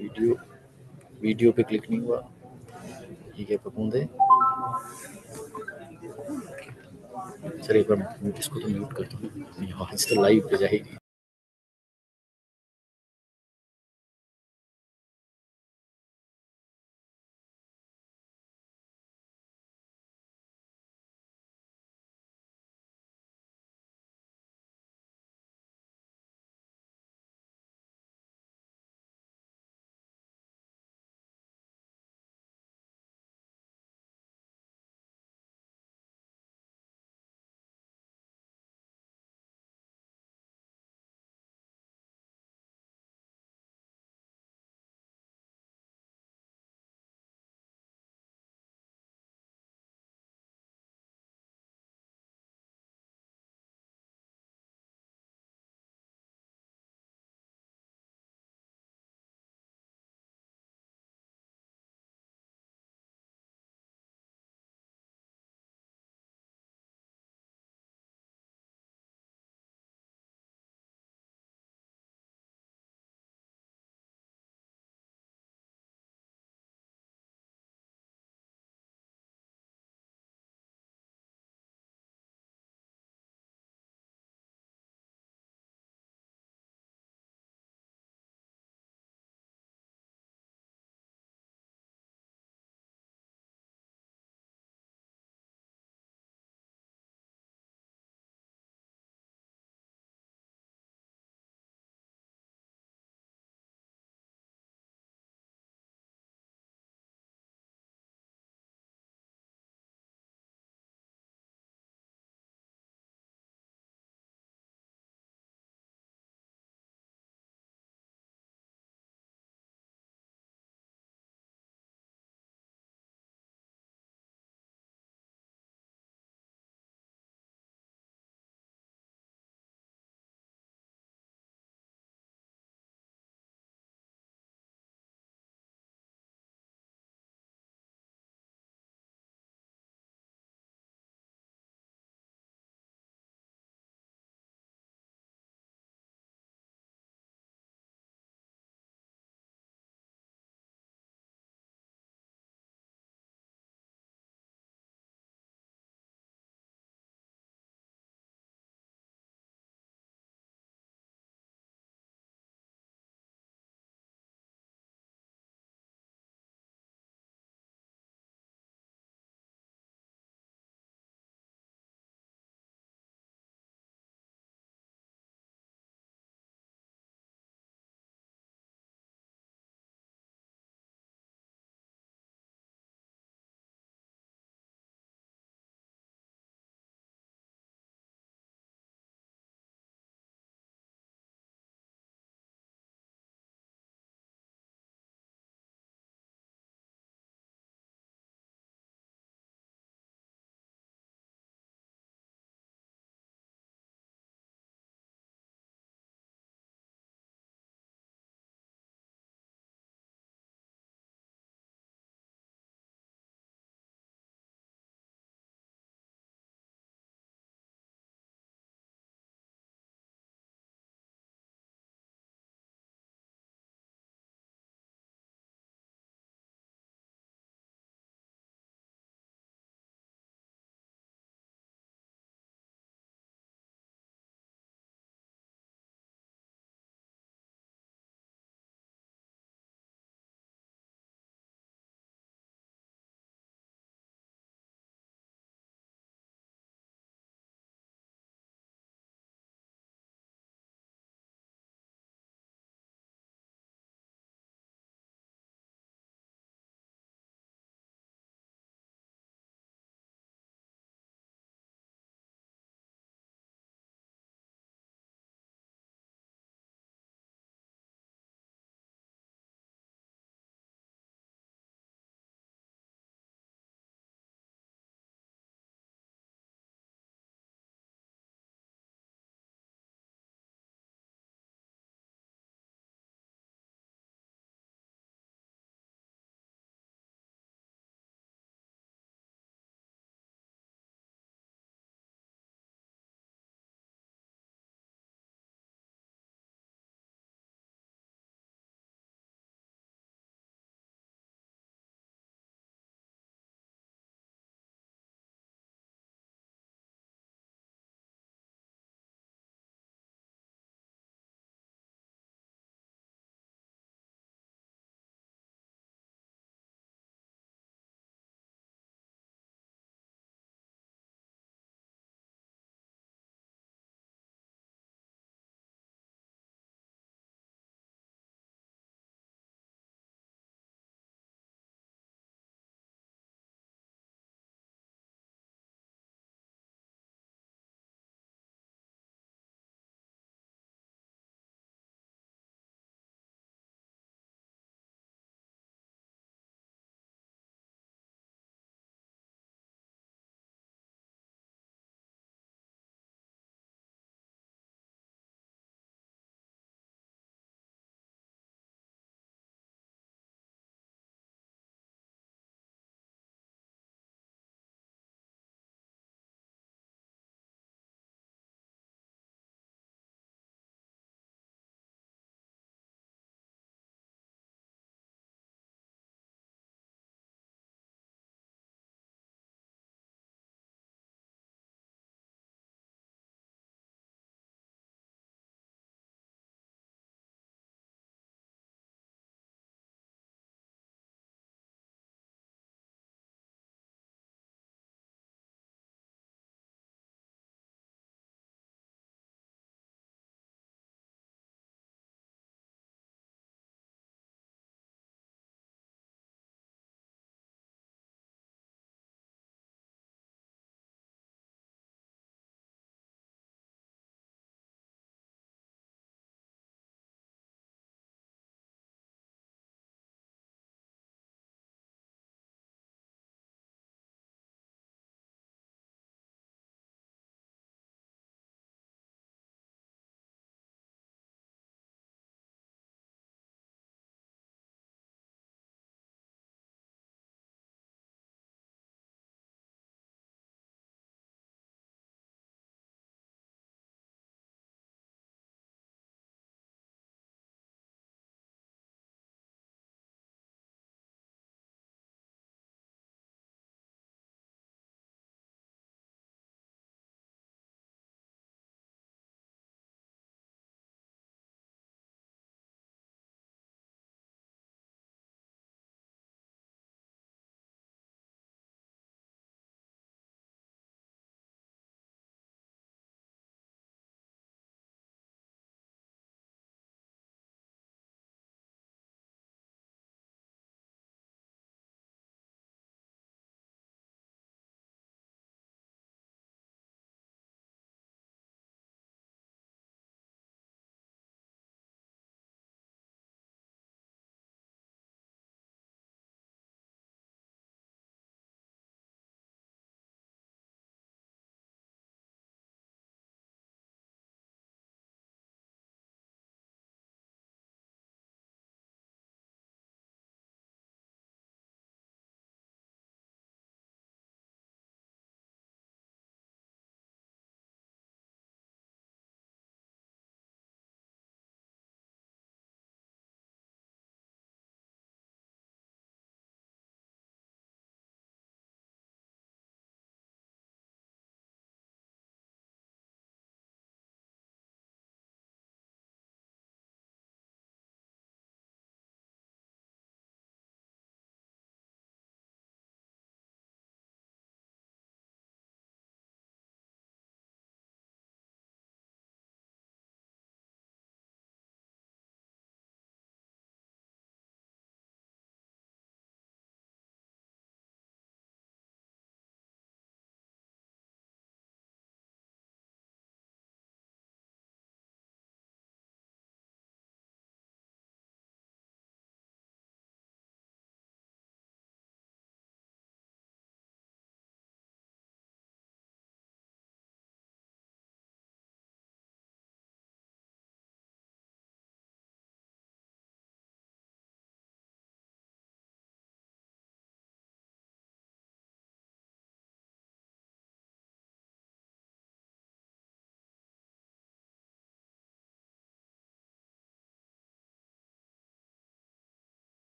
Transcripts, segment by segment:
Video video पे click नहीं हुआ। ठीक है पपूंदे, सर एक बार इसको तो म्यूट कर दो, आज तो लाइव पे जाएगी।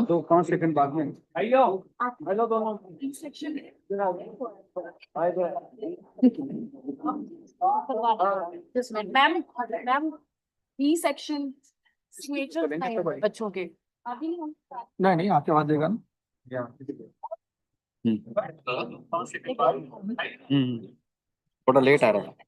तो 5 सेकंड बाद में हेलो दोनों section ma'am ma'am B section बच्चों के नहीं नहीं आपके बाद देगा ना थोड़ा लेट आ रहा है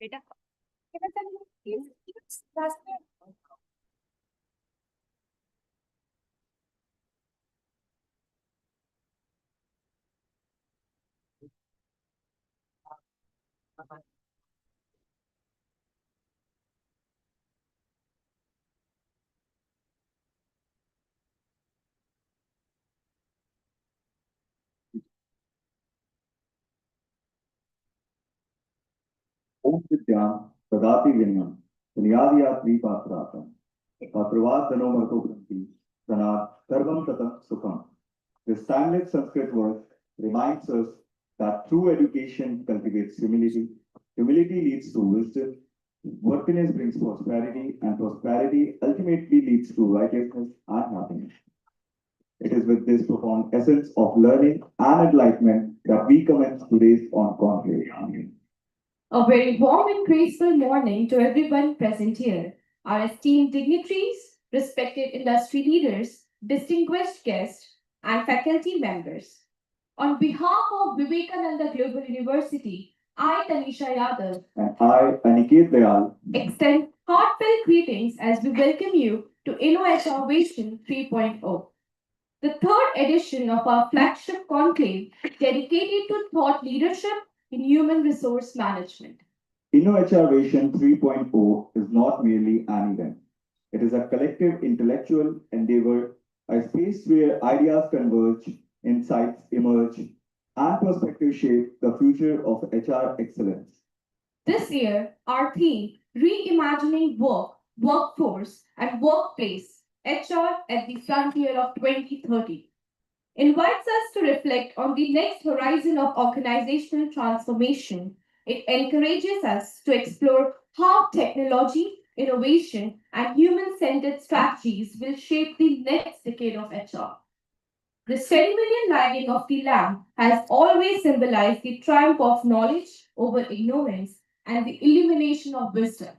बेटा last में ओम विद्यां ददाति विनयं विनयादि पात्रातं पात्रवाद धनोमर्तो ग्रंथि धनात् सर्वं ततः सुखम. This timeless Sanskrit verse reminds us that true education cultivates humility. Humility leads to wisdom. Worthiness brings prosperity, and prosperity ultimately leads to righteousness and happiness. It is with this profound essence of learning and enlightenment that we commence today's on Conclave. A very warm and graceful morning to everyone present here, our esteemed dignitaries, respected industry leaders, distinguished guests, and faculty members. On behalf of Vivekananda Global University, I, Tanisha Yadav, And I, Aniket Dayal, extend heartfelt greetings as we welcome you to InnoHR 3.0, the third edition of our flagship conclave dedicated to thought leadership in human resource management. InnoHR 3.0 is not merely an event. It is a collective intellectual endeavor, a space where ideas converge, insights emerge, and perspectives shape the future of HR excellence. This year, our theme, Reimagining Work, Workforce, and Workplace, HR at the Frontier of 2030, invites us to reflect on the next horizon of organizational transformation. It encourages us to explore how technology, innovation, and human centered strategies will shape the next decade of HR. The ceremonial lighting of the lamp has always symbolized the triumph of knowledge over ignorance and the illumination of wisdom.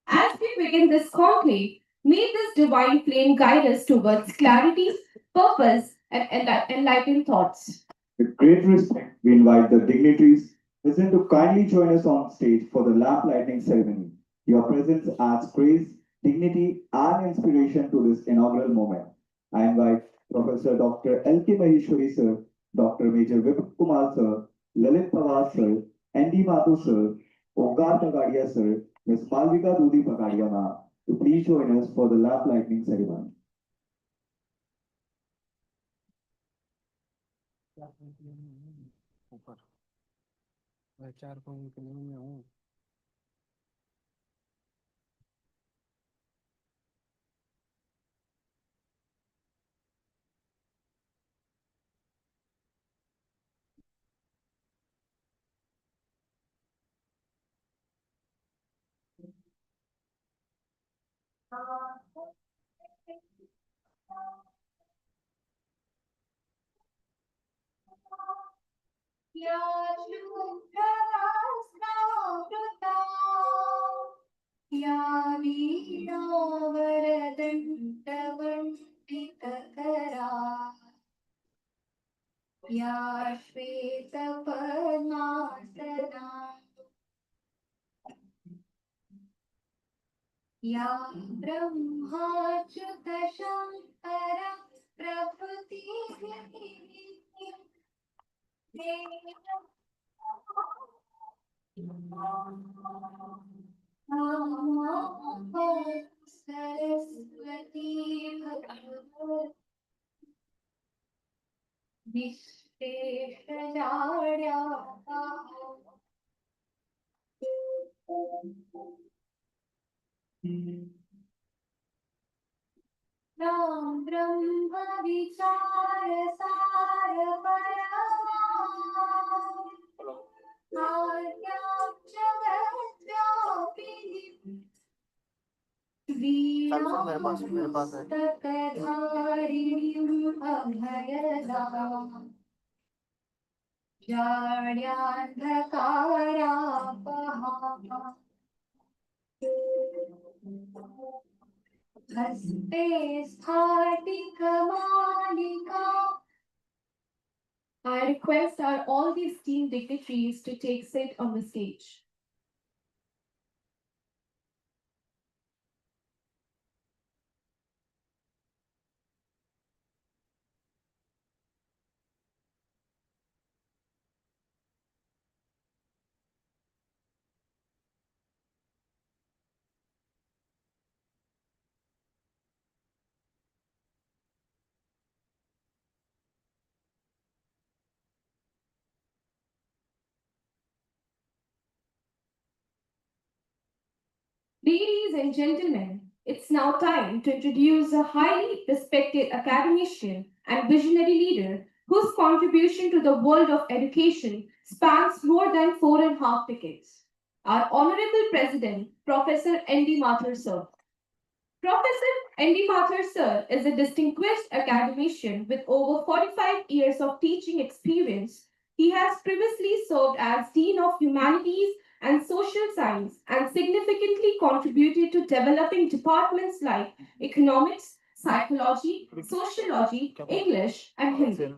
As we begin this conclave, may this divine flame guide us towards clarity, purpose, and enlightened thoughts. With great respect, we invite the dignitaries present to kindly join us on stage for the lamp lighting ceremony. Your presence adds grace, dignity, and inspiration to this inaugural moment. I invite Professor Dr. L.K. Maheshwari sir, Dr. Major Vipin Kumar sir, Lalit Pawar sir, N.D. Mathu sir, Omkar Pagadia sir, Ms. Malvika Dudi Pagadia ma'am, to please join us for the lamp lighting ceremony. ऊपर मैं 4 में हूँ. या श्वेतपद्मासना या ब्रह्माच्युतशङ्कर सरस्वती भगवती विश्वेशजाड्या राम ब्रह्म विचार सार मेरे पास है. हस्ते स्फाटिकमालिका. I request our all the esteemed dignitaries to take seat on the stage. Ladies and gentlemen, it's now time to introduce a highly respected academician and visionary leader whose contribution to the world of education spans more than 4.5 decades. Our Honorable President, Professor N.D. Mathur Sir. Professor N.D. Mathur Sir is a distinguished academician with over 45 years of teaching experience. He has previously served as Dean of Humanities and Social Science and significantly contributed to developing departments like Economics, Psychology, Sociology, English, and Hindi.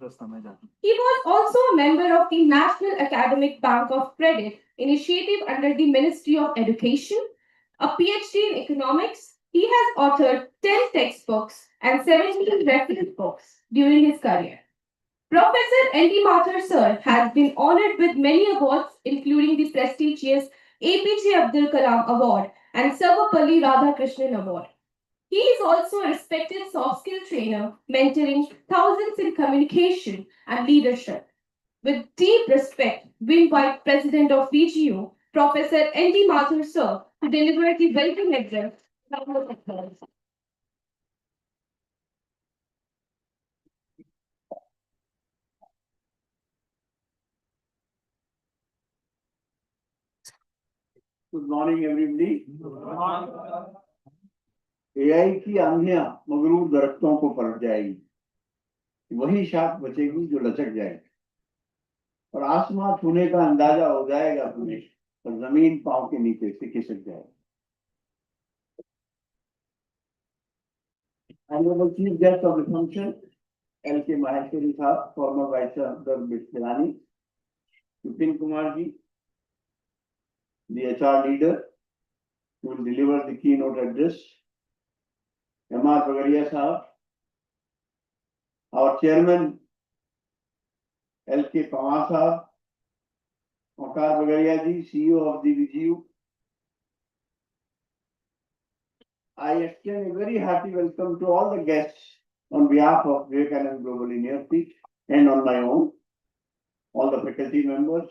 He was also a member of the National Academic Bank of Credit initiative under the Ministry of Education, a PhD in economics. He has authored 10 textbooks and 17 reference books during his career. Professor N.D. Mathur Sir has been honored with many awards, including the prestigious APJ Abdul Kalam Award and Sarvapalli Radhakrishnan Award. He is also a respected soft skill trainer, mentoring thousands in communication and leadership. With deep respect, we invite President of VGU, Professor N.D. Mathur Sir, to deliver the welcome address. Round of applause. Good morning, everybody. AI की आंधियां मगरूर दरख्तों को पलट जाएगी, वही शाख बचेगी जो लचक जाएगी और आसमां छूने का अंदाजा हो जाएगा तुम्हें और जमीन पांव के नीचे से खिसक जाएगी. Honorable Chief Guest of the function, L.K. Maheshwari Saab, former Vice Chancellor Bishlani, Vipin Kumar ji, the HR leader, who will deliver the keynote address, M.R. Bagaria Saab, our chairman, L.K. Pawar Saab, Onkar Bagaria ji, CEO of the VGU. I extend a very hearty welcome to all the guests on behalf of Vivekananda Global University and on my own, all the faculty members,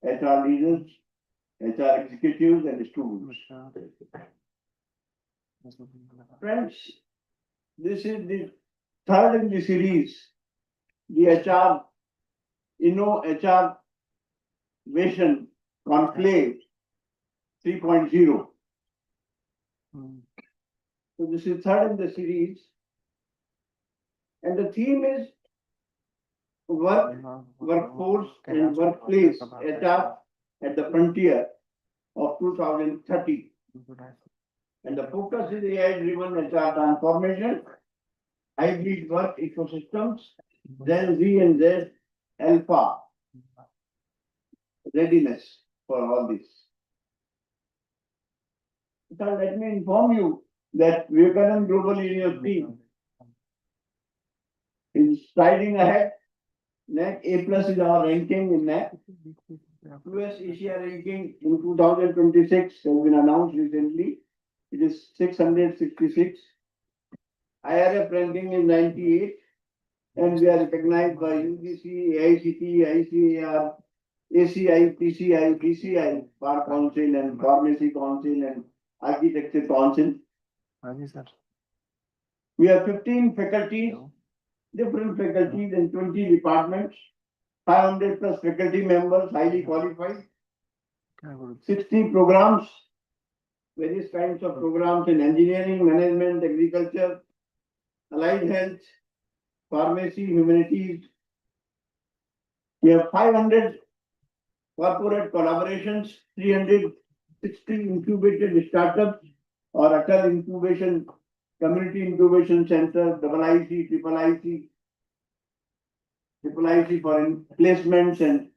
HR leaders, HR executives and students. Friends, this is the third in the series, the HR Vision Conclave 3.0. So this is third in the series, and the theme is work, workforce and workplace HR at the frontier of 2030. And the focus is AI-driven HR transformation, hybrid work ecosystems, Gen Z and Z Alpha readiness for all this. So let me inform you that Vivekananda Global University is striding ahead. NAC A+ is our ranking in NAC. US Asia ranking in 2026 has been announced recently. It is 666. IRF ranking is 98. And we are recognized by UGC, AICTE, ICAR, ACI, PCI, BCI, Bar Council and Pharmacy Council and Architecture Council. We have 15 faculties, different faculties and 20 departments, 500 plus faculty members, highly qualified, 60 programs, various kinds of programs in engineering, management, agriculture, allied health, pharmacy, humanities. We have 500 corporate collaborations, 360 incubated startups or Atal Incubation, Community Incubation Center, IIC, IIC for placements and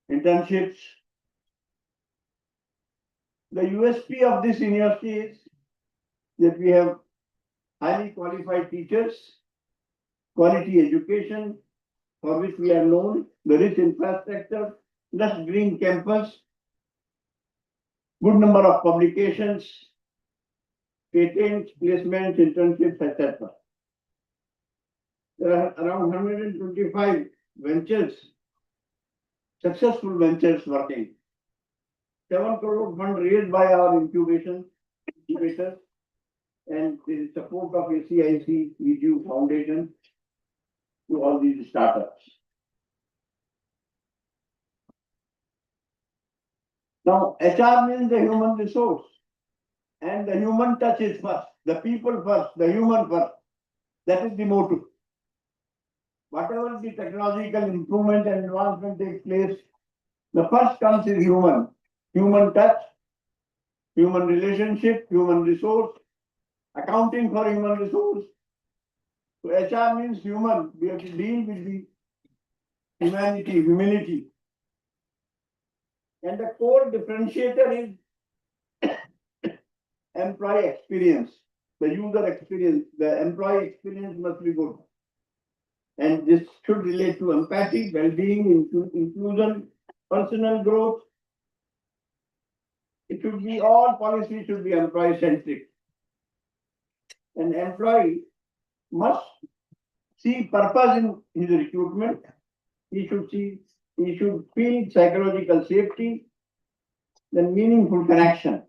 internships. The USP of this university is that we have highly qualified teachers, quality education, for which we are known, the rich infrastructure, lush green campus, good number of publications, patents, placements, internships, etc. There are around 125 ventures, successful ventures working. 7 crore fund raised by our incubation incubators, and there is support of ACIC EDU Foundation to all these startups. Now, HR means the human resource, and the human touch is first, the people first, the human first. That is the motto. Whatever the technological improvement and advancement takes place, the first comes is human touch, human relationship, human resource, accounting for human resource. So HR means human. We have to deal with the humanity, humility. And the core differentiator is employee experience, the user experience, the employee experience must be good. And this should relate to empathy, well-being, inclusion, personal growth. It should be, all policies should be employee-centric. An employee must see purpose in his recruitment. He should feel psychological safety, then meaningful connection.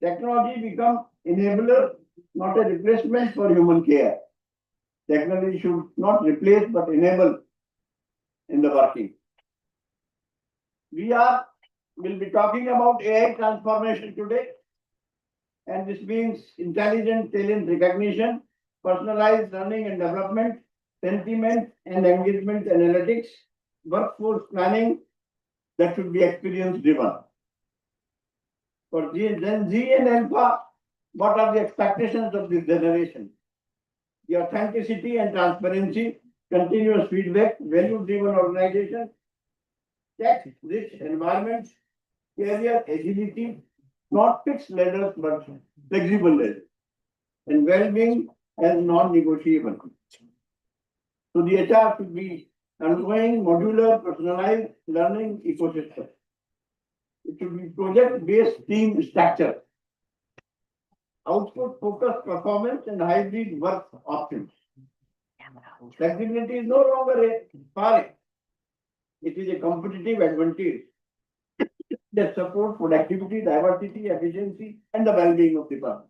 Technology becomes enabler, not a replacement for human care. Technology should not replace but enable in the working. We'll be talking about AI transformation today. And this means intelligent talent recognition, personalized learning and development, sentiment and engagement analytics, workforce planning that should be experience driven. For Gen Z and Alpha, what are the expectations of this generation? The authenticity and transparency, continuous feedback, value-driven organization, tech-rich environments, career agility, not fixed ladders but flexible ladders, and well-being as non-negotiable. So the HR should be ongoing, modular, personalized learning ecosystem. It should be project-based team structure, output-focused performance, and hybrid work options. Flexibility is no longer a foreign. It is a competitive advantage that supports productivity, diversity, efficiency, and the well-being of the person.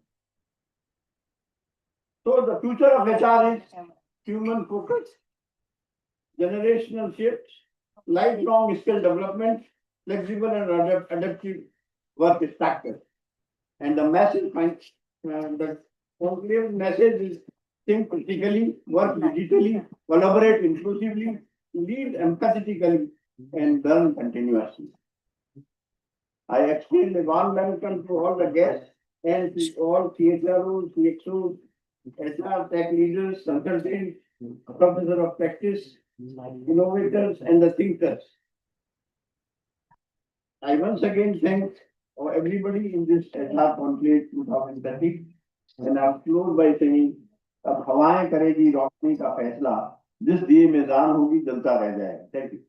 So the future of HR is human focus, generational shifts, lifelong skill development, flexible and adaptive work structure. And the message, the conclave message is think critically, work digitally, collaborate inclusively, lead empathetically, and learn continuously. I extend a warm welcome to all the guests and to all CHROs, CXOs, HR tech leaders, consultants, professors of practice, innovators, and the thinkers. I once again thank everybody in this HR Conclave 2030, and I'll close by saying, अब हवाएं करेगी रोशनी का फैसला, जिस दिए में जान होगी जलता रह जाएगा. Thank you.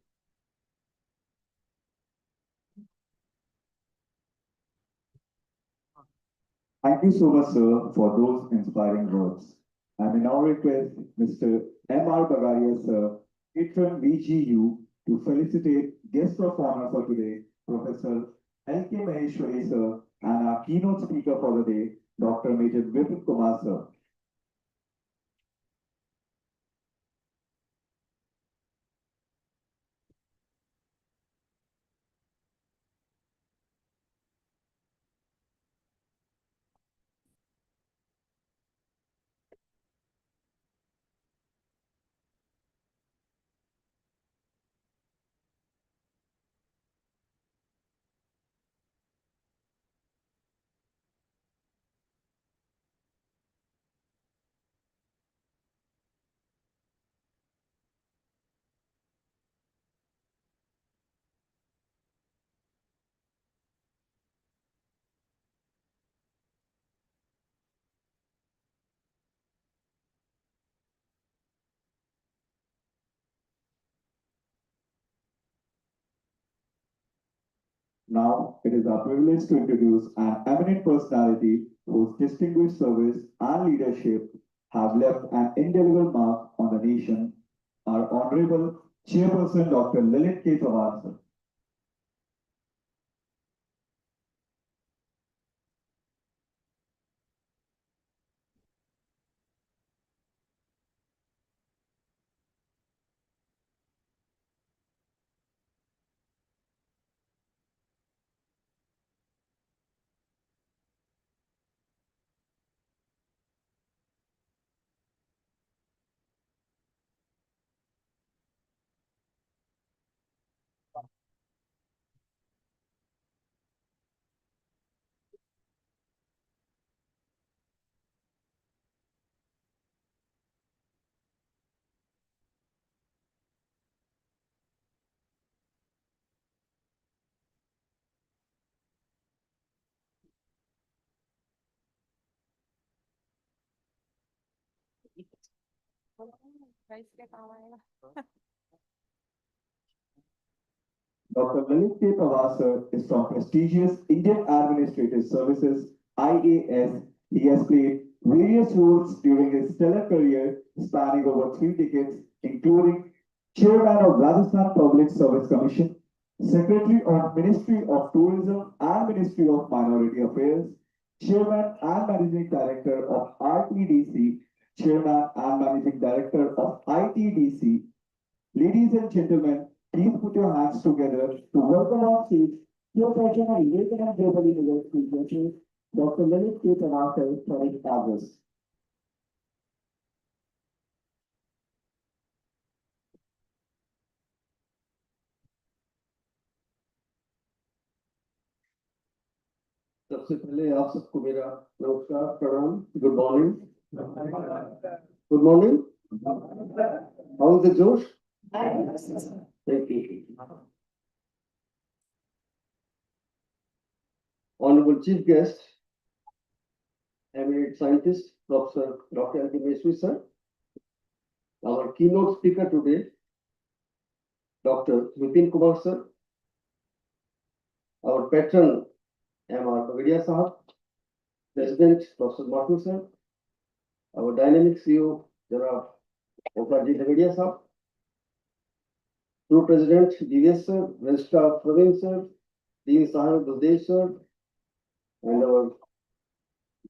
Thank you so much, sir, for those inspiring words. I will now request Mr. M.R. Bagaria, sir, patron VGU, to felicitate guest of honor for today, Professor L.K. Maheshwari, sir, and our keynote speaker for the day, Dr. Major Vipin Kumar, sir. Now, it is our privilege to introduce an eminent personality whose distinguished service and leadership have left an indelible mark on the nation, our Honorable Chairperson Dr. Lilith K. Pawar, sir. Dr. Lalit K. Pawar, sir, is from prestigious Indian Administrative Services, IAS. He has played various roles during his stellar career spanning over 3 decades, including Chairman of Rajasthan Public Service Commission, Secretary of Ministry of Tourism and Ministry of Minority Affairs, Chairman and Managing Director of RTDC, Chairman and Managing Director of ITDC. Ladies and gentlemen, please put your hands together to welcome on stage Chairperson of Indian and Global University Justice, Dr. Lalit K. Pawar for his address. सबसे पहले आप सबको मेरा नमस्कार प्रणाम good morning good morning how is the josh thank you honorable chief guest eminent scientist professor dr L.K. Meshri sir, our keynote speaker today dr Vipin Kumar sir, our patron M.R. Pagadia Sahab, President Professor Mathu sir, our dynamic CEO, Jarab Okarji Pagadia Sahab, Group President DVS sir, Registrar Praveen sir, Dean Sahib Baldev sir, and our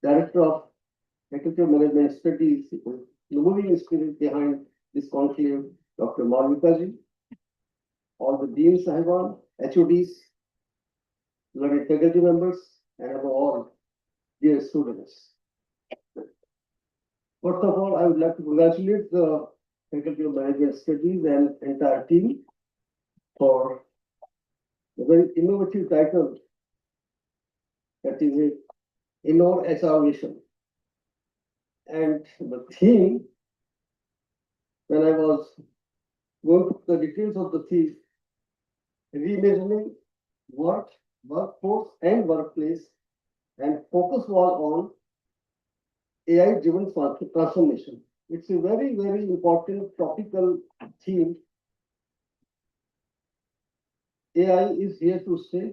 Director of Faculty of Management Studies, the moving spirit behind this conclave, Dr. Malvika ji, all the Dean Sahiban, HODs, learned faculty members, and above all, dear students. First of all, I would like to congratulate the Faculty of Management Studies and entire team for the very innovative title that is a Innov HR Mission. And the theme, when I was going through the details of the theme, reimagining work, workforce and workplace, and focus was on AI-driven transformation. It's a very, very important topical theme. AI is here to stay.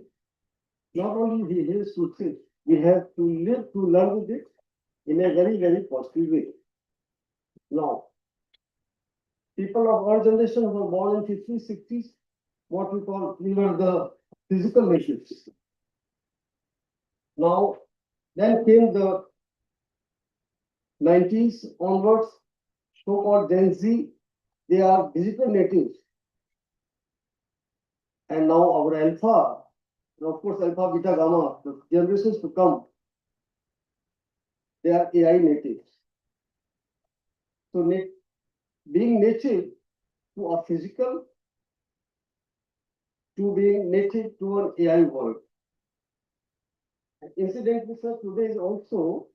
Not only he is to stay, we have to live to learn with it in a very, very positive way. Now, people of our generation who were born in 50s, 60s, what we were the physical natives. Now, then came the 90s onwards, so-called Gen Z, they are digital natives. And now our alpha, and of course alpha, beta, gamma, the generations to come, they are AI natives. So being native to a physical, to being native to an AI world. And incidentally, sir, today is also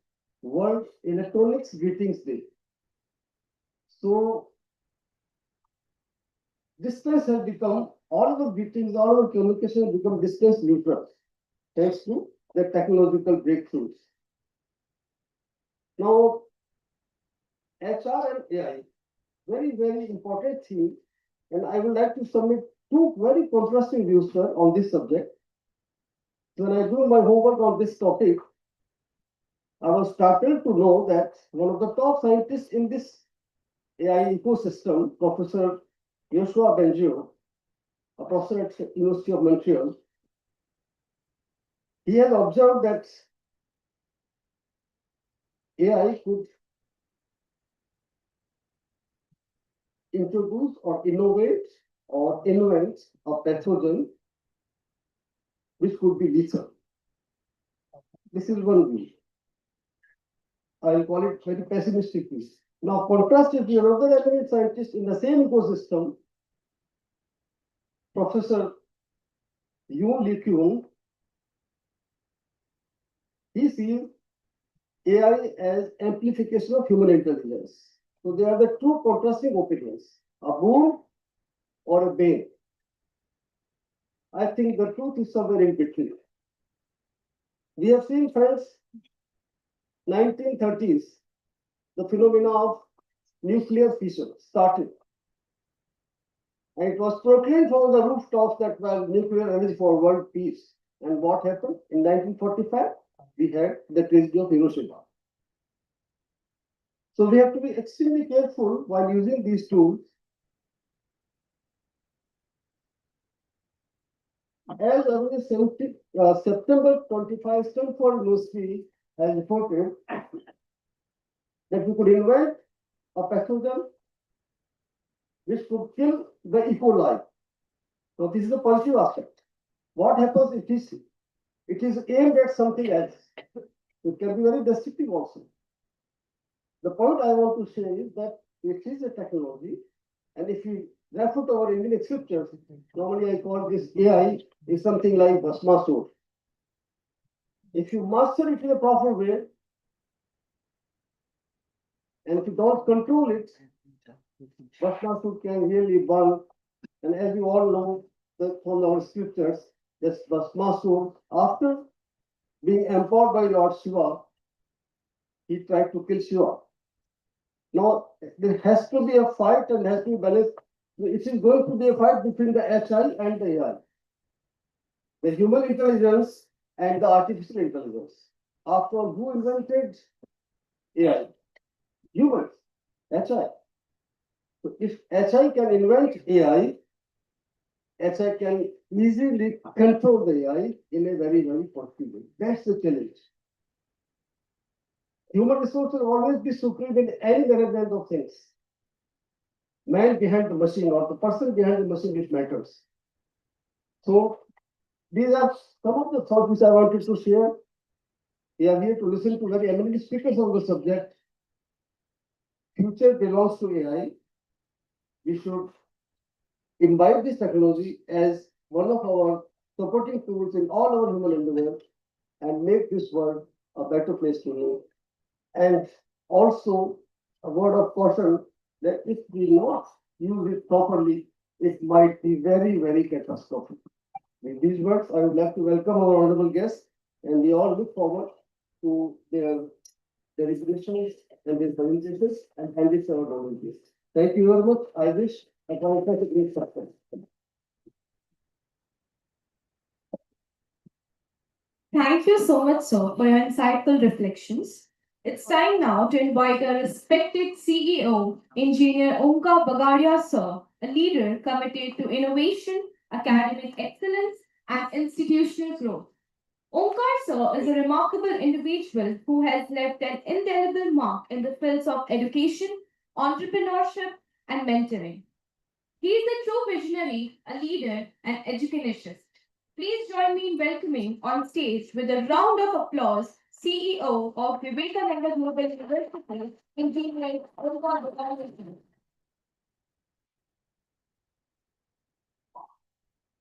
World Electronics Greetings Day. So distance has become, all our greetings, all our communication has become distance neutral, thanks to the technological breakthroughs. Now, HR and AI, very, very important thing, and I would like to submit two very contrasting views, sir, on this subject. When I do my homework on this topic, I was startled to know that one of the top scientists in this AI ecosystem, Professor Yoshua Bengio, a professor at University of Montreal, he has observed that AI could introduce or innovate or invent a pathogen which could be lethal. This is one view. I'll call it very pessimistic view. Now, contrast it with another eminent scientist in the same ecosystem, Professor Yoon Lee Kyung. He sees AI as amplification of human intelligence. So they are the two contrasting opinions, a boon or a bane. I think the truth is somewhere in between. We have seen, friends, 1930s, the phenomena of nuclear fission started. And it was proclaimed from the rooftops that well, nuclear energy for world peace. And what happened? In 1945, we had the tragedy of Hiroshima. So we have to be extremely careful while using these tools. As early as September 25, Stanford University has reported that we could invent a pathogen which could kill the E. coli. So this is a positive aspect. What happens if it is aimed at something else? It can be very destructive also. The point I want to say is that it is a technology, and if we refer to our Indian scriptures, normally I call this AI is something like Bhasmasur. If you master it in a proper way, and if you don't control it, Bhasmasur can really burn. And as you all know that from our scriptures, this Bhasmasur, after being empowered by Lord Shiva, he tried to kill Shiva. Now, there has to be a fight and has to be balanced. It is going to be a fight between the HI and the AI. The human intelligence and the artificial intelligence. After all, who invented AI? Humans, HI. So if HI can invent AI, HI can easily control the AI in a very, very positive way. That's the challenge. Human resources will always be supreme in any management of things. Man behind the machine or the person behind the machine which matters. So these are some of the thoughts which I wanted to share. We are here to listen to very eminent speakers on the subject. Future belongs to AI. We should invite this technology as one of our supporting tools in all our human endeavors and make this world a better place to live. And also a word of caution that if we not use it properly, it might be very, very catastrophic. With these words, I would like to welcome our honorable guests, and we all look forward to their deliberations and their presentations and hand this over to you. Thank you very much. I wish a great success. Thank you so much, sir, for your insightful reflections. It's time now to invite our respected CEO, Engineer Omkar Bagadia, sir, a leader committed to innovation, academic excellence, and institutional growth. Omkar, sir, is a remarkable individual who has left an indelible mark in the fields of education, entrepreneurship, and mentoring. He is a true visionary, a leader, and educationist. Please join me in welcoming on stage with a round of applause CEO of Vivekananda Global University, Engineer Omkar Bagadia.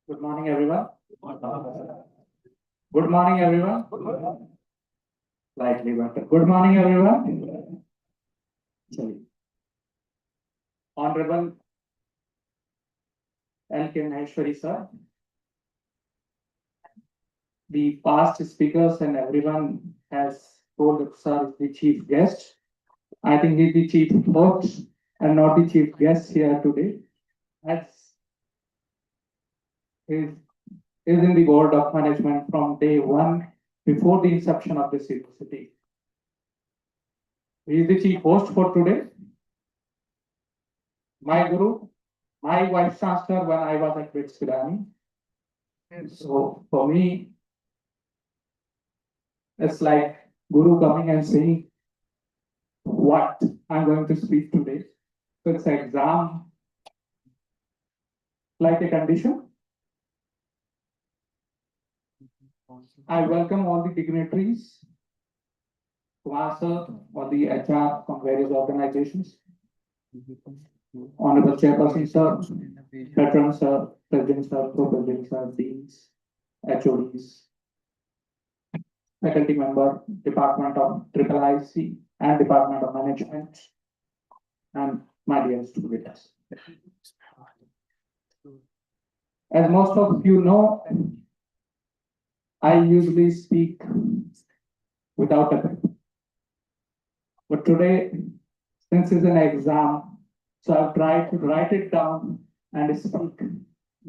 Good morning, everyone. Good morning, everyone. Slightly better. Good morning, everyone. Honorable L.K. Maheshwari, sir. The past speakers and everyone has told that sir is the chief guest. I think he's the chief host and not the chief guest here today. As is in the board of management from day one before the inception of this university. He is the chief host for today. My guru, my vice chancellor when I was at BITS Pilani. So for me, it's like guru coming and saying what I'm going to speak today. So it's an exam like a condition. I welcome all the dignitaries, Kumar sir, all the HR from various organizations, Honorable Chairperson sir, Veteran sir, President sir, Co-President sir, Deans, HODs, faculty member, Department of IIIC and Department of Management, and my dear students. As most of you know, I usually speak without a pen. But today, since it's an exam, so I've tried to write it down and speak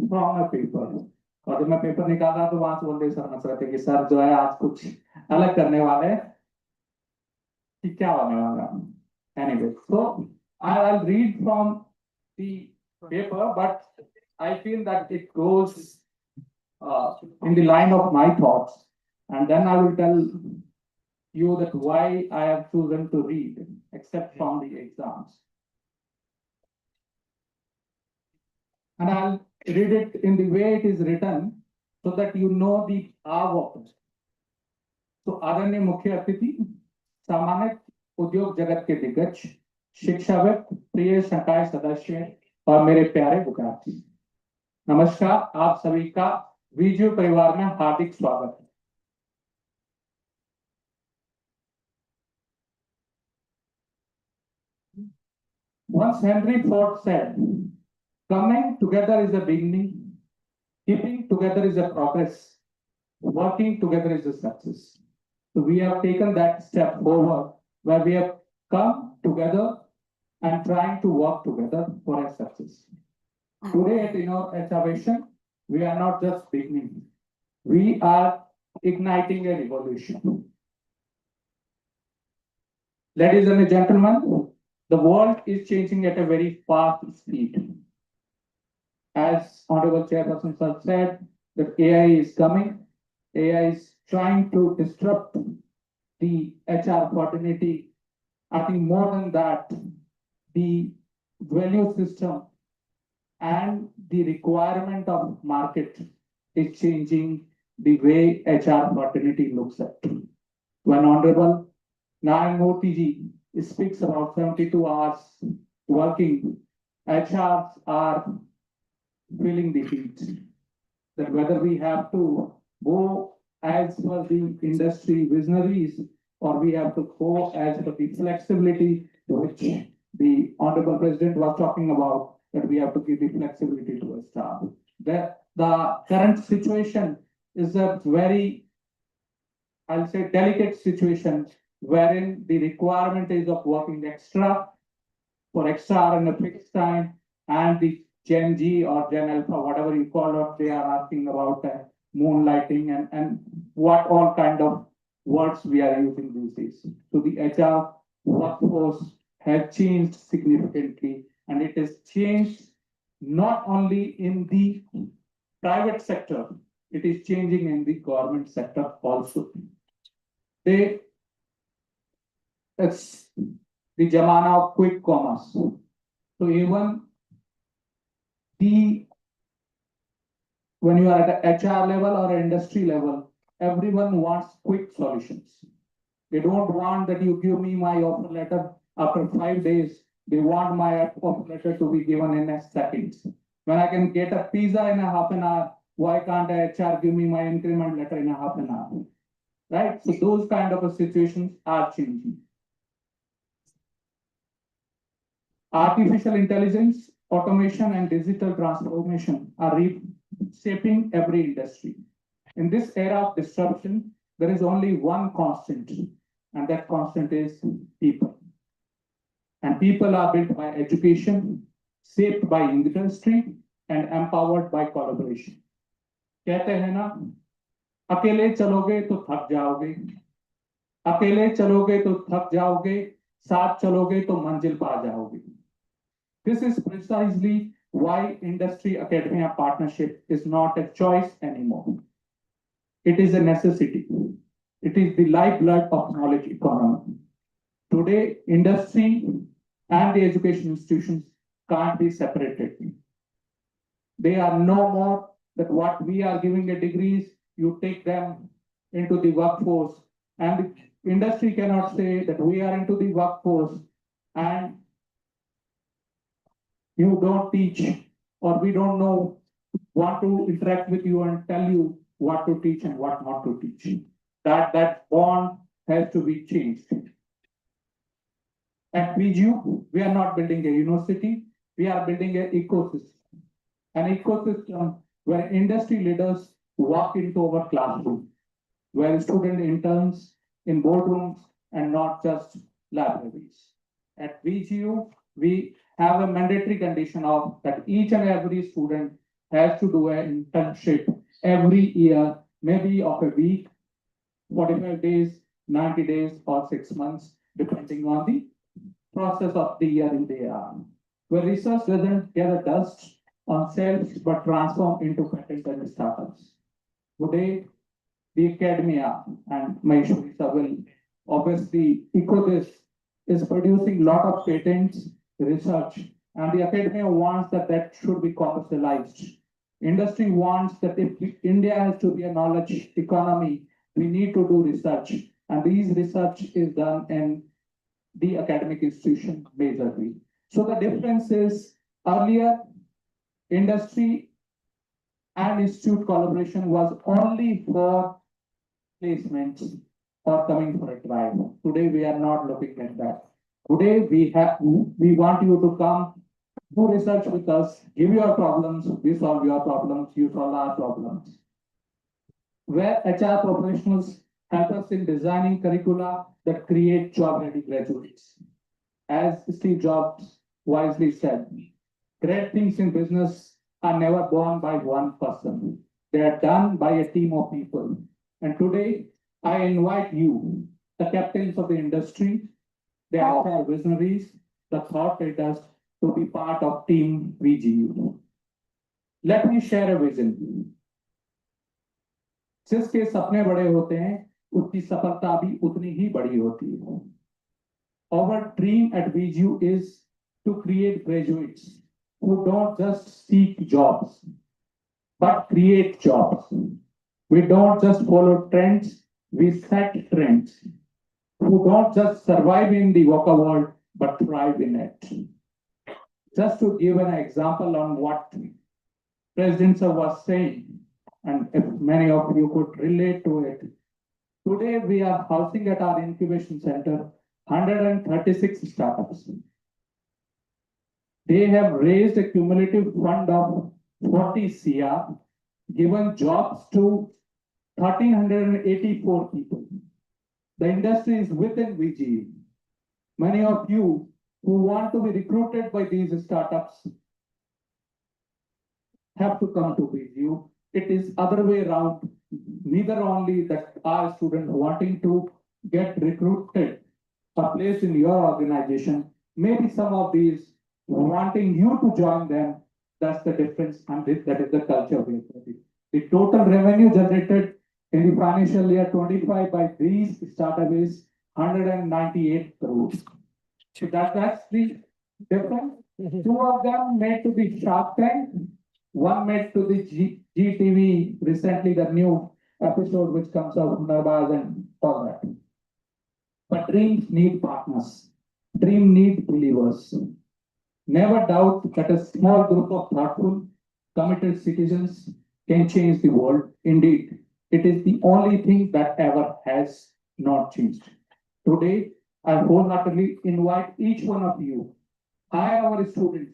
from a paper. और जब मैं paper निकाल रहा तो वहां से बोलते sir हंस रहे थे कि सर जो है आज कुछ अलग करने वाले हैं कि क्या होने वाला है। Anyway, so I'll read from the paper, but I feel that it goes in the line of my thoughts, and then I will tell you that why I have chosen to read, except from the exams. And I'll read it in the way it is written so that you know the आवक. तो आदरणीय मुख्य अतिथि, सामान्य उद्योग जगत के दिग्गज, शिक्षाविद, प्रिय संकाय सदस्य और मेरे प्यारे विद्यार्थी, नमस्कार। आप सभी का वीडियो परिवार में हार्दिक स्वागत है। Once Henry Ford said, coming together is a beginning, keeping together is a progress, working together is a success. So we have taken that step forward where we have come together and trying to work together for a success. Today at Innovation, we are not just beginning, we are igniting a revolution. Ladies and gentlemen, the world is changing at a very fast speed. As Honorable Chairperson Sir said, that AI is coming. AI is trying to disrupt the HR fraternity. I think more than that, the value system and the requirement of market is changing the way HR fraternity looks at. When Honorable Nayan Murthy ji speaks about 72 hours working, HRs are feeling the heat. That whether we have to go as per the industry visionaries or we have to go as per the flexibility which the Honorable President was talking about, that we have to give the flexibility to a staff. The current situation is a very, I'll say, delicate situation wherein the requirement is of working extra for extra hour in a fixed time, and the Gen G or Gen Alpha, whatever you call it, they are asking about moonlighting and what all kind of words we are using these days. So the HR workforce has changed significantly, and it has changed not only in the private sector, it is changing in the government sector also. It's the jamana of quick commerce. So even when you are at the HR level or industry level, everyone wants quick solutions. They don't want that you give me my offer letter after 5 days. They want my offer letter to be given in a second. When I can get a pizza in a half an hour, why can't HR give me my increment letter in a half an hour? Right? So those kind of situations are changing. Artificial intelligence, automation, and digital transformation are reshaping every industry. In this era of disruption, there is only one constant, and that constant is people. And people are built by education, shaped by industry, and empowered by collaboration. कहते हैं ना, अकेले चलोगे तो थक जाओगे, अकेले चलोगे तो थक जाओगे, साथ चलोगे तो मंजिल पा जाओगे. This is precisely why industry academia partnership is not a choice anymore. It is a necessity. It is the lifeblood of knowledge economy. Today, industry and the education institutions can't be separated. They are no more that what we are giving the degrees, you take them into the workforce, and the industry cannot say that we are into the workforce and you don't teach, or we don't know what to interact with you and tell you what to teach and what not to teach. That bond has to be changed. At PGU, we are not building a university, we are building an ecosystem. An ecosystem where industry leaders walk into our classroom, where student interns in boardrooms and not just libraries. At VGU, we have a mandatory condition of that each and every student has to do an internship every year, maybe of a week, 45 days, 90 days, or 6 months, depending on the process of the year in they are. Where research doesn't gather dust on shelves but transform into patent and startups. Today, the academia and Maheshwari sir will obviously echo this is producing lot of patents, research, and the academia wants that should be commercialized. Industry wants that if India has to be a knowledge economy, we need to do research, and these research is done in the academic institution majorly. So the difference is earlier industry and institute collaboration was only for placements or coming for a drive. Today we are not looking at that. Today we want you to come do research with us, give your problems, we solve your problems, you solve our problems. Where HR professionals help us in designing curricula that create job-ready graduates. As Steve Jobs wisely said, great things in business are never born by one person. They are done by a team of people. And today, I invite you, the captains of the industry, the HR visionaries, the thought leaders, to be part of Team VGU. Let me share a vision. जिसके सपने बड़े होते हैं, उसकी सफलता भी उतनी ही बड़ी होती है. Our dream at VGU is to create graduates who don't just seek jobs, but create jobs. We don't just follow trends, we set trends. Who don't just survive in the VUCA world, but thrive in it. Just to give an example on what President Sir was saying, and if many of you could relate to it. Today, we are housing at our incubation center 136 startups. They have raised a cumulative fund of 40 CR, given jobs to 1,384 people. The industry is within VGU. Many of you who want to be recruited by these startups have to come to VGU. It is other way around. Neither only that our student wanting to get recruited or placed in your organization, maybe some of these wanting you to join them. That's the difference, and that is the culture we have. The total revenue generated in the financial year 25 by these startups is 198 crores. So that's the difference. Two of them made to the Shark Tank, one made to the GTV recently, the new episode which comes out from Narbaz and all that. But dreams need partners. Dream need believers. Never doubt that a small group of thoughtful, committed citizens can change the world. Indeed, it is the only thing that ever has not changed. Today, I wholeheartedly invite each one of you, hire our students,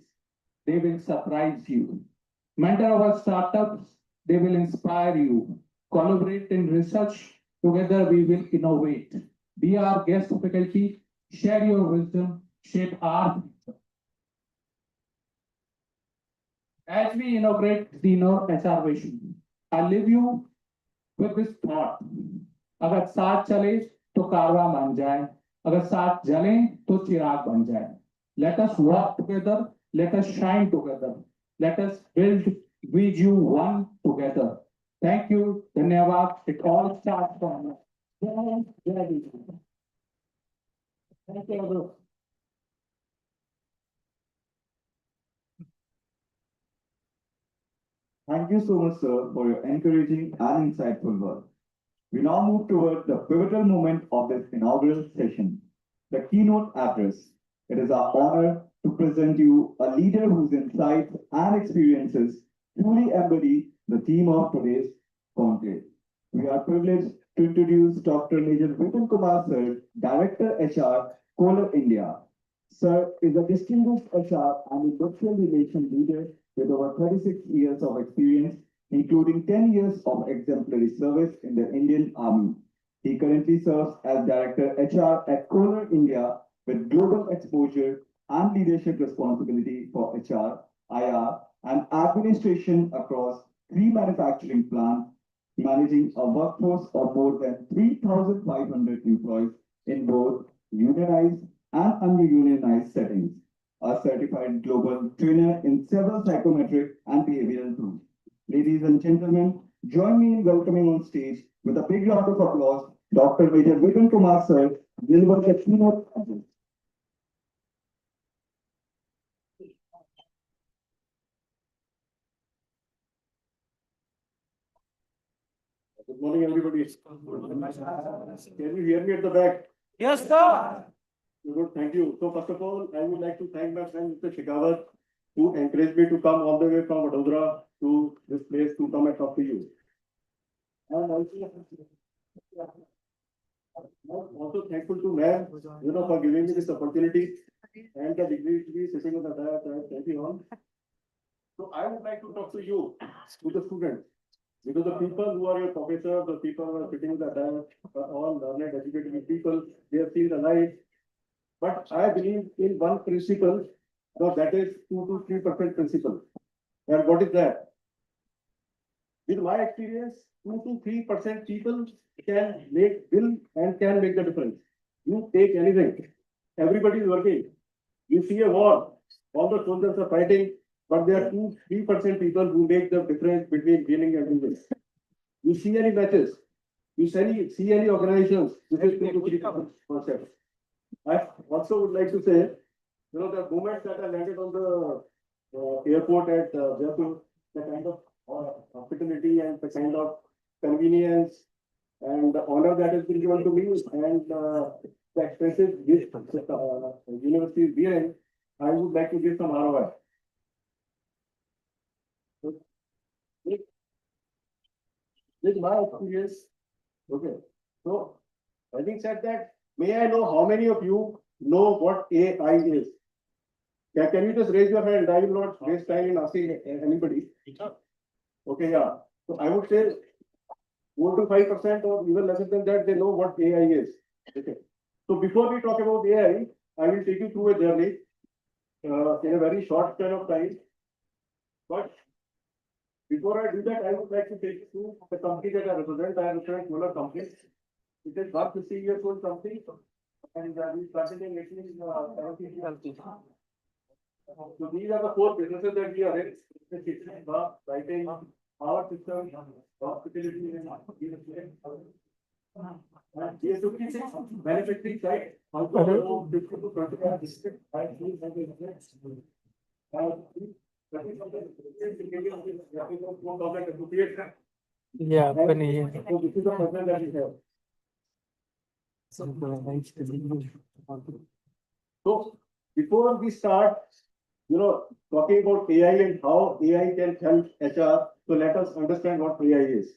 they will surprise you. Mentor our startups, they will inspire you. Collaborate in research, together we will innovate. Be our guest faculty, share your wisdom, shape our future. As we inaugurate the HR vision, I leave you with this thought. अगर साथ चले तो कारवां बन जाए, अगर साथ जले तो चिराग बन जाए. Let us work together, let us shine together, let us build VGU one together. Thank you, धन्यवाद. It all starts from us. Thank you. Thank you so much, sir, for your encouraging and insightful work. We now move toward the pivotal moment of this inaugural session, the keynote address. It is our honor to present you a leader whose insights and experiences truly embody the theme of today's conclave. We are privileged to introduce Dr. Major Vipin Kumar Sir, Director HR, Kohler, India. Sir is a distinguished HR and industrial relation leader with over 36 years of experience, including 10 years of exemplary service in the Indian Army. He currently serves as Director HR at Kohler, India, with global exposure and leadership responsibility for HR, IR, and administration across 3 manufacturing plants, managing a workforce of more than 3,500 employees in both unionized and ununionized settings. A certified global trainer in several psychometric and behavioral tools. Ladies and gentlemen, join me in welcoming on stage with a big round of applause, Dr. Major Vipin Kumar sir, deliver the keynote address. Good morning, everybody. Can you hear me at the back? Yes, sir. Good, thank you. So first of all, I would like to thank my friend Mr. Shekhawat who encouraged me to come all the way from Vadodara to this place to come and talk to you. And also thankful to ma'am, for giving me this opportunity and the degree to be sitting on the dais. Thank you all. So I would like to talk to you, to the students, because the people who are your professors, the people who are sitting on the dais are all learned, educated people. They have seen the light. But I believe in one principle, that is 2 to 3% principle. And what is that? With my experience, 2 to 3% people will and can make the difference. You take anything, everybody is working. You see a war, all the soldiers are fighting, but there are 2-3% people who make the difference between winning and losing. You see any matches, you see any organizations, this is 2 to 3%. I also would like to say, the moment that I landed on the airport at Jaipur, the kind of hospitality and the kind of convenience and the honor that has been given to me and the expensive gift university is bearing, I would like to give some ROI. With my experience, okay. So, having said that, may I know how many of you know what AI is? Can you just raise your hand? I will not waste time in asking anybody. Okay, yeah. So I would say 4 to 5% or even lesser than that, they know what AI is. Okay. So before we talk about AI, I will take you through a journey in a very short span of time. But before I do that, I would like to take you through the company that I represent. I represent Muller Company. It is 150 years old company, and we started in 1870. So these are the 4 businesses that we are in: the kitchen, lighting, power system, hospitality, and manufacturing side. Also, 50 to 25 district. Yeah, funny. So this is the person that we have. So before we start, talking about AI and how AI can help HR, so let us understand what AI is.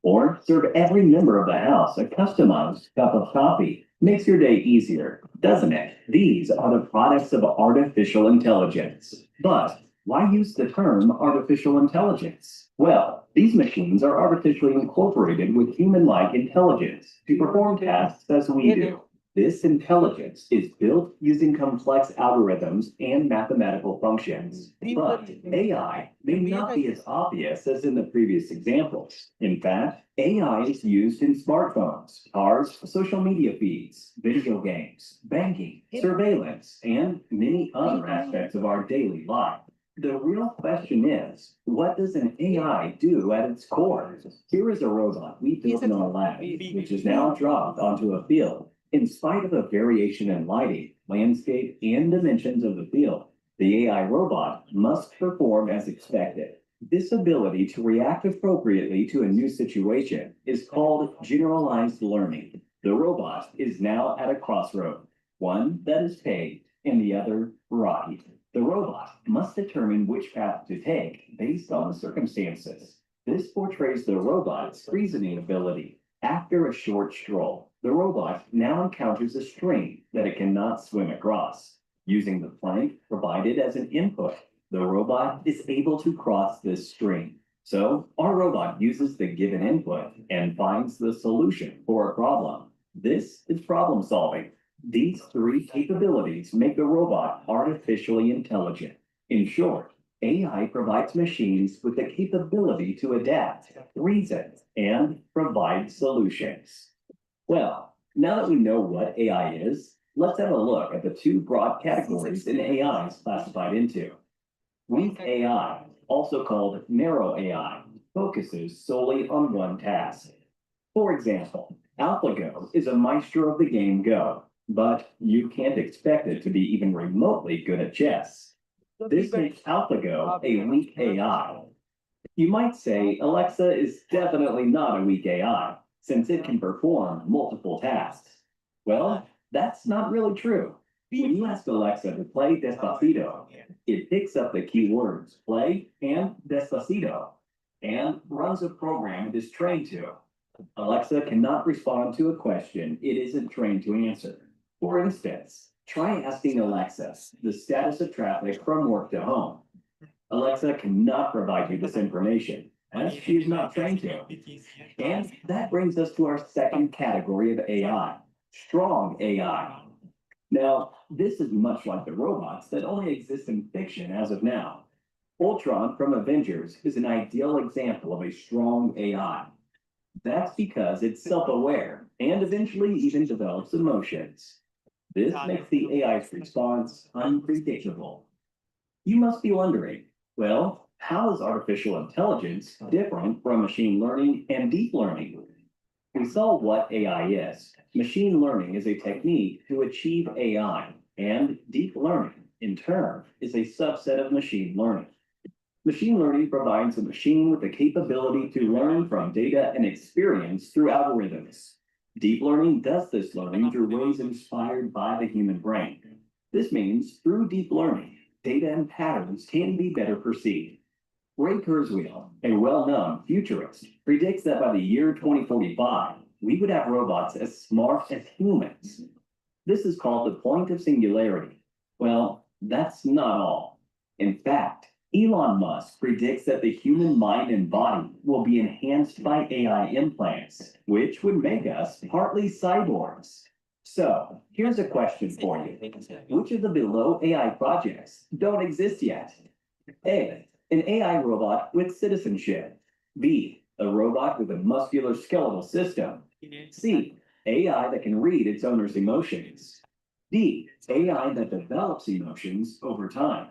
Or serve every member of the house a customized cup of coffee. Makes your day easier, doesn't it? These are the products of artificial intelligence. But why use the term artificial intelligence? Well, these machines are artificially incorporated with human-like intelligence to perform tasks as we do. This intelligence is built using complex algorithms and mathematical functions. But AI may not be as obvious as in the previous examples. In fact, AI is used in smartphones, cars, social media feeds, video games, banking, surveillance, and many other aspects of our daily life. The real question is, what does an AI do at its core? Here is a robot we built in our lab, which is now dropped onto a field. In spite of the variation in lighting, landscape, and dimensions of the field, the AI robot must perform as expected. This ability to react appropriately to a new situation is called generalized learning. The robot is now at a crossroad, one that is paved and the other rocky. The robot must determine which path to take based on the circumstances. This portrays the robot's reasoning ability. After a short stroll, the robot now encounters a stream that it cannot swim across. Using the plank provided as an input, the robot is able to cross this stream. So our robot uses the given input and finds the solution for a problem. This is problem solving. These three capabilities make the robot artificially intelligent. In short, AI provides machines with the capability to adapt, reason, and provide solutions. Well, now that we know what AI is, let's have a look at the two broad categories in AI is classified into. Weak AI, also called narrow AI, focuses solely on one task. For example, AlphaGo is a maestro of the game Go, but you can't expect it to be even remotely good at chess. This makes AlphaGo a weak AI. You might say Alexa is definitely not a weak AI, since it can perform multiple tasks. Well, that's not really true. When you ask Alexa to play Despacito, it picks up the keywords play and Despacito and runs a program it is trained to. Alexa cannot respond to a question it isn't trained to answer. For instance, try asking Alexa the status of traffic from work to home. Alexa cannot provide you this information, as she is not trained to. And that brings us to our second category of AI, strong AI. Now, this is much like the robots that only exist in fiction as of now. Ultron from Avengers is an ideal example of a strong AI. That's because it's self-aware and eventually even develops emotions. This makes the AI's response unpredictable. You must be wondering, well, how is artificial intelligence different from machine learning and deep learning? We saw what AI is. Machine learning is a technique to achieve AI, and deep learning, in turn, is a subset of machine learning. Machine learning provides a machine with the capability to learn from data and experience through algorithms. Deep learning does this learning through ways inspired by the human brain. This means through deep learning, data and patterns can be better perceived. Ray Kurzweil, a well-known futurist, predicts that by the year 2045, we would have robots as smart as humans. This is called the point of singularity. Well, that's not all. In fact, Elon Musk predicts that the human mind and body will be enhanced by AI implants, which would make us partly cyborgs. So, here's a question for you. Which of the below AI projects don't exist yet? A, an AI robot with citizenship. B, a robot with a muscular skeletal system. C, AI that can read its owner's emotions. D, AI that develops emotions over time.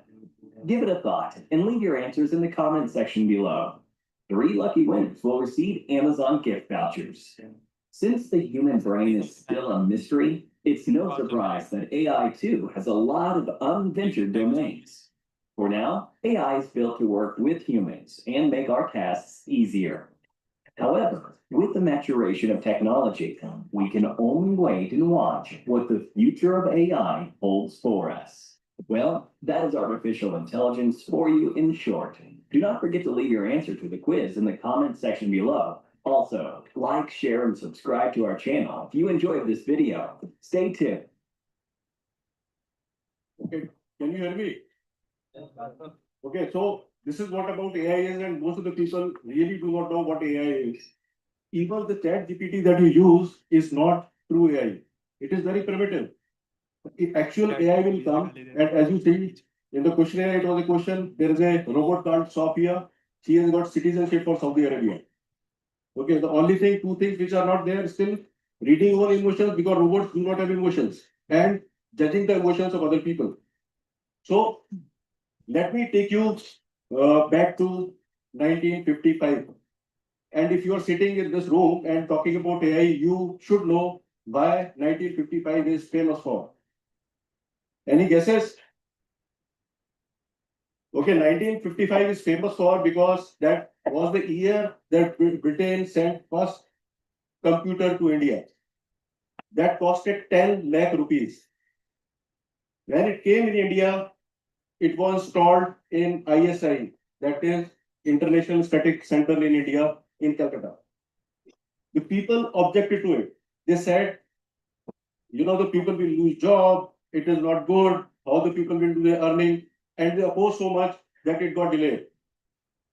Give it a thought and leave your answers in the comment section below. 3 lucky winners will receive Amazon gift vouchers. Since the human brain is still a mystery, it's no surprise that AI too has a lot of unventured domains. For now, AI is built to work with humans and make our tasks easier. However, with the maturation of technology, we can only wait and watch what the future of AI holds for us. Well, that is artificial intelligence for you in short. Do not forget to leave your answer to the quiz in the comment section below. Also, like, share, and subscribe to our channel if you enjoyed this video. Stay tuned. Okay, can you hear me? Okay, so this is what about AI is, and most of the people really do not know what AI is. Even the chat GPT that you use is not true AI. It is very primitive. If actual AI will come, and as you see in the questionnaire, it was a question, there is a robot called Sophia. She has got citizenship for Saudi Arabia. Okay, the only thing, 2 things which are not there still, reading own emotions, because robots do not have emotions, and judging the emotions of other people. So let me take you back to 1955. And if you are sitting in this room and talking about AI, you should know why 1955 is famous for. Any guesses? Okay, 1955 is famous for because that was the year that Britain sent first computer to India. That costed 10 lakh rupees. When it came in India, it was installed in ISI, that is International Static Center in India, in Calcutta. The people objected to it. They said, you know, the people will lose job, it is not good, how the people will do their earning, and they opposed so much that it got delayed.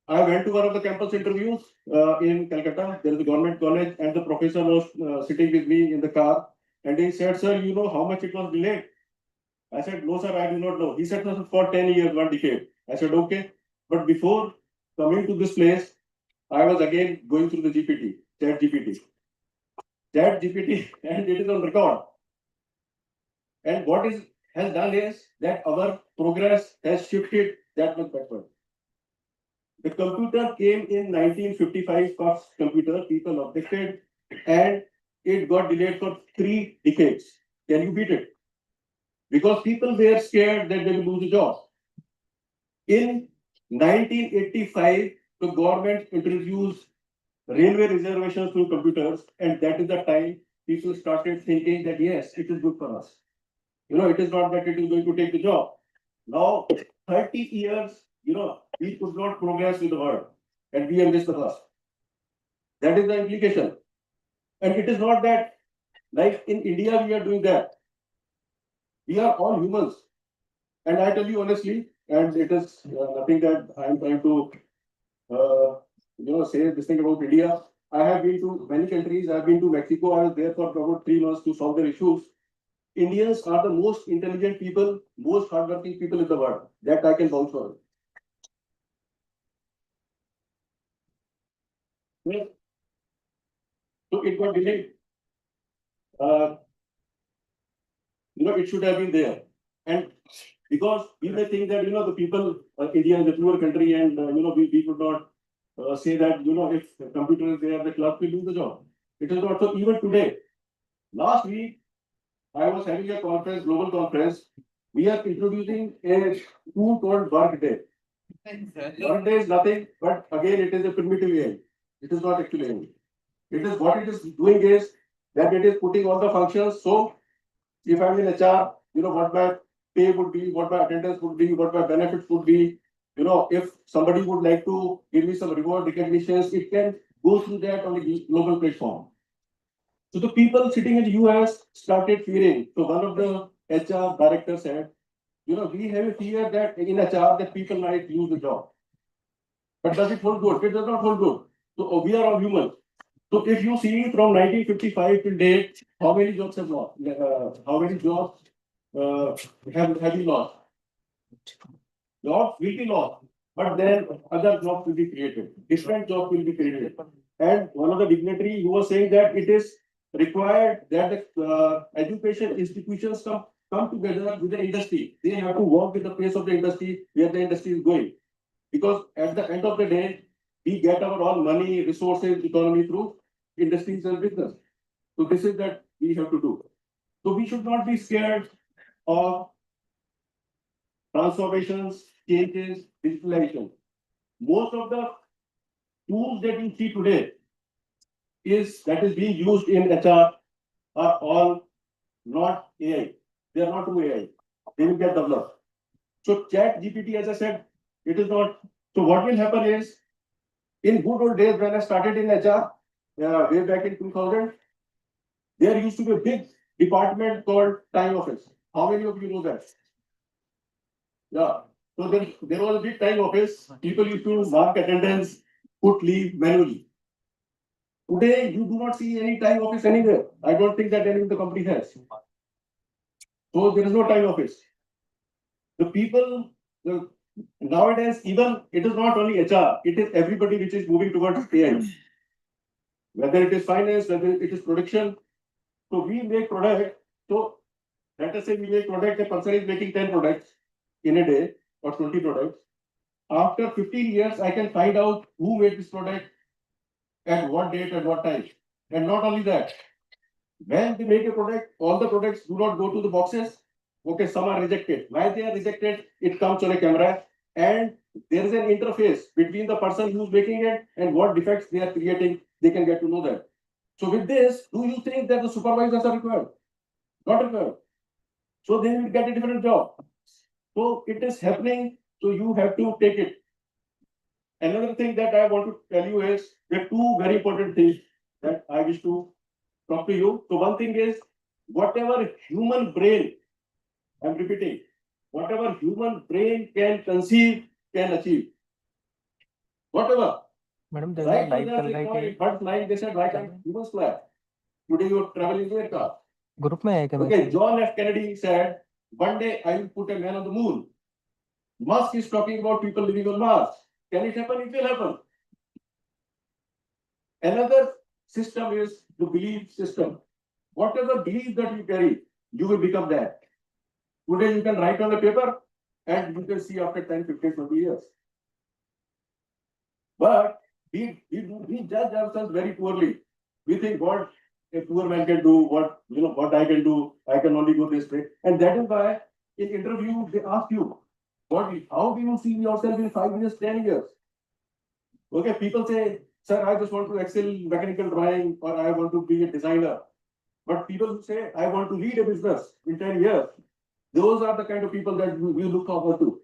I went to one of the campus interviews in Calcutta. There is a government college, and the professor was sitting with me in the car. And he said, sir, you know how much it was delayed? I said, no, sir, I do not know. He said, sir, for 10 years, 1 decade. I said, okay. But before coming to this place, I was again going through the GPT, Chat GPT. Chat GPT, and it is on record. And what is has done is that our progress has shifted that much backward. The computer came in 1955, first computer, people objected, and it got delayed for 3 decades. Can you beat it? Because people were scared that they will lose a job. In 1985, the government introduced railway reservations through computers, and that is the time people started thinking that yes, it is good for us. It is not that it is going to take the job. Now, 30 years, we could not progress with the world, and we have missed the bus. That is the implication. And it is not that, like in India, we are doing that. We are all humans. And I tell you honestly, and it is nothing that I am trying to, say this thing about India. I have been to many countries. I have been to Mexico. I was there for about 3 months to solve their issues. Indians are the most intelligent people, most hardworking people in the world. That I can vouch for. Yeah. So it got delayed. It should have been there. And because we may think that, the people, India is a poor country, and, we could not say that, if the computer is there, the clerk will do the job. It is not so. Even today, last week, I was having a conference, global conference. We are introducing a tool called Workday. Workday is nothing, but again, it is a primitive AI. It is not actually AI. It is what it is doing is that it is putting all the functions. So if I'm in HR, what my pay would be, what my attendance would be, what my benefits would be. If somebody would like to give me some reward recognitions, it can go through that on a global platform. So the people sitting in the US started fearing. So one of the HR directors said, we have a fear that in HR that people might lose the job. But does it hold good? It does not hold good. So we are all humans. So if you see from 1955 till date, how many jobs have lost? How many jobs have been lost? Jobs will be lost, but then other jobs will be created. Different jobs will be created. And one of the dignitary who was saying that it is required that the education institutions come together with the industry. They have to work with the pace of the industry, where the industry is going. Because at the end of the day, we get our all money, resources, economy through industries and business. So this is that we have to do. So we should not be scared of transformations, changes, digitalization. Most of the tools that you see today that is being used in HR are all not AI. They are not true AI. They will get developed. So Chat GPT, as I said, it is not. So what will happen is, in good old days when I started in HR, way back in 2000, there used to be a big department called time office. How many of you know that? Yeah. So there was a big time office. People used to mark attendance, put leave manually. Today, you do not see any time office anywhere. I don't think that any of the company has. So there is no time office. The people, nowadays, even it is not only HR, it is everybody which is moving towards AI. Whether it is finance, whether it is production. So we make product. So let us say we make product, a person is making 10 products in a day or 20 products. After 15 years, I can find out who made this product, at what date, at what time. And not only that, when they make a product, all the products do not go to the boxes. Okay, some are rejected. Why they are rejected? It comes on a camera, and there is an interface between the person who's making it and what defects they are creating. They can get to know that. So with this, do you think that the supervisors are required? Not required. So they will get a different job. So it is happening. So you have to take it. Another thing that I want to tell you is there are two very important things that I wish to talk to you. So one thing is, whatever human brain, I'm repeating, whatever human brain can conceive, can achieve. Whatever. Madam, there's Right a now, live they चल are रहा है flying, but flying, they said, why can't humans fly? Today you are traveling in a car. Group में है क्या Okay, John F. Kennedy said, one day I will put a man on the moon. Musk is talking about people living on Mars. Can it happen? It will happen. Another system is the belief system. Whatever belief that you carry, you will become that. Today you can write on a paper and you can see after 10, 15, 20 years. But we judge ourselves very poorly. We think what a poor man can do, what I can do, I can only go this way. And that is why in interview they ask you, how do you see yourself in 5 years, 10 years? Okay, people say, sir, I just want to excel in mechanical drawing or I want to be a designer. But people who say, I want to lead a business in 10 years, those are the kind of people that we look forward to.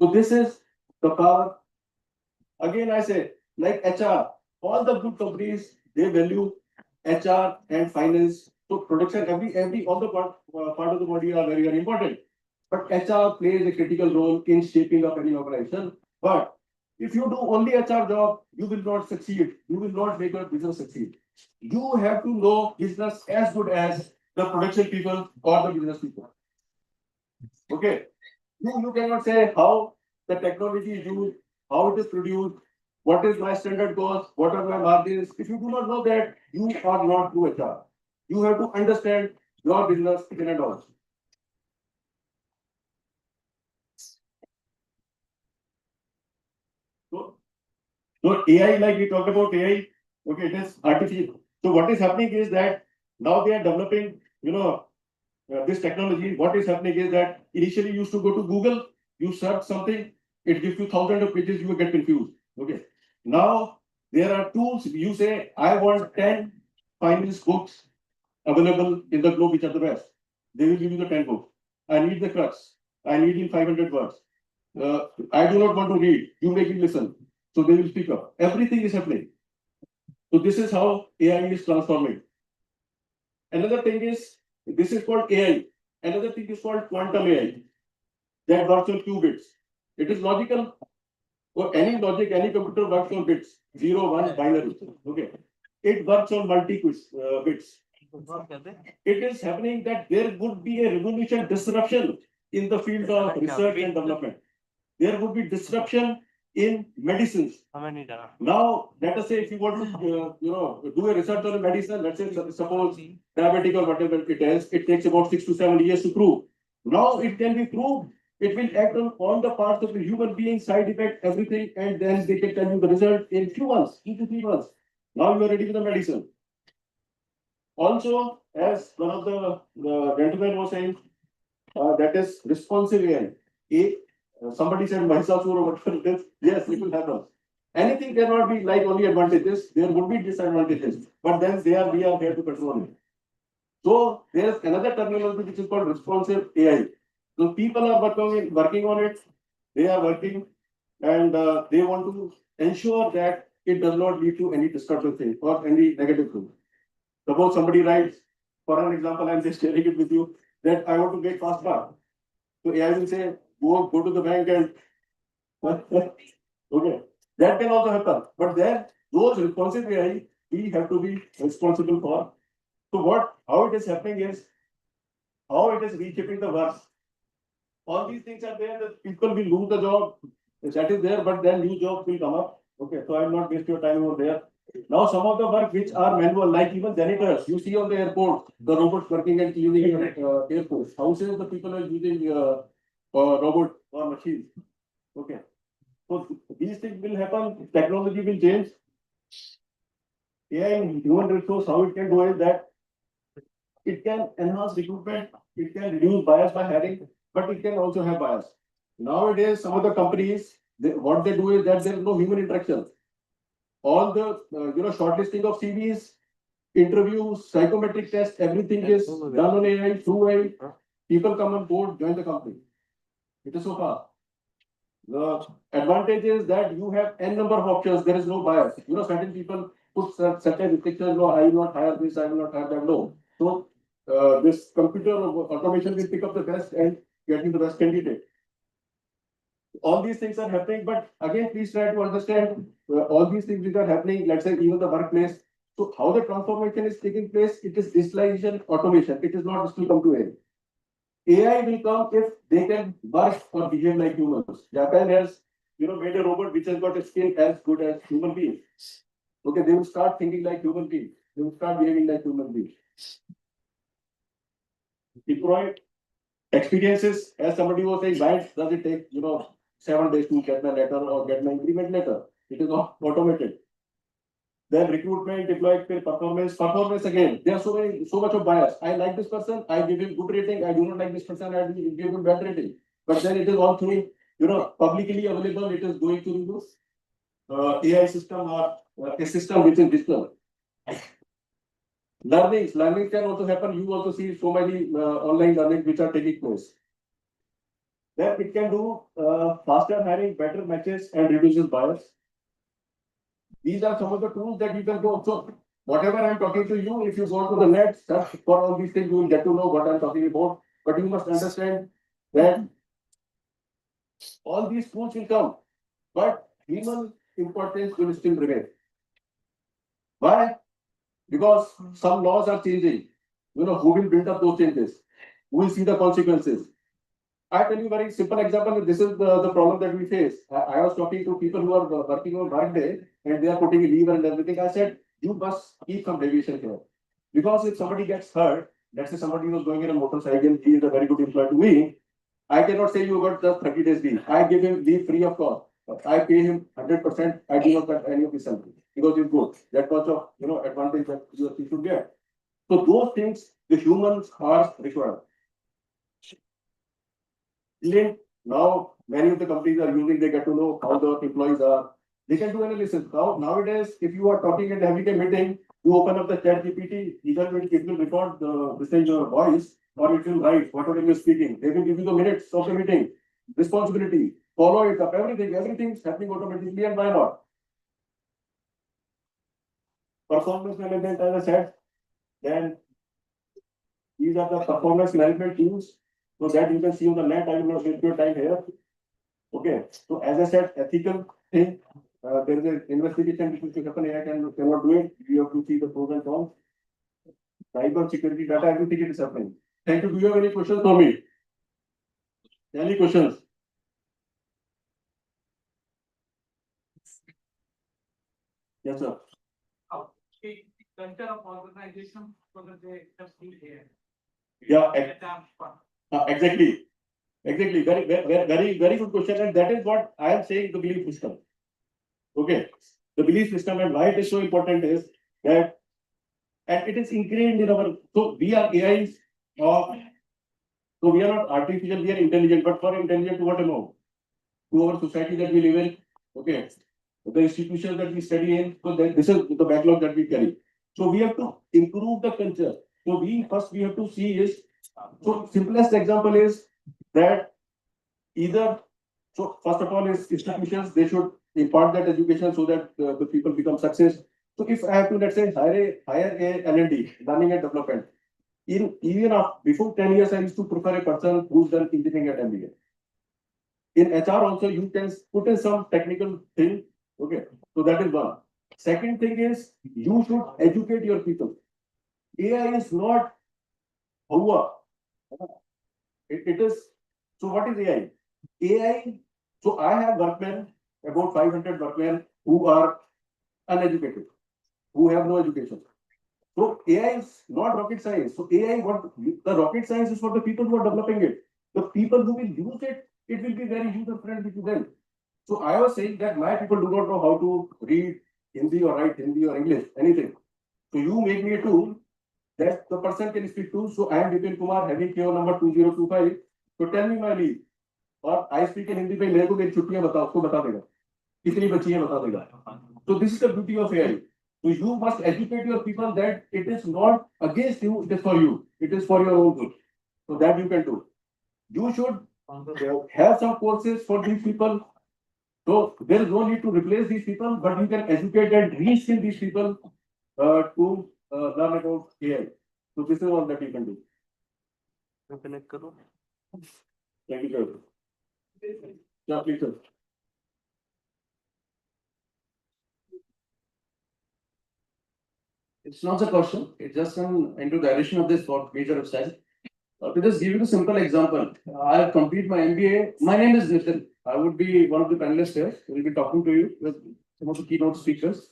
So this is the power. Again, I say, like HR, all the good companies, they value HR and finance. So production, all the part of the body are very, very important. But HR plays a critical role in shaping up any organization. But if you do only HR job, you will not succeed. You will not make your business succeed. You have to know business as good as the production people or the business people. Okay. You cannot say how the technology is used, how it is produced, what is my standard cost, what are my margins. If you do not know that, you are not do HR. You have to understand your business in and out. So AI, like we talked about AI, okay, it is artificial. So what is happening is that now they are developing, this technology. What is happening is that initially you used to go to Google, you search something, it gives you thousands of pages, you will get confused. Okay. Now there are tools. You say, I want 10 finance books available in the globe, which are the best. They will give you the 10 books. I need the crux. I need in 500 words. I do not want to read. You make me listen. So they will speak up. Everything is happening. So this is how AI is transforming. Another thing is, this is called AI. Another thing is called quantum AI. That works on qubits. It is logical. For any logic, any computer works on bits. 0, 1, binary. Okay. It works on bits. It is happening that there would be a revolution, disruption in the field of research and development. There would be disruption in medicines. Now, let us say if you want to, do a research on a medicine, let's say suppose diabetic or whatever it is, it takes about 6 to 7 years to prove. Now it can be proved. It will act on all the parts of the human being, side effect, everything, and then they can tell you the result in few months, 2 to 3 months. Now you are ready with the medicine. Also, as one of the gentlemen was saying, that is responsive AI. Somebody said Mahishasur or whatever it is. Yes, it will happen. Anything cannot be like only advantages. There would be disadvantages, but then we are here to control it. So there is another terminology which is called responsive AI. So people are working on it. They are working, and they want to ensure that it does not lead to any destructive thing or any negative thing. Suppose somebody writes, for an example, I'm just sharing it with you, that I want to make fast bar. So AI will say, go to the bank and okay. That can also happen. But then those responsive AI, we have to be responsible for. So how it is happening is how it is reshaping the work. All these things are there that people will lose the job. That is there, but then new jobs will come up. Okay, so I will not waste your time over there. Now, some of the work which are manual, like even janitors, you see on the airport, the robots working and cleaning airports. Houses, the people are using robot or machines. Okay. So these things will happen, technology will change. AI and human resource, how it can do is that it can enhance recruitment, it can reduce bias by hiring, but it can also have bias. Nowadays, some of the companies, what they do is that there is no human interaction. All the shortlisting of CVs, interviews, psychometric tests, everything is done on AI, through AI. People come on board, join the company. It is so far. The advantage is that you have n number of options. There is no bias. Certain people put certain restrictions. No, I will not hire this. I will not hire that. No. So this computer automation will pick up the best and get you the best candidate. All these things are happening, but again, please try to understand all these things which are happening. Let's say even the workplace. So how the transformation is taking place, it is digitalization, automation. It is not still come to AI. AI will come if they can work or behave like humans. Japan has, made a robot which has got a skill as good as human beings. Okay, they will start thinking like human beings. They will start behaving like human beings. Deploy experiences, as somebody was saying, why does it take, 7 days to get my letter or get my increment letter? It is not automated. Then recruitment, deploy performance again. There are so much of bias. I like this person, I give him good rating. I do not like this person, I give him bad rating. But then it is all through, publicly available. It is going through this AI system or a system which is digital. Learning can also happen. You also see so many online learning which are taking place. Then it can do faster hiring, better matches, and reduces bias. These are some of the tools that you can go. So whatever I'm talking to you, if you go to the net, search for all these things, you will get to know what I'm talking about. But you must understand that all these tools will come, but human importance will still remain. Why? Because some laws are changing. Who will build up those changes? Who will see the consequences? I tell you a very simple example. This is the problem that we face. I was talking to people who are working on workday and they are putting a leave and everything. I said, you must keep some deviation here. Because if somebody gets hurt, let's say somebody was going in a motorcycle, he is a very good employee to me. I cannot say you got just 30 days leave. I give him leave free of cost. I pay him 100%. I do not cut any of his salary because it's good. That much of advantage that you should get. So those things the humans are required. Now, many of the companies are using, they get to know how the employees are. They can do analysis. Nowadays, if you are talking and having a meeting, you open up the chat GPT, either it will record your voice or it will write whatever you're speaking. They will give you the minutes of the meeting, responsibility, follow it up, everything is happening automatically, and why not? Performance management, as I said, then these are the performance management tools. So that you can see on the net. I will not waste your time here. Okay. So as I said, ethical thing. There is an investigation which will happen. AI cannot do it. You have to see the pros and cons. Cyber security data, everything is happening. Thank you. Do you have any questions for me? Any questions? Yes, sir. How the culture of organization so that they just need here. Yeah, exactly. Exactly. Very good question. And that is what I am saying, the belief system. Okay. The belief system, and why it is so important is that, and it is ingrained in our, so we are AIs, or so we are not artificial, we are intelligent, but for intelligent to what amount? To our society that we live in. Okay. The institutions that we study in, so that this is the backlog that we carry. So we have to improve the culture. So we have to see is, so simplest example is that either, so first of all is institutions, they should impart that education so that the people become success. So if I have to, let's say, hire a L&D, learning and development, before 10 years, I used to prefer a person who's done engineering at MBA. In HR also, you can put in some technical thing. Okay, so that is one. Second thing is, you should educate your people. AI is not Hua. It is, so what is AI? AI, so I have workmen, about 500 workmen who are uneducated, who have no education. So AI is not rocket science. So AI, the rocket science is for the people who are developing it. The people who will use it, it will be very user friendly to them. So I was saying that my people do not know how to read Hindi or write Hindi or English, anything. So you make me a tool that the person can speak to. So I am Vipin Kumar, having PO number 2025. So tell me my leave. और I speak in Hindi पे मेरे को मेरी छुट्टियां बताओ उसको बता देगा कितनी बची है बता देगा तो this is the beauty of AI so you must educate your people that it is not against you, it is for you, it is for your own good. So that you can do. You should have some courses for these people. So there is no need to replace these people, but you can educate and reskill these people to learn about AI. So this is all that you can do. Thank you, sir. Yeah, please, sir. It's not a question, it's just into the addition of this what Major have said. To just give you a simple example, I have completed my MBA. My name is Nitin. I would be one of the panelists here. We'll be talking to you with some of the keynote speakers.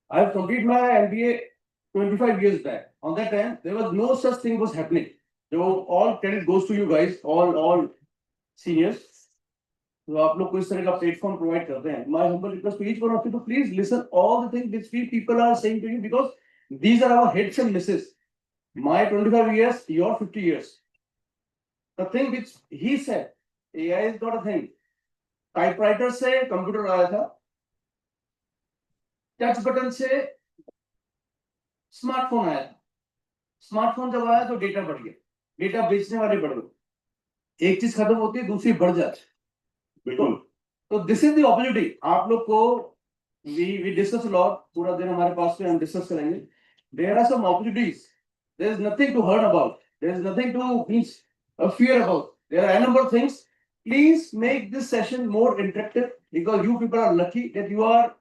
I have completed my MBA 25 years back. On that time, there was no such thing was happening. So all credit goes to you guys, all seniors. तो आप लोग को इस तरह का platform provide करते हैं. My humble request to each one of you to please listen all the things which we people are saying to you because these are our hits and misses. My 25 years, your 50 years. The thing which he said, AI is not a thing. Typewriter से computer आया था, touch button से smartphone आया था. Smartphone जब आया तो data बढ़ गया, डेटा बेचने वाले बढ़ गए. एक चीज खत्म होती है, दूसरी बढ़ जाती है. बिल्कुल. तो दिस इज द अपॉर्चुनिटी. आप लोग को we discuss a lot. पूरा दिन हमारे पास में हम डिस्कस करेंगे. There are some opportunities. There is nothing to hurt about. There is nothing to fear about. There are a number of things. Please make this session more interactive because you people are lucky that you are.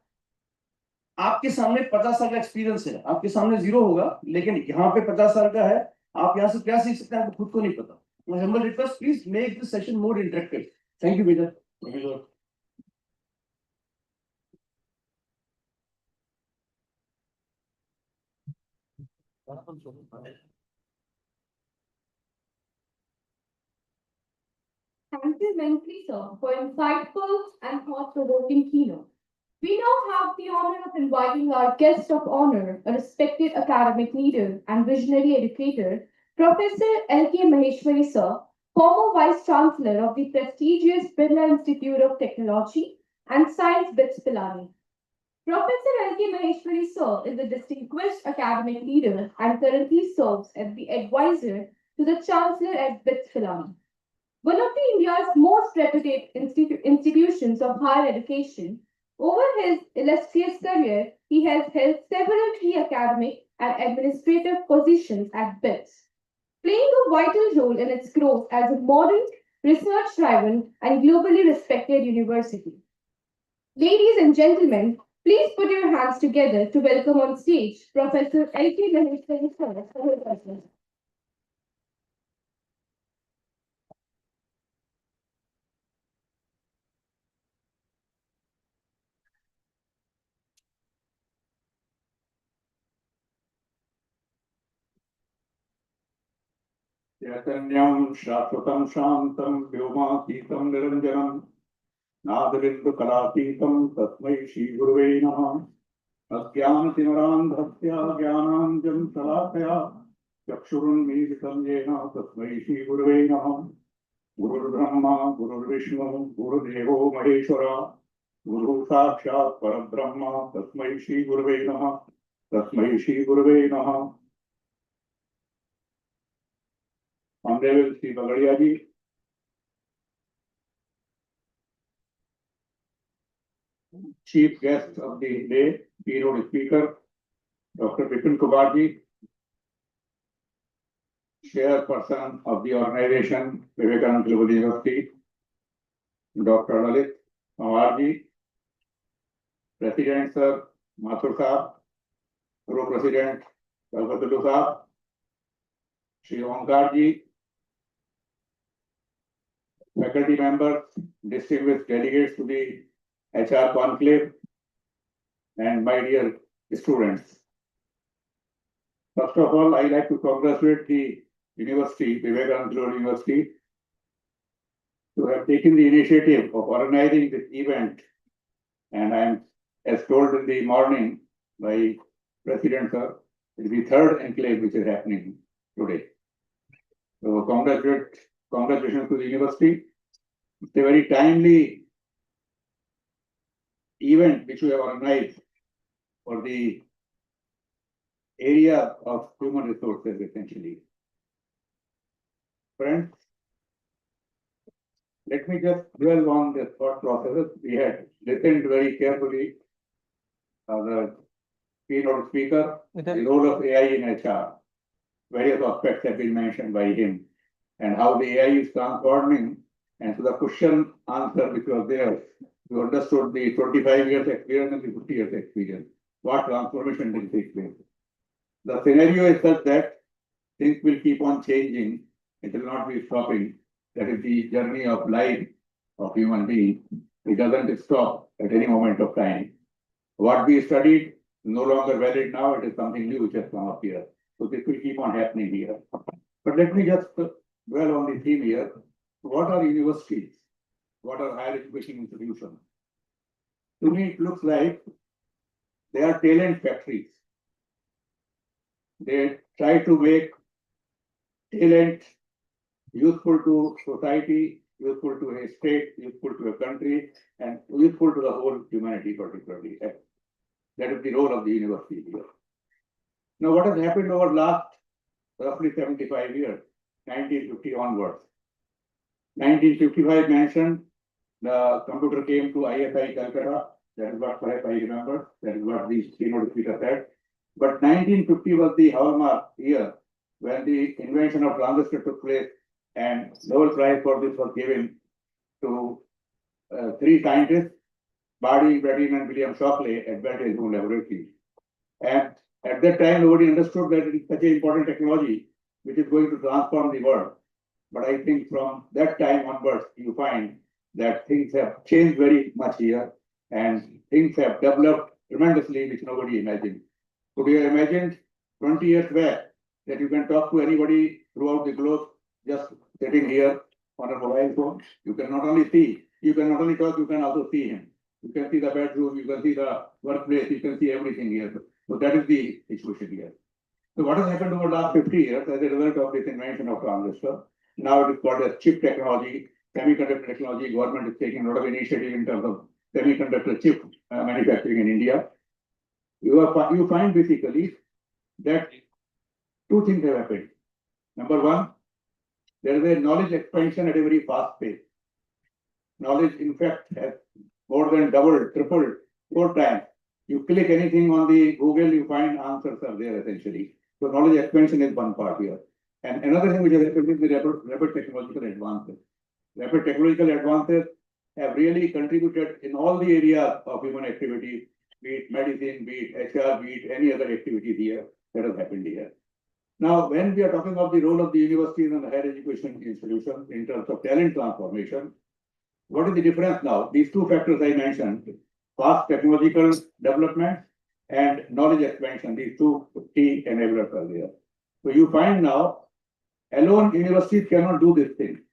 आपके सामने 50 साल का experience है, आपके सामने 0 होगा, लेकिन यहाँ पे 50 साल का है. आप यहाँ से क्या सीख सकते हैं, आपको खुद को नहीं पता. My humble request, please make this session more interactive. Thank you, Peter. Thank you, sir. Thank you immensely, sir, for insightful and thought-provoking keynote. We now have the honor of inviting our guest of honor, a respected academic leader and visionary educator, Professor L.K. Maheshwari, sir, former Vice Chancellor of the prestigious Birla Institute of Technology and Science, BITS Pilani. Professor L.K. Maheshwari, sir, is a distinguished academic leader and currently serves as the advisor to the Chancellor at BITS Pilani. One of the India's most reputed institutions of higher education, over his illustrious career, he has held several key academic and administrative positions at BITS, playing a vital role in its growth as a modern, research-driven, and globally respected university. Ladies and gentlemen, please put your hands together to welcome on stage Professor L.K. Maheshwari, sir, for his address. चैतन्यं शाश्वतं शान्तं व्योमातीतं निरञ्जनं नादबिन्दुकलातीतं तस्मै श्रीगुरुवे नमः. अज्ञानतिमिरान्धस्य ज्ञानाञ्जनं शलाकया चक्षुरुन्मीलितं येन तस्मै श्रीगुरुवे नमः. गुरुर्ब्रह्मा गुरुर्विष्णुः गुरुदेवो महेश्वरः गुरुः साक्षात् परब्रह्म तस्मै श्रीगुरुवे नमः. तस्मै श्रीगुरुवे नमः. Honorable Sri Bagadia ji, Chief Guest of the day, keynote speaker, Dr. Bipin Kumar ji, Chairperson of the organization, Vivekananda Global University, Dr. Lalit Pawar ji, President Sir Mathur Saab, Co-President Kalpatalu Saab, Shri Omkar ji, faculty members, distinguished delegates to the HR Conclave, and my dear students. First of all, I like to congratulate the university, Vivekananda Global University, to have taken the initiative of organizing this event. And I am, as told in the morning by President Sir, it is the third enclave which is happening today. So congratulations to the university. It's a very timely event which we have organized for the area of human resources, essentially. Friends, let me just dwell on the thought processes. We had listened very carefully the keynote speaker, the role of AI in HR. Various aspects have been mentioned by him and how the AI is transforming. And so the question answer which was there, you understood the 25 years experience and the 50 years experience. What transformation did take place? The scenario is such that things will keep on changing. It will not be stopping. That is the journey of life of human being. It doesn't stop at any moment of time. What we studied no longer valid now. It is something new which has come up here. So this will keep on happening here. But let me just dwell on the theme here. What are universities? What are higher education institutions? To me, it looks like they are talent factories. They try to make talent useful to society, useful to a state, useful to a country, and useful to the whole humanity particularly. That is the role of the university here. Now, what has happened over last roughly 75 years, 1950 onwards? 1955 mentioned the computer came to ISI Calcutta. That is what perhaps I remember. That is what the keynote speaker said. But 1950 was the hallmark year when the invention of transistor took place, and Nobel Prize for this was given to three scientists, Bardi, Bradin, and William Shockley at Berkeley Laboratory. And at that time, nobody understood that it is such an important technology which is going to transform the world. But I think from that time onwards, you find that things have changed very much here, and things have developed tremendously, which nobody imagined. Could you have imagined 20 years back that you can talk to anybody throughout the globe just sitting here on a mobile phone? You can not only see, you can not only talk, you can also see him. You can see the bedroom, you can see the workplace, you can see everything here. So that is the situation here. So what has happened over the last 50 years as a result of this invention of transistor? Now it is called as chip technology, semiconductor technology. Government is taking a lot of initiative in terms of semiconductor chip manufacturing in India. You find basically that two things have happened. Number one, there is a knowledge expansion at a very fast pace. Knowledge, in fact, has more than doubled, tripled, 4 times. You click anything on the Google, you find answers are there essentially. So knowledge expansion is one part here. And another thing which has happened is the rapid technological advances. Rapid technological advances have really contributed in all the areas of human activity, be it medicine, be it HR, be it any other activity here that has happened here. Now, when we are talking of the role of the universities and the higher education institutions in terms of talent transformation, what is the difference now? These two factors I mentioned, fast technological development and knowledge expansion, these two key enablers are there. So you find now, alone universities cannot do this thing.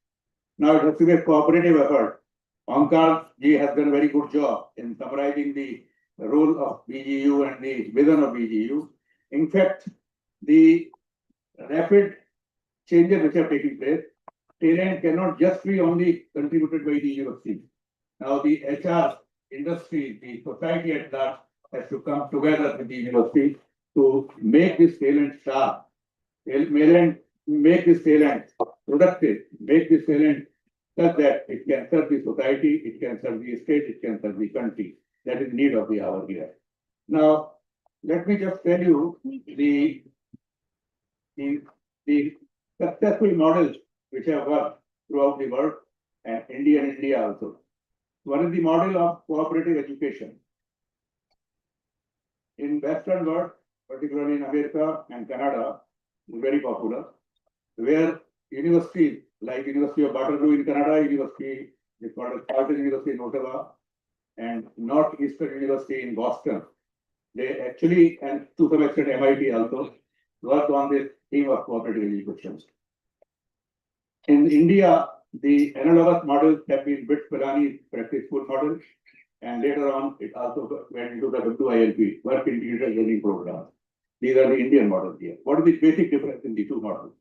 Now it has to be a cooperative effort. Ankar ji has done a very good job in summarizing the role of BGU and the vision of BGU. In fact, the rapid changes which are taking place, talent cannot just be only contributed by the university. Now the HR industry, the society at large has to come together with the university to make this talent sharp, make this talent productive, make this talent such that it can serve the society, it can serve the state, it can serve the country. That is the need of the hour here. Now, let me just tell you the successful models which have worked throughout the world and India also. One is the model of cooperative education. In Western world, particularly in America and Canada, is very popular, where universities like University of Waterloo in Canada, University is called as Carleton University in Ottawa, and Northeastern University in Boston. They actually, and to some extent MIT also, worked on this theme of cooperative education. In India, the analogous models have been BITS Pilani's practice school model, and later on it also went into the WILP, Work Integrated Learning Program. These are the Indian models here. What is the basic difference in the two models?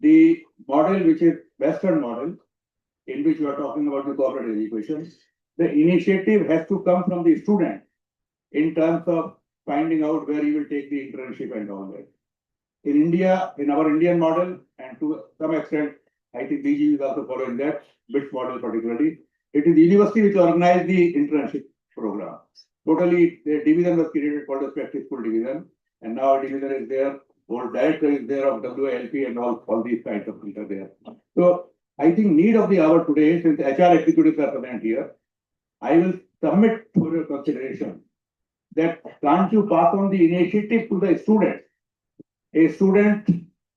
The model which is Western model, in which we are talking about the cooperative education, the initiative has to come from the student in terms of finding out where he will take the internship and all that. In India, in our Indian model, and to some extent, I think BG is also following that, BITS model particularly, it is the university which organized the internship program. Totally, the division was created called as practice school division, and now a division is there, whole director is there of WLP and all these kinds of things are there. So I think need of the hour today, since HR executives are present here, I will submit for your consideration that can't you pass on the initiative to the student? A student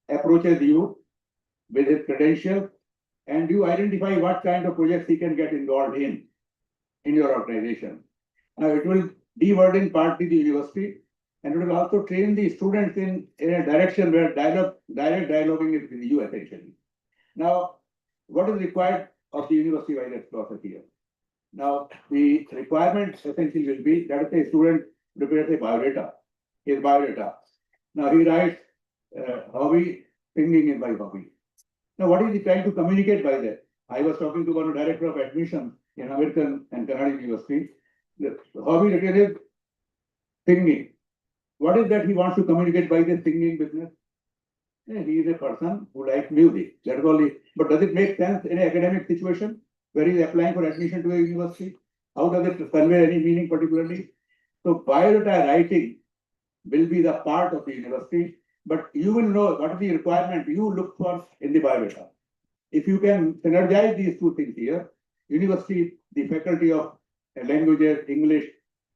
approaches you with his credentials and you identify what kind of projects he can get involved in your organization. Now, it will de-burden partly the university and it will also train the students in a direction where direct dialoguing is with you essentially. Now, what is required of the university-wide process here? Now, the requirement essentially will be that if a student prepares his biodata. Now, he writes hobby, singing is my hobby. Now, what is he trying to communicate by that? I was talking to one director of admissions in American and Canadian University. The hobby written is singing. What is that he wants to communicate by this singing business? He is a person who likes music. That's all. But does it make sense in an academic situation where he is applying for admission to a university? How does it convey any meaning particularly? So biodata writing will be the part of the university, but you will know what is the requirement you look for in the biodata. If you can synergize these two things here, university, the faculty of languages, English,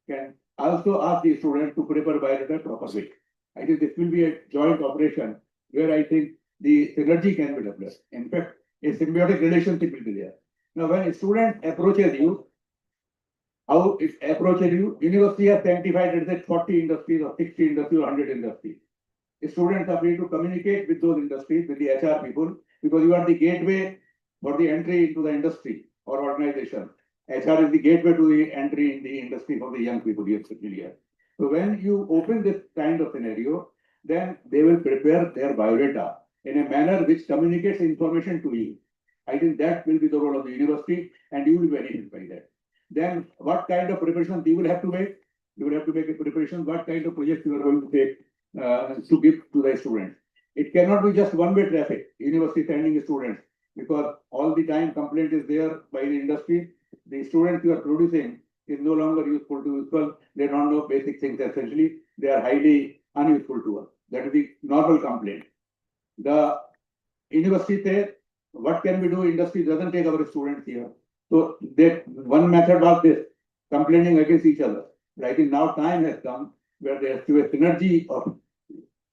can also ask the student to prepare biodata properly. I think this will be a joint operation where I think the synergy can be developed. In fact, a symbiotic relationship will be there. Now, when a student approaches you, how it approaches you, university has identified, let's say, 40 industries or 60 industries or 100 industries. The students are free to communicate with those industries, with the HR people, because you are the gateway for the entry into the industry or organization. HR is the gateway to the entry in the industry for the young people here. So when you open this kind of scenario, then they will prepare their biodata in a manner which communicates information to you. I think that will be the role of the university and you will benefit by that. Then what kind of preparation you will have to make? You will have to make a preparation, what kind of projects you are going to take to give to the students. It cannot be just one-way traffic, university sending students, because all the time complaint is there by the industry. The students you are producing is no longer useful to people. They don't know basic things essentially. They are highly unuseful to us. That is the normal complaint. The university says, what can we do? Industry doesn't take our students here. So that one method was this, complaining against each other. But I think now time has come where there has to be a synergy of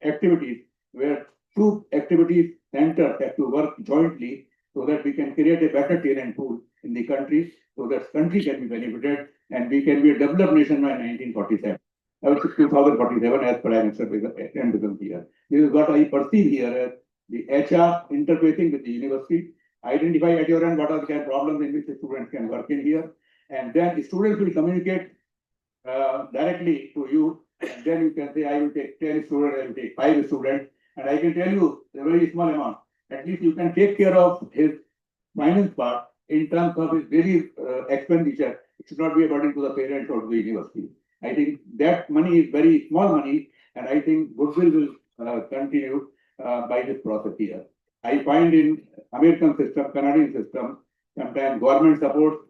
activities, where two activities centers have to work jointly so that we can create a better talent pool in the country, so that country can be benefited and we can be a developed nation by 1947. I was 2047 as per I am here. This is what I perceive here as the HR interfacing with the university, identify at your end what are the kind of problems in which the students can work in here, and then the students will communicate directly to you, and then you can say, I will take 10 students, I will take 5 students, and I can tell you a very small amount. At least you can take care of his finance part in terms of his daily expenditure. It should not be a burden to the parents or to the university. I think that money is very small money, and I think goodwill will continue by this process here. I find in American system, Canadian system, sometimes government support,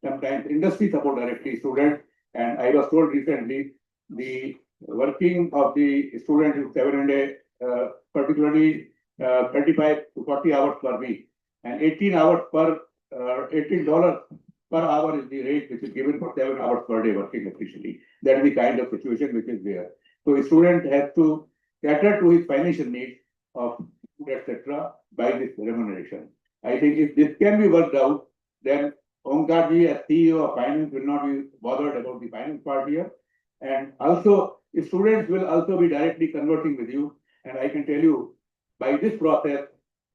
sometimes industry support directly students. And I was told recently, the working of the student is 700, particularly 35 to 40 hours per week, and 18 hours per $18 per hour is the rate which is given for 7 hours per day working officially. That is the kind of situation which is there. So a student has to cater to his financial needs of food, etc. by this remuneration. I think if this can be worked out, then Omkarji as CEO of finance will not be bothered about the finance part here. And also, the students will also be directly conversing with you. And I can tell you, by this process,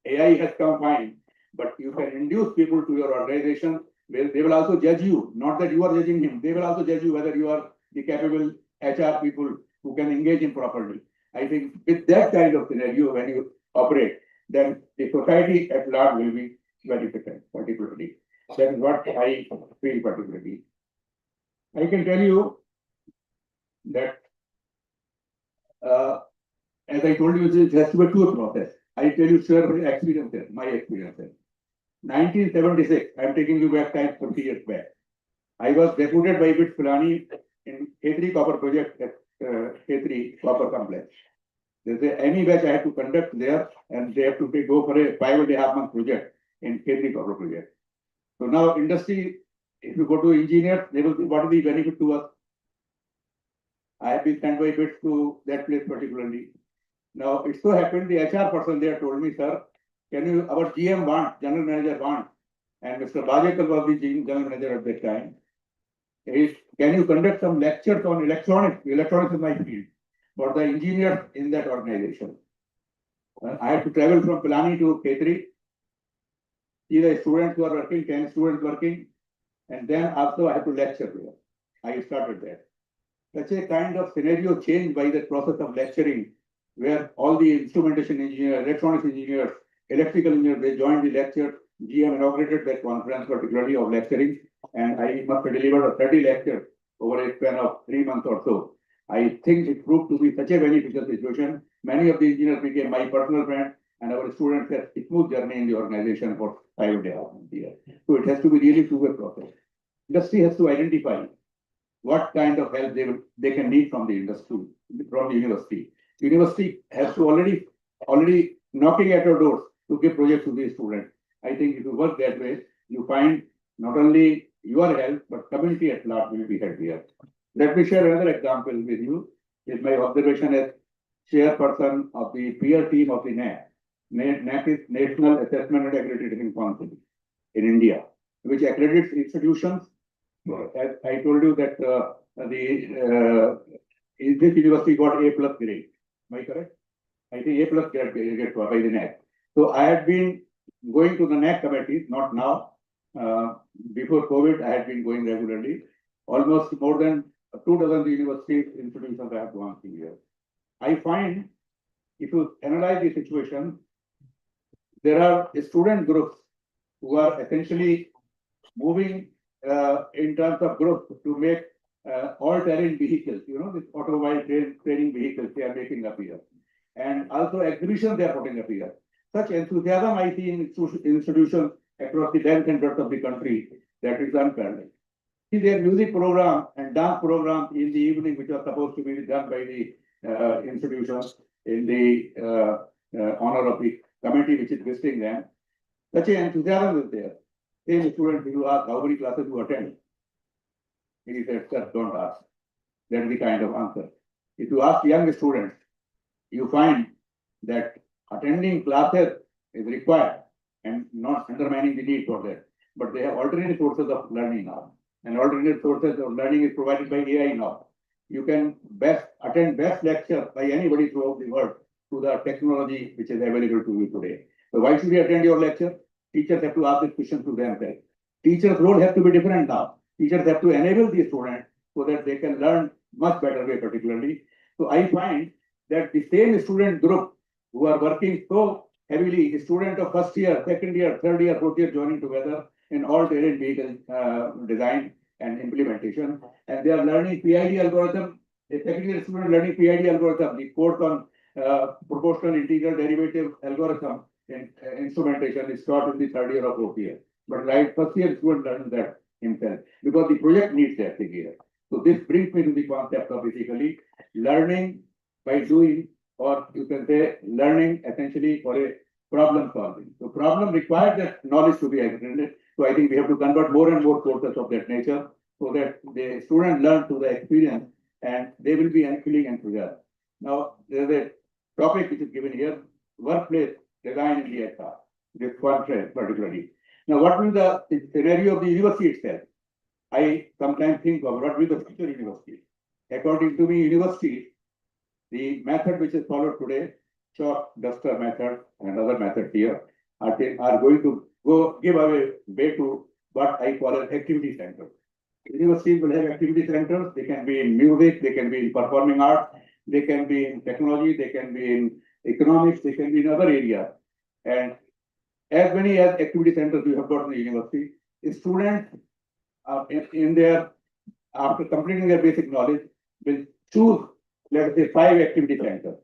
AI has come fine, but you can induce people to your organization where they will also judge you, not that you are judging him. They will also judge you whether you are the capable HR people who can engage him properly. I think with that kind of scenario, when you operate, then the society at large will be benefited, particularly. That is what I feel particularly. I can tell you that, as I told you, it has to be a two process. I tell you, share my experiences, my experiences. 1976, I am taking you back time 20 years back. I was deputed by Bit Fulani in K3 Copper project at K3 Copper Complex. There's any batch I had to conduct there, and they have to go for a 5.5 month project in K3 Copper project. So now industry, if you go to engineers, they will see what is the benefit to us. I have been sent by bits to that place particularly. Now, it so happened the HR person there told me, sir, can you, our GM want, general manager want, and Mr. Bajekar was the general manager at that time. Can you conduct some lectures on electronics? Electronics is my field for the engineers in that organization. I had to travel from Pilani to Khetri, see the students who are working, 10 students working, and then also I had to lecture there. I started there. Such a kind of scenario changed by the process of lecturing, where all the instrumentation engineers, electronics engineers, electrical engineers, they joined the lecture. GM inaugurated that conference, particularly of lecturing, and I must have delivered a 30 lectures over a span of 3 months or so. I think it proved to be such a beneficial situation. Many of the engineers became my personal friends, and our students had a smooth journey in the organization for 5 days. So it has to be really through a process. Industry has to identify what kind of help they can need from the industry, from the university. University has to already knocking at your doors to give projects to the students. I think if you work that way, you find not only your help, but community at large will be helped here. Let me share another example with you. Is my observation as chairperson of the peer team of the NAC. NAC is National Assessment and Accreditation Council in India, which accredits institutions. As I told you that this university got A+ grade. Am I correct? I think A+ grade by the NAC. So I had been going to the NAC committees, not now. Before COVID, I had been going regularly. Almost more than 24 university institutions I have gone through here. I find, if you analyze the situation, there are student groups who are essentially moving in terms of groups to make all-terrain vehicles, this automobile training vehicles they are making up here. And also exhibitions they are putting up here. Such enthusiasm I see in institutions across the 10 centers of the country that is unparalleled. See their music program and dance program in the evening, which was supposed to be done by the institutions in the honor of the committee which is visiting them. Such an enthusiasm is there. Same student who ask how many classes you attend. He said, sir, don't ask. That is the kind of answer. If you ask young students, you find that attending classes is required and not undermining the need for that. But they have alternate sources of learning now. And alternate sources of learning is provided by AI now. You can attend best lecture by anybody throughout the world through the technology which is available to you today. So why should we attend your lecture? Teachers have to ask this question to themselves. Teachers' role has to be different now. Teachers have to enable the students so that they can learn much better way particularly. So I find that the same student group who are working so heavily, the student of first year, second year, third year, fourth year joining together in all terrain vehicle design and implementation, and they are learning PID algorithm. A second year student learning PID algorithm, the course on proportional integral derivative algorithm in instrumentation is taught in the third year or fourth year. But first year student learns that himself because the project needs that thing here. So this brings me to the concept of basically learning by doing, or you can say learning essentially for a problem solving. So problem requires that knowledge to be extended. So I think we have to convert more and more courses of that nature so that the student learn through the experience and they will be feeling enthusiastic. Now there is a topic which is given here, workplace design in the HR, this conference particularly. Now what will the scenario of the university itself? I sometimes think of what will the future university. According to me, university, the method which is followed today, chalk duster method and other methods here, are going to give away way to what I call an activity center. Universities will have activity centers. They can be in music, they can be in performing arts, they can be in technology, they can be in economics, they can be in other areas. And as many as activity centers we have got in the university, students after completing their basic knowledge will choose, let's say, 5 activity centers,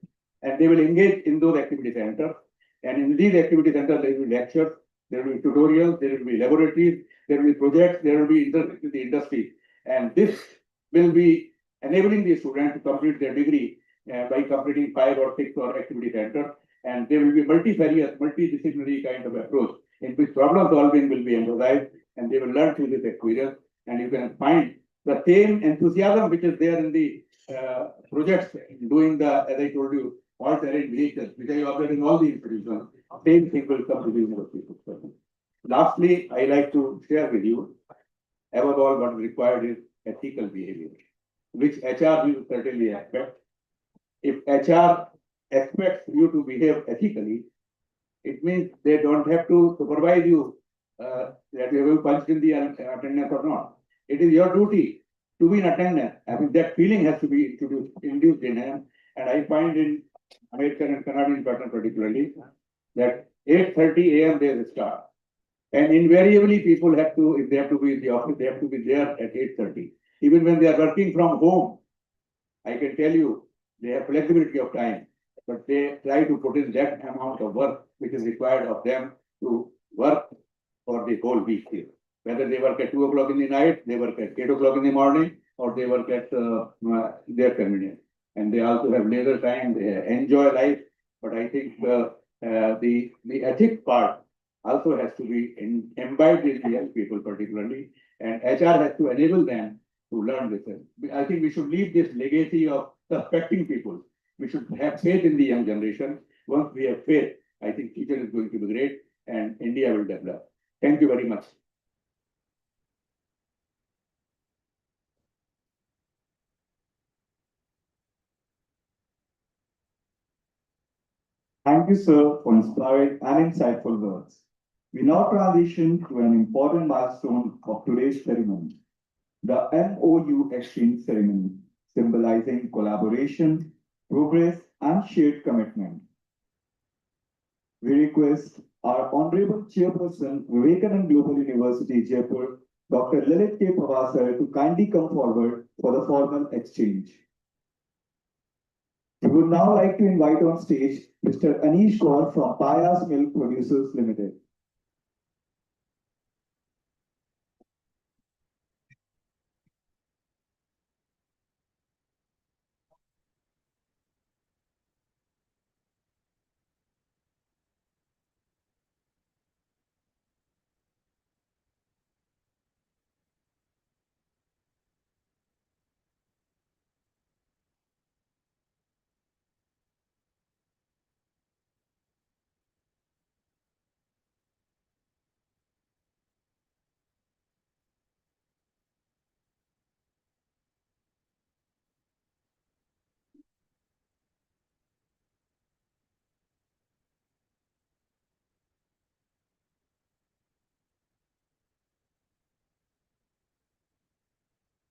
and they will engage in those activity centers. And in these activity centers, there will be lectures, there will be tutorials, there will be laboratories, there will be projects, there will be interaction with the industry. And this will be enabling the students to complete their degree by completing 5 or 6 or activity centers. And there will be multifarious, multidisciplinary kind of approach in which problem solving will be emphasized, and they will learn through this experience. And you can find the same enthusiasm which is there in the projects doing as I told you, all terrain vehicles, which I observe in all the institutions, same thing will come to the university. Lastly, I like to share with you, above all, what is required is ethical behavior, which HR will certainly expect. If HR expects you to behave ethically, it means they don't have to supervise you that you have punched in the attendance or not. It is your duty to be in attendance. I mean, that feeling has to be induced in him. And I find in American and Canadian pattern particularly that 8:30 a.m. they start. And invariably people have to, if they have to be in the office, they have to be there at 8:30. Even when they are working from home, I can tell you, they have flexibility of time, but they try to put in that amount of work which is required of them to work for the whole week here. Whether they work at 2 o'clock in the night, they work at 8 o'clock in the morning, or they work at their convenience. And they also have leisure time, they enjoy life. But I think the ethics part also has to be imbibed in the young people particularly, and HR has to enable them to learn this. I think we should leave this legacy of suspecting people. We should have faith in the young generation. Once we have faith, I think future is going to be great and India will develop. Thank you very much. Thank you, sir, for inspiring and insightful words. We now transition to an important milestone of today's ceremony, the MOU exchange ceremony, symbolizing collaboration, progress, and shared commitment. We request our Honorable Chairperson, Vivekanand Global University, Jaipur, Dr. Lalit K. Pavasar, to kindly come forward for the formal exchange. We would now like to invite on stage Mr. Anish Kaur from Payas Milk Producers Limited.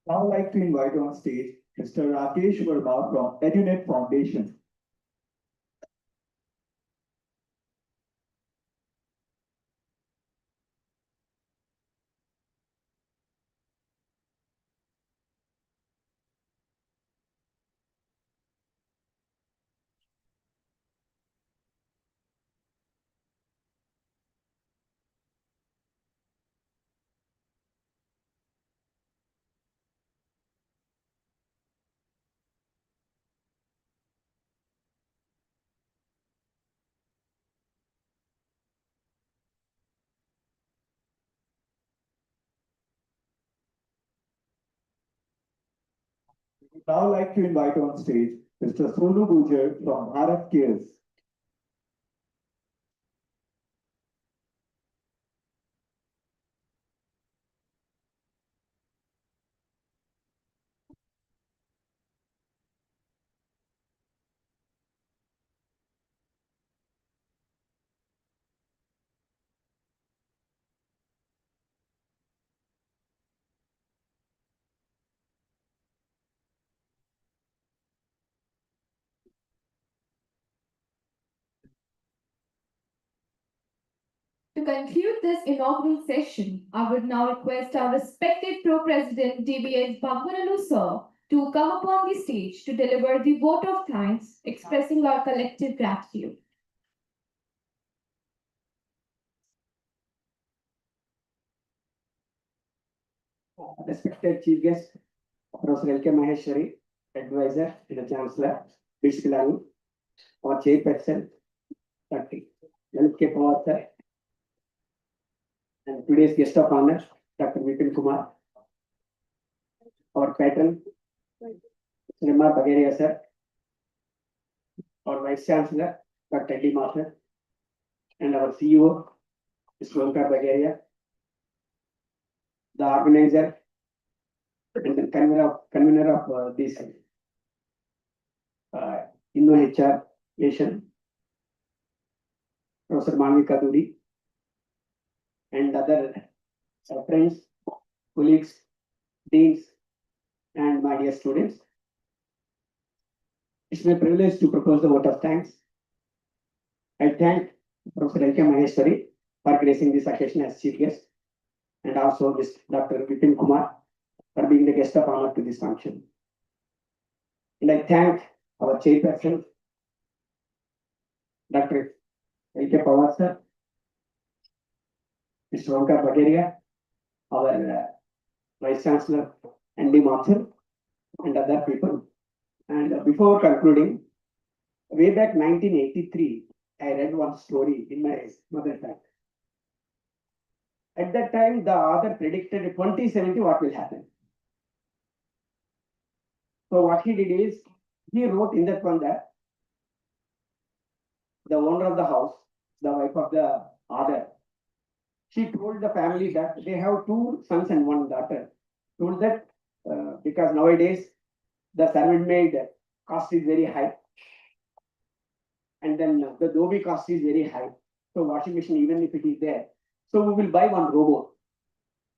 Now I'd like to invite on stage Mr. Rakesh Verma from EduNet Foundation. Now I'd like to invite on stage Mr. Sonu Gujar from Bharat Cares. To conclude this inaugural session, I would now request our respected Pro-President DBS Bhagwanalu sir to come upon the stage to deliver the vote of thanks, expressing our collective gratitude. Respected Chief Guest, Professor L.K. Maheshwari, Advisor to the Chancellor, Bishkilani, our Chairperson, Dr. Lalit K. Pawar, and today's guest of honor, Dr. Vipin Kumar, our patron, Sir M.R. Bagaria, sir, our Vice Chancellor, Dr. D. Mathur, and our CEO, Mr. Onkar Bagaria, the organizer and the convener of this InnoHR Nation, Professor Malvika Duri, and other friends, colleagues, deans, and my dear students. It's my privilege to propose the vote of thanks. I thank Professor L.K. Maheshwari for gracing this occasion as chief guest, and also this Dr. Vipin Kumar for being the guest of honor to this function. And I thank our chairperson, Dr. L.K. Pawar sir, Mr. Onkar Bagaria, our Vice Chancellor, N.D. Mathur, and other people. And before concluding, way back 1983, I read one story in my mother tongue. At that time, the author predicted 2070 what will happen. So what he did is, he wrote in that one that the owner of the house, the wife of the author, she told the family that they have 2 sons and 1 daughter. Told that because nowadays the servant maid cost is very high, and then the Adobe cost is very high. So washing machine, even if it is there, so we will buy one robot.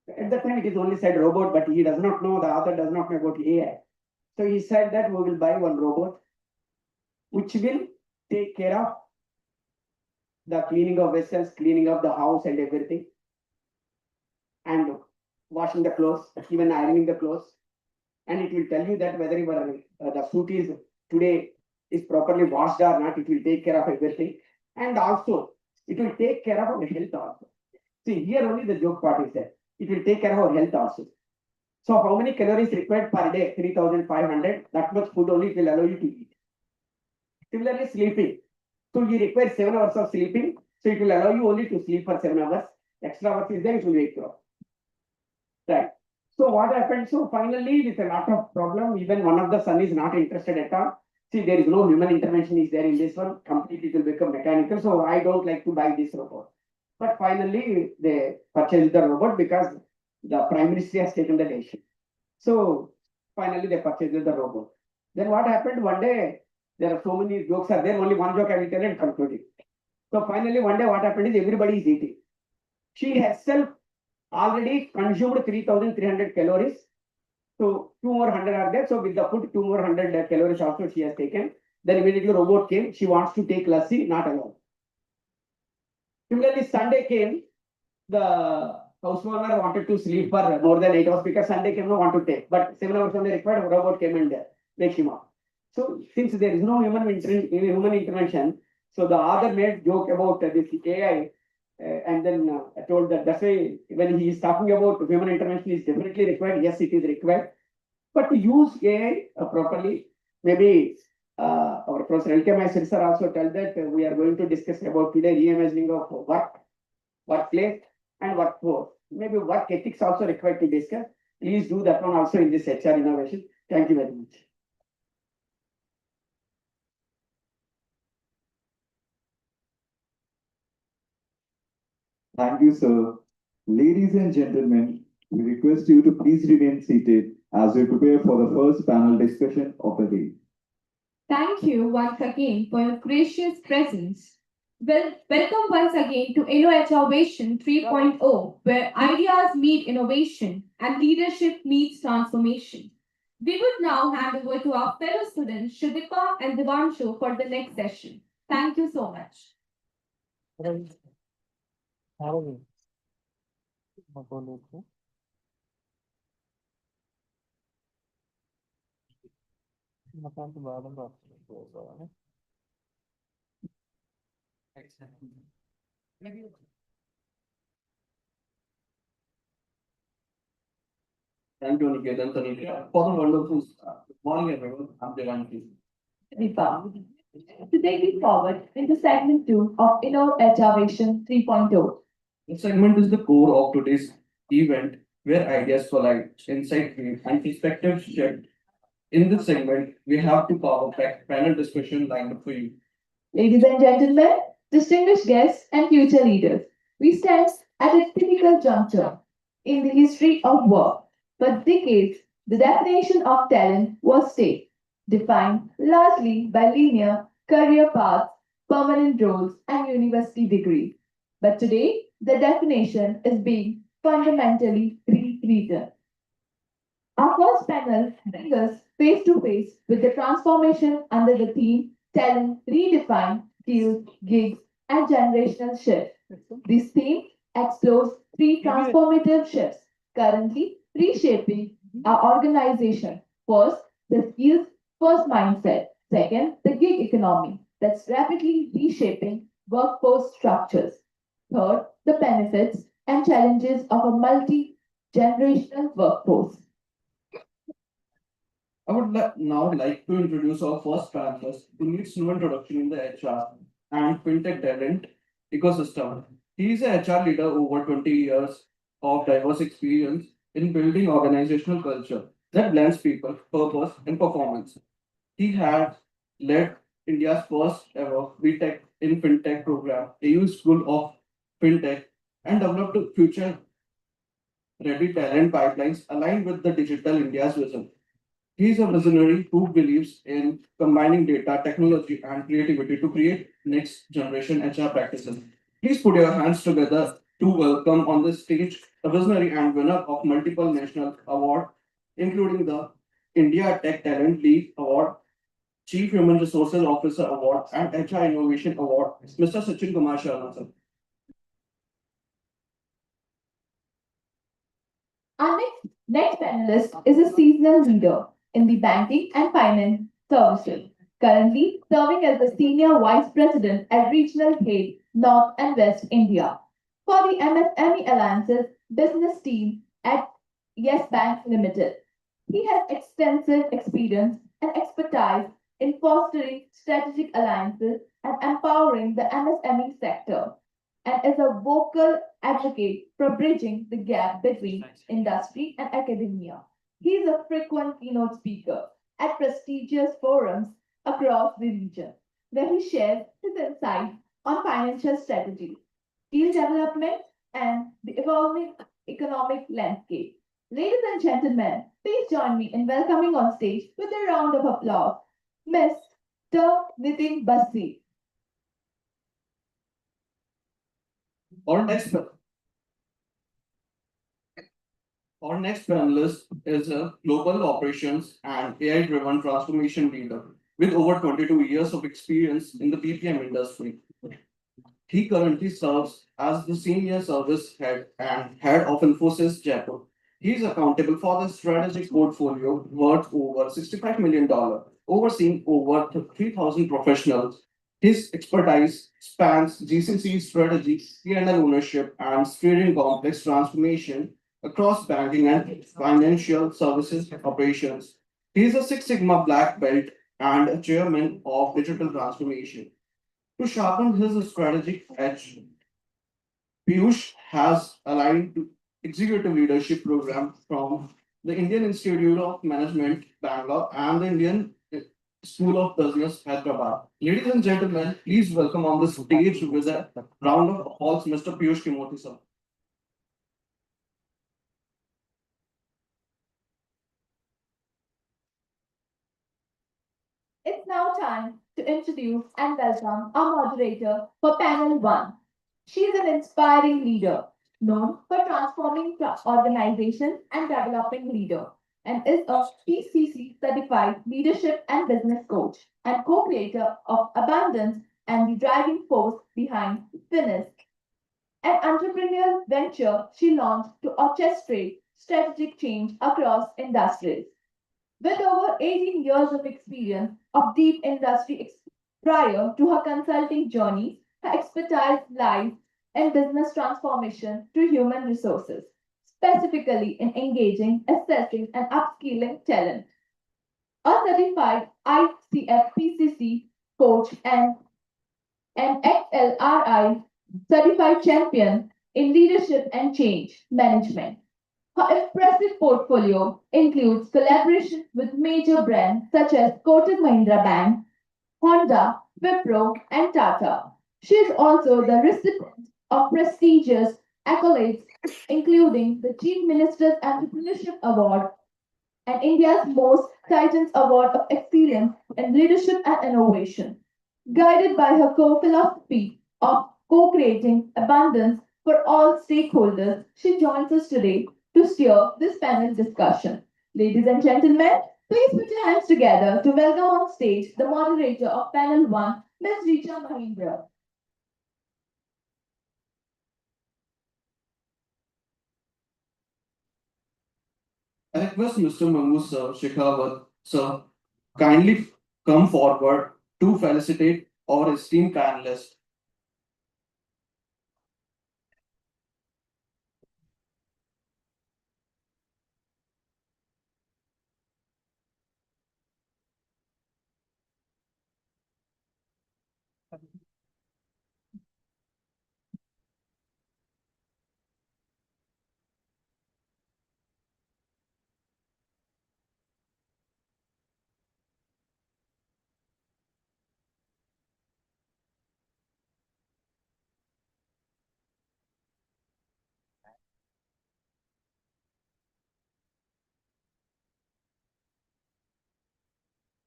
At that time, it is only said robot, but he does not know, the author does not know about AI. So he said that we will buy one robot, which will take care of the cleaning of vessels, cleaning of the house and everything, and washing the clothes, even ironing the clothes. And it will tell you that whether your the suit is today is properly washed or not. It will take care of everything, and also it will take care of our health also. See, here only the joke part is there. It will take care of our health also. So how many calories required per day? 3,500. That much food only it will allow you to eat. Similarly, sleeping. So you require 7 hours of sleeping. So it will allow you only to sleep for 7 hours. Extra hours is there, it will wake you up. Right. So what happened? So finally, with a lot of problem, even one of the son is not interested at all. See, there is no human intervention is there in this one. Completely it will become mechanical. So I don't like to buy this robot. But finally, they purchased the robot because the Prime Minister has taken the decision. So finally, they purchased the robot. Then what happened? One day, there are so many jokes are there. Only one joke I will tell and conclude it. So finally, one day, what happened is everybody is eating. She herself already consumed 3,300 calories. So 2 more 100 are there. So with the food, 2 more 100 calories also she has taken. Then immediately robot came. She wants to take lassi, not allowed. Similarly, Sunday came. The house owner wanted to sleep for more than 8 hours because Sunday came, no want to take. But 7 hours only required. Robot came and wake him up. So since there is no human intervention, so the author made joke about this AI. And then told that that's why when he is talking about human intervention is definitely required. Yes, it is required. But to use AI properly, maybe our Professor L.K. Maheshwari sir also tell that we are going to discuss about today reimagining of work, workplace, and workforce. Maybe work ethics also required to discuss. Please do that one also in this HR innovation. Thank you very much. Thank you, sir. Ladies and gentlemen, we request you to please remain seated as we prepare for the first panel discussion of the day. Thank you once again for your gracious presence. Welcome once again to Innovation 3.0, where ideas meet innovation and leadership meets transformation. We would now hand over to our fellow students, Shudika and Divanshu, for the next session. Thank you so much. Thank you, Niketan, Tanika, for the wonderful start. Good morning, everyone. I'm Devanshi. Today we forward into segment 2 of Innovation 3.0. This segment is the core of today's event where ideas collide, insight meet, and perspectives shift. In this segment, we have two power packed panel discussion lined up for you. Ladies and gentlemen, distinguished guests and future leaders, we stand at a critical juncture in the history of work. For decades, the definition of talent was stayed, defined largely by linear career paths, permanent roles, and university degrees. But today, the definition is being fundamentally rewritten. Our first panel brings us face to face with the transformation under the theme Talent Redefined, Skills, Gigs, and Generational Shift. This theme explores three transformative shifts currently reshaping our organization. First, the skills first mindset. Second, the gig economy that's rapidly reshaping workforce structures. Third, the benefits and challenges of a multi generational workforce. I would now like to introduce our first panelist who needs no introduction in the HR and fintech talent ecosystem. He is a HR leader over 20 years of diverse experience in building organizational culture that blends people, purpose, and performance. He had led India's first ever BTech in fintech program, AU School of Fintech, and developed future ready talent pipelines aligned with the digital India's vision. He is a visionary who believes in combining data, technology, and creativity to create next generation HR practices. Please put your hands together to welcome on the stage a visionary and winner of multiple national awards, including the India Tech Talent League Award, Chief Human Resources Officer Award, and HR Innovation Award, Mr. Sachin Kumar Sharma, sir. Our next panelist is a seasonal leader in the banking and finance services, currently serving as the Senior Vice President at Regional Head North and West India for the MSME Alliances business team at Yes Bank Limited. He has extensive experience and expertise in fostering strategic alliances and empowering the MSME sector, and is a vocal advocate for bridging the gap between industry and academia. He is a frequent keynote speaker at prestigious forums across the region, where he shares his insights on financial strategy, skill development, and the evolving economic landscape. Ladies and gentlemen, please join me in welcoming on stage with a round of applause Mr. Nitin Bassi. Our next, our next panelist is a global operations and AI-driven transformation leader with over 22 years of experience in the BPM industry. He currently serves as the senior service head and head of Infosys Jaipur. He is accountable for the strategic portfolio worth over $65 million, overseeing over 3,000 professionals. His expertise spans GCC strategy, P&L ownership, and steering complex transformation across banking and financial services operations. He is a Six Sigma Black Belt and a chairman of digital transformation. To sharpen his strategic edge, Piyush has aligned to executive leadership program from the Indian Institute of Management, Bangalore, and the Indian School of Business, Hyderabad. Ladies and gentlemen, please welcome on the stage with a round of applause, Mr. Piyush Kimoti, sir. It's now time to introduce and welcome our moderator for panel one. She is an inspiring leader known for transforming organizations and developing leader, and is a PCC certified leadership and business coach and co-creator of Abundance and the driving force behind Finis, an entrepreneurial venture she launched to orchestrate strategic change across industries. With over 18 years of experience of deep prior to her consulting journey, her expertise lies in business transformation to human resources, specifically in engaging, assessing, and upskilling talent. A certified ICF PCC coach and an XLRI certified champion in leadership and change management. Her Her impressive portfolio includes collaboration with major brands such as Kotak Mahindra Bank, Honda, Wipro, and Tata. She is also the recipient of prestigious accolades, including the Chief Minister's Entrepreneurship Award and India's Most Titans Award of Excellence in Leadership and Innovation. Guided by her core philosophy of co creating abundance for all stakeholders, she joins us today to steer this panel discussion. Ladies and gentlemen, please put your hands together to welcome on stage the moderator of panel 1, Ms. Richa Mahindra. I request Mr. Mangu sir, Shekhawat sir, kindly come forward to felicitate our esteemed panelists.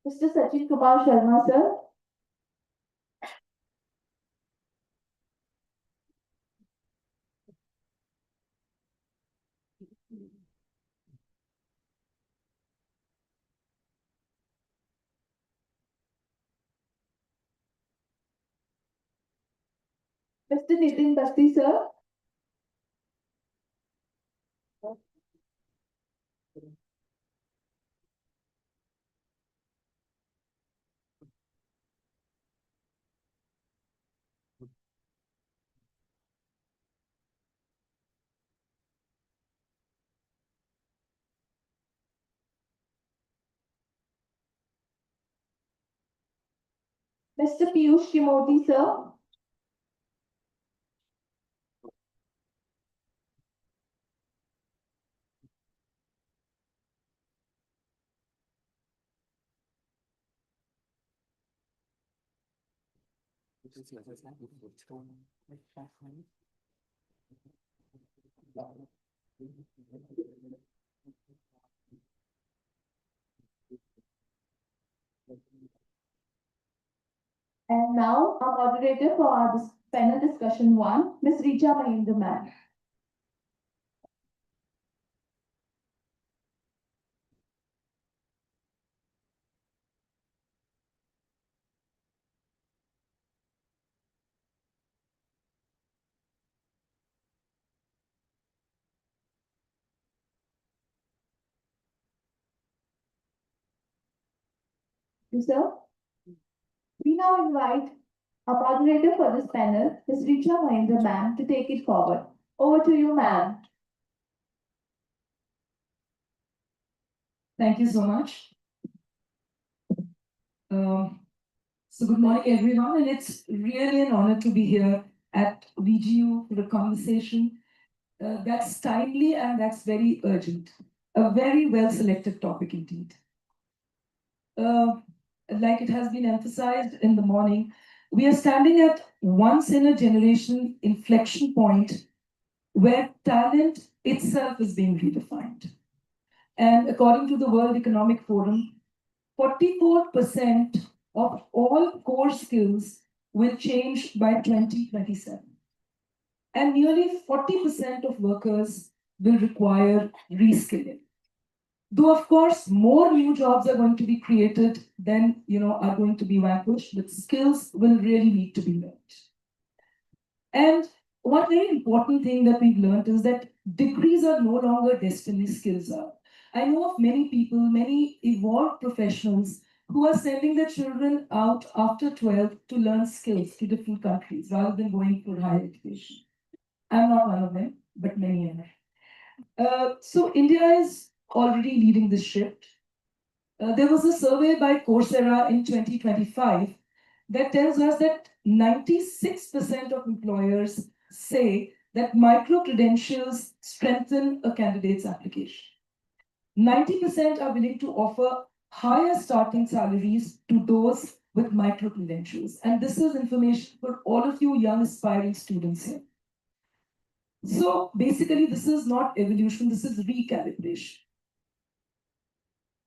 Mr. Sachin Kumar Sharma, sir. Mr. Nitin Basti, sir. Mr. Piyush Kimoti, sir. And now, our moderator for our panel discussion 1, Ms. Richa Mahindra, ma'am. You, sir. We now invite our moderator for this panel, Ms. Richa Mahindra, ma'am, to take it forward. Over to you, ma'am. Thank you so much. So good morning, everyone, and it's really an honor to be here at VGU for a conversation that's timely and that's very urgent. A very well-selected topic indeed. Like it has been emphasized in the morning, we are standing at once-in-a-generation inflection point where talent itself is being redefined. And according to the World Economic Forum, 44% of all core skills will change by 2027. And nearly 40% of workers will require reskilling. Though, of course, more new jobs are going to be created than are going to be vanquished, but skills will really need to be learned. And one very important thing that we've learned is that degrees are no longer destiny, skills are. I know of many people, many evolved professionals who are sending their children out after 12 to learn skills to different countries rather than going for higher education. I'm not one of them, but many are. So India is already leading this shift. There was a survey by Coursera in 2025 that tells us that 96% of employers say that micro-credentials strengthen a candidate's application. 90% are willing to offer higher starting salaries to those with micro-credentials. And this is information for all of you young aspiring students here. So basically, this is not evolution, this is recalibration.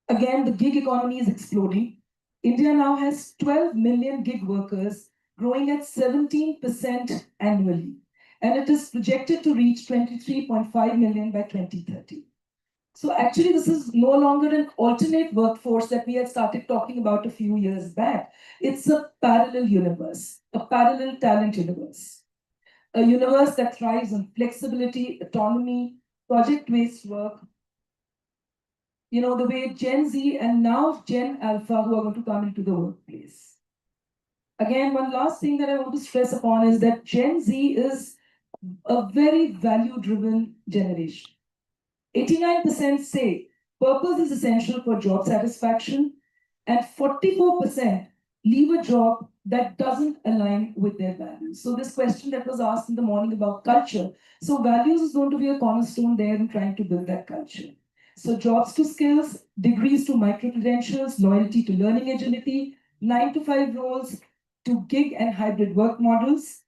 Again, the gig economy is exploding. India now has 12 million gig workers, growing at 17% annually. And it is projected to reach 23.5 million by 2030. So actually, this is no longer an alternate workforce that we had started talking about a few years back. It's a parallel universe, a parallel talent universe. A universe that thrives on flexibility, autonomy, project-based work. You know, the way Gen Z and now Gen Alpha who are going to come into the workplace. Again, one last thing that I want to stress upon is that Gen Z is a very value-driven generation. 89% say purpose is essential for job satisfaction, and 44% leave a job that doesn't align with their values. So this question that was asked in the morning about culture. So values is going to be a cornerstone there in trying to build that culture. So jobs to skills, degrees to micro-credentials, loyalty to learning agility, 9 to 5 roles to gig and hybrid work models.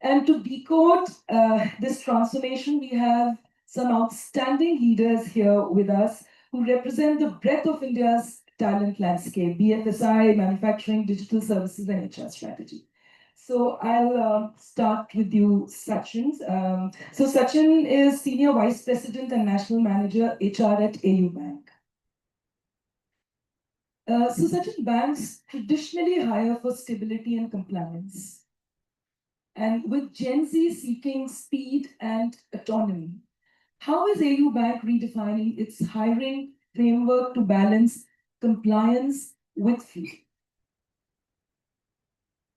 And to decode this transformation, we have some outstanding leaders here with us who represent the breadth of India's talent landscape, BFSI, manufacturing, digital services, and HR strategy. So I'll start with you, Sachin. So Sachin is Senior Vice President and National Manager, HR at AU Bank. So Sachin, banks traditionally hire for stability and compliance. And with Gen Z seeking speed and autonomy, how is AU Bank redefining its hiring framework to balance compliance with freedom?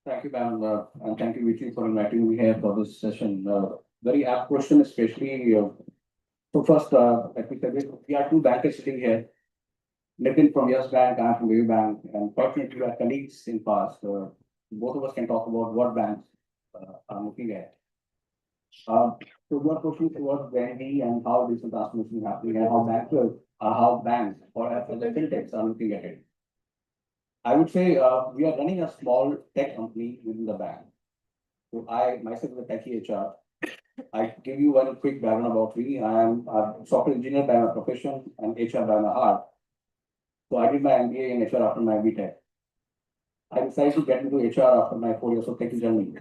Thank you, ma'am, and thank you, Vicky, for inviting me here for this session. Very apt question, especially. So first, let me say this, we are two bankers sitting here. Nitin from Yes Bank, I'm from AU Bank, and fortunately, we are colleagues in past. Both of us can talk about what banks are looking at. So your question towards Gen Z and how digital transformation is happening and how banks or the fintechs are looking at it. I would say we are running a small tech company within the bank. So I myself is a techie HR. I give you one quick background about me. I am a software engineer by my profession and HR by my heart. So I did my MBA in HR after my BTech. I decided to get into HR after my 4 years of tech journey.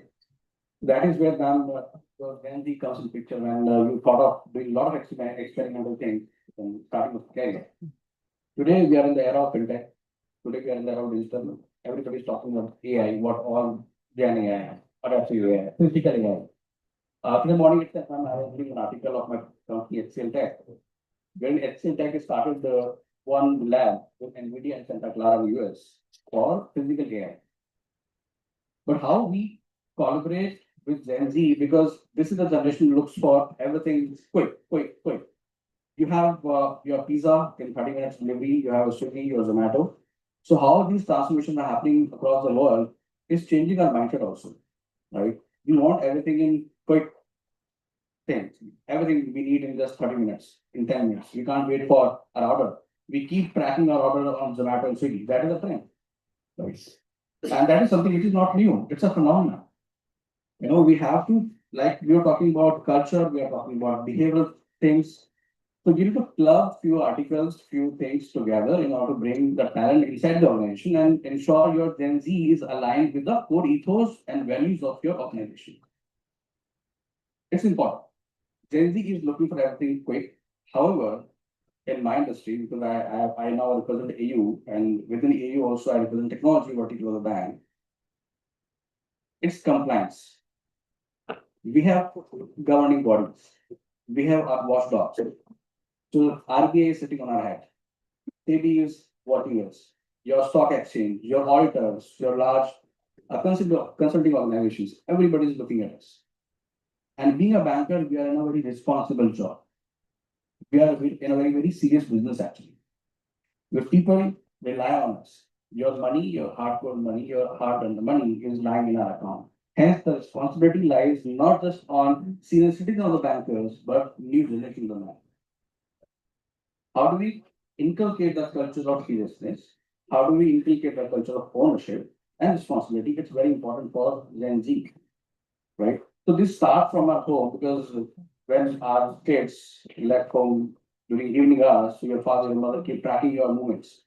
That is where Gen Z comes in picture, and you thought of doing a lot of experimental things and starting with career. Today we are in the era of fintech. Today we are in the era of digital. Everybody is talking about AI, what all Gen AI, adaptive AI, physical AI. In the morning itself, I was reading an article of my company, HCL Tech. When HCL Tech started one lab with NVIDIA and Santa Clara, US, for physical AI. But how we collaborate with Gen Z, because this is the generation who looks for everything quick. You have your pizza in 30 minutes delivery, you have a Swiggy or Zomato. So how these transformations are happening across the world is changing our mindset also, right? We want everything in quick things. Everything we need in just 30 minutes, in 10 minutes. We can't wait for our order. We keep tracking our order on Zomato and Swiggy. That is a trend. Right? And that is something which is not new. It's a phenomenon. You know, we have to, like we are talking about culture, we are talking about behavioral things. So you need to club few articles, few things together in order to bring the talent inside the organization and ensure your Gen Z is aligned with the core ethos and values of your organization. It's important. Gen Z is looking for everything quick. However, in my industry, because I now represent AU, and within AU also I represent technology vertical of the bank, it's compliance. We have governing bodies. We have our watchdogs. So RBI is sitting on our head. SEBI is watching us. Your stock exchange, your auditors, your large consulting organizations, everybody is looking at us. And being a banker, we are in a very responsible job. We are in a very, very serious business actually. If people rely on us, your money, your hard-earned money, your hard-earned money is lying in our account. Hence, the responsibility lies not just on senior citizens of the bankers, but new generation of the bank. How do we inculcate the culture of seriousness? How do we inculcate the culture of ownership and responsibility? It's very important for Gen Z, right? So this starts from our home because when our kids left home during evening hours, so your father and mother keep tracking your movements.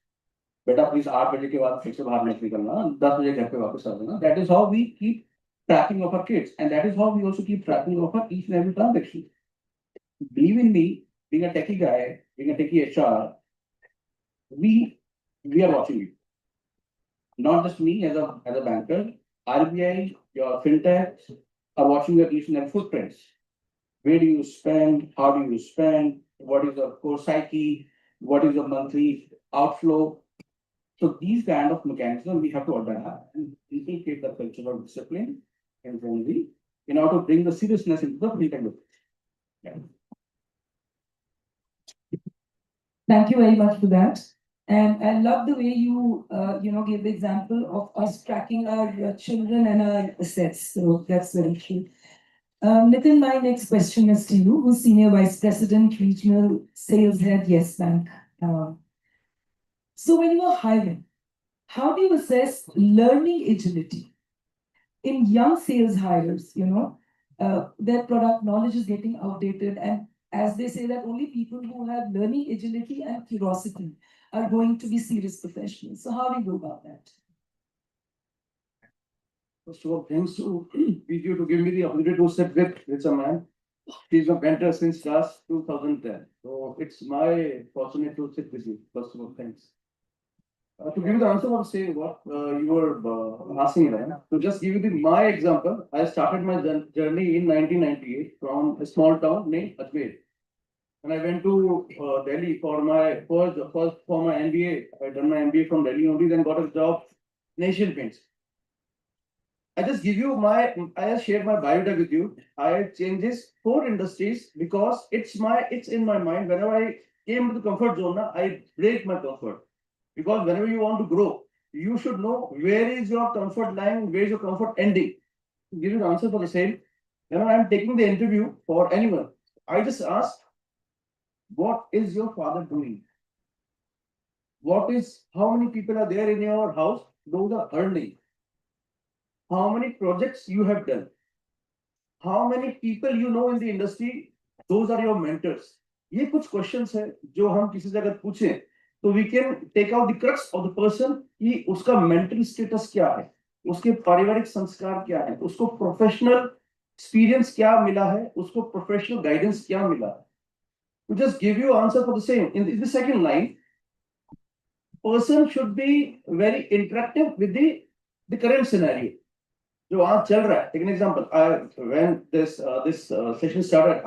बेटा please 8 बजे के बाद फिर से बाहर मत निकलना 10 बजे घर पे वापस आ जाना that is how we keep tracking of our kids and that is how we also keep tracking of our each and every transaction. Believe in me, being a techie guy, being a techie HR, we are watching you. Not just me as a banker, RBI, your fintechs are watching your each and every footprints. Where do you spend? How do you spend? What is your core psyche? What is your monthly outflow? So these kind of mechanisms we have to adapt and inculcate the culture of discipline and friendly in order to bring the seriousness into the fintech. Yeah. Thank you very much for that. And I love the way you, gave the example of us tracking our children and our assets. So that's very true. Nitin, my next question is to you, who's Senior Vice President, Regional Sales Head, Yes Bank. So when you are hiring, how do you assess learning agility in young sales hires? Their product knowledge is getting outdated, and as they say that only people who have learning agility and curiosity are going to be serious professionals. So how do you go about that? First of all, thanks to PQ to give me the opportunity to sit with a man. He's a mentor since last 2010. So it's my fortunate to sit with you. First of all, thanks. To give you the answer what say what you were asking, right? To just give you my example, I started my journey in 1998 from a small town named Ajmer. And I went to Delhi for my first for my MBA. I done my MBA from Delhi only, then got a job in Asian Paints. I just share my biodata with you. I changes 4 industries because it's in my mind. Whenever I came to the comfort zone, I break my comfort. Because whenever you want to grow, you should know where is your comfort line, where is your comfort ending. To give you the answer for the same. Whenever I'm taking the interview for anyone, I just ask, what is your father doing? How many people are there in your house? Those are earning. How many projects you have done? How many people you know in the industry? Those are your mentors. ये कुछ questions है जो हम किसी से अगर पूछें तो we can take out the crux of the person कि उसका mental status क्या है, उसके पारिवारिक संस्कार क्या है, उसको professional experience क्या मिला है, उसको professional guidance क्या मिला है. To just give you answer for the same. In the second line, person should be very interactive with the current scenario. जो आज चल रहा है. Take an example. When this session started,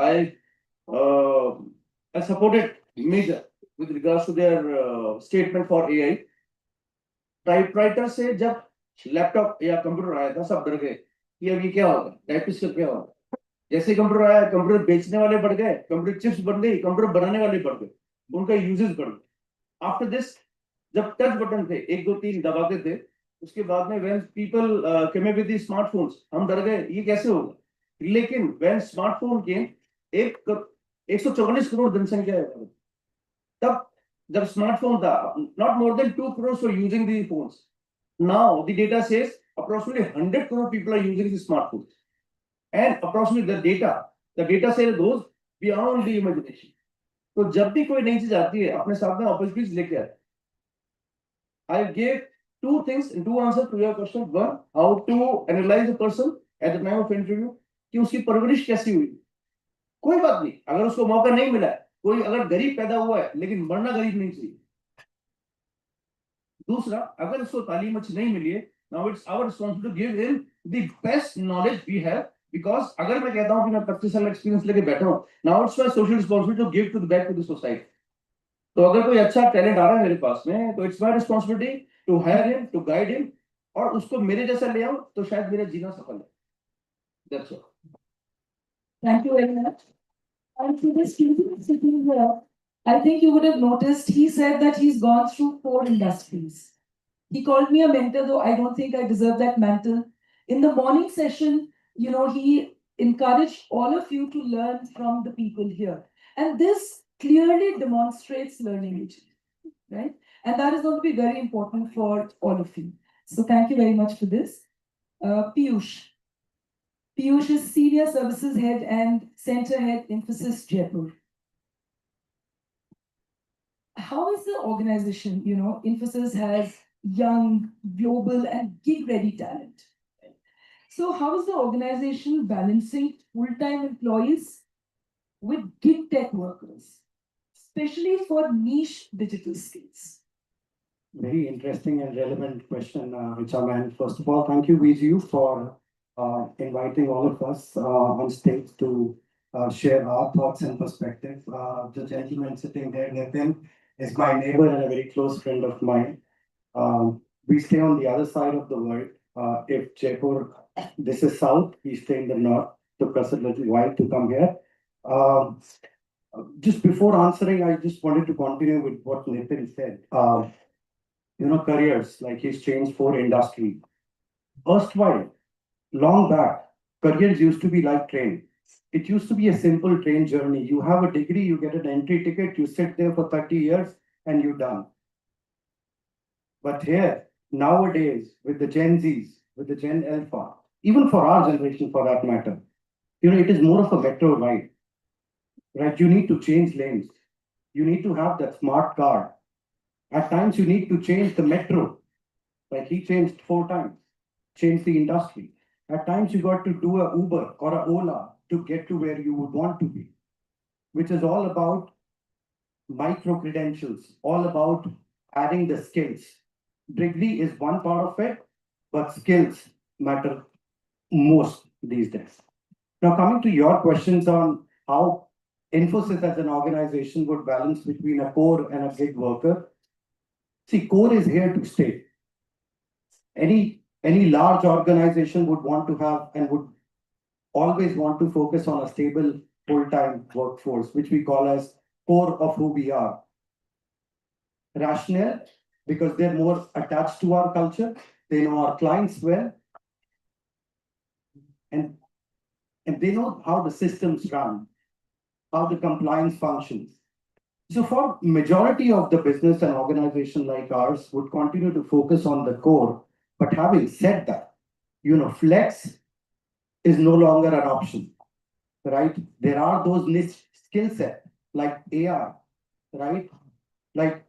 I supported Major with regards to their statement for AI. Typewriter से जब laptop या computer आया था सब डर गए कि अब ये क्या होगा, टाइपिस्ट का क्या होगा. जैसे कंप्यूटर आया, कंप्यूटर बेचने वाले बढ़ गए, कंप्यूटर चिप्स बन गई, कंप्यूटर बनाने वाले बढ़ गए, उनका यूजेस बढ़ गए. आफ्टर दिस जब टच बटन थे 1 2 3 दबाते थे, उसके बाद में when people came with the smartphones, हम डर गए ये कैसे होगा. लेकिन व्हेन स्मार्टफोन केम, 144 करोड़ जनसंख्या है, तब जब स्मार्टफोन था, not more than 2 crore for using the phones. Now the data says approximately 100 crore people are using the smartphones. And approximately the data says goes beyond the imagination. तो जब भी कोई नई चीज आती है अपने साथ में opportunities लेके आए. I gave 2 things and 2 answers to your question. One, how to analyze a person at the time of interview कि उसकी परवरिश कैसी हुई. कोई बात नहीं, अगर उसको मौका नहीं मिला है, कोई अगर गरीब पैदा हुआ है लेकिन मरना गरीब नहीं चाहिए. दूसरा, अगर उसको तालीम अच्छी नहीं मिली है, now it's our responsibility to give him the best knowledge we have. Because अगर मैं कहता हूं कि मैं 25 साल एक्सपीरियंस लेके बैठा हूं, now it's my social responsibility to give to the back to the society. तो अगर कोई अच्छा टैलेंट आ रहा है मेरे पास में, तो it's my responsibility to hire him, to guide him, और उसको मेरे जैसा ले आऊं तो शायद मेरा जीना सफल है. That's all. Thank you very much. And to the student sitting here, I think you would have noticed he said that he's gone through 4 industries. He called me a mentor, though I don't think I deserve that mantle. In the morning session, he encouraged all of you to learn from the people here. And this clearly demonstrates learning utility, right? And that is going to be very important for all of you. So thank you very much for this. Piyush. Piyush is Senior Services Head and Center Head, Infosys Jaipur. How is the organization? Infosys has young, global, and gig-ready talent. So how is the organization balancing full-time employees with gig tech workers, especially for niche digital skills? Very interesting and relevant question, Richa, man. First of all, thank you, VGU, for inviting all of us on stage to share our thoughts and perspective. The gentleman sitting there, Nitin, is my neighbor and a very close friend of mine. We stay on the other side of the world. If Jaipur, this is south, we stay in the north. Took us a little while to come here. Just before answering, I just wanted to continue with what Nitin said. Careers, like he's changed 4 industries. Erstwhile, long back, careers used to be like train. It used to be a simple train journey. You have a degree, you get an entry ticket, you sit there for 30 years, and you're done. But here, nowadays, with the Gen Zs, with the Gen Alpha, even for our generation for that matter, it is more of a metro ride. Right? You need to change lanes. You need to have that smart card. At times, you need to change the metro. Like he changed 4 times, changed the industry. At times, you got to do a Uber or a Ola to get to where you would want to be, which is all about micro credentials, all about adding the skills. Degree is one part of it, but skills matter most these days. Now, coming to your questions on how Infosys as an organization would balance between a core and a gig worker. See, core is here to stay. Any large organization would want to have and would always want to focus on a stable full-time workforce, which we call as core of who we are. Rationale, because they're more attached to our culture, they know our clients well, and they know how the systems run, how the compliance functions. So for majority of the business and organization like ours would continue to focus on the core. But having said that, flex is no longer an option, right? There are those niche skill set like AI, right? Like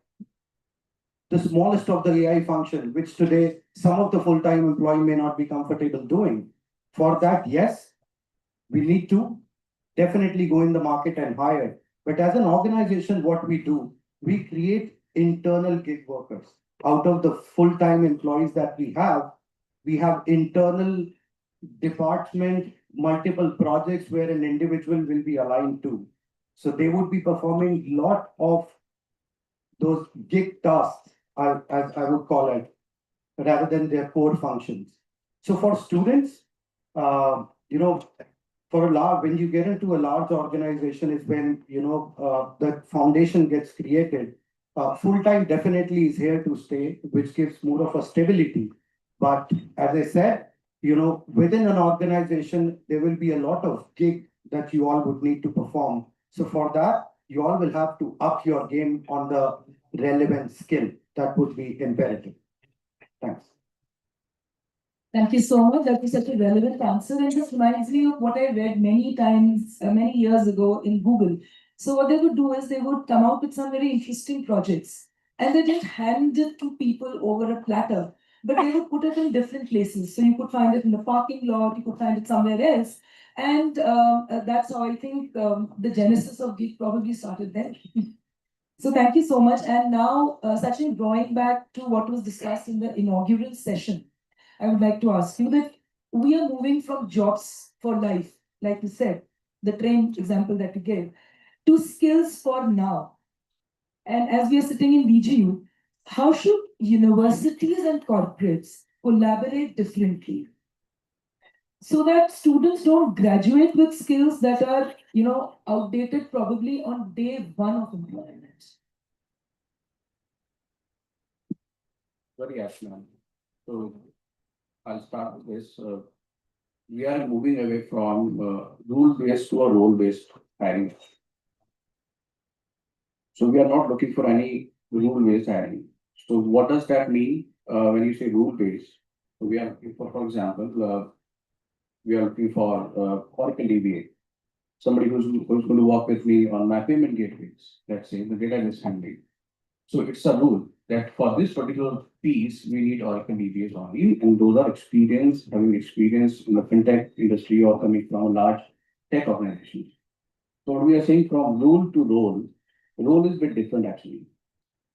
the smallest of the AI function, which today some of the full-time employee may not be comfortable doing. For that, yes, we need to definitely go in the market and hire. But as an organization, what we do, we create internal gig workers. Out of the full-time employees that we have internal department, multiple projects where an individual will be aligned to. So they would be performing a lot of those gig tasks, as I would call it, rather than their core functions. So for students, when you get into a large organization is when the foundation gets created. Full-time definitely is here to stay, which gives more of a stability. But as I said, within an organization, there will be a lot of gig that you all would need to perform. So for that, you all will have to up your game on the relevant skill. That would be imperative. Thanks. Thank you so much. That was such a relevant answer. And this reminds me of what I read many times, many years ago in Google. So what they would do is they would come out with some very interesting projects and they didn't hand it to people over a platter, but they would put it in different places. So you could find it in the parking lot, you could find it somewhere else. And that's how I think the genesis of Gig probably started there. So thank you so much. And now, Sachin, drawing back to what was discussed in the inaugural session, I would like to ask you that we are moving from jobs for life, like you said, the train example that you gave, to skills for now. And as we are sitting in BGU, how should universities and corporates collaborate differently so that students don't graduate with skills that are, outdated probably on day one of employment? Very rational. So I'll start with this. We are moving away from rule-based to a role-based hiring. So we are not looking for any rule-based hiring. So what does that mean when you say rule-based? So we are looking for example, we are looking for Oracle DBA, somebody who's going to work with me on my payment gateways, let's say the database handling. So it's a rule that for this particular piece, we need Oracle DBAs only, and those are having experience in the fintech industry or coming from a large tech organization. So what we are saying from role to role is a bit different actually.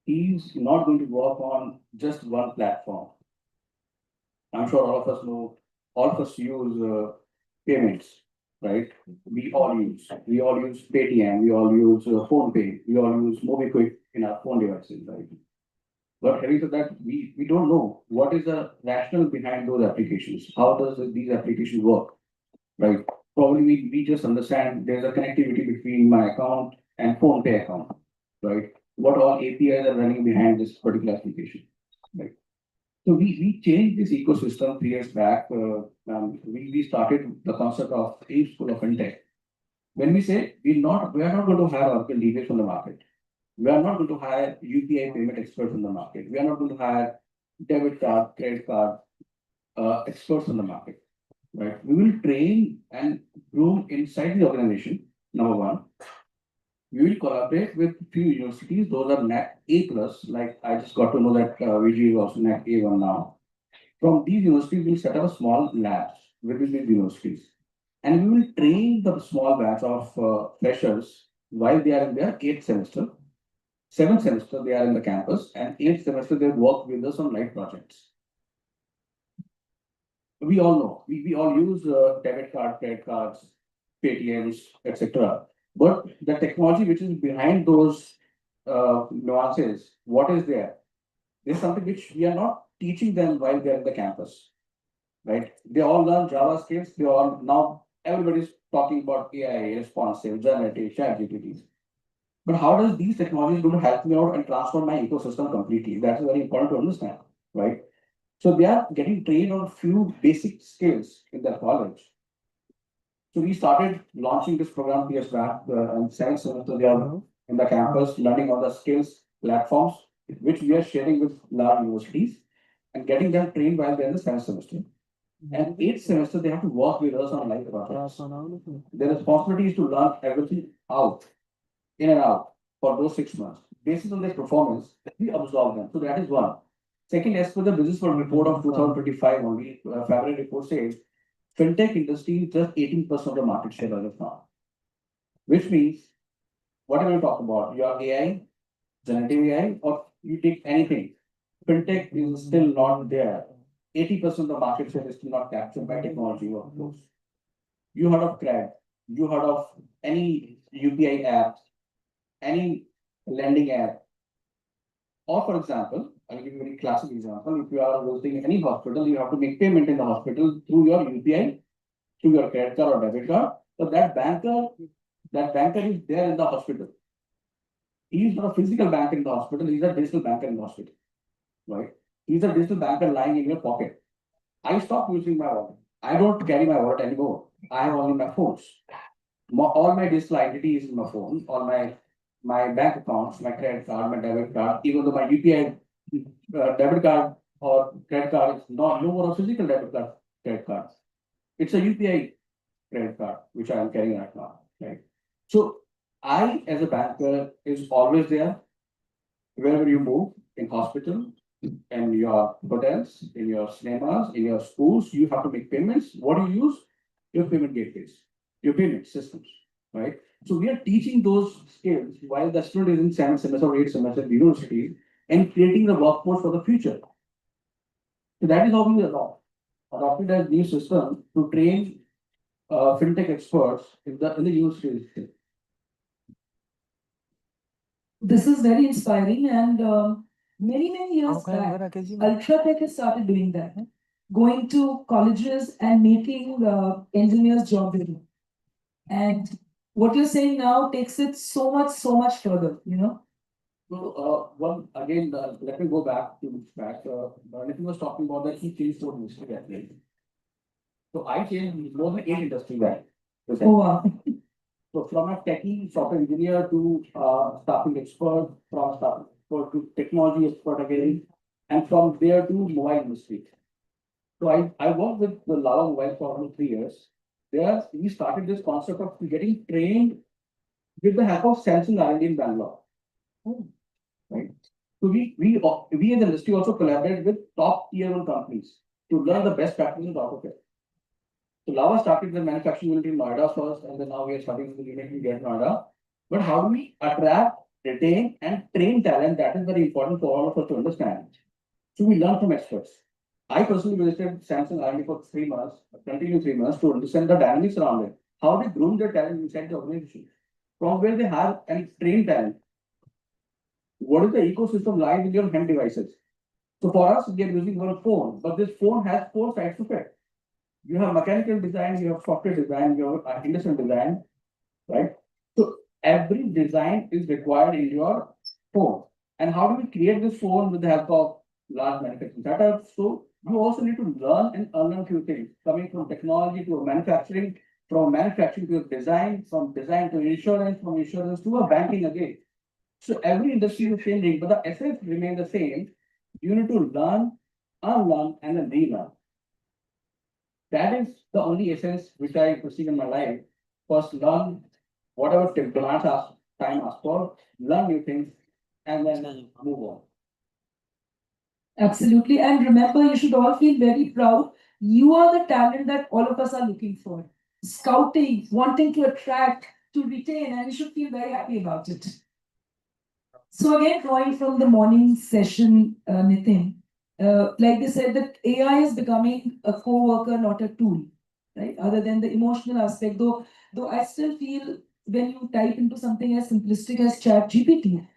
He's not going to work on just one platform. I'm sure all of us use payments, right? We all use Paytm, we all use PhonePe, we all use MobiKwik in our phone devices, right? But having said that, we don't know what is the rationale behind those applications. How does these applications work, right? Probably we just understand there's a connectivity between my account and PhonePe account, right? What all APIs are running behind this particular application, right? So we changed this ecosystem 3 years back. We started the concept of a school of fintech. When we say we are not going to hire Oracle DBAs from the market. We are not going to hire UPI payment experts in the market. We are not going to hire debit card, credit card experts in the market, right? We will train and groom inside the organization. Number one, we will collaborate with few universities. Those are NAC A+, like I just got to know that VG is also NAC A1 now. From these universities, we'll set up a small labs within these universities. And we will train the small batch of freshers while they are in their 8th semester. 7th semester, they are in the campus, and 8th semester, they work with us on live projects. We all know, we all use debit card, credit cards, Paytms, etc. But the technology which is behind those nuances, what is there? There's something which we are not teaching them while they're in the campus, right? They all learn Java skills. Now everybody's talking about AI, responsive, generative, ChatGPT. But how does these technologies going to help me out and transform my ecosystem completely? That's very important to understand, right? So they are getting trained on a few basic skills in their college. So we started launching this program 3 years back, and 7th semester they are in the campus learning on the skills platforms, which we are sharing with large universities and getting them trained while they're in the 7th semester. And 8th semester, they have to work with us on live projects. Their responsibility is to learn everything out, in and out, for those 6 months. Based on their performance, we absorb them. So that is one. Second, as per the Business World Report of 2025 only, February report says, fintech industry is just 18% of the market share as of now. Which means, whatever you talk about, your AI, generative AI, or you take anything, fintech is still not there. 80% of the market share is still not captured by technology workflows. You heard of CRAD, you heard of any UPI app, any lending app. Or for example, I'll give you a very classic example. If you are visiting any hospital, you have to make payment in the hospital through your UPI, through your credit card or debit card. So that banker is there in the hospital. He is not a physical banker in the hospital, he's a digital banker in the hospital, right? He's a digital banker lying in your pocket. I stopped using my wallet. I don't carry my wallet anymore. I have only my phones. All my digital identity is in my phone, all my bank accounts, my credit card, my debit card, even though my UPI debit card or credit card is no more a physical debit card, credit card. It's a UPI credit card, which I am carrying right now, right? So I, as a banker, is always there. Wherever you move, in hospital, in your hotels, in your cinemas, in your schools, you have to make payments. What do you use? Your payment gateways, your payment systems, right? So we are teaching those skills while the student is in 7th semester or 8th semester at university and creating the workforce for the future. So that is how we adopted a new system to train fintech experts in the universities. This is very inspiring, and many years back, Ultratech has started doing that, going to colleges and making engineers job ready. And what you're saying now takes it so much further, So, one again, let me go back to back. Nitin was talking about that he changed the industry actually. So I changed more than 8 industries there. Oh, wow. So from a techie software engineer to staffing expert, from staffing expert to technology expert again, and from there to mobile industry. So I worked with the Lava Mobile for almost 3 years. There we started this concept of getting trained with the help of Samsung R&D in Bangalore. Right. So we as an industry also collaborated with top tier 1 companies to learn the best practices out of it. So Lava started the manufacturing unit in Noida first, and then now we are starting the unit in Greater Noida. But how do we attract, retain, and train talent? That is very important for all of us to understand. So we learn from experts. I personally visited Samsung R&D for 3 months, continued 3 months to understand the dynamics around it. How they groom their talent inside the organization, from where they have and train talent. What is the ecosystem lying in your hand devices? So for us, we are using one phone, but this phone has 4 sides to it. You have mechanical design, you have software design, you have industrial design, right? So every design is required in your phone. And how do we create this phone with the help of large manufacturing setups? So you also need to learn and unlearn a few things, coming from technology to manufacturing, from manufacturing to design, from design to insurance, from insurance to a banking again. So every industry is changing, but the essence remains the same. You need to learn, unlearn, and then relearn. That is the only essence which I perceive in my life. First, learn whatever demands ask, time asks for, learn new things, and then move on. Absolutely. And remember, you should all feel very proud. You are the talent that all of us are looking for. Scouting, wanting to attract, to retain, and you should feel very happy about it. So again, drawing from the morning session, Nitin, like they said, that AI is becoming a co-worker, not a tool, right? Other than the emotional aspect, though I still feel when you type into something as simplistic as Chat GPT,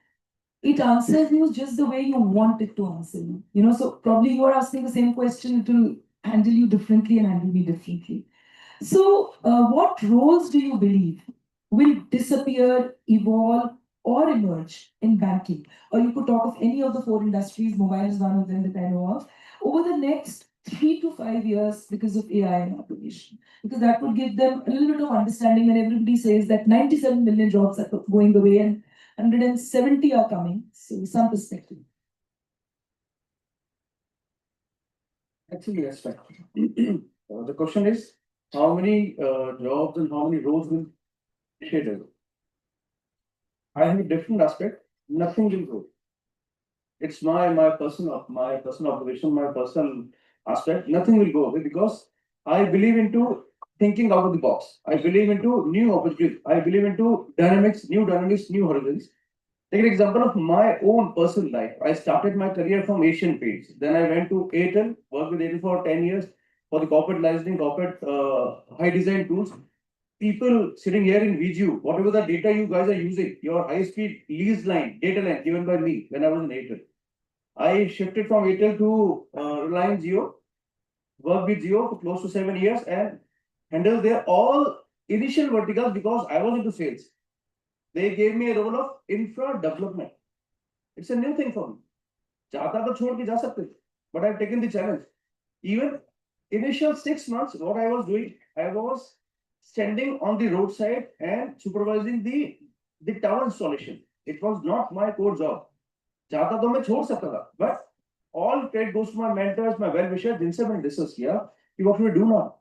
it answers you just the way you want it to answer you. You know, so probably you are asking the same question, it will handle you differently and handle me differently. So, what roles do you believe will disappear, evolve, or emerge in banking? Or you could talk of any of the 4 industries, mobile is one of them that I know of, over the next 3 to 5 years because of AI and automation. Because that would give them a little bit of understanding when everybody says that 97 million jobs are going away and 170 are coming. So, some perspective. Actually, yes, right. The question is how many jobs and how many roles will create? I have a different aspect. Nothing will go. It's my personal observation, my personal aspect. Nothing will go away because I believe into thinking out of the box. I believe into new opportunities. I believe into dynamics, new horizons. Take an example of my own personal life. I started my career from Asian Paints. Then I went to Airtel, worked with Airtel for 10 years for the corporate licensing, corporate high design tools. People sitting here in VGU, whatever the data you guys are using, your high speed lease line, data line given by me when I was in Airtel. I shifted from Airtel to Reliance Jio, worked with Jio for close to 7 years and handled their all initial verticals because I was into sales. They gave me a role of infra development. It's a new thing for me. चाहता तो छोड़ के जा सकते थे, but I've taken the challenge. Even initial 6 months, what I was doing, I was standing on the roadside and supervising the tower installation. It was not my core job. चाहता तो मैं छोड़ सकता था, but all credit goes to my mentors, my well-wishers, जिनसे मैंने discuss किया कि what should we do now?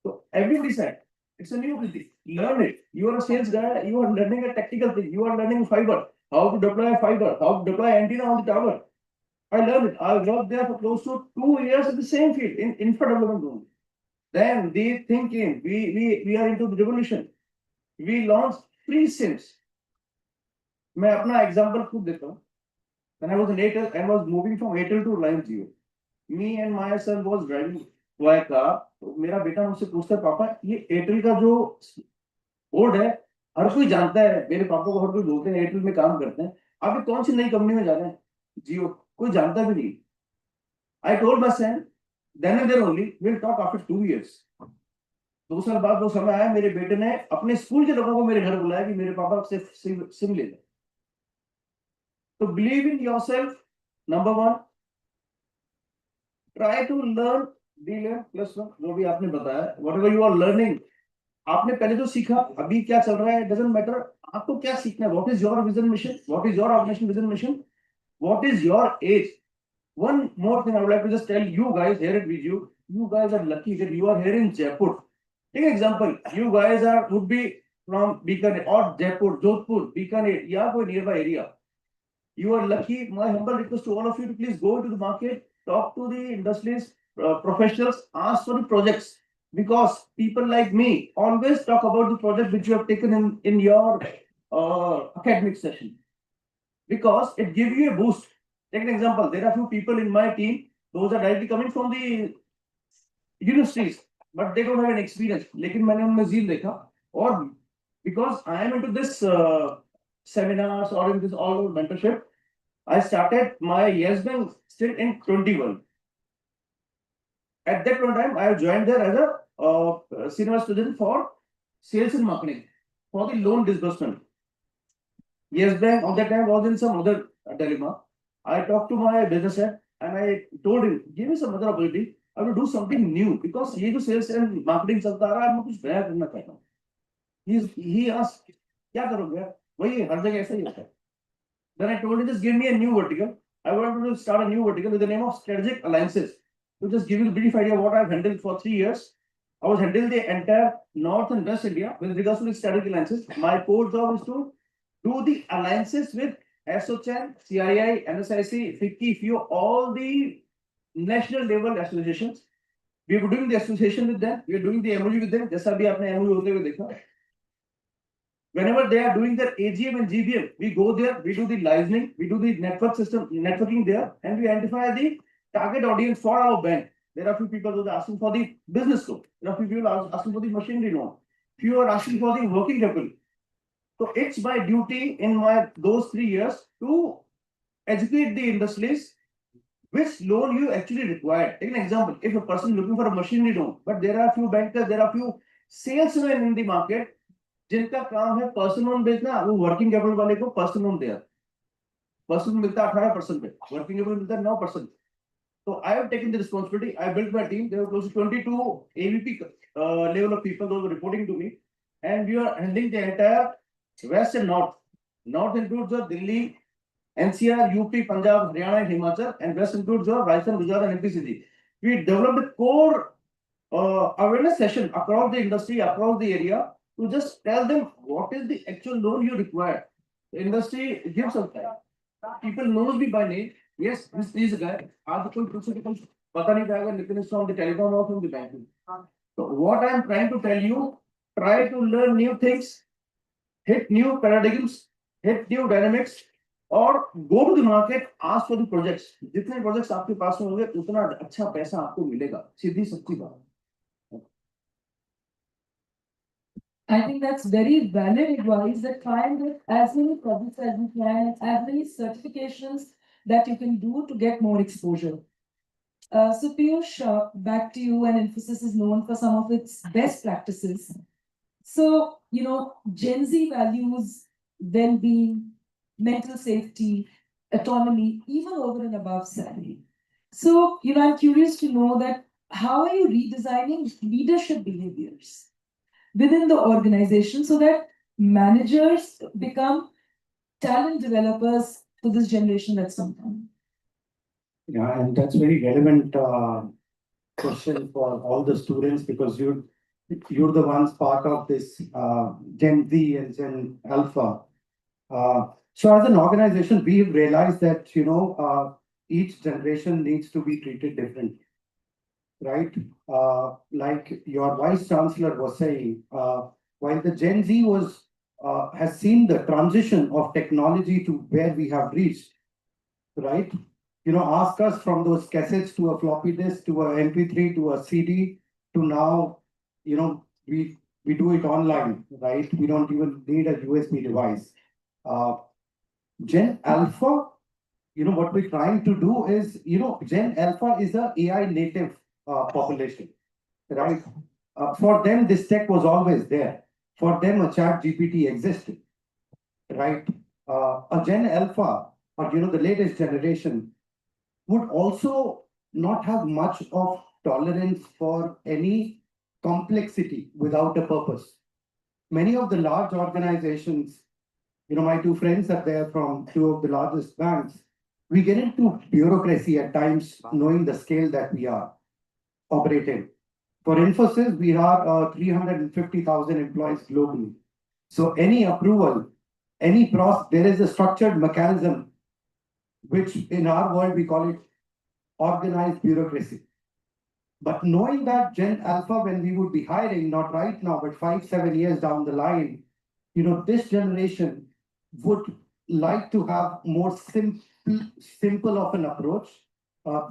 So everybody said, it's a new thing. Learn it. You are a sales guy. You are learning a technical thing. You are learning fiber. How to deploy a fiber. How to deploy antenna on the tower. I learned it. I worked there for close to 2 years in the same field in infra development room. Then the thinking. We are into the revolution. We launched free SIMs. मैं अपना example खुद देता हूँ. When I was in Airtel, I was moving from Airtel to Reliance Jio. Me and my son was driving by car. तो मेरा बेटा मुझसे पूछता है पापा ये एयरटेल का जो बोर्ड है हर कोई जानता है मेरे पापा को हर कोई बोलते हैं एयरटेल में काम करते हैं आप ये कौन सी नई कंपनी में जा रहे हैं जियो कोई जानता भी नहीं I told my son then and there only will talk after 2 years 2 साल बाद वो समय आया मेरे बेटे ने अपने स्कूल के लोगों को मेरे घर बुलाया कि मेरे पापा से सिम ले लें So believe in yourself. Number one, try to learn D plus one. जो भी आपने बताया, whatever you are learning, आपने पहले जो सीखा, अभी क्या चल रहा है, doesn't matter. आपको क्या सीखना है? What is your vision mission? What is your organization vision mission? What is your age? One more thing I would like to just tell you guys here at VGU. You guys are lucky that you are here in Jaipur. Take an example. You guys would be from Bikaner or Jaipur, Jodhpur, Bikaner, या कोई nearby area. You are lucky. My humble request to all of you to please go to the market, talk to the industries, professionals, ask for the projects. Because people like me always talk about the project which you have taken in your academic session. Because it gives you a boost. Take an example. There are few people in my team, those are directly coming from the universities, but they don't have an experience. लेकिन मैंने उनमें zeal देखा और because I am into this seminars or in this all over mentorship, I started my Yes Bank still in 21. At that one time, I joined there as a senior student for sales and marketing for the loan disbursement. Yes Bank on that time was in some other dilemma. I talked to my business head and I told him, give me some other opportunity. I will do something new because ये जो sales and marketing चलता आ रहा है, मैं कुछ नया करना चाहता हूँ. He asked, क्या करोगे? वही हर जगह ऐसा ही होता है. Then I told him, just give me a new vertical. I wanted to start a new vertical with the name of strategic alliances. To just give you a brief idea of what I've handled for 3 years. I was handling the entire North and West India with regards to the strategic alliances. My core job is to do the alliances with ASSOCHAM, CII, NSIC, FICCI, FIO, all the national level associations. We were doing the association with them. We are doing the MOU with them. जैसा भी आपने MOU होते हुए देखा. Whenever they are doing their AGM and GBM, we go there, we do the licensing, we do the network system, networking there, and we identify the target audience for our bank. There are few people who are asking for the business loan. There are few people asking for the machinery loan. Few are asking for the working capital. So it's my duty in those 3 years to educate the industries which loan you actually require. Take an example. If a person is looking for a machinery loan, but there are few bankers, there are few salesmen in the market, जिनका काम है personal loan बेचना, वो working capital वाले को personal loan दिया. Personal मिलता है 18% पे, वर्किंग कैपिटल मिलता है 9%. So I have taken the responsibility. I built my team. There were close to 22 AVP level of people those were reporting to me, and we are handling the entire West and North. North includes your Delhi, NCR, UP, Punjab, Haryana, and Himachal, and West includes your Rajasthan, Gujarat, and MPCG. We developed a core awareness session across the industry, across the area, to just tell them what is the actual loan you require. The industry gives us that. People knows me by name. Yes, this is a guy. आज कोई पूछे कि कुछ पता नहीं पाएगा, Nitin is from the telecom or from the banking. So what I am trying to tell you, try to learn new things, hit new paradigms, hit new dynamics, or go to the market, ask for the projects. जितने projects आपके पास में होंगे, उतना अच्छा पैसा आपको मिलेगा. सीधी सच्ची बात. I think that's very valid advice that try and get as many projects as you can, as many certifications that you can do to get more exposure. So Piyush, back to you, and Infosys is known for some of its best practices. So, Gen Z values well-being, mental safety, autonomy, even over and above salary. So, I'm curious to know that how are you redesigning leadership behaviors within the organization so that managers become talent developers for this generation that's coming? Yeah, and that's very relevant question for all the students, because you're the ones part of this Gen Z and Gen Alpha. So as an organization, we've realized that each generation needs to be treated differently. Right? Like your vice chancellor was saying, while the Gen Z has seen the transition of technology to where we have reached, right? Ask us from those cassettes to a floppy disk to a MP3 to a CD to now, we do it online, right? We don't even need a USB device. Gen Alpha, what we're trying to do is, Gen Alpha is a AI native population, right? For them, this tech was always there. For them, a chat GPT existed, right? A Gen Alpha or the latest generation would also not have much of tolerance for any complexity without a purpose. Many of the large organizations, my two friends are there from two of the largest banks. We get into bureaucracy at times, knowing the scale that we are operating. For Infosys, we are 350,000 employees globally. So any approval, any process, there is a structured mechanism, which in our world we call it organized bureaucracy. But knowing that Gen Alpha, when we would be hiring, not right now, but 5-7 years down the line, this generation would like to have more simple of an approach.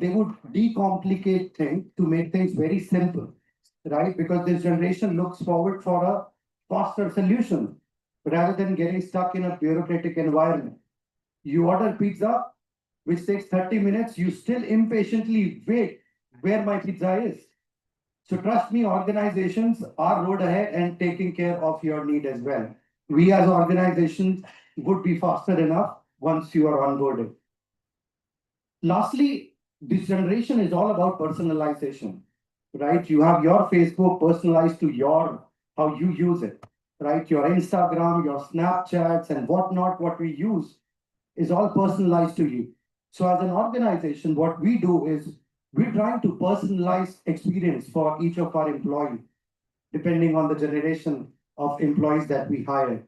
They would decomplicate things to make things very simple, right? Because this generation looks forward for a faster solution rather than getting stuck in a bureaucratic environment. You order pizza, which takes 30 minutes, you still impatiently wait where my pizza is. So trust me, organizations are road ahead and taking care of your need as well. We as organizations would be faster enough once you are onboarded. Lastly, this generation is all about personalization, right? You have your Facebook personalized to how you use it, right? Your Instagram, your Snapchats and whatnot, what we use is all personalized to you. So as an organization, what we do is we're trying to personalize experience for each of our employees, depending on the generation of employees that we hire.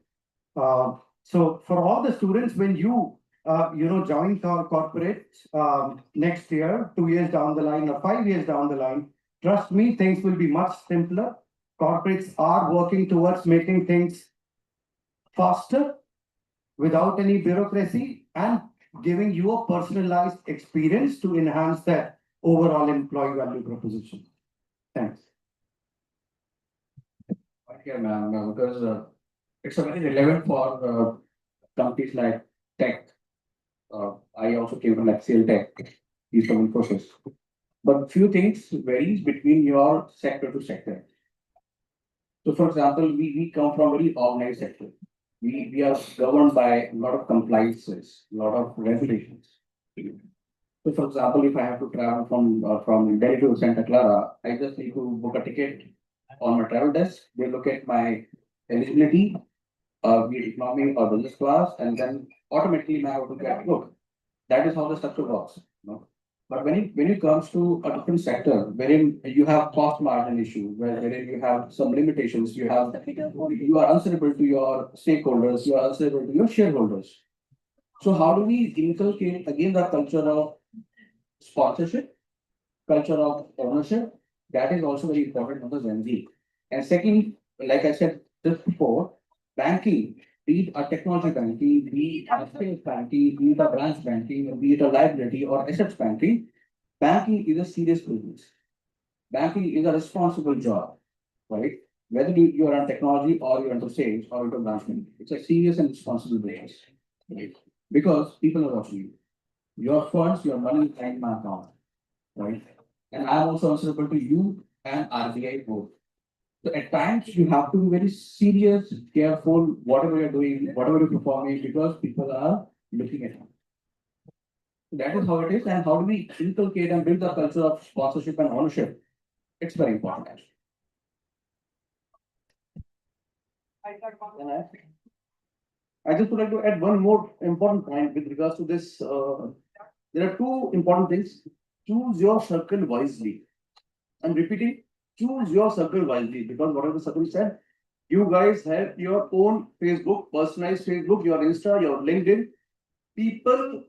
So for all the students, when you join our corporate next year, 2 years down the line or 5 years down the line, trust me, things will be much simpler. Corporates are working towards making things faster without any bureaucracy and giving you a personalized experience to enhance that overall employee value proposition. Thanks. Okay, ma'am, because it's a very relevant for companies like tech. I also came from HCL Tech, these from Infosys. But few things varies between your sector to sector. So for example, we come from a very organized sector. We are governed by a lot of compliances, a lot of regulations. So for example, if I have to travel from Delhi to Santa Clara, I just need to book a ticket on my travel desk. They look at my eligibility, be it economy or business class, and then automatically I have to get look. That is how the structure works. But when it comes to a different sector, wherein you have cost margin issue, wherein you have some limitations, you are answerable to your stakeholders, you are answerable to your shareholders. So how do we inculcate again the culture of sponsorship, culture of ownership? That is also very important for the Gen Z. And second, like I said just before, banking, be it a technology banking, be it a sales banking, be it a branch banking, be it a liability or assets banking, banking is a serious business. Banking is a responsible job, right? Whether you are on technology or you're into sales or into branch banking, it's a serious and responsible business, right? Because people are watching you. Your funds, your money, and my account, right? And I'm also answerable to you and RBI both. So at times you have to be very serious, careful, whatever you're doing, whatever you're performing, because people are looking at you. So that is how it is, and how do we inculcate and build the culture of sponsorship and ownership? It's very important actually. I just would like to add one more important point with regards to this. There are two important things. Choose your circle wisely. I'm repeating, choose your circle wisely, because whatever the circle said, you guys have your own Facebook, personalized Facebook, your Insta, your LinkedIn. People,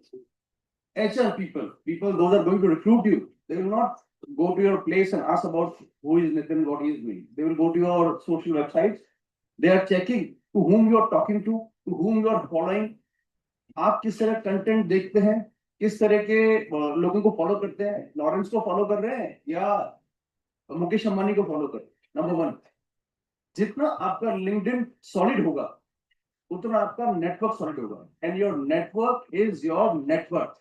HR people, those are going to recruit you. They will not go to your place and ask about who is Nitin, what he is doing. They will go to your social websites. They are checking to whom you are talking to whom you are following. आप किस तरह content देखते हैं, किस तरह के लोगों को फॉलो करते हैं, लॉरेंस को फॉलो कर रहे हैं या मुकेश अंबानी को फॉलो कर। नंबर वन, जितना आपका लिंक्डइन सॉलिड होगा उतना आपका नेटवर्क सॉलिड होगा, and your network is your network.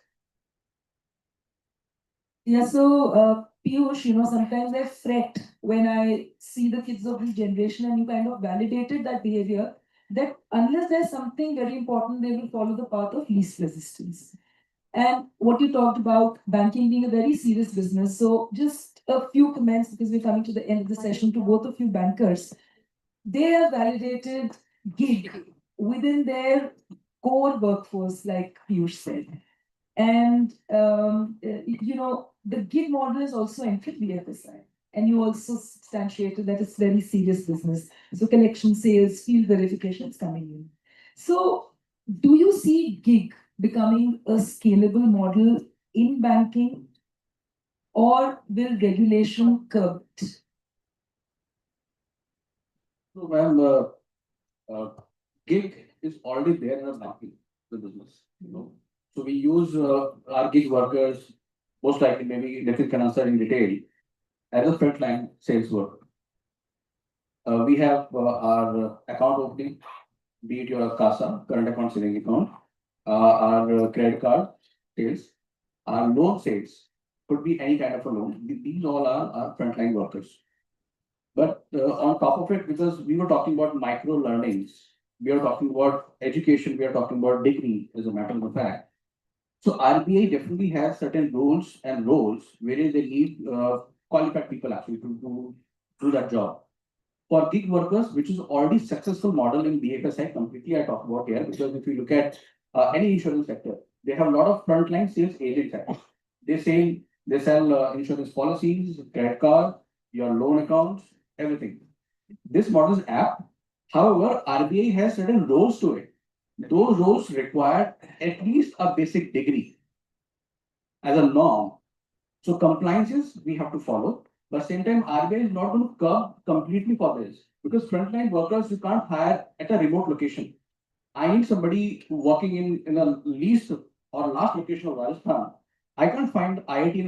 Yeah, so Piyush, sometimes I fret when I see the kids of this generation, and you kind of validated that behavior, that unless there's something very important, they will follow the path of least resistance. And what you talked about banking being a very serious business. So just a few comments because we're coming to the end of the session to both of you bankers. They have validated gig within their core workforce, like Piyush said. And the gig model is also entered BFSI. And you also substantiated that it's very serious business. So collection, sales, field verification is coming in. So do you see gig becoming a scalable model in banking, or will regulation curb it? So, ma'am, gig is already there in our banking the business. So we use our gig workers, most likely maybe Nitin can answer in detail, as a frontline sales worker. We have our account opening, be it your CASA, current account, saving account, our credit card sales, our loan sales, could be any kind of a loan. These all are our frontline workers. But on top of it, because we were talking about micro learnings, we are talking about education, we are talking about degree, as a matter of fact. So RBI definitely has certain rules and roles where they need qualified people actually to do that job. For gig workers, which is already successful model in BFSI completely, I talk about here, because if you look at any insurance sector, they have a lot of frontline sales agents. They sell insurance policies, credit card, your loan accounts, everything. This model is app. However, RBI has certain roles to it. Those roles require at least a basic degree as a norm. So compliances we have to follow. But same time, RBI is not going to curb completely for this, because frontline workers you can't hire at a remote location. I need somebody working in a least or last location of Rajasthan. I can't find IIT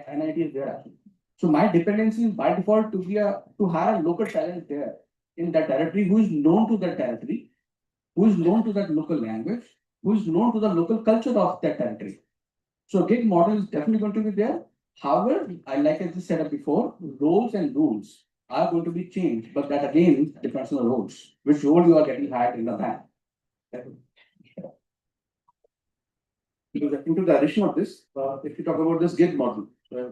and NIT there actually. So my dependency is by default to hire a local talent there in that territory who is known to that territory, who is known to that local language, who is known to the local culture of that territory. So gig model is definitely going to be there. However, like I just said before, roles and rules are going to be changed, but that again depends on the roles, which role you are getting hired in the bank. Into the addition of this, if you talk about this gig model,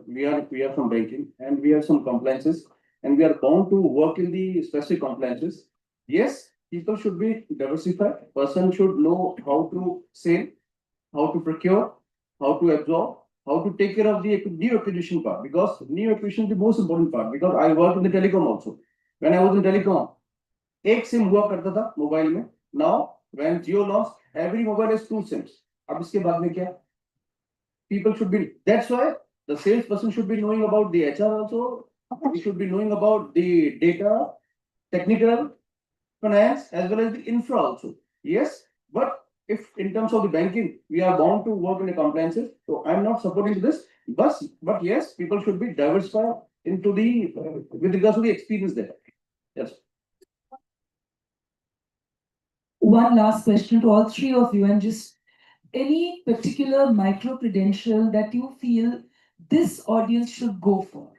we are from banking and we have some compliances and we are bound to work in the specific compliances. Yes, people should be diversified. Person should know how to sell, how to procure, how to absorb, how to take care of the new acquisition part, because new acquisition is the most important part, because I work in the telecom also. When I was in telecom, एक SIM हुआ करता था mobile में. Now when Jio launched, every mobile has two SIMs. अब इसके बाद में क्या? People should be. That's why the salesperson should be knowing about the HR also. He should be knowing about the data, technical, finance, as well as the infra also. Yes, but if in terms of the banking, we are bound to work in the compliances. So I'm not supporting this. But yes, people should be diversified into the with regards to the experience there. Yes. One last question to all three of you, and just any particular micro credential that you feel this audience should go for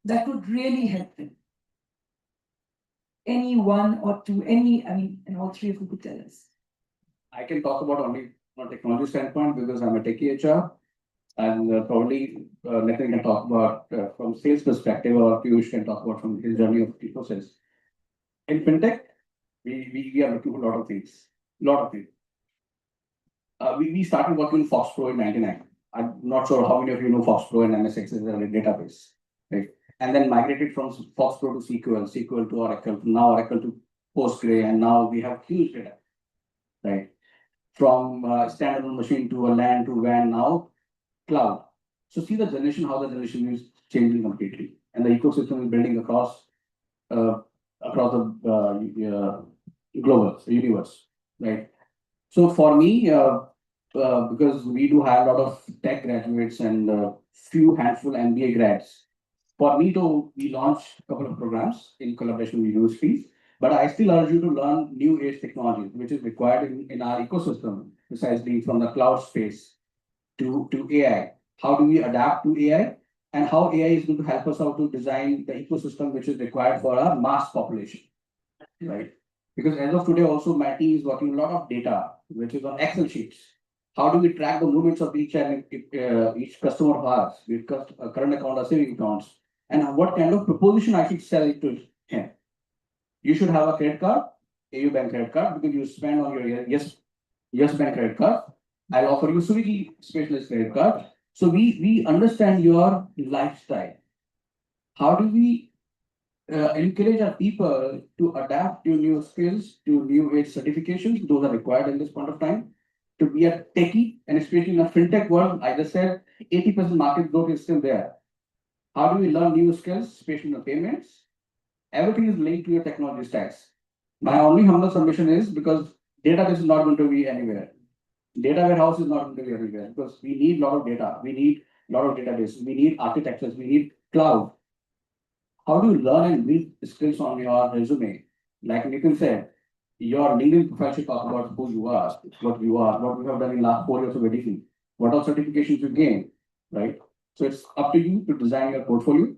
that would really help them. Any one or two, and all three of you could tell us. I can talk about only from a technology standpoint because I'm a techie HR, and probably Nitin can talk about from sales perspective, or Piyush can talk about from his journey of the process. In fintech, we are looking for a lot of things. We started working with Fox Pro in '99. I'm not sure how many of you know Fox Pro and MS Access as a database, right? And then migrated from Fox Pro to SQL to Oracle, now Oracle to Postgre, and now we have huge data, right? From standalone machine to a LAN to WAN, now cloud. So see the generation, how the generation is changing completely, and the ecosystem is building across the global universe, right? So for me, because we do have a lot of tech graduates and few handful MBA grads, for me we launched a couple of programs in collaboration with universities. But I still urge you to learn new age technologies, which is required in our ecosystem, precisely from the cloud space to AI. How do we adapt to AI, and how AI is going to help us out to design the ecosystem which is required for our mass population, right? Because as of today, also my team is working a lot of data, which is on Excel sheets. How do we track the movements of each and each customer of ours, with current account or saving accounts, and what kind of proposition I should sell it to him? You should have a credit card, AU Bank credit card, because you spend on your yes Bank credit card. I'll offer you Swiggy specialist credit card. So we understand your lifestyle. How do we encourage our people to adapt to new skills, to new age certifications? Those are required in this point of time. To be a techie, and especially in a fintech world, I just said 80% market growth is still there. How do we learn new skills, especially in the payments? Everything is linked to your technology stacks. My only humble submission is because database is not going to be anywhere. Data warehouse is not going to be everywhere because we need a lot of data. We need a lot of databases. We need architectures. We need cloud. How do you learn and build skills on your resume? Like Nitin said, your LinkedIn profile should talk about who you are, what you have done in last 4 years of education, what all certifications you gained, right? So it's up to you to design your portfolio.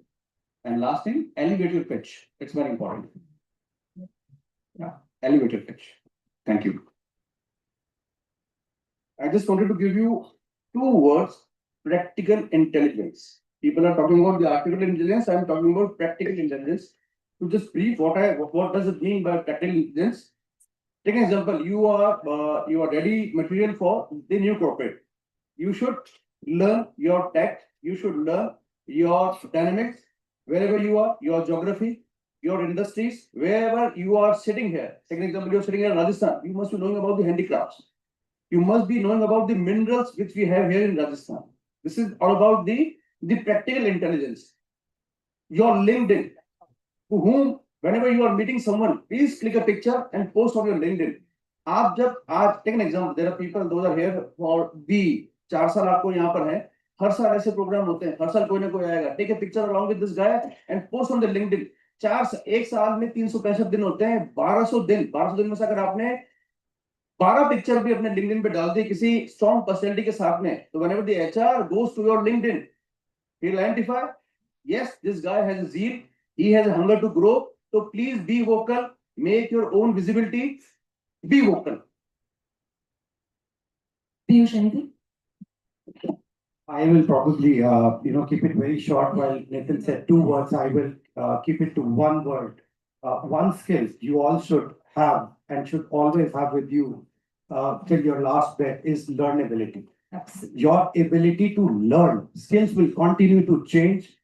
And last thing, elevate your pitch. It's very important. Yeah, elevate your pitch. Thank you. I just wanted to give you 2 words: practical intelligence. People are talking about the artificial intelligence. I'm talking about practical intelligence. To just brief, what does it mean by practical intelligence? Take an example. You are ready material for the new corporate. You should learn your tech. You should learn your dynamics wherever you are, your geography, your industries, wherever you are sitting here. Take an example. You're sitting here in Rajasthan. You must be knowing about the handicrafts. You must be knowing about the minerals which we have here in Rajasthan. This is all about the practical intelligence. Your LinkedIn, to whom, whenever you are meeting someone, please click a picture and post on your LinkedIn. आप जब आज take an example, there are people those are here for the 4 साल आपको यहाँ पर है, हर साल ऐसे प्रोग्राम होते हैं, हर साल कोई ना कोई आएगा. Take a picture along with this guy and post on the LinkedIn. 1 साल में 365 दिन होते हैं, 1200 दिन में से अगर आपने 12 पिक्चर भी अपने लिंक्डइन पे डाल दी किसी स्ट्रॉन्ग पर्सनैलिटी के साथ में, तो whenever the HR goes to your LinkedIn, he'll identify, yes, this guy has a zeal, he has a hunger to grow, so please be vocal, make your own visibility, be vocal. Piyush, anything? I will probably, keep it very short. While Nathan said 2 words, I will keep it to 1 word. One skill you all should have and should always have with you till your last breath is learnability. Absolutely. Your ability to learn. Skills will continue to change.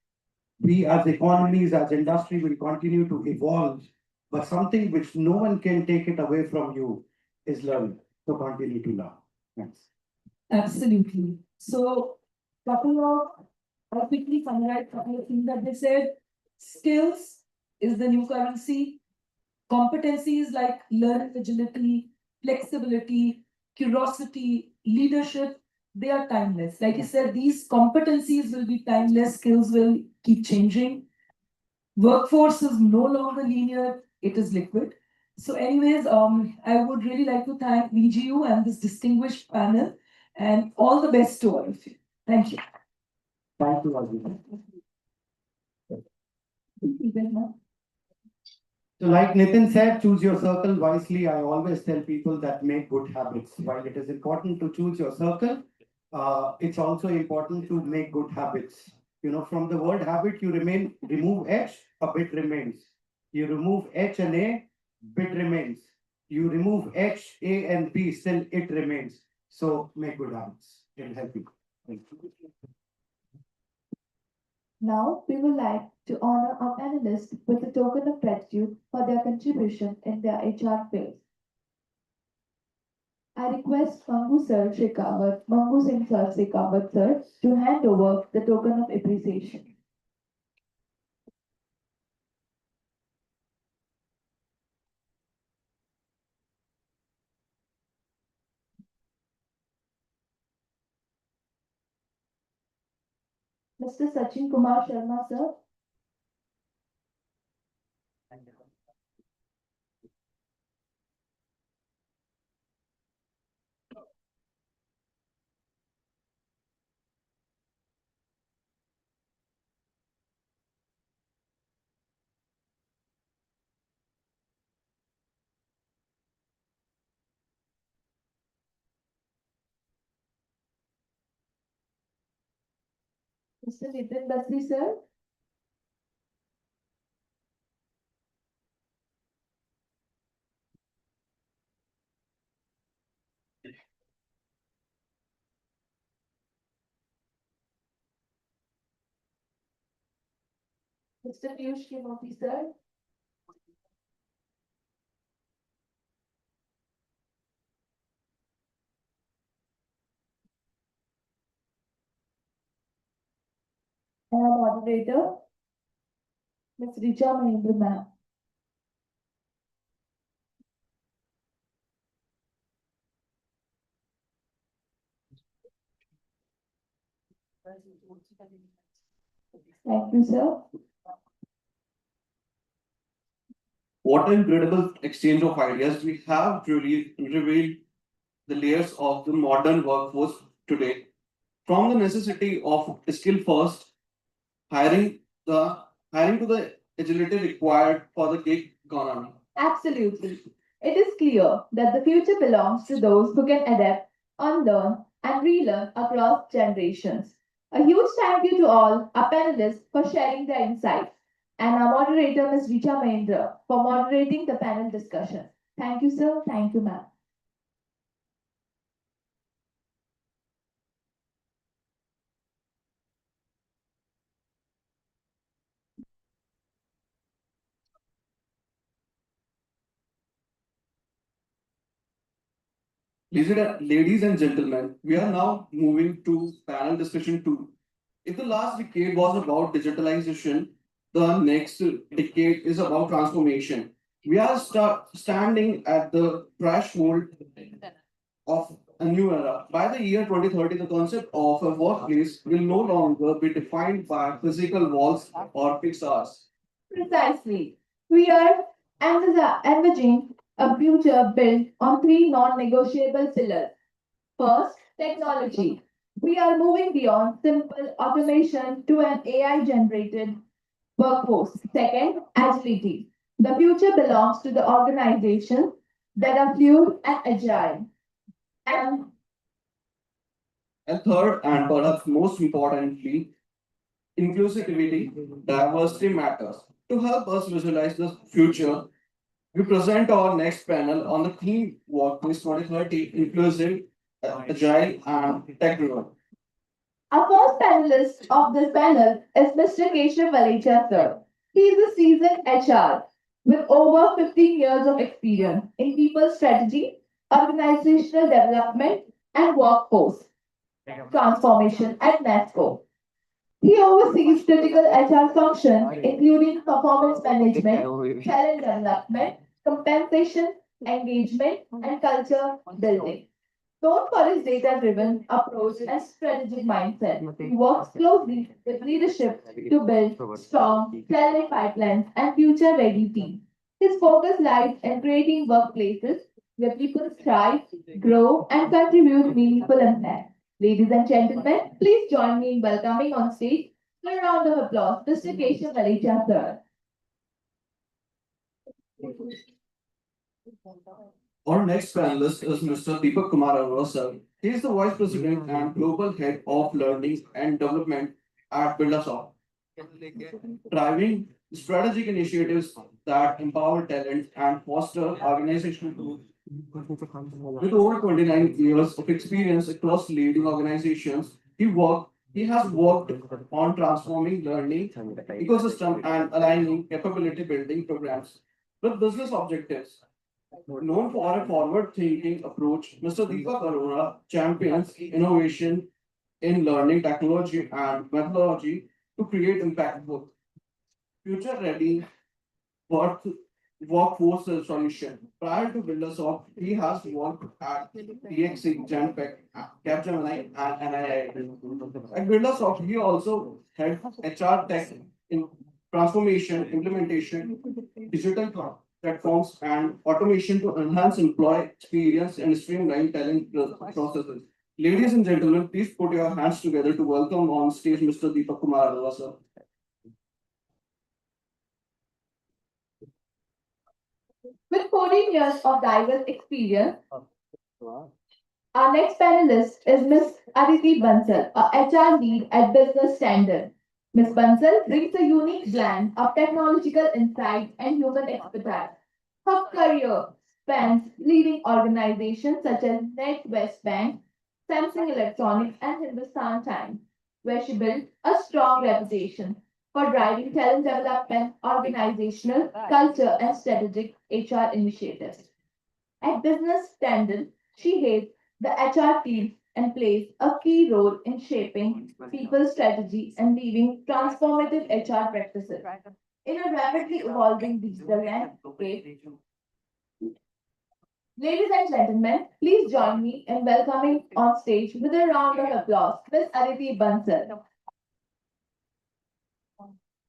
We as economies, as industry will continue to evolve. But something which no one can take it away from you is learning. So continue to learn. Thanks. Absolutely. So, I'll quickly summarize a couple of things that they said. Skills is the new currency. Competencies like learning agility, flexibility, curiosity, leadership, they are timeless. Like you said, these competencies will be timeless, skills will keep changing. Workforce is no longer linear, it is liquid. So anyways, I would really like to thank VGU and this distinguished panel and all the best to all of you. Thank you. Thank you, Ajit. So like Nitin said, choose your circle wisely. I always tell people that make good habits. While it is important to choose your circle, it's also important to make good habits. From the word habit, you remove H, a bit remains. You remove H and A, bit remains. You remove H, A and B, still it remains. So make good habits. It'll help you. Thank you. Now, we would like to honor our panelists with a token of gratitude for their contribution in their HR field. I request Mangu Sir Shekhawat, Mangu Singh Sir Shekhawat Sir to hand over the token of appreciation. Mr. Sachin Kumar Sharma Sir. Mr. Nitin Basri, sir. Mr. Piyush Kimoti, sir. And our moderator, Ms. Richa Mahindra, ma'am. Thank you, sir. What an incredible exchange of ideas. We have truly revealed the layers of the modern workforce today. From the necessity of skill first, hiring the hiring to the agility required for the gig economy. Absolutely. It is clear that the future belongs to those who can adapt, unlearn, and relearn across generations. A huge thank you to all our panelists for sharing their insights, and our moderator, Ms. Richa Mahindra, for moderating the panel discussion. Thank you, sir. Thank you, ma'am. Ladies and gentlemen, we are now moving to panel discussion two. If the last decade was about digitalization, the next decade is about transformation. We are standing at the threshold of a new era. By the year 2030, the concept of a workplace will no longer be defined by physical walls or fixed hours. Precisely. We are envisaging a future built on three non-negotiable pillars. First, technology. We are moving beyond simple automation to an AI-generated workforce. Second, agility. The future belongs to the organizations that are fluid and agile. And And third, and perhaps most importantly, inclusivity, diversity matters. To help us visualize the future, we present our next panel on the theme Workplace 2030, inclusive, agile, and tech-driven. our first panelist of this panel is Mr. Keshav Valecha, sir. He is a seasoned HR with over 15 years of experience in people strategy, organizational development, and workforce transformation at NASCO. He oversees critical HR functions, including performance management, talent development, compensation, engagement, and culture building. Known for his data-driven approach and strategic mindset, he works closely with leadership to build strong talent pipelines and future-ready teams. His focus lies in creating workplaces where people thrive, grow, and contribute meaningful impact. Ladies and gentlemen, please join me in welcoming on stage with a round of applause, Mr. Keshav Valecha, sir. Our next panelist is Mr. Deepak Kumar Arora. He is the Vice President and Global Head of Learning and Development at Birlasoft, driving strategic initiatives that empower talent and foster organizational growth. With over 29 years of experience across leading organizations, he has worked on transforming learning ecosystem and aligning capability building programs with business objectives. Known for a forward-thinking approach, Mr. Deepak Arora champions innovation in learning technology and methodology to create impactful, future-ready work, workforce solution. Prior to Buildersoft, he has worked at DXC, Genpact, Capgemini, and NII. At Buildersoft, he also had HR tech in transformation, implementation, digital platforms, and automation to enhance employee experience and streamline talent processes. Ladies and gentlemen, please put your hands together to welcome on stage Mr. Deepak Kumar Arora, sir. With 14 years of diverse experience, our Our next panelist is Ms. Aditi Bansal, a HR lead at Business Standard. Ms. Bansal brings a unique blend of technological insight and human expertise. Her career spans leading organizations such as NetWest Bank, Samsung Electronics, and Hindustan Times, where she built a strong reputation for driving talent development, organizational culture, and strategic HR initiatives. At Business Standard, she heads the HR team and plays a key role in shaping people's strategy and leading transformative HR practices. In a rapidly evolving digital landscape, ladies and gentlemen, please join me in welcoming on stage with a round of applause Ms. Aditi Bansal.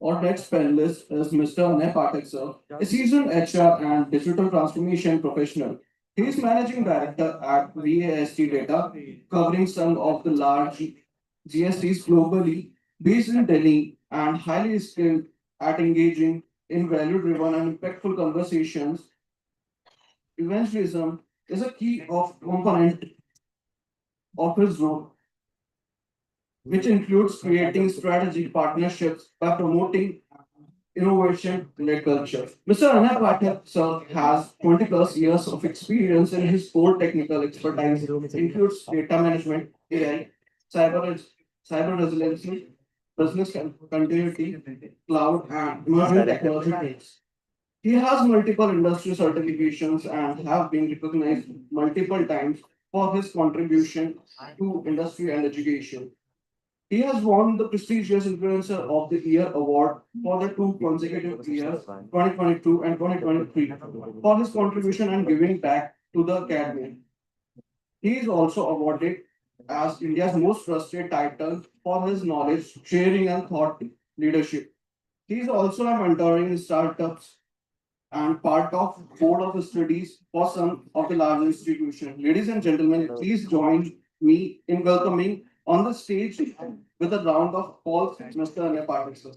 Our next panelist is Mr. Anay Pathak, sir, a seasoned HR and digital transformation professional. He is managing director at VAST Data, covering some of the large GSTs globally, based in Delhi, and highly skilled at engaging in value-driven and impactful conversations. Evangelism is a key of component of his role, which includes creating strategic partnerships by promoting innovation-led culture. Mr. Anay Pathak, sir, has 20 plus years of experience in his core technical expertise, includes data management, AI, cyber, cyber resiliency, business continuity, cloud, and emerging technology trends. He has multiple industry certifications and have been recognized multiple times for his contribution to industry and education. He has won the prestigious Influencer of the Year award for the two consecutive years, 2022 and 2023, for his contribution and giving back to the academy. He is also awarded as India's most trusted title for his knowledge, sharing, and thought leadership. He is also a mentoring startups and part of board of studies for some of the large institutions. Ladies and gentlemen, please join me in welcoming on the stage with a round of applause, Mr. Anay Pathak, sir.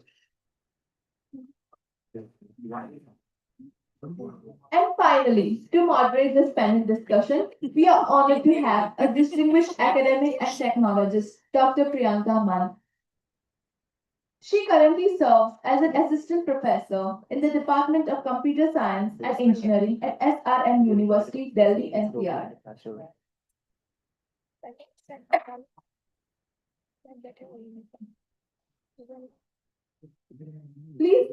And finally, to moderate this panel discussion, we are honored to have a distinguished academic and technologist, Dr. Priyanka Man. She currently serves as an assistant professor in the Department of Computer Science and Engineering at SRM University, Delhi, NCR. Please,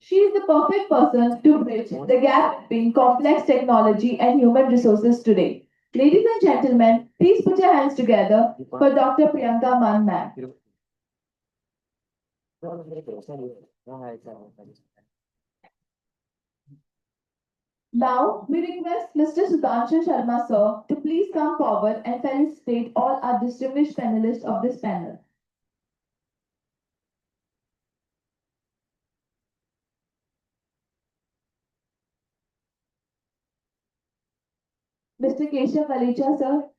she is the perfect person to bridge the gap between complex technology and human resources today. Ladies and gentlemen, please put your hands together for Dr. Priyanka Man ma'am. Now, we request Mr. Sudhanshu Sharma sir to please come forward and felicitate all our distinguished panelists of this panel. Mr. Keshav Valecha sir.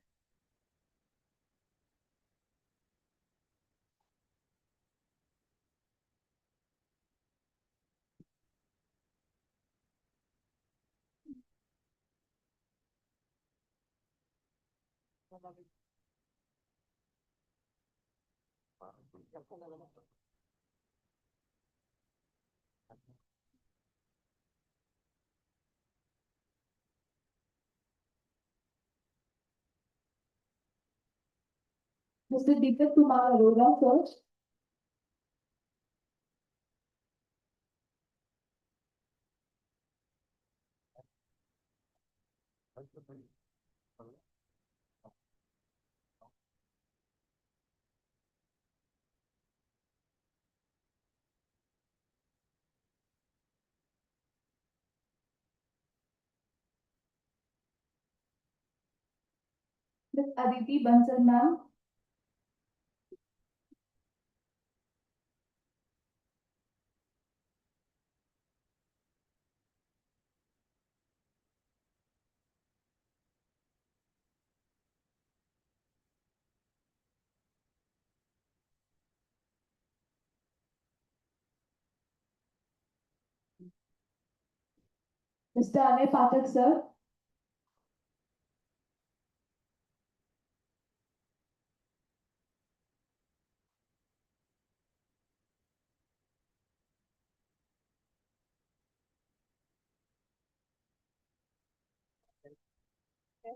Mr. Deepak Kumar Arora sir. Ms. Aditi Bansal ma'am. Mr. Anay Pathak sir. Dr.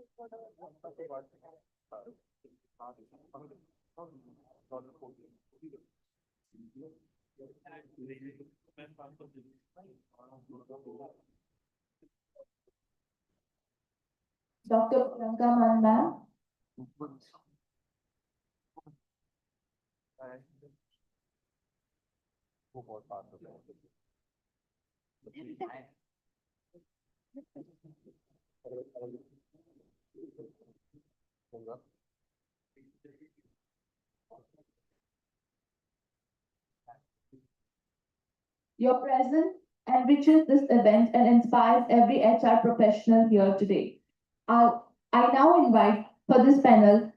Priyanka Man, ma'am. Your presence enriches this event and inspires every HR professional here today. I now invite for this panel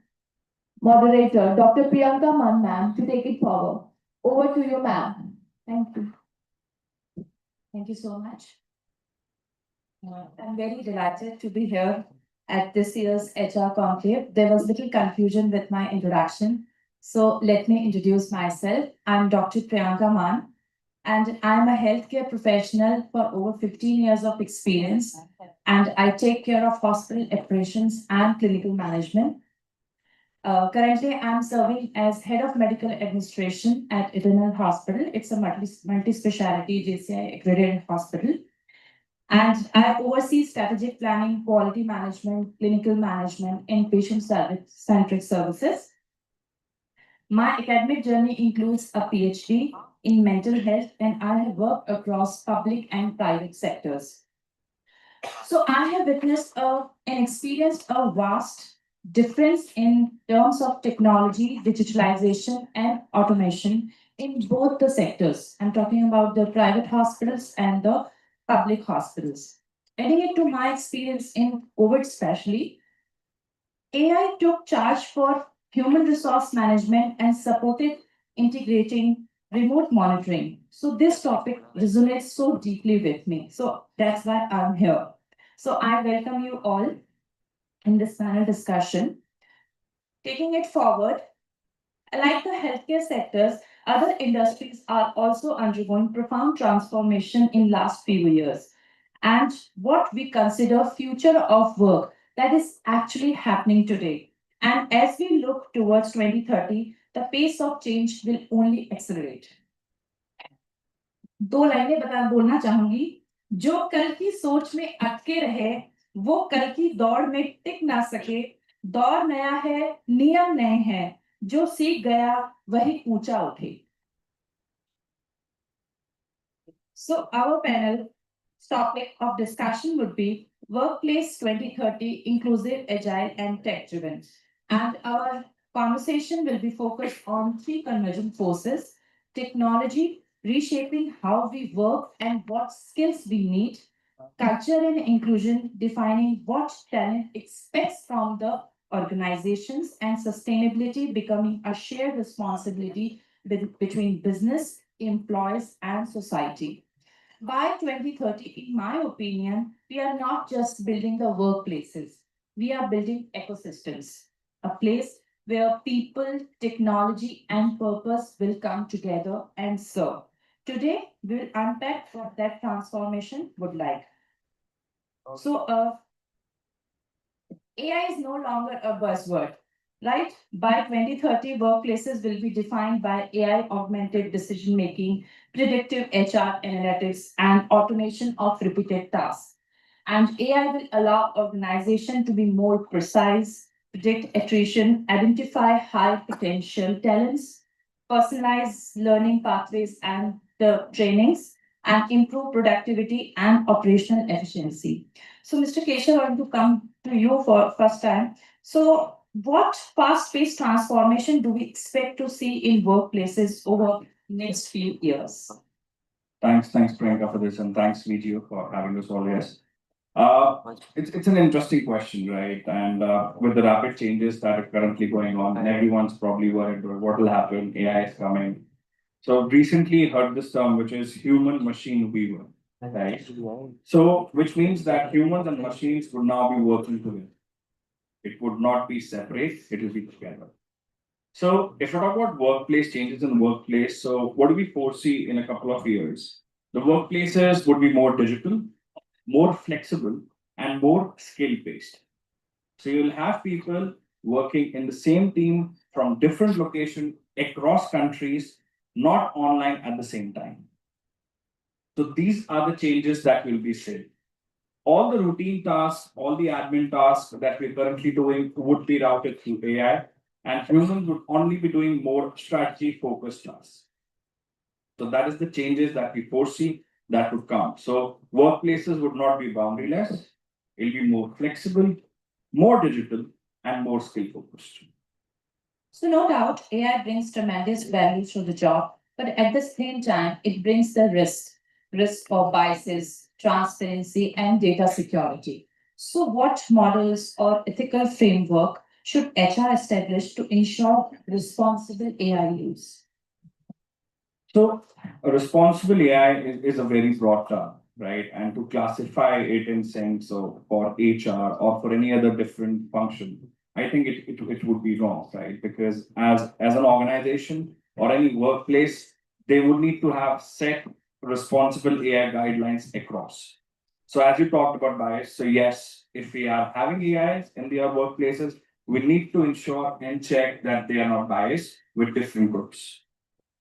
moderator, Dr. Priyanka Man, ma'am, to take it forward. Over to you, ma'am. Thank you. Thank you so much. I'm very delighted to be here at this year's HR Conclave. There was little confusion with my introduction. So let me introduce myself. I'm Dr. Priyanka Man, and I'm a healthcare professional for over 15 years of experience, and I take care of hospital operations and clinical management. Currently, I'm serving as Head of Medical Administration at Eternal Hospital. It's a multi-speciality JCI accredited hospital. And I oversee strategic planning, quality management, clinical management, and patient-centric services. My academic journey includes a PhD in mental health, and I have worked across public and private sectors. So I have witnessed and experienced a vast difference in terms of technology, digitalization, and automation in both the sectors. I'm talking about the private hospitals and the public hospitals. Adding it to my experience in COVID, especially, AI took charge for human resource management and supported integrating remote monitoring. So this topic resonates so deeply with me. So that's why I'm here. So I welcome you all in this panel discussion. Taking it forward, like the healthcare sectors, other industries are also undergoing profound transformation in last few years. And what we consider future of work that is actually happening today. And as we look towards 2030, the pace of change will only accelerate. दो लाइनें बोलना चाहूंगी जो कल की सोच में अटके रहे वो कल की दौड़ में टिक ना सके दौर नया है नियम नए हैं जो सीख गया वही ऊंचा उठे. So our panel topic of discussion would be Workplace 2030 Inclusive, Agile and Tech Driven. And our conversation will be focused on three convergent forces: technology, reshaping how we work and what skills we need; culture and inclusion, defining what talent expects from the organizations; and sustainability becoming a shared responsibility between business, employees, and society. By 2030, in my opinion, we are not just building the workplaces, we are building ecosystems, a place where people, technology, and purpose will come together and serve. Today, we'll unpack what that transformation would like. So, AI is no longer a buzzword, right? By 2030, workplaces will be defined by AI augmented decision making, predictive HR analytics, and automation of repeated tasks. And AI will allow organization to be more precise, predict attrition, identify high potential talents, personalize learning pathways and the trainings, and improve productivity and operational efficiency. So, Mr. Keshav, I want to come to you for first time. So, what fast-paced transformation do we expect to see in workplaces over next few years? Thanks, Priyanka, for this, and thanks, VGU, for having us all here. It's an interesting question, right? And with the rapid changes that are currently going on, and everyone's probably worried about what will happen, AI is coming. So recently heard this term, which is human machine weaver, right? So which means that humans and machines would now be working together. It would not be separate, it will be together. So if we talk about workplace changes in the workplace, so what do we foresee in a couple of years? The workplaces would be more digital, more flexible, and more skill-based. So you'll have people working in the same team from different locations across countries, not online at the same time. So these are the changes that will be seen. All the routine tasks, all the admin tasks that we're currently doing would be routed through AI, and humans would only be doing more strategy focused tasks. So that is the changes that we foresee that would come. So workplaces would not be boundaryless, it'll be more flexible, more digital, and more skill focused. So no doubt, AI brings tremendous value to the job, but at the same time, it brings the risk of biases, transparency, and data security. So what models or ethical framework should HR establish to ensure responsible AI use? So a responsible AI is a very broad term, right? And to classify it in sense of for HR or for any other different function, I think it would be wrong, right? Because as an organization or any workplace, they would need to have set responsible AI guidelines across. So as you talked about bias, so yes, if we are having AIs in their workplaces, we need to ensure and check that they are not biased with different groups.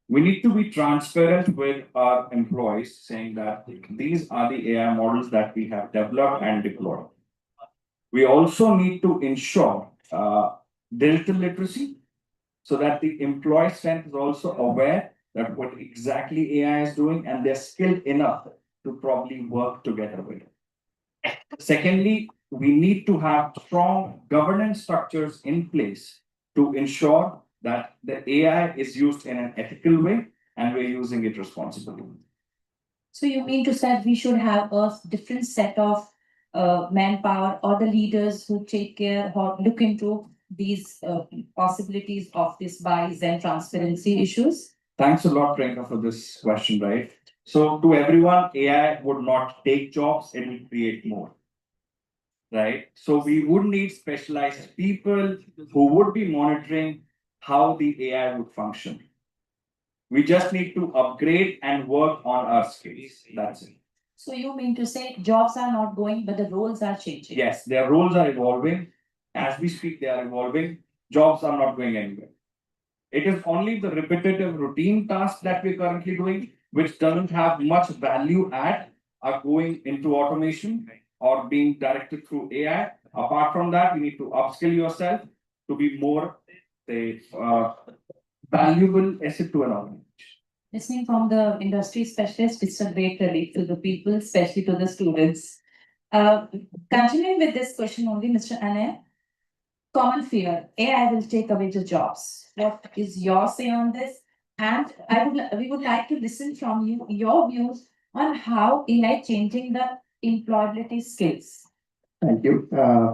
We need to be transparent with our employees, saying that these are the AI models that we have developed and deployed. We also need to ensure digital literacy so that the employee strength is also aware that what exactly AI is doing and they're skilled enough to probably work together with it. Secondly, we need to have strong governance structures in place to ensure that the AI is used in an ethical way and we're using it responsibly. So you mean to say we should have a different set of manpower or the leaders who take care or look into these possibilities of this bias and transparency issues? Thanks a lot, Priyanka, for this question, right? So to everyone, AI would not take jobs, it will create more. Right? So we would need specialized people who would be monitoring how the AI would function. We just need to upgrade and work on our skills. That's it. So you mean to say jobs are not going, but the roles are changing? Yes, their roles are evolving. As we speak, they are evolving. Jobs are not going anywhere. It is only the repetitive routine tasks that we're currently doing, which doesn't have much value add, are going into automation or being directed through AI. Apart from that, you need to upskill yourself to be more valuable asset to an organization. Listening from the industry specialist, it's a great relief to the people, especially to the students. Continuing with this question only, Mr. Anay, common fear, AI will take away the jobs. What is your say on this? And we would like to listen from you, your views on how AI changing the employability skills. Thank you.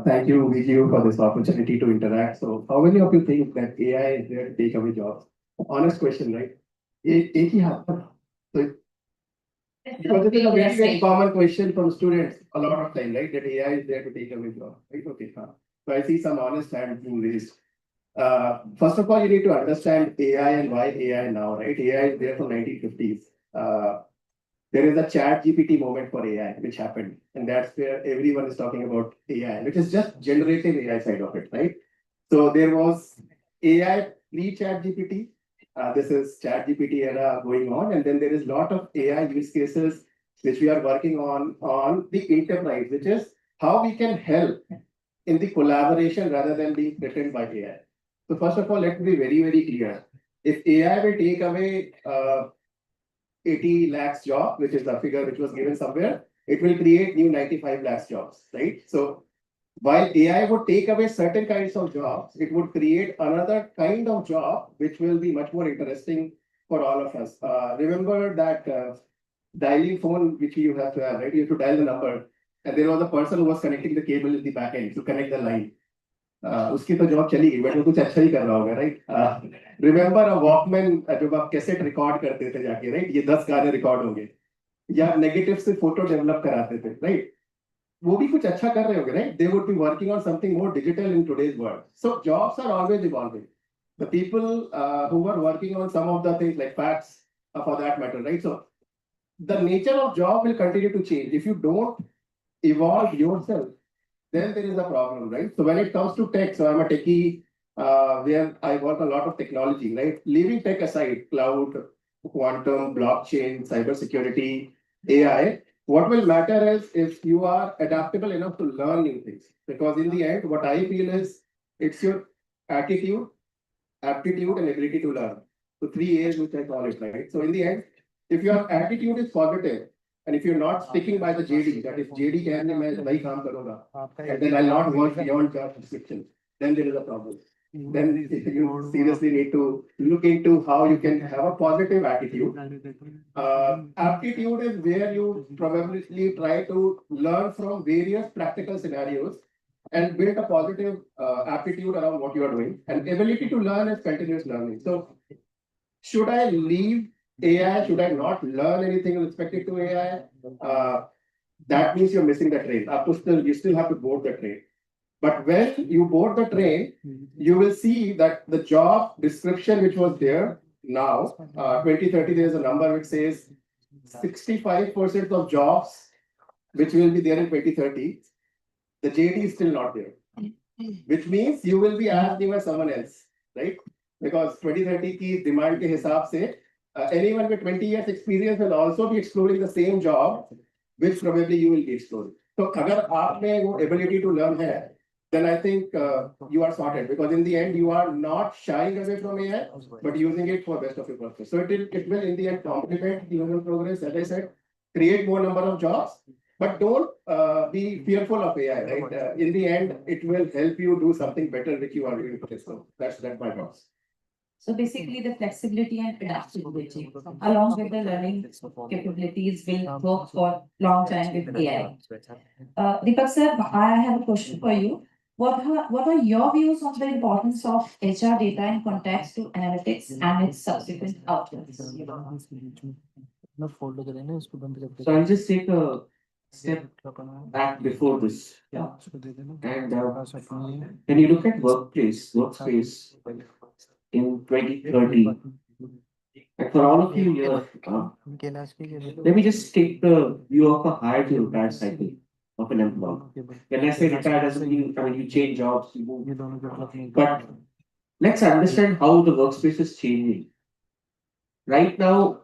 Thank you, VGU, for this opportunity to interact. So how many of you think that AI is there to take away jobs? Honest question, right? एक ही हाथ पर. So because it is a very, very common question from students a lot of time, right? That AI is there to take away jobs. Right? Okay, fine. So I see some honest hands being raised. First of all, you need to understand AI and why AI now, right? AI is there from 1950s. There is a chat GPT moment for AI, which happened. And that's where everyone is talking about AI, which is just generative AI side of it, right? So there was AI pre-chat GPT. This is chat GPT era going on. And then there is a lot of AI use cases which we are working on the enterprise, which is how we can help in the collaboration rather than being threatened by AI. So first of all, let me be very, very clear. If AI will take away 80 lakhs job, which is the figure which was given somewhere, it will create new 95 lakhs jobs, right? So while AI would take away certain kinds of jobs, it would create another kind of job, which will be much more interesting for all of us. Remember that dialing phone, which you have to have, right? You have to dial the number. And there was a person who was connecting the cable in the back end to connect the line. उसकी तो job चली गई but वो कुछ अच्छा ही कर रहा होगा राइट रिमेंबर अ वॉकमैन जब आप कैसेट रिकॉर्ड करते थे जाके राइट ये 10 गाने रिकॉर्ड होंगे या नेगेटिव से फोटो डेवलप कराते थे राइट वो भी कुछ अच्छा कर रहे होंगे right they would be working on something more digital in today's world so jobs are always evolving the people who are working on some of the things like facts for that matter right so the nature of job will continue to change if you don't evolve yourself then there is a problem, right? So when it comes to tech, so I'm a techie, where I work a lot of technology, right? Leaving tech aside, cloud, quantum, blockchain, cybersecurity, AI, what will matter is if you are adaptable enough to learn new things. Because in the end, what I feel is it's your attitude, aptitude, and ability to learn. So 3 A's, which I call it, right? So in the end, if your attitude is positive, and if you're not sticking by the JD, that if JD can मैं नहीं काम करूँगा, and then I'll not work beyond job description, then there is a problem. Then you seriously need to look into how you can have a positive attitude. Aptitude is where you probably try to learn from various practical scenarios and build a positive aptitude around what you are doing. And ability to learn is continuous learning. So should I leave AI? Should I not learn anything respected to AI? That means you're missing the train. You still have to board the train. But when you board the train, you will see that the job description which was there now, 2030, there is a number which says 65% of jobs which will be there in 2030, the JD is still not there. Which means you will be as new as someone else, right? Because 2030 की demand के हिसाब से anyone with 20 years experience will also be exploring the same job, which probably you will be exploring. So अगर आप में वो ability to learn है, then I think you are sorted, because in the end you are not shying away from AI, but using it for best of your purpose. So it will in the end complement the human progress, as I said, create more number of jobs, but don't be fearful of AI, right? In the end, it will help you do something better which you are doing today. So that's my thoughts. So basically, the flexibility and adaptability, along with the learning capabilities, will work for long time with AI. Deepak sir, I have a question for you. What are your views on the importance of HR data in context to analytics and its subsequent outcomes? So I'll just take a step back before this. Yeah. And when you look at workspace in 2030, and for all of you here, let me just take the view of a hire to retire cycle of an employee. When I say retire, doesn't mean, you change jobs, you move. But let's understand how the workspace is changing. Right now,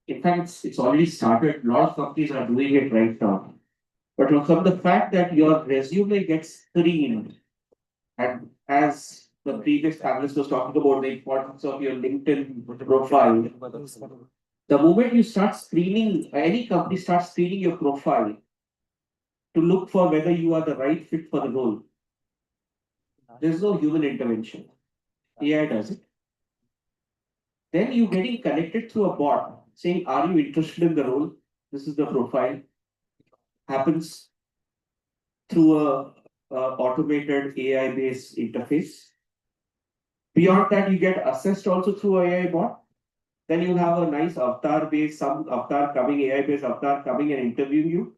in fact, it's already started. A lot of companies are doing it right now. But from the fact that your resume gets screened, and as the previous panelist was talking about the importance of your LinkedIn profile, the moment you start screening, any company starts screening your profile to look for whether you are the right fit for the role, there's no human intervention. AI does it. Then you getting connected through a bot saying, are you interested in the role? This is the profile. Happens through a automated AI-based interface. Beyond that, you get assessed also through AI bot. Then you have a nice avatar-based, some avatar coming, AI-based avatar coming and interviewing you.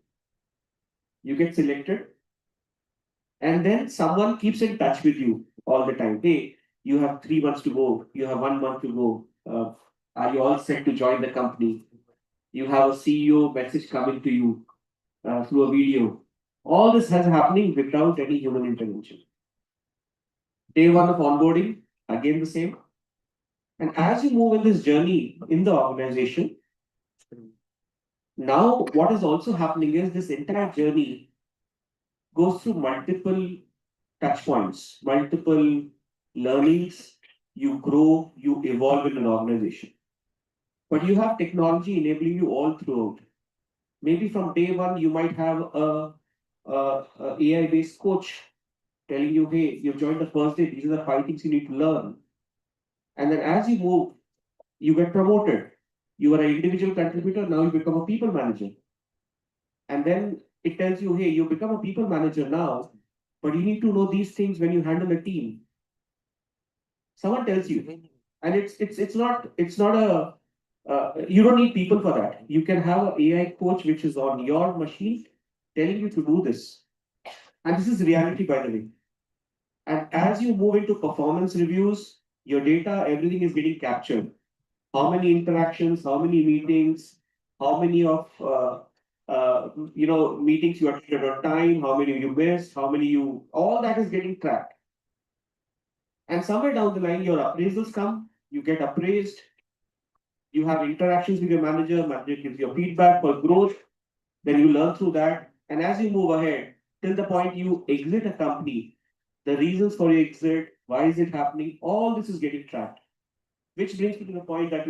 You get selected. And then someone keeps in touch with you all the time. Hey, you have 3 months to go. You have 1 month to go. Are you all set to join the company? You have a CEO message coming to you through a video. All this has happening without any human intervention. Day 1 of onboarding, again the same. And as you move in this journey in the organization, now what is also happening is this entire journey goes through multiple touch points, multiple learnings. You grow, you evolve in an organization. But you have technology enabling you all throughout. Maybe from day 1, you might have a AI-based coach telling you, hey, you've joined the first day, these are the 5 things you need to learn. And then as you move, you get promoted. You are an individual contributor, now you become a people manager. And then it tells you, hey, you become a people manager now, but you need to know these things when you handle a team. Someone tells you, and it's not a you don't need people for that. You can have an AI coach which is on your machine telling you to do this. And this is reality, by the way. And as you move into performance reviews, your data, everything is getting captured. How many interactions, how many meetings, how many of meetings you attended on time, how many you missed, all that is getting tracked. And somewhere down the line, your appraisals come, you get appraised, you have interactions with your manager gives you feedback for growth, then you learn through that. And as you move ahead, till the point you exit a company, the reasons for your exit, why is it happening, all this is getting tracked. Which brings me to the point that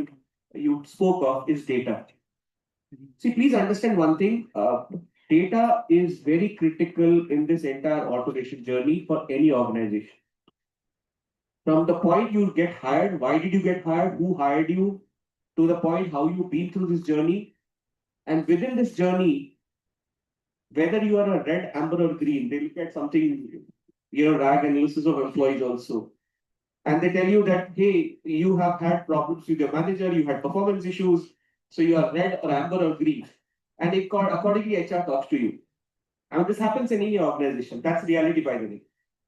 you spoke of is data. See, please understand one thing. Data is very critical in this entire automation journey for any organization. From the point you get hired, why did you get hired, who hired you, to the point how you've been through this journey. And within this journey, whether you are a red, amber, or green, they look at something, RAG analysis of employees also. And they tell you that, hey, you have had problems with your manager, you had performance issues, so you are red or amber or green. And accordingly, HR talks to you. And this happens in any organization. That's reality, by the way.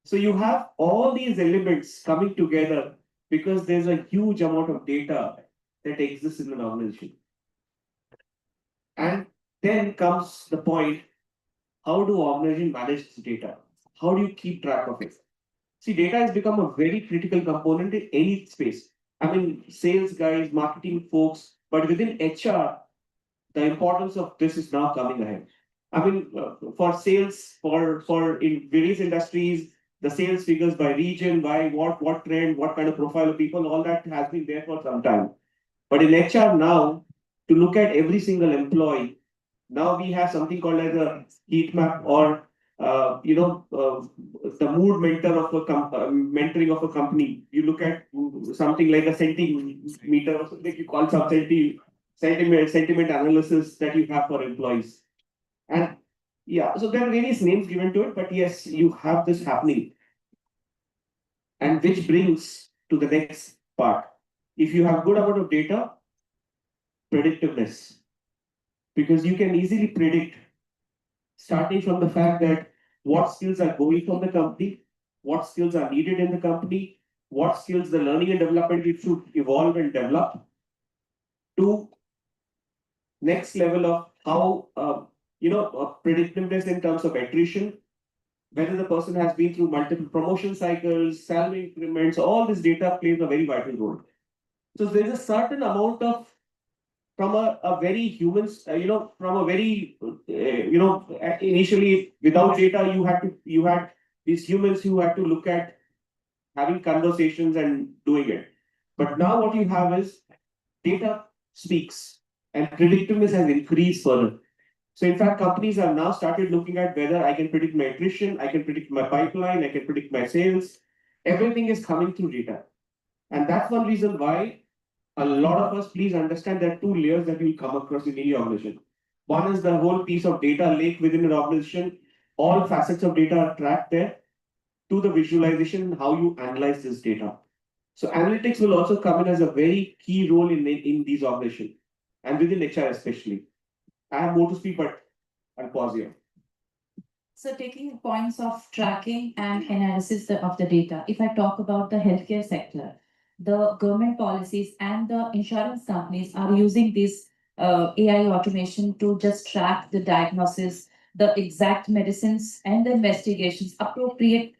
So you have all these elements coming together because there's a huge amount of data that exists in an organization. And then comes the point, how do organizations manage this data? How do you keep track of it? See, data has become a very critical component in any space. I mean, sales guys, marketing folks, but within HR, the importance of this is now coming ahead. I mean, for sales, for in various industries, the sales figures by region, by what trend, what kind of profile of people, all that has been there for some time. But in HR now, to look at every single employee, now we have something called as a heat map or the mood mentor of mentoring of a company. You look at something like a centimeter or something you call sentiment analysis that you have for employees. And yeah, so there are various names given to it, but yes, you have this happening. And which brings to the next part. If you have good amount of data, predictiveness, because you can easily predict, starting from the fact that what skills are going from the company, what skills are needed in the company, what skills the learning and development it should evolve and develop, to next level of how predictiveness in terms of attrition, whether the person has been through multiple promotion cycles, salary increments, all this data plays a very vital role. So there's a certain amount of, from a very humans, from a very, initially without data, you had these humans who had to look at having conversations and doing it. But now what you have is data speaks and predictiveness has increased further. So in fact, companies have now started looking at whether I can predict my attrition, I can predict my pipeline, I can predict my sales. Everything is coming through data. And that's one reason why a lot of us, please understand, there are two layers that you'll come across in any organization. One is the whole piece of data lake within an organization. All facets of data are tracked there, to the visualization, how you analyze this data. So analytics will also come in as a very key role in these organizations and within HR especially. I have more to speak, but I'll pause here. So taking points of tracking and analysis of the data, if I talk about the healthcare sector, the government policies and the insurance companies are using this AI automation to just track the diagnosis, the exact medicines and the investigations, appropriate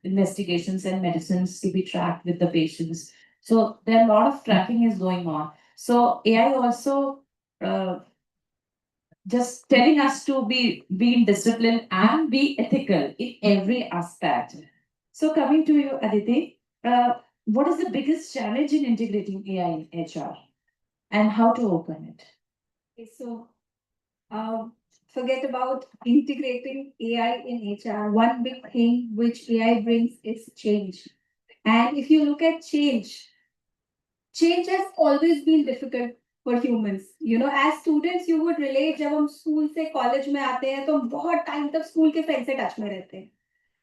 investigations and medicines to be tracked with the patients. So there are a lot of tracking is going on. So AI also just telling us to be in discipline and be ethical in every aspect. So coming to you, Aditi, what is the biggest challenge in integrating AI in HR and how to open it? Okay, so forget about integrating AI in HR. One big thing which AI brings is change. And if you look at change has always been difficult for humans. As students, you would relate जब हम school से college में आते हैं तो हम बहुत time तक school के friends से touch में रहते हैं,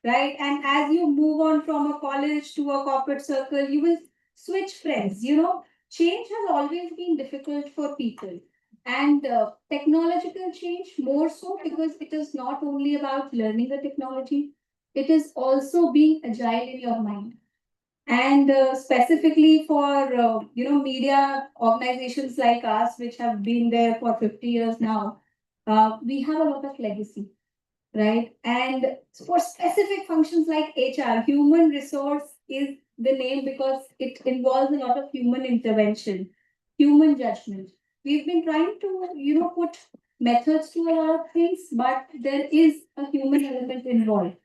right? And as you move on from a college to a corporate circle, you will switch friends. Change has always been difficult for people. And technological change more so because it is not only about learning the technology, it is also being agile in your mind. And specifically for media organizations like us, which have been there for 50 years now, we have a lot of legacy, right? And for specific functions like HR, human resource is the name because it involves a lot of human intervention, human judgment. We've been trying to, put methods to a lot of things, but there is a human element involved.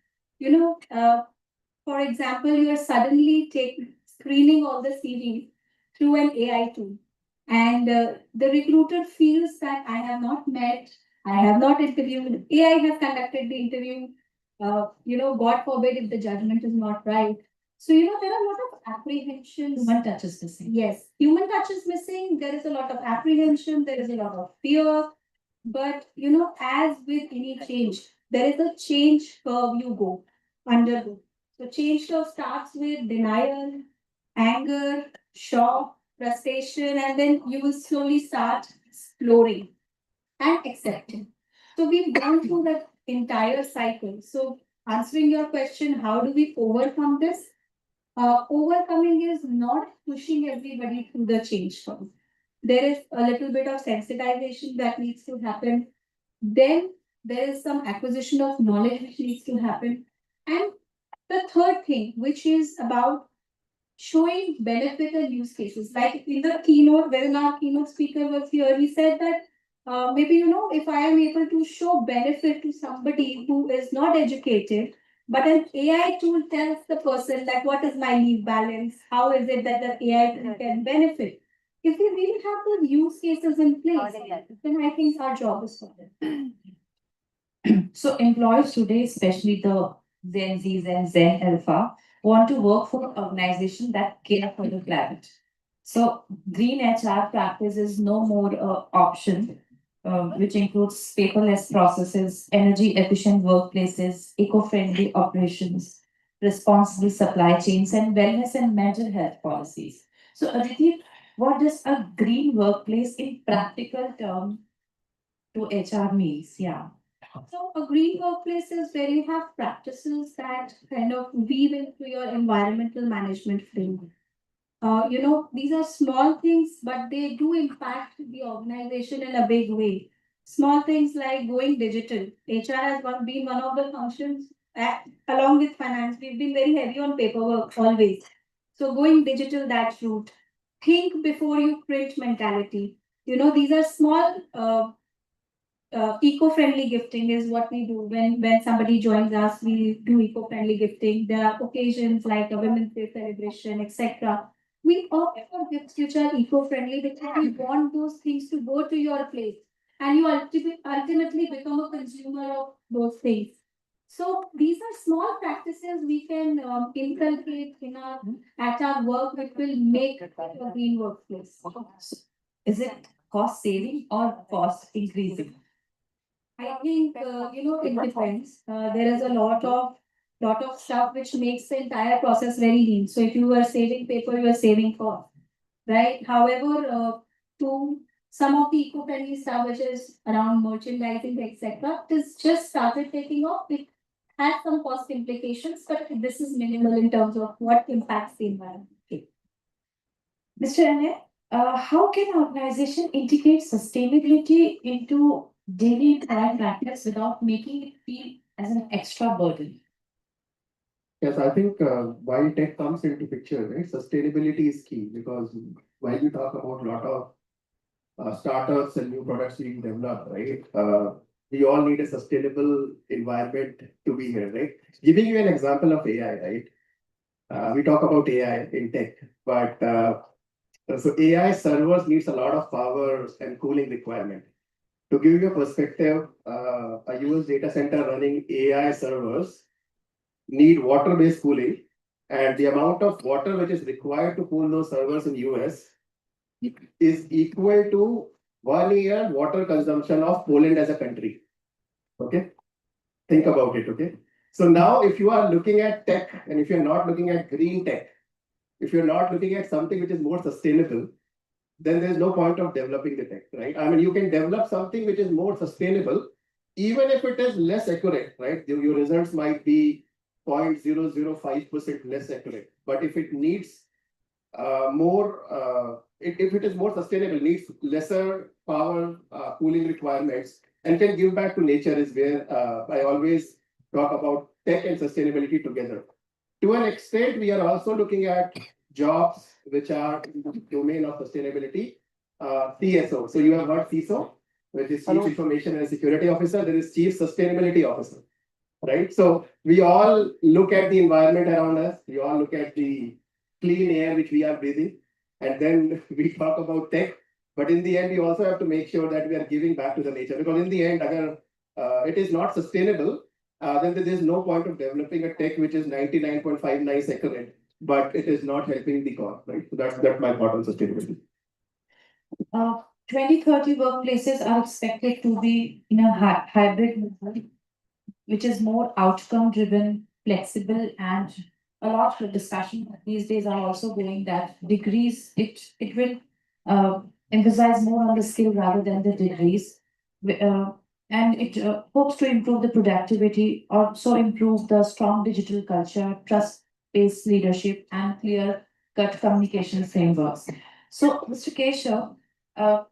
For example, you are suddenly screening all the CVs through an AI tool, and the recruiter feels that I have not met, I have not interviewed, AI has conducted the interview. God forbid if the judgment is not right. So there are a lot of apprehensions. Human touch is missing. Yes, human touch is missing. There is a lot of apprehension. There is a lot of fear. But as with any change, there is a change curve you undergo. So change curve starts with denial, anger, shock, frustration, and then you will slowly start exploring and accepting. So we've gone through that entire cycle. So answering your question, how do we overcome this? Overcoming is not pushing everybody through the change curve. There is a little bit of sensitization that needs to happen. Then there is some acquisition of knowledge which needs to happen. And the third thing, which is about showing benefit and use cases. Like in the keynote, when our keynote speaker was here, he said that maybe, if I am able to show benefit to somebody who is not educated, but an AI tool tells the person that what is my leave balance, how is it that the AI tool can benefit. If we really have those use cases in place, then I think our job is done. So employers today, especially the Gen Zs and Gen Alpha, want to work for an organization that care for the planet. So green HR practice is no more option, which includes paperless processes, energy efficient workplaces, eco-friendly operations, responsible supply chains, and wellness and mental health policies. So Aditi, what does a green workplace in practical term to HR means? Yeah. So a green workplace is where you have practices that kind of weave into your environmental management framework. These are small things, but they do impact the organization in a big way. Small things like going digital. HR has been one of the functions, along with finance. We've been very heavy on paperwork always. So going digital, that route. Think before you print mentality. These are small eco-friendly gifting is what we do when somebody joins us. We do eco-friendly gifting. There are occasions like a Women's Day celebration, etc. We opt for gifts which are eco-friendly because we want those things to go to your place, and you ultimately become a consumer of those things. So these are small practices we can inculcate at our work, which will make a green workplace. Is it cost saving or cost increasing? I think it depends. There is a lot of stuff which makes the entire process very lean. So if you are saving paper, you are saving cost, right? However, to some of the eco-friendly stuff which is around merchandising, etc., this just started taking off. It has some cost implications, but this is minimal in terms of what impacts the environment. Mr. Anil, how can organization integrate sustainability into daily employee practice without making it feel as an extra burden? Yes, I think while tech comes into picture, right, sustainability is key because while we talk about a lot of startups and new products being developed, right, we all need a sustainable environment to be here, right? Giving you an example of AI, right? We talk about AI in tech, but so AI servers needs a lot of power and cooling requirement. To give you a perspective, a US data center running AI servers need water-based cooling, and the amount of water which is required to cool those servers in US is equal to 1 year water consumption of Poland as a country. Okay, think about it. Okay, so now if you are looking at tech and if you're not looking at green tech, if you're not looking at something which is more sustainable, then there's no point of developing the tech, right? I mean, you can develop something which is more sustainable, even if it is less accurate, right? Your results might be 0.005% less accurate. But if it needs if it is more sustainable, needs lesser power cooling requirements, and can give back to nature is where I always talk about tech and sustainability together. To an extent, we are also looking at jobs which are in the domain of sustainability. TSO. So you have heard CISO, which is Chief Information and Security Officer. There is Chief Sustainability Officer, right? So we all look at the environment around us. We all look at the clean air which we are breathing, and then we talk about tech. But in the end, we also have to make sure that we are giving back to the nature, because in the end, agar, it is not sustainable, then there is no point of developing a tech which is 99.59 accurate, but it is not helping the cause, right? So that's my thought on sustainability. 2030 workplaces are expected to be in a hybrid model, which is more outcome driven, flexible, and a lot of discussion these days are also going that degrees, it will emphasize more on the skill rather than the degrees. And it hopes to improve the productivity, also improve the strong digital culture, trust-based leadership, and clear-cut communication frameworks. So, Mr. Keshav,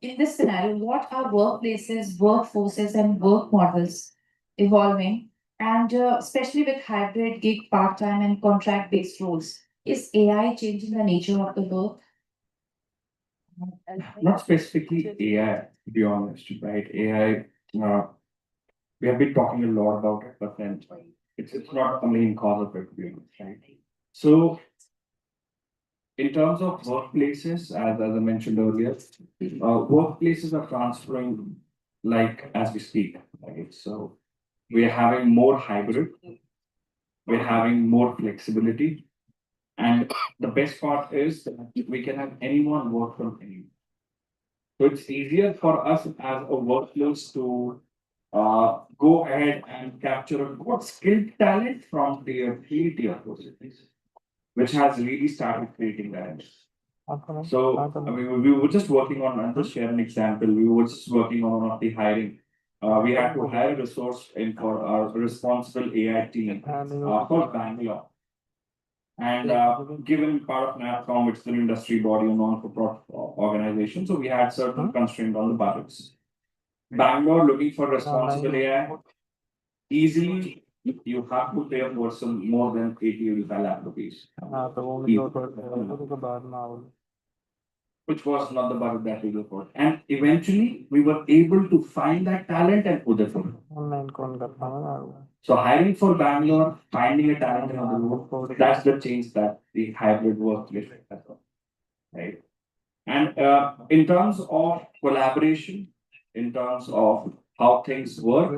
in this scenario, what are workplaces, workforces, and work models evolving? And especially with hybrid, gig, part-time, and contract-based roles, is AI changing the nature of the work? Not specifically AI, to be honest, right? AI, we have been talking a lot about it, but then it's not the main cause of it, to be honest, right? So, in terms of workplaces, as I mentioned earlier, workplaces are transferring like as we speak, right? So, we are having more hybrid, we're having more flexibility, and the best part is that we can have anyone work from anywhere. So it's easier for us as a workforce to go ahead and capture a good skilled talent from the ability of those cities, which has really started creating that. So, I mean, we were just working on, I'll just share an example. We were just working on one of the hiring. We had to hire a resource in for our responsible AI team for Bangalore. And given part of NAPCOM, which is an industry body, a non-for-profit organization, so we had certain constraints on the budgets. Bangalore looking for responsible AI, easily you have to pay a person more than 80-85 lakh rupees. Which was not the budget that we looked for. And eventually we were able to find that talent and put it for. So hiring for Bangalore, finding a talent in the road, that's the change that the hybrid work with as well. Right. And in terms of collaboration, in terms of how things work,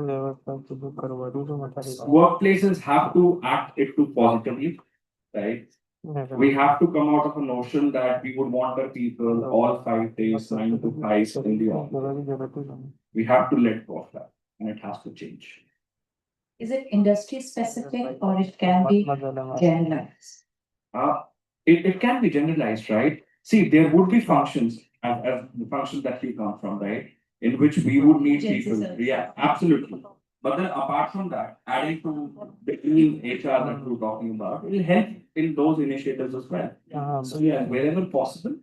workplaces have to act it to positively, right? We have to come out of a notion that we would want our people all 5 days, 9 to 5 in the office. We have to let go of that, and it has to change. Is it industry specific or it can be generalized? It can be generalized, right? See, there would be functions as the functions that we come from, right? In which we would need people. Yeah, absolutely. But then apart from that, adding to the HR that we're talking about, it will help in those initiatives as well. So yeah, wherever possible,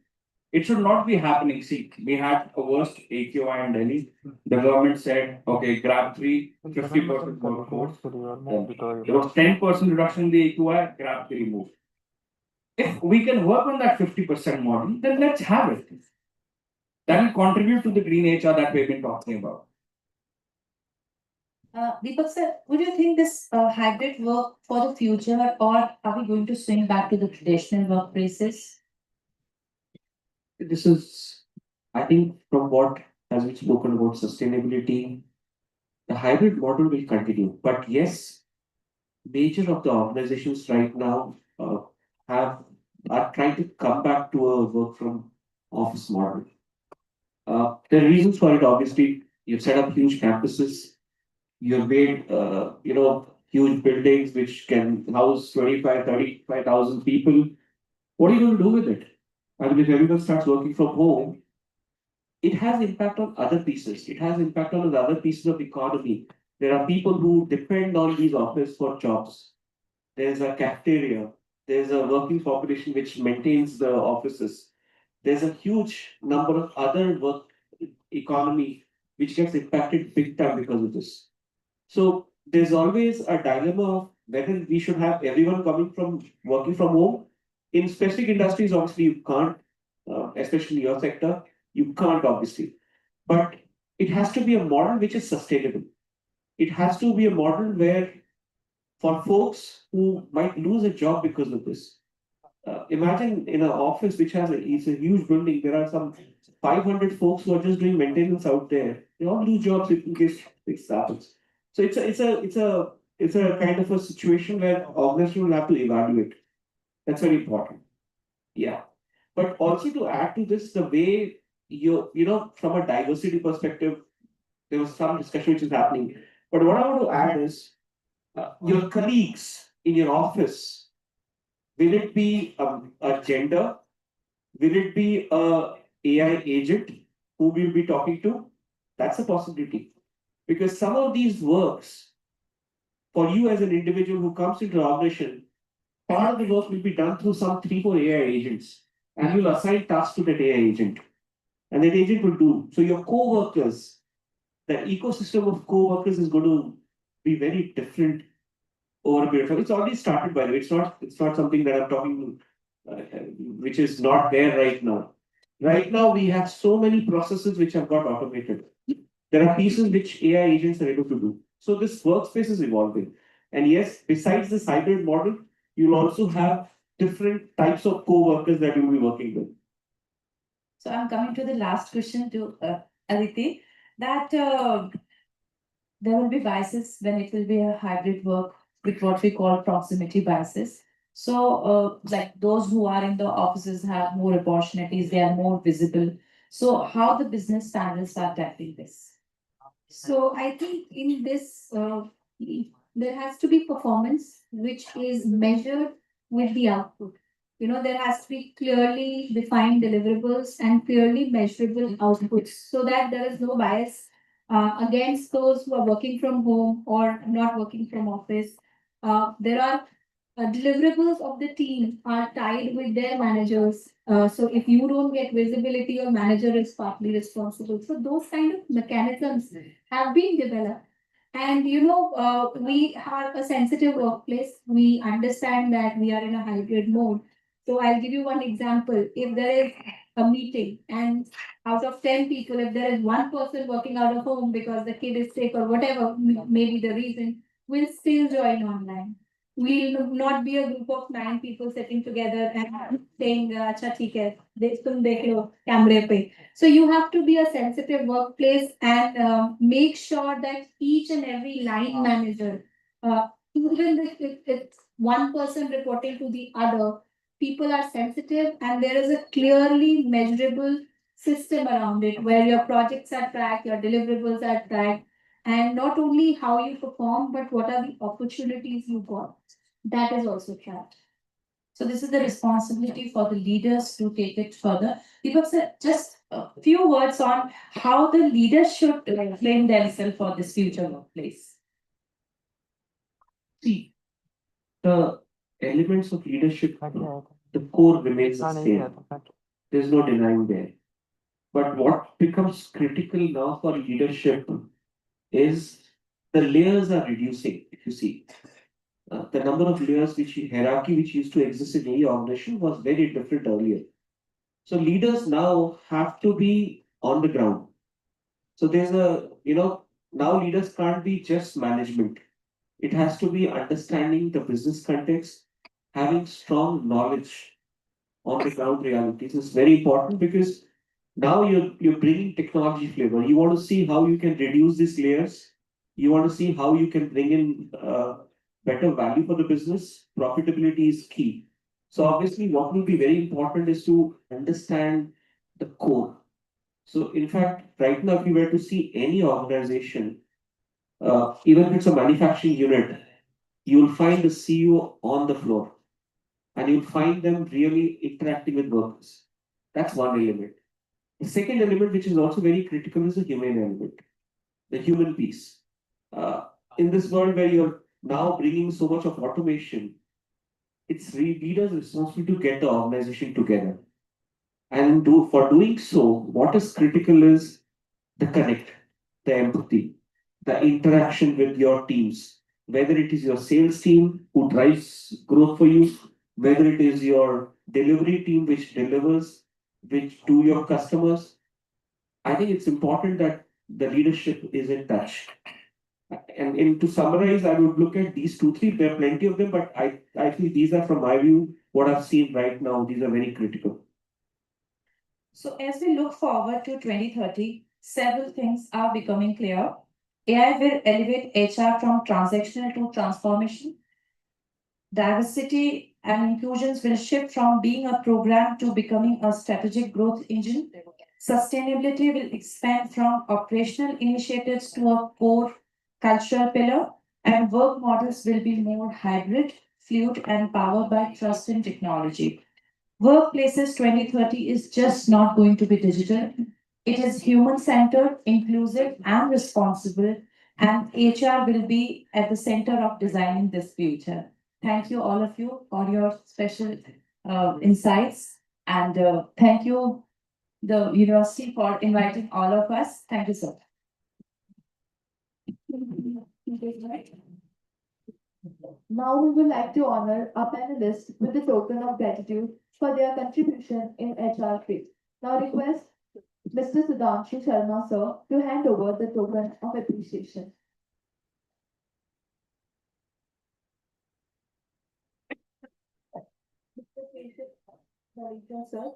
it should not be happening. See, we had a worst AQI in Delhi. The government said, okay, grab 50% workforce. There was 10% reduction in the AQI, grab 3 move. If we can work on that 50% model, then let's have it. That will contribute to the green HR that we've been talking about. Deepak sir, would you think this hybrid work for the future, or are we going to swing back to the traditional workplaces? This is, I think, from what has been spoken about sustainability, the hybrid model will continue. But yes, major of the organizations right now are trying to come back to a work from office model. There are reasons for it. Obviously, you've set up huge campuses. You've made, huge buildings which can house 35,000 people. What are you going to do with it? I mean, if everyone starts working from home, it has impact on other pieces. It has impact on the other pieces of the economy. There are people who depend on these offices for jobs. There's a cafeteria. There's a working population which maintains the offices. There's a huge number of other work economy which gets impacted big time because of this. So there's always a dilemma of whether we should have everyone coming from working from home. In specific industries, obviously you can't, especially in your sector, you can't obviously. But it has to be a model which is sustainable. It has to be a model where for folks who might lose a job because of this. Imagine in an office which it's a huge building, there are some 500 folks who are just doing maintenance out there. They all lose jobs in case this happens. So it's a kind of a situation where organization will have to evaluate. That's very important. Yeah. But also to add to this, the way from a diversity perspective, there was some discussion which is happening. But what I want to add is your colleagues in your office, will it be a gender? Will it be a AI agent who we'll be talking to? That's a possibility. Because some of these works, for you as an individual who comes into an organization, part of the work will be done through some 3, 4 AI agents. And you'll assign tasks to that AI agent. And that agent will do. So your co-workers, the ecosystem of co-workers is going to be very different over a period of time. It's already started, by the way. It's not something that I'm talking, which is not there right now. Right now, we have so many processes which have got automated. There are pieces which AI agents are able to do. So this workspace is evolving. And yes, besides this hybrid model, you'll also have different types of co-workers that you'll be working with. So I'm coming to the last question to Aditi, that there will be biases when it will be a hybrid work with what we call proximity biases. So like those who are in the offices have more opportunities, they are more visible. So how the business standards are tackling this? So I think in this, there has to be performance which is measured with the output. There has to be clearly defined deliverables and clearly measurable outputs so that there is no bias against those who are working from home or not working from office. There are deliverables of the team are tied with their managers. So if you don't get visibility, your manager is partly responsible. So those kind of mechanisms have been developed. And we are a sensitive workplace. We understand that we are in a hybrid mode. So I'll give you one example. If there is a meeting and out of 10 people, if there is one person working out of home because the kid is sick or whatever may be the reason, will still join online. We'll not be a group of 9 people sitting together and saying, "Acha, theek hai, tum dekh lo, camera pe." So you have to be a sensitive workplace and make sure that each and every line manager, even if it's one person reporting to the other, people are sensitive and there is a clearly measurable system around it where your projects are tracked, your deliverables are tracked, and not only how you perform, but what are the opportunities you got. That is also tracked. So this is the responsibility for the leaders to take it further. Deepak sir, just a few words on how the leaders should frame themselves for this future workplace. See, the elements of leadership, the core remains the same. There's no denying there. But what becomes critical now for leadership is the layers are reducing, if you see. The number of layers hierarchy which used to exist in any organization was very different earlier. So leaders now have to be on the ground. So there's now leaders can't be just management. It has to be understanding the business context, having strong knowledge on the ground realities is very important because now you're bringing technology flavor. You want to see how you can reduce these layers. You want to see how you can bring in better value for the business. Profitability is key. So obviously, what will be very important is to understand the core. So in fact, right now, if you were to see any organization, even if it's a manufacturing unit, you'll find the CEO on the floor and you'll find them really interacting with workers. That's one element. The second element, which is also very critical, is the human element, the human piece. In this world where you're now bringing so much of automation, it's leaders' responsibility to get the organization together. And for doing so, what is critical is the connect. the empathy, the interaction with your teams, whether it is your sales team who drives growth for you, whether it is your delivery team which delivers, which to your customers. I think it's important that the leadership is in touch. And to summarize, I would look at these two, three. There are plenty of them, but I feel these are, from my view, what I've seen right now. These are very critical. So as we look forward to 2030, several things are becoming clear. AI will elevate HR from transactional to transformation. Diversity and inclusions will shift from being a program to becoming a strategic growth engine. Sustainability will expand from operational initiatives to a core cultural pillar, and work models will be more hybrid, fluid, and powered by trust in technology. Workplaces 2030 is just not going to be digital. It is human centered, inclusive, and responsible, and HR will be at the center of designing this future. Thank you, all of you, for your special insights, and thank you, the university, for inviting all of us. Thank you so much. Now we would like to honor our panelists with a token of gratitude for their contribution in HR field. Now request Mr. Sudhanshu Sharma sir to hand over the token of appreciation. Mr. Sir.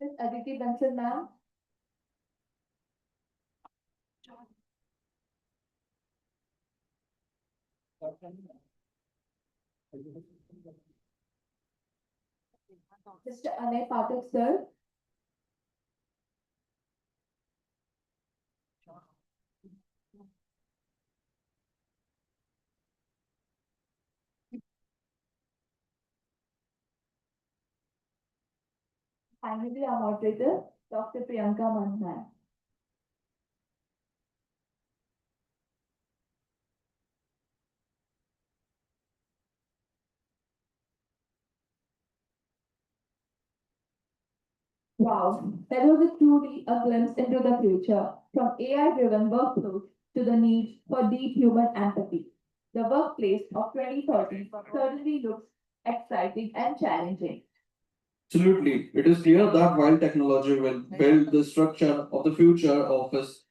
Ms. Aditi Bansal ma'am. Mr. Anay Pathak sir. Finally, our moderator, Dr. Priyanka Manhan. Wow, that was truly a glimpse into the future, from AI-driven workflows to the need for deep human empathy. The workplace of 2030 certainly looks exciting and challenging. Absolutely. It is clear that while technology will build the structure of the future office,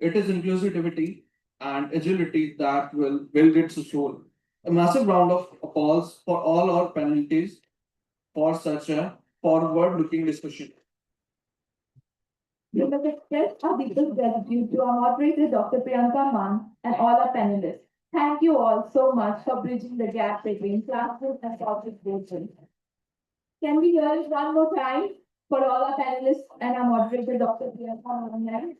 it is inclusivity and agility that will build its soul. A massive round of applause for all our panelists for such a forward-looking discussion. We must express our deepest gratitude to our moderator, Dr. Priyanka Man, and all our panelists. Thank you all so much for bridging the gap between classroom and corporate version. Can we hear it one more time for all our panelists and our moderator, Dr. Priyanka Man?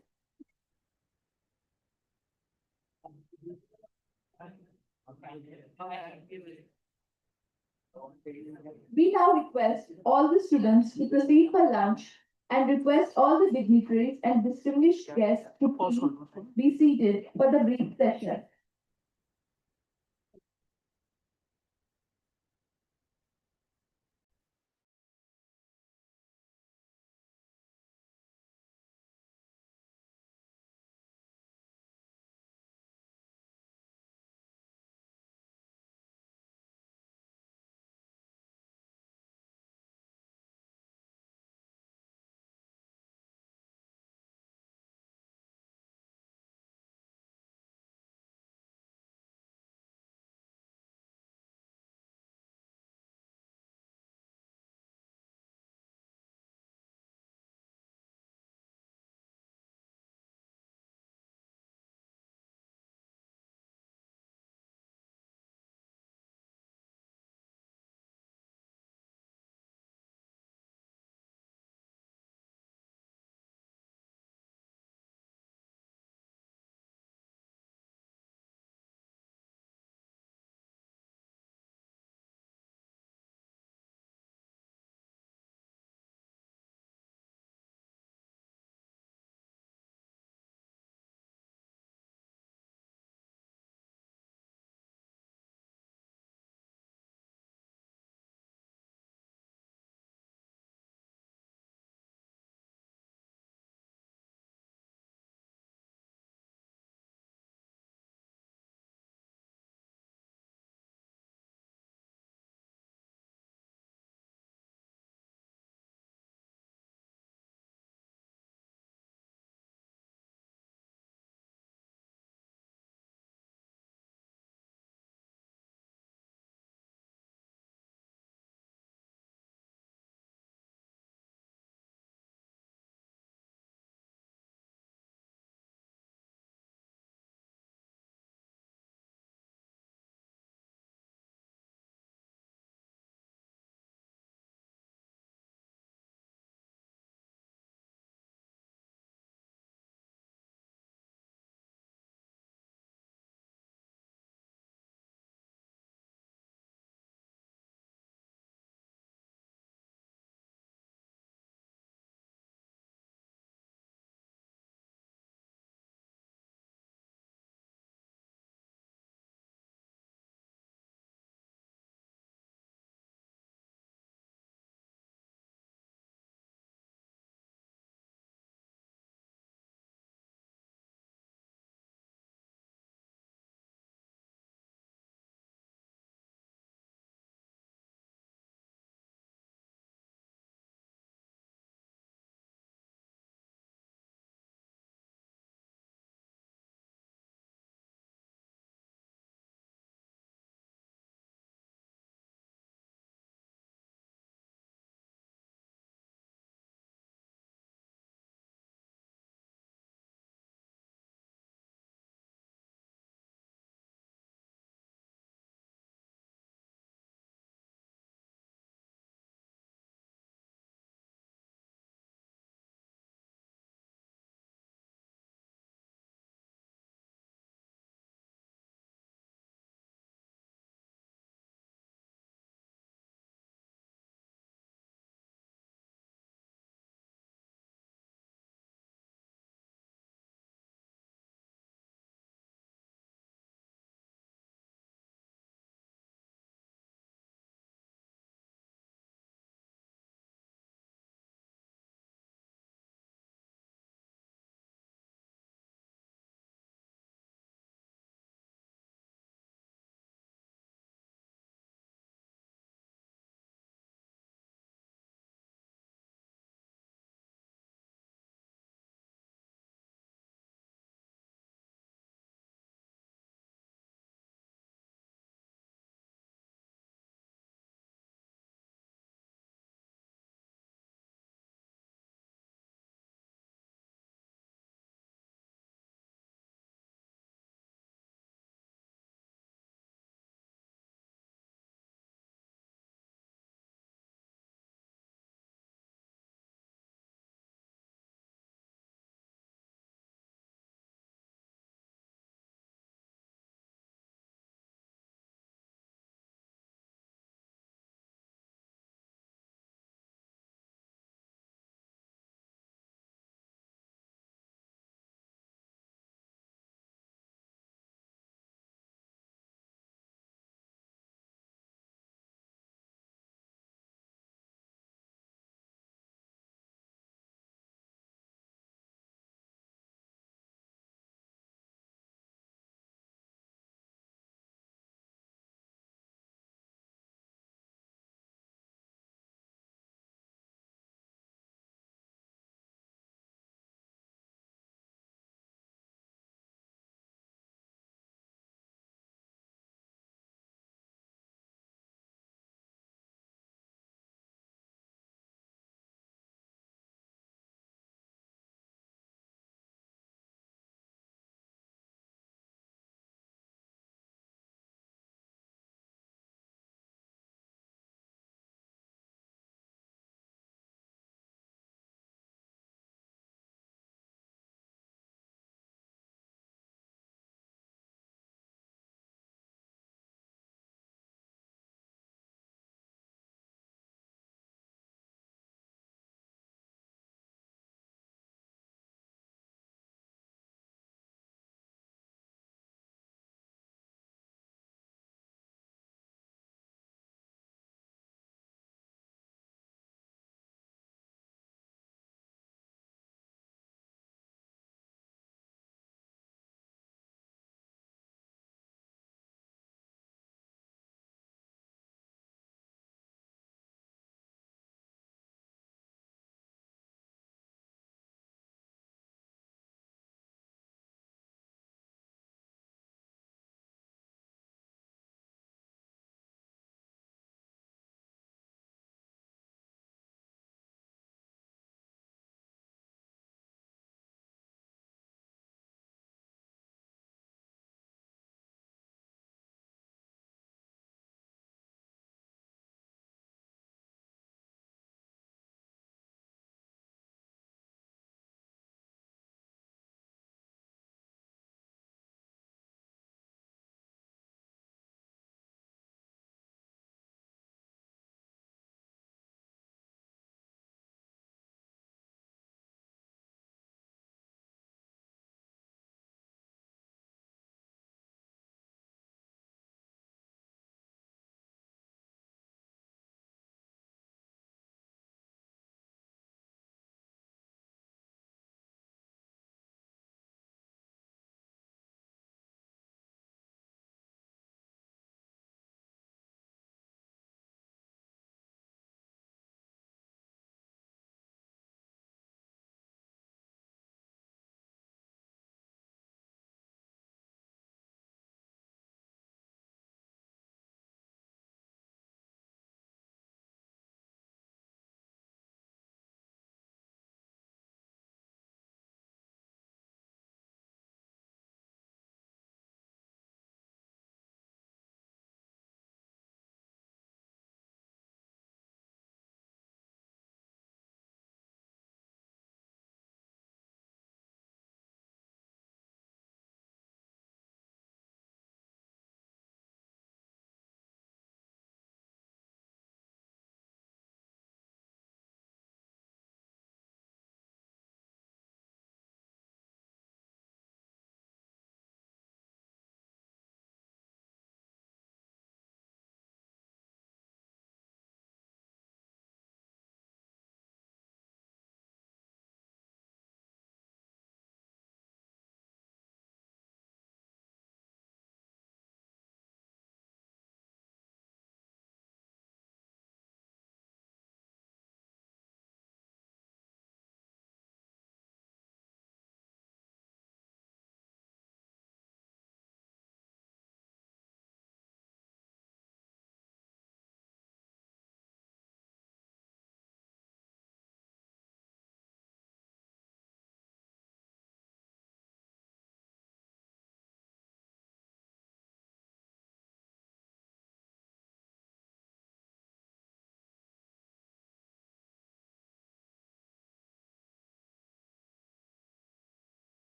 We now request all the students to proceed for lunch and request all the dignitaries and distinguished guests to please be seated for the brief session.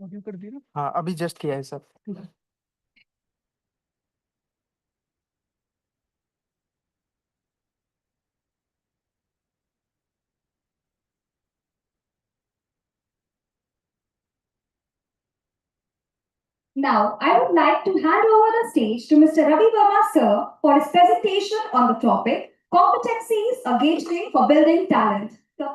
हाँ अभी just किया है sir. Now, I would like to hand over the stage to Mr. Ravi Verma, sir, for his presentation on the topic Competencies, a gateway for building talent. Sir.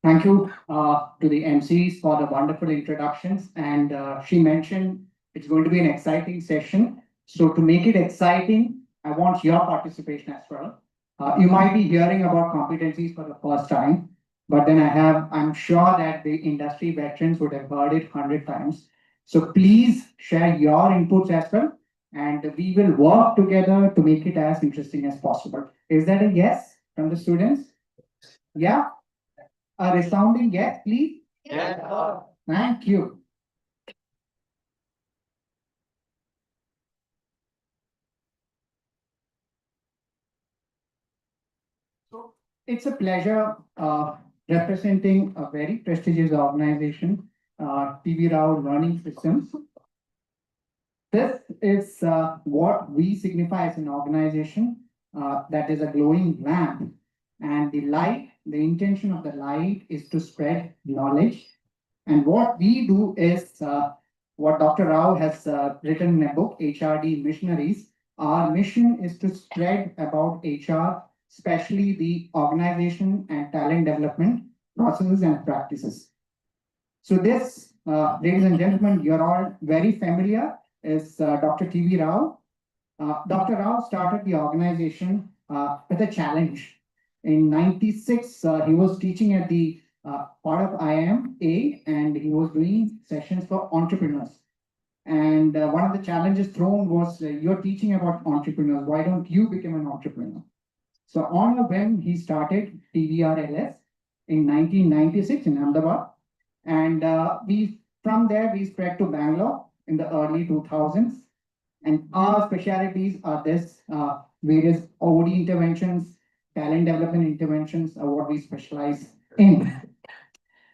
Thank you to the MCs for the wonderful introductions. And she mentioned it's going to be an exciting session. So to make it exciting, I want your participation as well. You might be hearing about competencies for the first time, but then I'm sure that the industry veterans would have heard it 100 times. So please share your inputs as well, and we will work together to make it as interesting as possible. Is that a yes from the students? Yeah? A resounding yes, please? Yes. Thank you. So it's a pleasure representing a very prestigious organization, TV Rao Learning Systems. This is what we signify as an organization that is a glowing lamp. And the light, the intention of the light is to spread knowledge. And what we do is what Dr. Rao has written in a book, HRD Missionaries. Our mission is to spread about HR, especially the organization and talent development processes and practices. So this, ladies and gentlemen, you're all very familiar, is Dr. T.V. Rao. Dr. Rao started the organization with a challenge. In 96, he was teaching at the part of IMA, and he was doing sessions for entrepreneurs. And one of the challenges thrown was, you're teaching about entrepreneurs, why don't you become an entrepreneur? So on a whim, he started TVRLS in 1996 in Ahmedabad. And from there, we spread to Bangalore in the early 2000s. And our specialties are this, various OD interventions, talent development interventions are what we specialize in.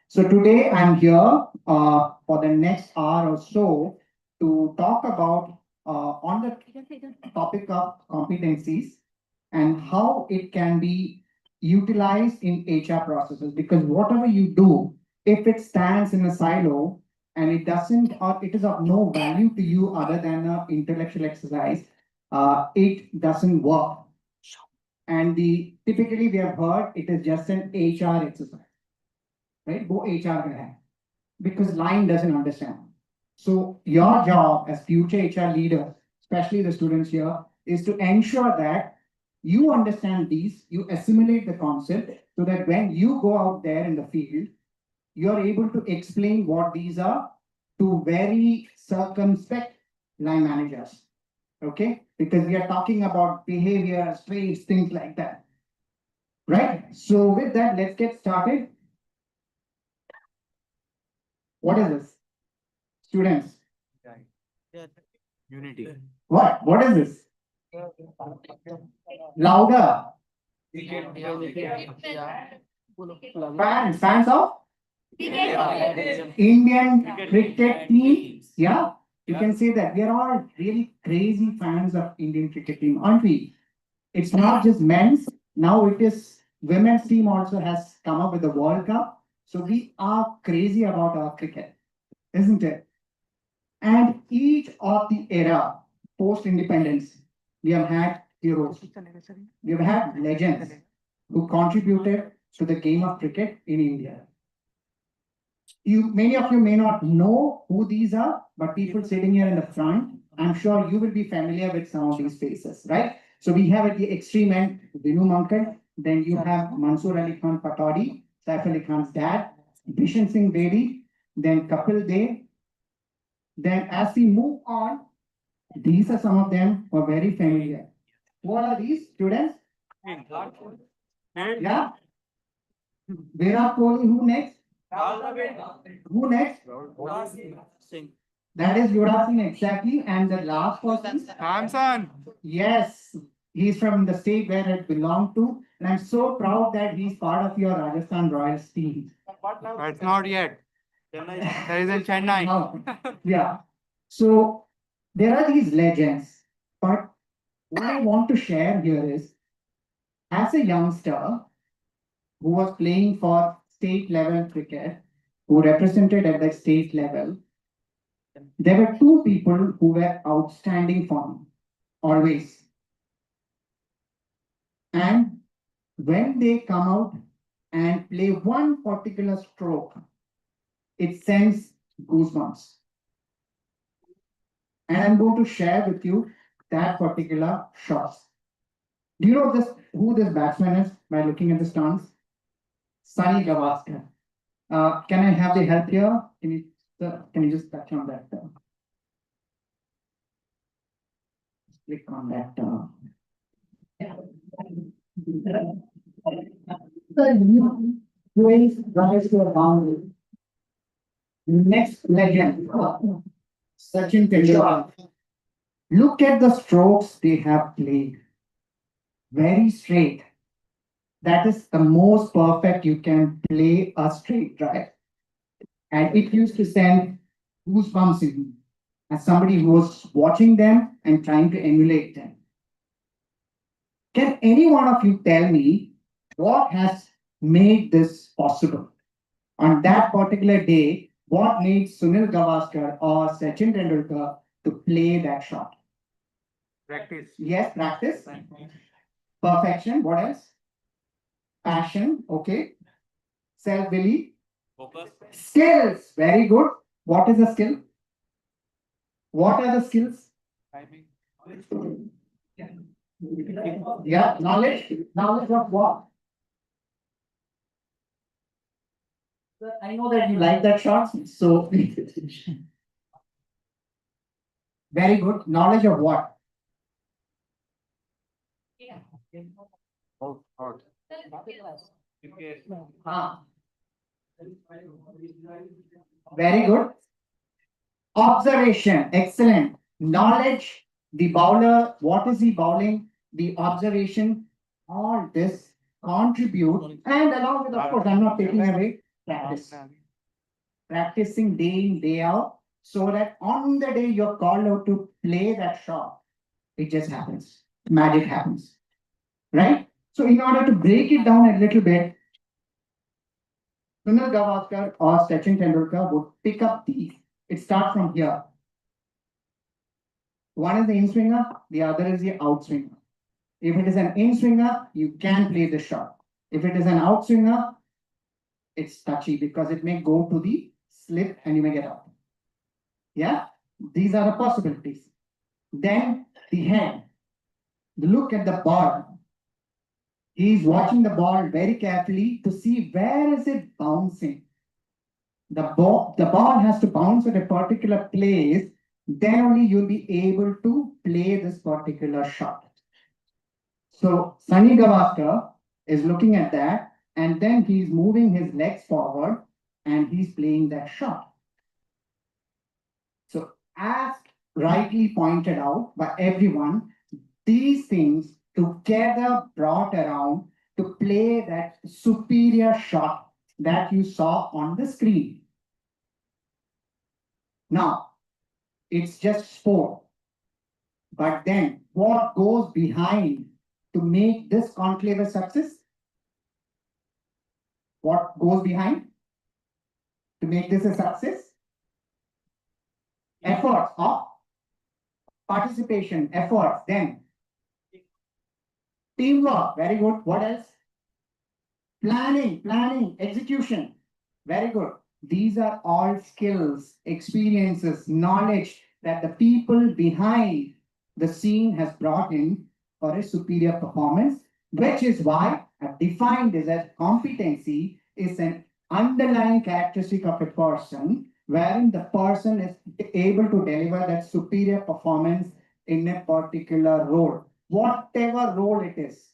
So today I'm here for the next hour or so to talk about on the topic of competencies and how it can be utilized in HR processes. Because whatever you do, if it stands in a silo and it doesn't, or it is of no value to you other than an intellectual exercise, it doesn't work. And typically we have heard it is just an HR exercise, right? Go HR mein hai, because line doesn't understand. So your job as future HR leader, especially the students here, is to ensure that you understand these, you assimilate the concept so that when you go out there in the field, you're able to explain what these are to very circumspect line managers. Okay? Because we are talking about behavior, traits, things like that. Right? So with that, let's get started. What is this? Students. Unity. What? What is this? Louder. Fans. Fans of? Indian cricket team. Yeah. You can say that. We are all really crazy fans of Indian cricket team, aren't we? It's not just men's. Now it is women's team also has come up with the World Cup. So we are crazy about our cricket, isn't it? And each of the era post-independence, we have had heroes. We have had legends who contributed to the game of cricket in India. Many of you may not know who these are, but people sitting here in the front, I'm sure you will be familiar with some of these faces, right? So we have at the extreme end, Vinu Mankad, then you have Mansoor Ali Khan Patodi, Saif Ali Khan's dad, Bishan Singh Bedi, then Kapil Dev. Then as we move on, these are some of them who are very familiar. What are these students? Yeah? Virat Kohli, who next? Who next? That is Yuvraj Singh, exactly. And the last person? Samson. Yes. He's from the state where it belonged to. And I'm so proud that he's part of your Rajasthan Royals team. It's not yet. There is a Chennai. Yeah. So there are these legends, but what I want to share here is, as a youngster who was playing for state level cricket, who represented at the state level, there were two people who were outstanding for me, always. And when they come out and play one particular stroke, it sends goosebumps. And I'm going to share with you that particular shot. Do you know who this batsman is by looking at the stance? Sunny Gavaskar. Can I have the help here? Can you just touch on that? Click on that. Please rise to a boundary. Next legend, Sachin Tendulkar. Look at the strokes they have played. Very straight. That is the most perfect you can play a straight drive. And it used to send goosebumps in me as somebody who was watching them and trying to emulate them. Can any one of you tell me what has made this possible? On that particular day, what made Sunil Gavaskar or Sachin Tendulkar to play that shot? Practice. Yes, practice. Perfection. What else? Passion. Okay. Self-belief. Focus. Skills. Very good. What is a skill? What are the skills? Timing. Yeah, knowledge. Knowledge of what? Sir, I know that you like that shot, so very good. Knowledge of what? Oh, God. Very good. Observation. Excellent. Knowledge. The bowler. What is he bowling? The observation. All this contribute. And along with, of course, I'm not taking away practice. Practicing day in, day out, so that on the day you're called out to play that shot, it just happens. Magic happens. Right? So in order to break it down a little bit, Sunil Gavaskar or Sachin Tendulkar would pick up these. It starts from here. One is the in swinger, the other is the out swinger. If it is an in swinger, you can play the shot. If it is an out swinger, it's touchy because it may go to the slip and you may get out. Yeah, these are the possibilities. Then the hand. Look at the ball. He's watching the ball very carefully to see where is it bouncing. The ball has to bounce at a particular place, then only you'll be able to play this particular shot. So Sunny Gavaskar is looking at that, and then he's moving his legs forward and he's playing that shot. So as rightly pointed out by everyone, these things together brought around to play that superior shot that you saw on the screen. Now, it's just sport. But then what goes behind to make this conclave a success? What goes behind to make this a success? Efforts of participation, efforts, then teamwork, very good. What else? Planning, execution, very good. These are all skills, experiences, knowledge that the people behind the scene has brought in for a superior performance, which is why I've defined this as competency is an underlying characteristic of a person wherein the person is able to deliver that superior performance in a particular role, whatever role it is.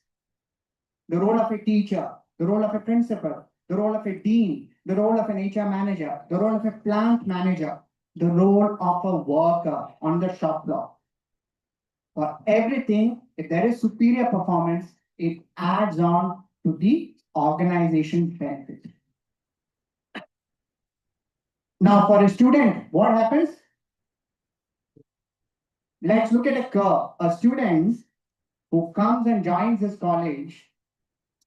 The role of a teacher, the role of a principal, the role of a dean, the role of an HR manager, the role of a plant manager, the role of a worker on the shop floor. For everything, if there is superior performance, it adds on to the organization benefit. Now, for a student, what happens? Let's look at a curve. A student who comes and joins this college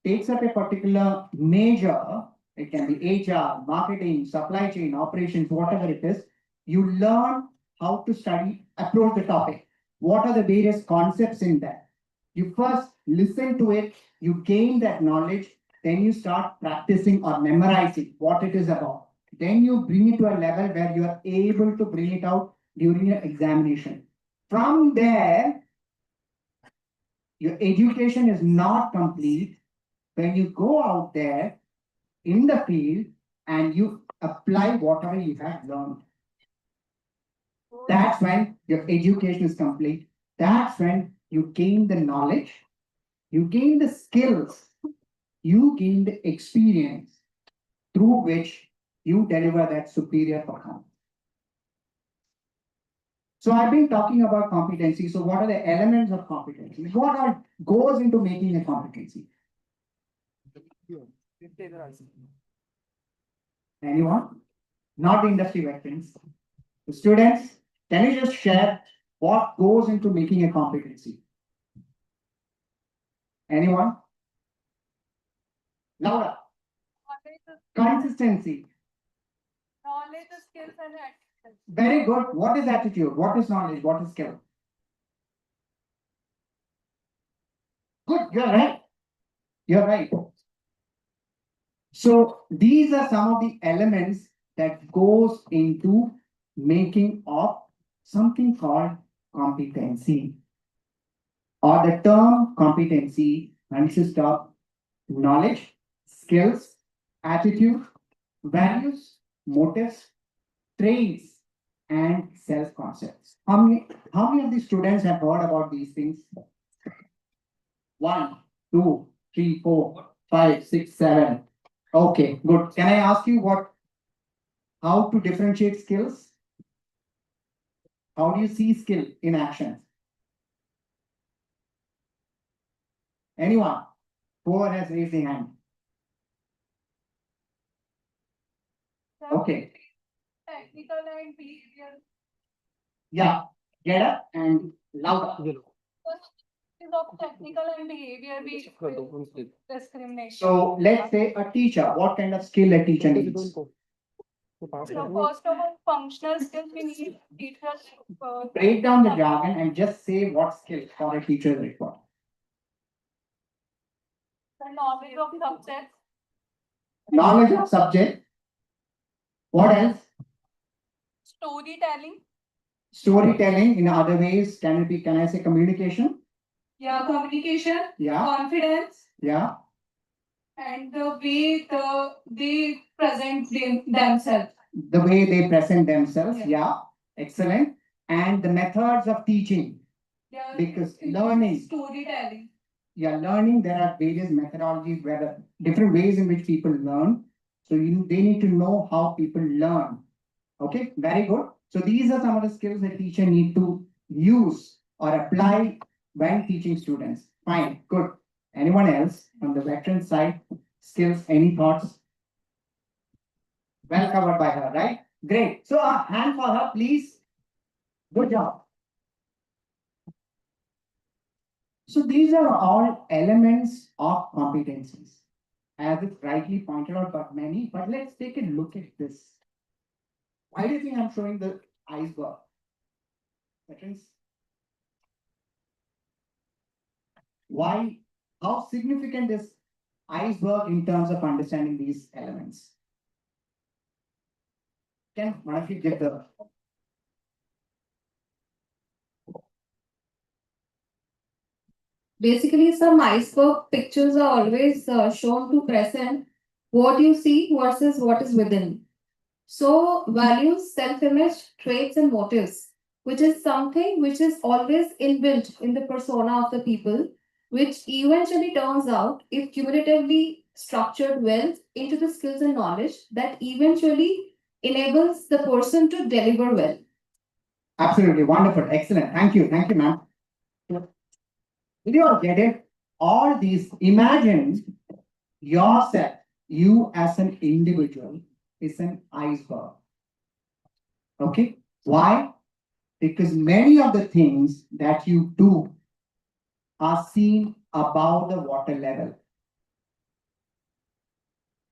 takes up a particular major, it can be HR, marketing, supply chain, operations, whatever it is. You learn how to study, approach the topic. What are the various concepts in that? You first listen to it, you gain that knowledge, then you start practicing or memorizing what it is about. Then you bring it to a level where you are able to bring it out during your examination. From there, your education is not complete when you go out there in the field and you apply whatever you have learned. That's when your education is complete. That's when you gain the knowledge, you gain the skills, you gain the experience through which you deliver that superior performance. So I've been talking about competency. So what are the elements of competency? What are goes into making a competency? Anyone? Not the industry veterans. The students, can you just share what goes into making a competency? Anyone? Laura. Consistency. Knowledge, skills, and attitude. Very good. What is attitude? What is knowledge? What is skill? Good, you're right. You're right. So these are some of the elements that goes into making of something called competency. Or the term competency consists of knowledge, skills, attitude, values, motives, traits, and self-concepts. How many of the students have heard about these things? 1, 2, 3, 4, 5, 6, 7. Okay, good. Can I ask you how to differentiate skills? How do you see skill in action? Anyone? Who has raised their hand? Okay. Technical and behavioral. Yeah, get up and louder. Is of technical and behavior discrimination. So let's say a teacher, what kind of skill a teacher needs? So first of all, functional skills we need teachers. Break down the jargon and just say what skill for a teacher is required. The knowledge of subjects. Knowledge of subject. What else? Storytelling. Storytelling in other ways. Can I say communication? Yeah, communication. Yeah. Confidence. Yeah. And the way they present themselves. The way they present themselves. Yeah. Excellent. And the methods of teaching. Yeah. Because learning. Storytelling. Yeah, learning, there are various methodologies where the different ways in which people learn. So they need to know how people learn. Okay, very good. So these are some of the skills that teacher need to use or apply when teaching students. Fine, good. Anyone else on the veteran side? Skills, any thoughts? Well covered by her, right? Great. So a hand for her, please. Good job. So these are all elements of competencies, as it's rightly pointed out by many, but let's take a look at this. Why do you think I'm showing the iceberg? Veterans? Why? How significant is iceberg in terms of understanding these elements? Can one of you give the... Basically, some iceberg pictures are always shown to present what you see versus what is within. So, values, self-image, traits, and motives, which is something which is always inbuilt in the persona of the people, which eventually turns out, if cumulatively structured well, into the skills and knowledge that eventually enables the person to deliver well. Absolutely wonderful, excellent. Thank you, ma'am. Did you all get it? All these, imagine yourself, you as an individual is an iceberg. Okay, why? Because many of the things that you do are seen above the water level.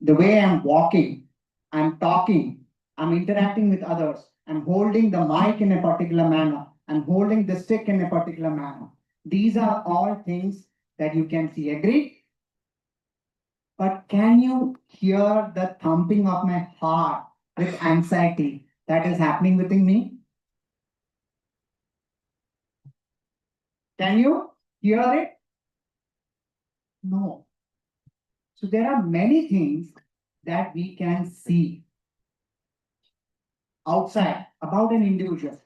The way I'm walking, I'm talking, I'm interacting with others, I'm holding the mic in a particular manner, I'm holding the stick in a particular manner. These are all things that you can see. Agree? But can you hear the thumping of my heart with anxiety that is happening within me? Can you hear it? No. So there are many things that we can see outside about an individual.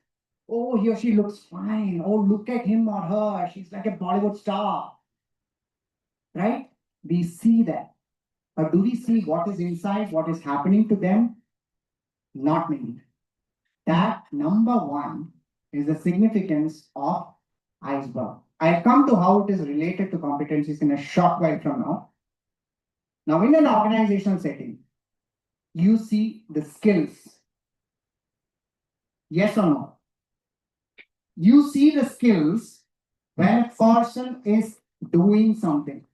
Oh, he or she looks fine. Oh, look at him or her. She's like a Bollywood star. Right? We see that. But do we see what is inside, what is happening to them? Not many. That number one is the significance of iceberg. I'll come to how it is related to competencies in a short while from now. Now, in an organizational setting, you see the skills. Yes or no? You see the skills when a person is doing something.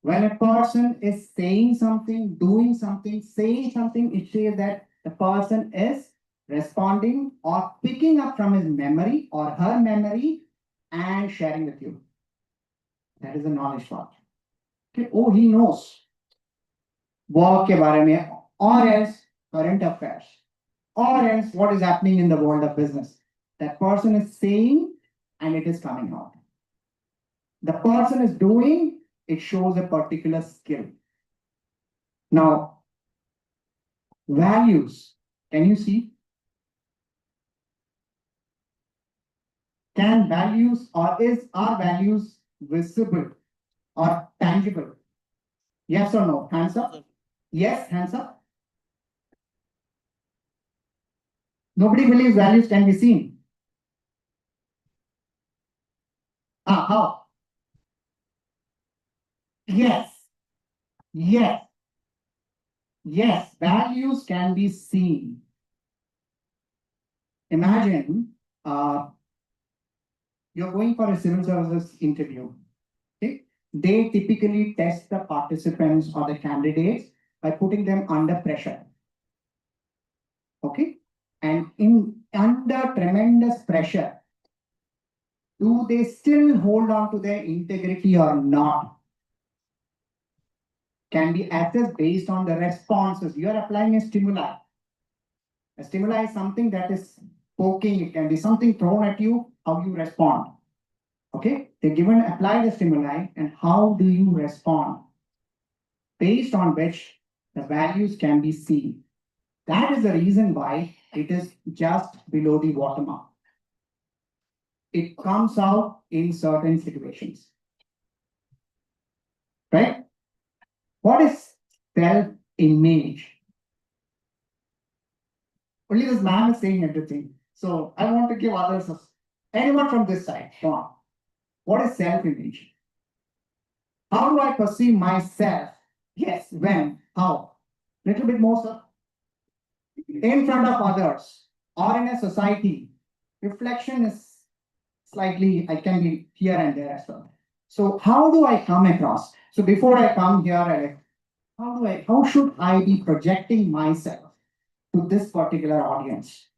When a person is saying something, doing something, saying something, it says that the person is responding or picking up from his memory or her memory and sharing with you. That is the knowledge part. Okay. Oh, he knows work के बारे में, or else current affairs, or else what is happening in the world of business. That person is saying and it is coming out. The person is doing, it shows a particular skill. Now, values, can you see? Can values or is our values visible or tangible? Yes or no? Hands up. Yes, hands up. Nobody believes values can be seen. How? Yes. Yes. Yes, values can be seen. Imagine you're going for a civil services interview. Okay? They typically test the participants or the candidates by putting them under pressure. Okay? And under tremendous pressure, do they still hold on to their integrity or not? Can be assessed based on the responses. You are applying a stimuli. A stimuli is something that is poking, it can be something thrown at you, how you respond. Okay, they're given, apply the stimuli, and how do you respond? Based on which the values can be seen. That is the reason why it is just below the watermark. It comes out in certain situations. Right? What is self-image? Only this man is saying everything. So I want to give others. Anyone from this side? Come on. What is self-image? How do I perceive myself? Yes, when, how? Little bit more, sir. In front of others or in a society, reflection is slightly, I can be here and there as well. So how do I come across? So before I come here, how should I be projecting myself to this particular audience?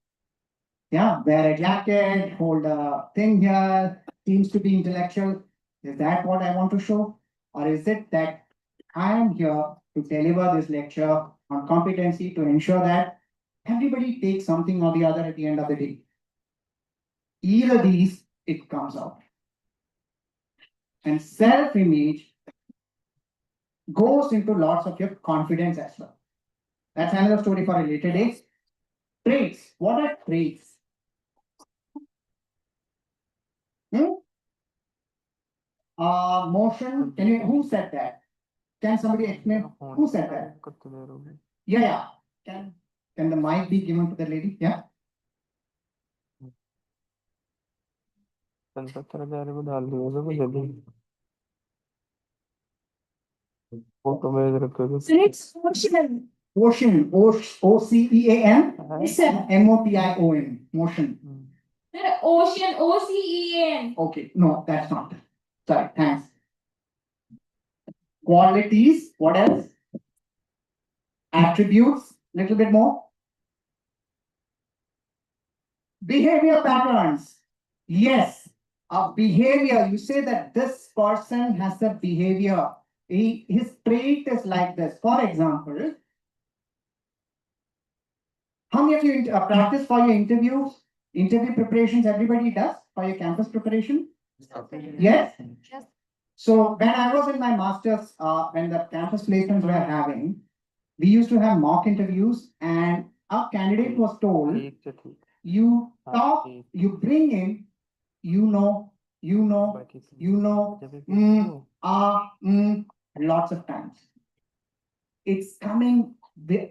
Yeah, wear a jacket, hold a thing here, seems to be intellectual. Is that what I want to show? Or is it that I am here to deliver this lecture on competency to ensure that everybody takes something or the other at the end of the day? Either these, it comes out. And self-image goes into lots of your confidence as well. That's another story for a later day. Traits. What are traits? Motion. Can you? Who said that? Can somebody explain? Who said that? Yeah. Can the mic be given to the lady? Yeah. So it's motion. Ocean, O-C-E-A-N, Listen. M-O-T-I-O-N, motion. Ocean, O-C-E-N. Okay, no, that's not. Sorry, thanks. Qualities, what else? Attributes, little bit more. Behavior patterns. Yes, a behavior. You say that this person has a behavior. His trait is like this. For example, how many of you practice for your interviews? Interview preparations, everybody does for your campus preparation? Yes? So when I was in my master's, when the campus placements were having, we used to have mock interviews and our candidate was told, you talk, you bring in, lots of times. It's coming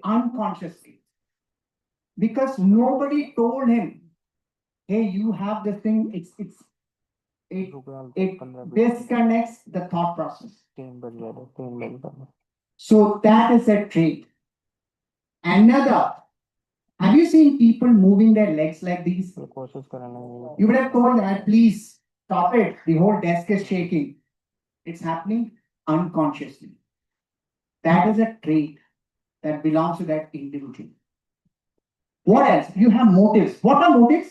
unconsciously. Because nobody told him, hey, you have this thing, it disconnects the thought process. So that is a trait. Another, have you seen people moving their legs like these? You would have told them, please stop it. The whole desk is shaking. It's happening unconsciously. That is a trait that belongs to that individual. What else? You have motives. What are motives?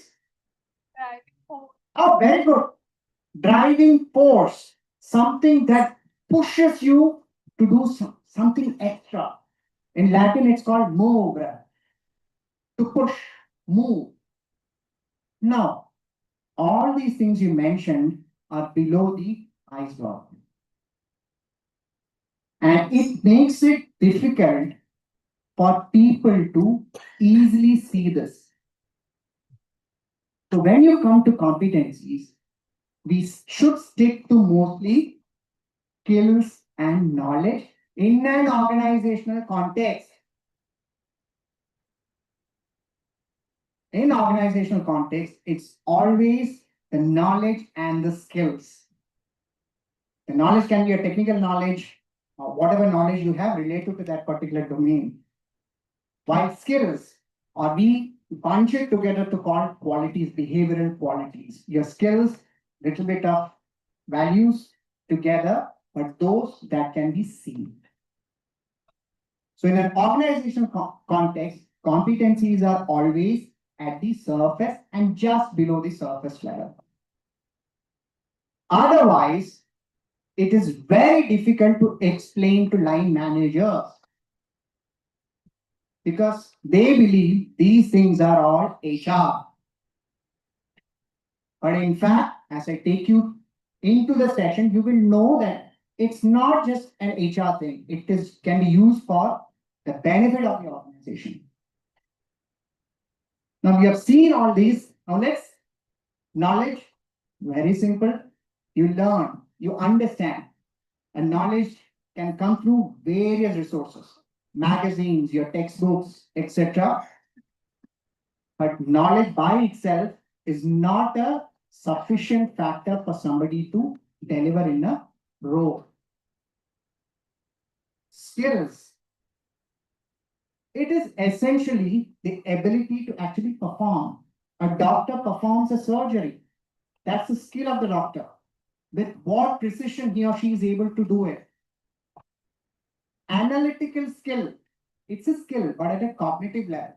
Oh, very good. Driving force. Something that pushes you to do something extra. In Latin, it's called movere. To push, move. Now, all these things you mentioned are below the iceberg. And it makes it difficult for people to easily see this. So when you come to competencies, we should stick to mostly skills and knowledge in an organizational context. In organizational context, it's always the knowledge and the skills. The knowledge can be a technical knowledge or whatever knowledge you have related to that particular domain. While skills, or we bunch it together to call qualities, behavioral qualities. Your skills, little bit of values together, but those that can be seen. So in an organizational context, competencies are always at the surface and just below the surface level. Otherwise, it is very difficult to explain to line managers because they believe these things are all HR. But in fact, as I take you into the session, you will know that it's not just an HR thing. It can be used for the benefit of the organization. Now we have seen all these. Now knowledge, very simple. You learn, you understand. And knowledge can come through various resources, magazines, your textbooks, etc. But knowledge by itself is not a sufficient factor for somebody to deliver in a role. Skills. It is essentially the ability to actually perform. A doctor performs a surgery. That's the skill of the doctor. With what precision he or she is able to do it. Analytical skill. It's a skill, but at a cognitive level.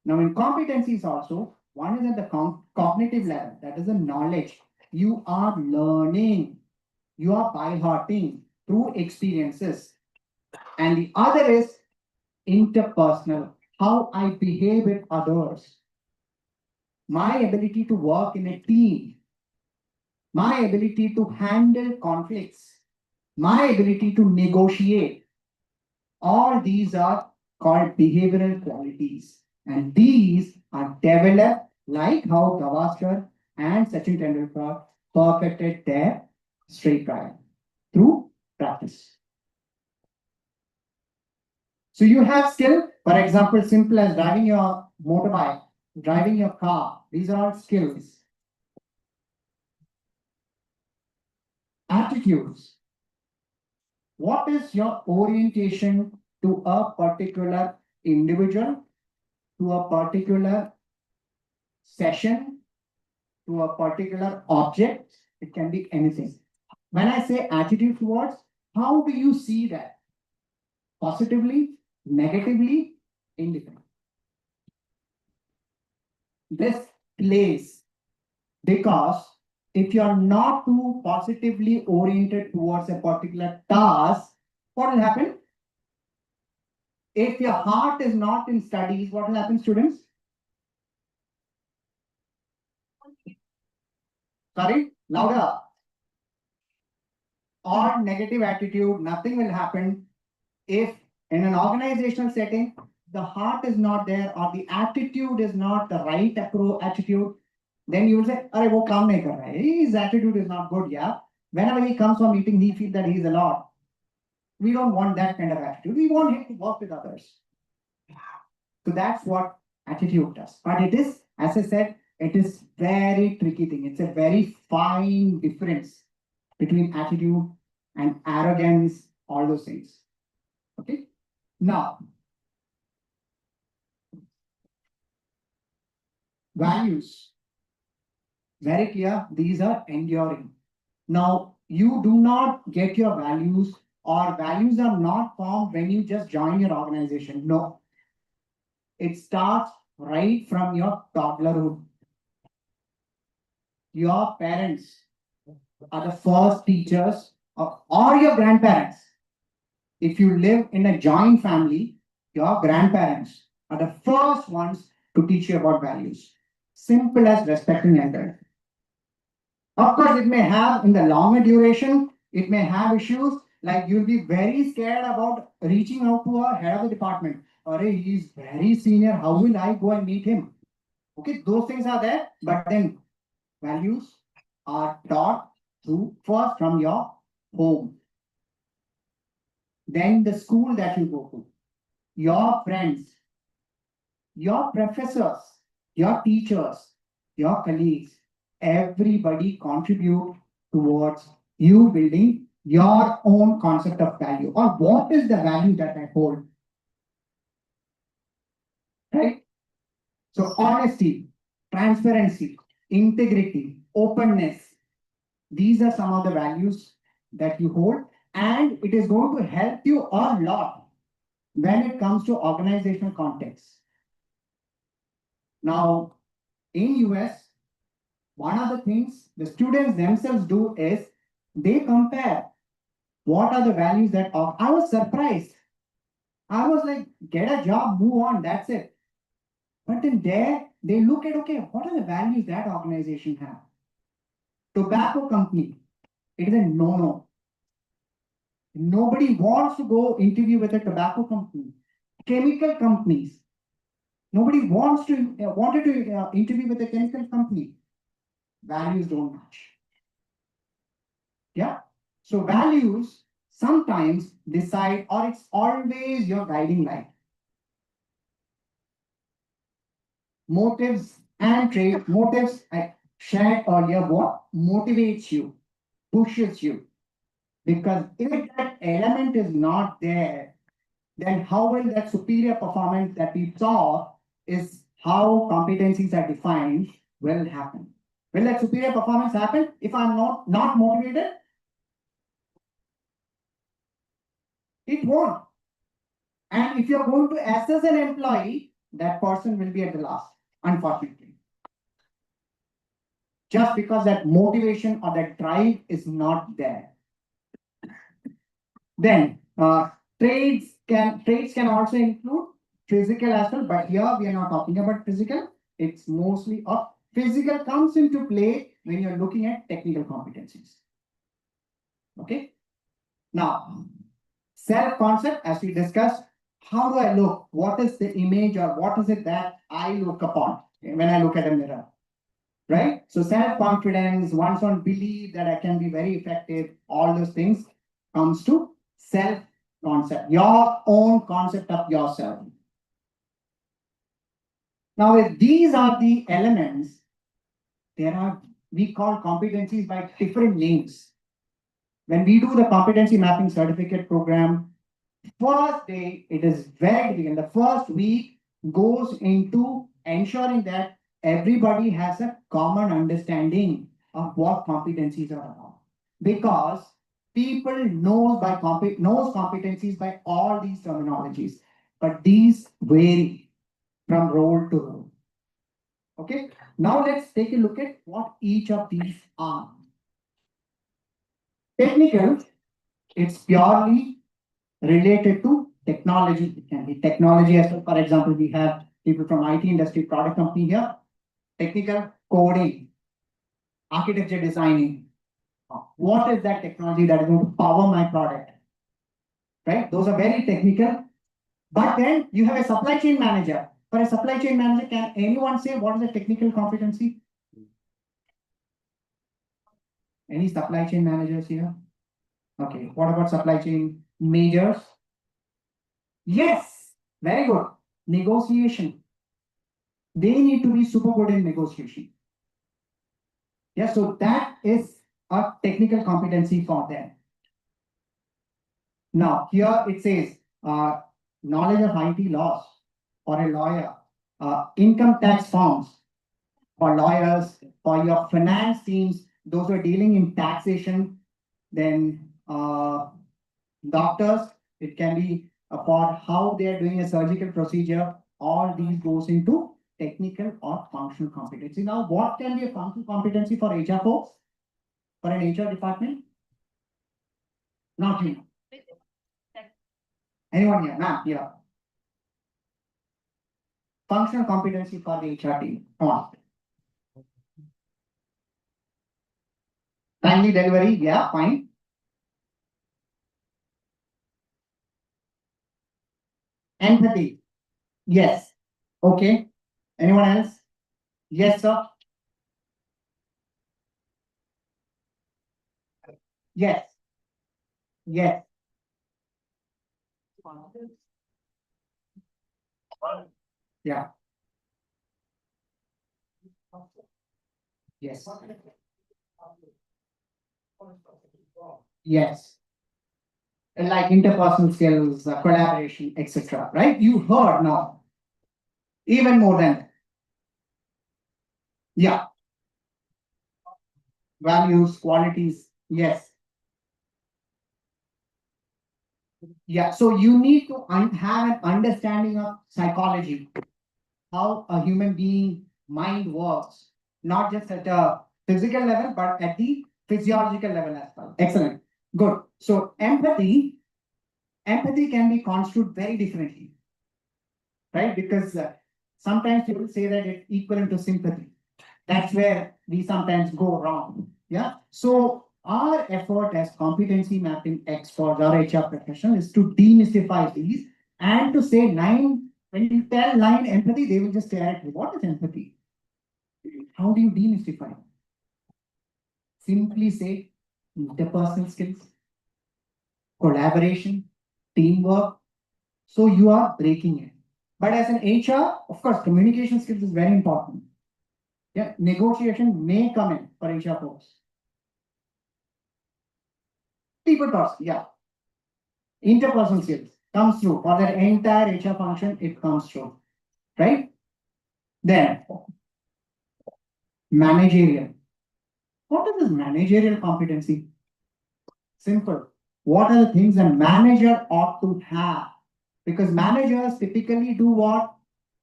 Now in competencies also, one is at the cognitive level. That is the knowledge. You are learning. You are by-hearting through experiences. And the other is interpersonal. How I behave with others. My ability to work in a team. My ability to handle conflicts. My ability to negotiate. All these are called behavioral qualities. And these are developed like how Gavaskar and Sachin Tendulkar perfected their straight drive through practice. So you have skill, for example, simple as driving your motorbike, driving your car. These are all skills. Attitudes. What is your orientation to a particular individual, to a particular session, to a particular object. It can be anything. When I say attitude towards, how do you see that? Positively, negatively, indifferent. This plays because if you are not too positively oriented towards a particular task, what will happen? If your heart is not in studies, what will happen, students? Sorry, louder. Or negative attitude, nothing will happen. If in an organizational setting, the heart is not there or the attitude is not the right attitude, then you will say, "Arey, wo kaam nahi kar raha hai. His attitude is not good, yeah." Whenever he comes for meeting, he feels that he is a lord. We don't want that kind of attitude. We want him to work with others. So that's what attitude does. But it is, as I said, it is very tricky thing. It's a very fine difference between attitude and arrogance, all those things. Okay. Now, values. Very clear. These are enduring. Now, you do not get your values, or values are not formed when you just join your organization. No. It starts right from your toddlerhood. Your parents are the first teachers, or your grandparents. If you live in a joint family, your grandparents are the first ones to teach you about values. Simple as respecting elders. Of course, it may have, in the longer duration, it may have issues like you'll be very scared about reaching out to a head of the department. Or he's very senior, how will I go and meet him? Okay, those things are there, but then values are taught through first from your home. Then the school that you go to, your friends, your professors, your teachers, your colleagues, everybody contribute towards you building your own concept of value, or what is the value that I hold. Right? So honesty, transparency, integrity, openness, these are some of the values that you hold, and it is going to help you a lot when it comes to organizational context. Now, in US, one of the things the students themselves do is they compare what are the values that are. I was surprised. I was like, get a job, move on, that's it. But in there, they look at, okay, what are the values that organization have? Tobacco company, it is a no-no. Nobody wants to go interview with a tobacco company. Chemical companies, nobody wanted to interview with a chemical company. Values don't match. Yeah. So values sometimes decide, or it's always your guiding light. Motives and trade motives I shared earlier, what motivates you, pushes you. Because if that element is not there, then how will that superior performance that we saw is how competencies are defined will happen. Will that superior performance happen if I'm not motivated? It won't. And if you're going to assess an employee, that person will be at the last, unfortunately. Just because that motivation or that drive is not there. Then trades can also include physical as well, but here we are not talking about physical. It's mostly of physical comes into play when you're looking at technical competencies. Okay. Now, self-concept, as we discussed, how do I look? What is the image, or what is it that I look upon when I look at a mirror? Right? So self-confidence, one's own belief that I can be very effective, all those things comes to self-concept, your own concept of yourself. Now, if these are the elements, we call competencies by different names. When we do the competency mapping certificate program, First day, it is very difficult. The first week goes into ensuring that everybody has a common understanding of what competencies are about. Because people knows competencies by all these terminologies, but these vary from role to role. Okay, now let's take a look at what each of these are. Technical, it's purely related to technology. It can be technology as well. For example, we have people from IT industry, product company here. Technical coding, architecture designing. What is that technology that is going to power my product? Right? Those are very technical. But then you have a supply chain manager. For a supply chain manager, can anyone say what is the technical competency? Any supply chain managers here? Okay. What about supply chain majors? Yes. Very good. Negotiation. They need to be super good in negotiation. Yeah, so that is a technical competency for them. Now, here it says knowledge of IT laws for a lawyer, income tax forms for lawyers, for your finance teams, those who are dealing in taxation, then doctors, it can be for how they are doing a surgical procedure. All these goes into technical or functional competency. Now, what can be a functional competency for HR folks? For an HR department? Not you. Anyone here? Not here. Functional competency for the HR team. Come on. Timely delivery, yeah, fine. Empathy, yes. Okay. Anyone else? Yes, sir. Yes. Yes. Yeah. Yes. Yes. Like interpersonal skills, collaboration, etc. Right? You heard now. Even more than that. Yeah. Values, qualities. Yes. Yeah. So you need to have an understanding of psychology, how a human being mind works, not just at a physical level, but at the physiological level as well. Excellent. Good. So empathy can be construed very differently, right? Because sometimes people say that it's equivalent to sympathy. That's where we sometimes go wrong. Yeah. So our effort as competency mapping experts or HR professionals is to demystify these and to say when you tell line empathy, they will just stare at you. What is empathy? How do you demystify? Simply say interpersonal skills, collaboration, teamwork. So you are breaking it. But as an HR, of course, communication skills is very important. Yeah, negotiation may come in for HR folks. People talks, yeah. Interpersonal skills comes through for that entire HR function, it comes through. Right? Then managerial. What is this managerial competency? Simple. What are the things a manager ought to have? Because managers typically do what?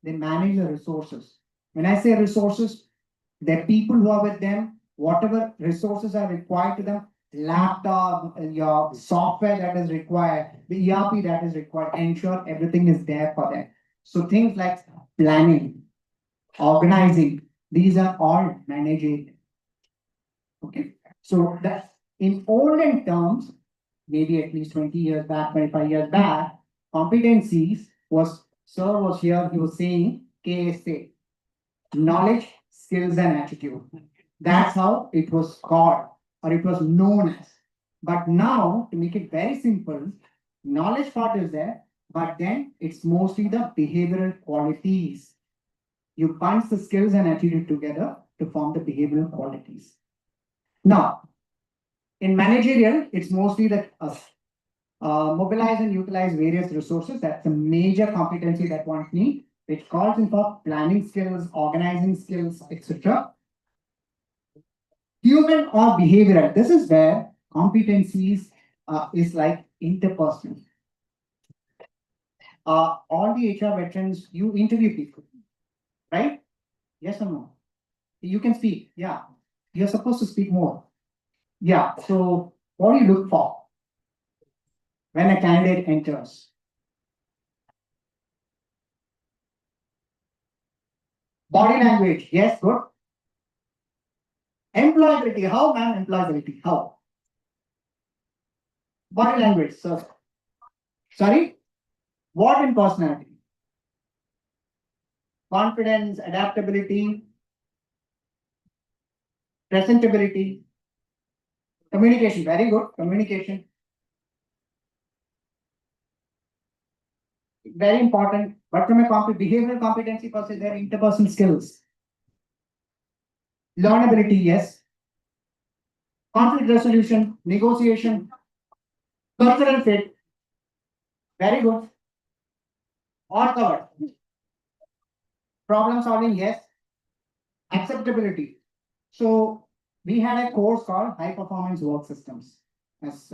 They manage the resources. When I say resources, the people who are with them, whatever resources are required to them, laptop, your software that is required, the ERP that is required, ensure everything is there for them. So things like planning, organizing, these are all managerial. Okay. So that's in olden terms, maybe at least 20 years back, 25 years back, competencies Sir was here, he was saying KSA, knowledge, skills, and attitude. That's how it was called or it was known as. But now, to make it very simple, knowledge part is there, but then it's mostly the behavioral qualities. You bunch the skills and attitude together to form the behavioral qualities. Now, in managerial, it's mostly the Mobilize and utilize various resources. That's a major competency that one needs, which calls in for planning skills, organizing skills, etc. Human or behavioral. This is where competencies is like interpersonal. All the HR veterans, you interview people, right? Yes or no? You can speak. Yeah. You're supposed to speak more. Yeah. So what do you look for when a candidate enters? Body language. Yes, good. Employability. How, ma'am? Employability. How? Body language. So, sorry? What in personality? Confidence, adaptability, presentability, communication. Very good. Communication. Very important. But from a behavioral competency perspective, there are interpersonal skills. Learnability, yes. Conflict resolution, negotiation, cultural fit. Very good. All covered. Problem solving, yes. Acceptability. So we had a course called High Performance Work Systems as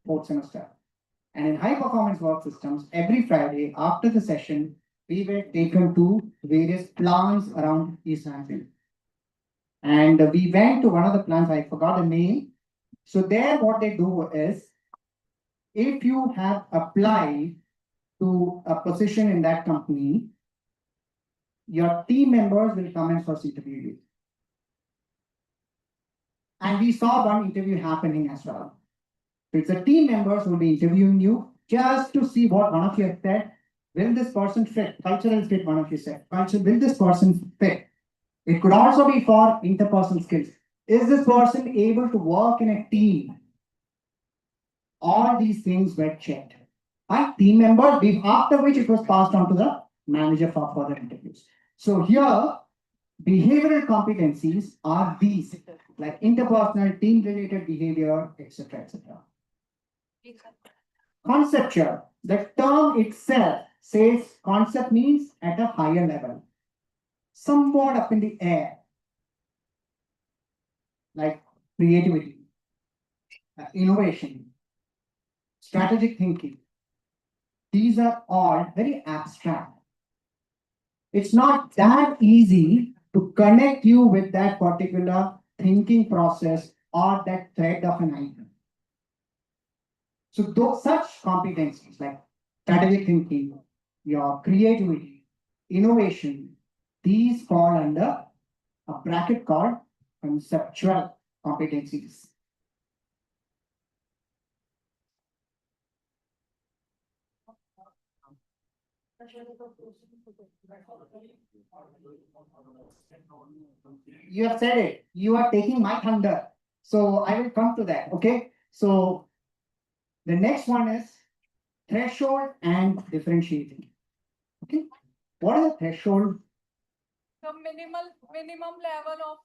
fourth semester. And in High Performance Work Systems, every Friday after the session, we were taken to various plants around East Hampton. And we went to one of the plants, I forgot the name. So there what they do is, if you have applied to a position in that company, your team members will come and first interview you. And we saw one interview happening as well. So it's the team members who will be interviewing you just to see what one of you have said. Will this person fit? Cultural fit, one of you said. Will this person fit? It could also be for interpersonal skills. Is this person able to work in a team? All these things were checked by team members, after which it was passed on to the manager for further interviews. So here, behavioral competencies are these, like interpersonal, team-related behavior, etc., etc. Conceptual. The term itself says concept means at a higher level, somewhat up in the air, like creativity, innovation, strategic thinking. These are all very abstract. It's not that easy to connect you with that particular thinking process or that thread of an item. So those such competencies like strategic thinking, your creativity, innovation, these fall under a bracket called conceptual competencies. You have said it. You are taking my thunder. So I will come to that. Okay. So the next one is threshold and differentiating. Okay. What is a threshold? The minimum level of.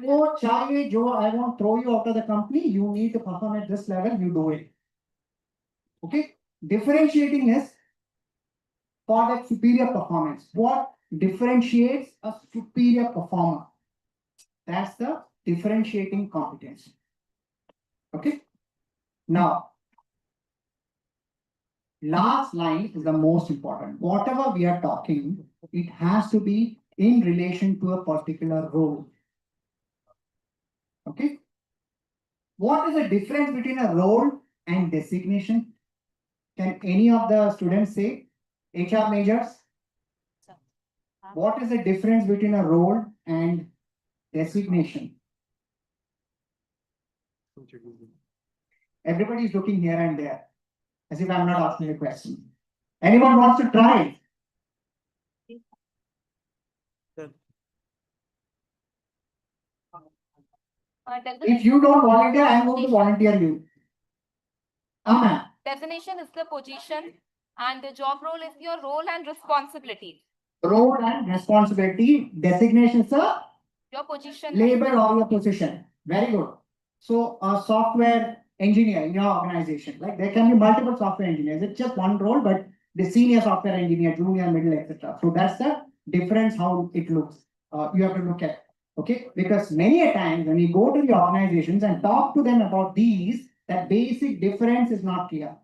Oh, Charlie, Joe, I won't throw you out of the company. You need to perform at this level. You do it. Okay. Differentiating is for that superior performance. What differentiates a superior performer? That's the differentiating competence. Okay. Now, last line is the most important. Whatever we are talking, it has to be in relation to a particular role. Okay. What is the difference between a role and designation? Can any of the students say? HR majors? What is the difference between a role and designation? Everybody is looking here and there, as if I'm not asking a question. Anyone wants to try? If you don't volunteer, I'm going to volunteer you. Designation is the position and the job role is your role and responsibility. Role and responsibility. Designation is your position. Label or your position. Very good. So a software engineer in your organization. Like there can be multiple software engineers. It's just one role, but the senior software engineer, junior, middle, etc. So that's the difference how it looks. You have to look at, okay? Because many a times when we go to the organizations and talk to them about these, that basic difference is not clear.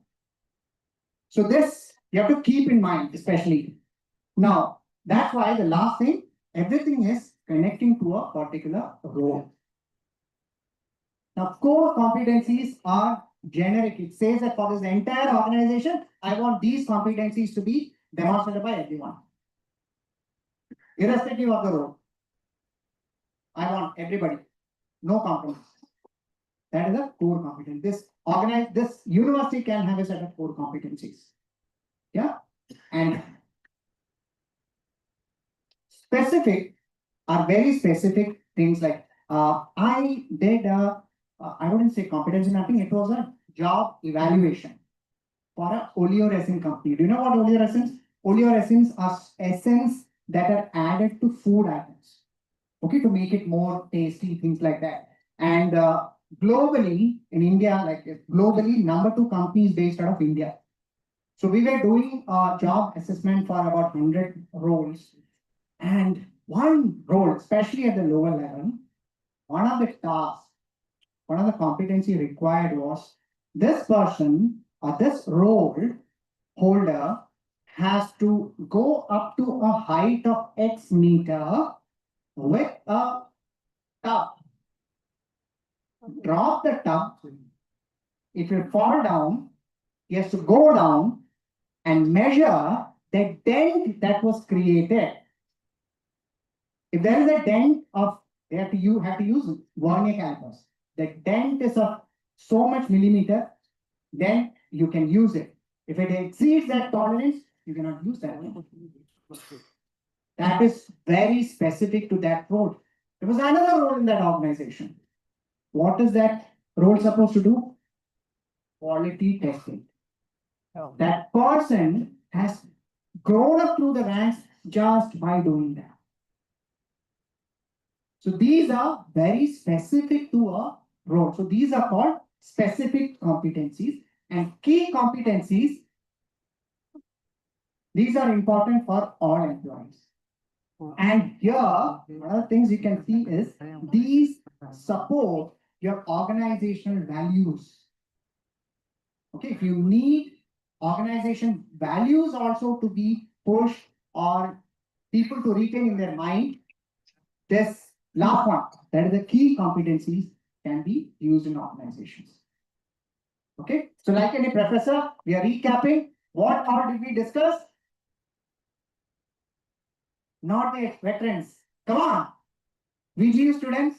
So this you have to keep in mind, especially. Now, that's why the last thing, everything is connecting to a particular role. Now, core competencies are generic. It says that for this entire organization, I want these competencies to be demonstrated by everyone, irrespective of the role. I want everybody, no compromise. That is a core competence. This university can have a set of core competencies. Yeah, and specific are very specific things like I did I wouldn't say competency mapping. It was a job evaluation for a oleoresin company. Do you know what oleoresins? Oleoresins are essence that are added to food items, okay, to make it more tasty, things like that. And globally, in India, like globally, number 2 companies based out of India. So we were doing a job assessment for about 100 roles. And one role, especially at the lower level, one of the tasks, one of the competency required was this person or this role holder has to go up to a height of X meter with a tub. Drop the tub, it will fall down, he has to go down and measure the dent that was created. If there is a dent of, you have to use vernier calipers. The dent is of so much millimeter, then you can use it. If it exceeds that tolerance, you cannot use that. That is very specific to that role. There was another role in that organization. What is that role supposed to do? Quality testing. That person has grown up through the ranks just by doing that. So these are very specific to a role. So these are called specific competencies, and key competencies. These are important for all employees. And here, one of the things you can see is these support your organizational values. Okay, if you need organization values also to be pushed or people to retain in their mind, this last one, that is the key competencies, can be used in organizations. Okay, so like any professor, we are recapping. What all did we discuss? Not the veterans. Come on. VGU students.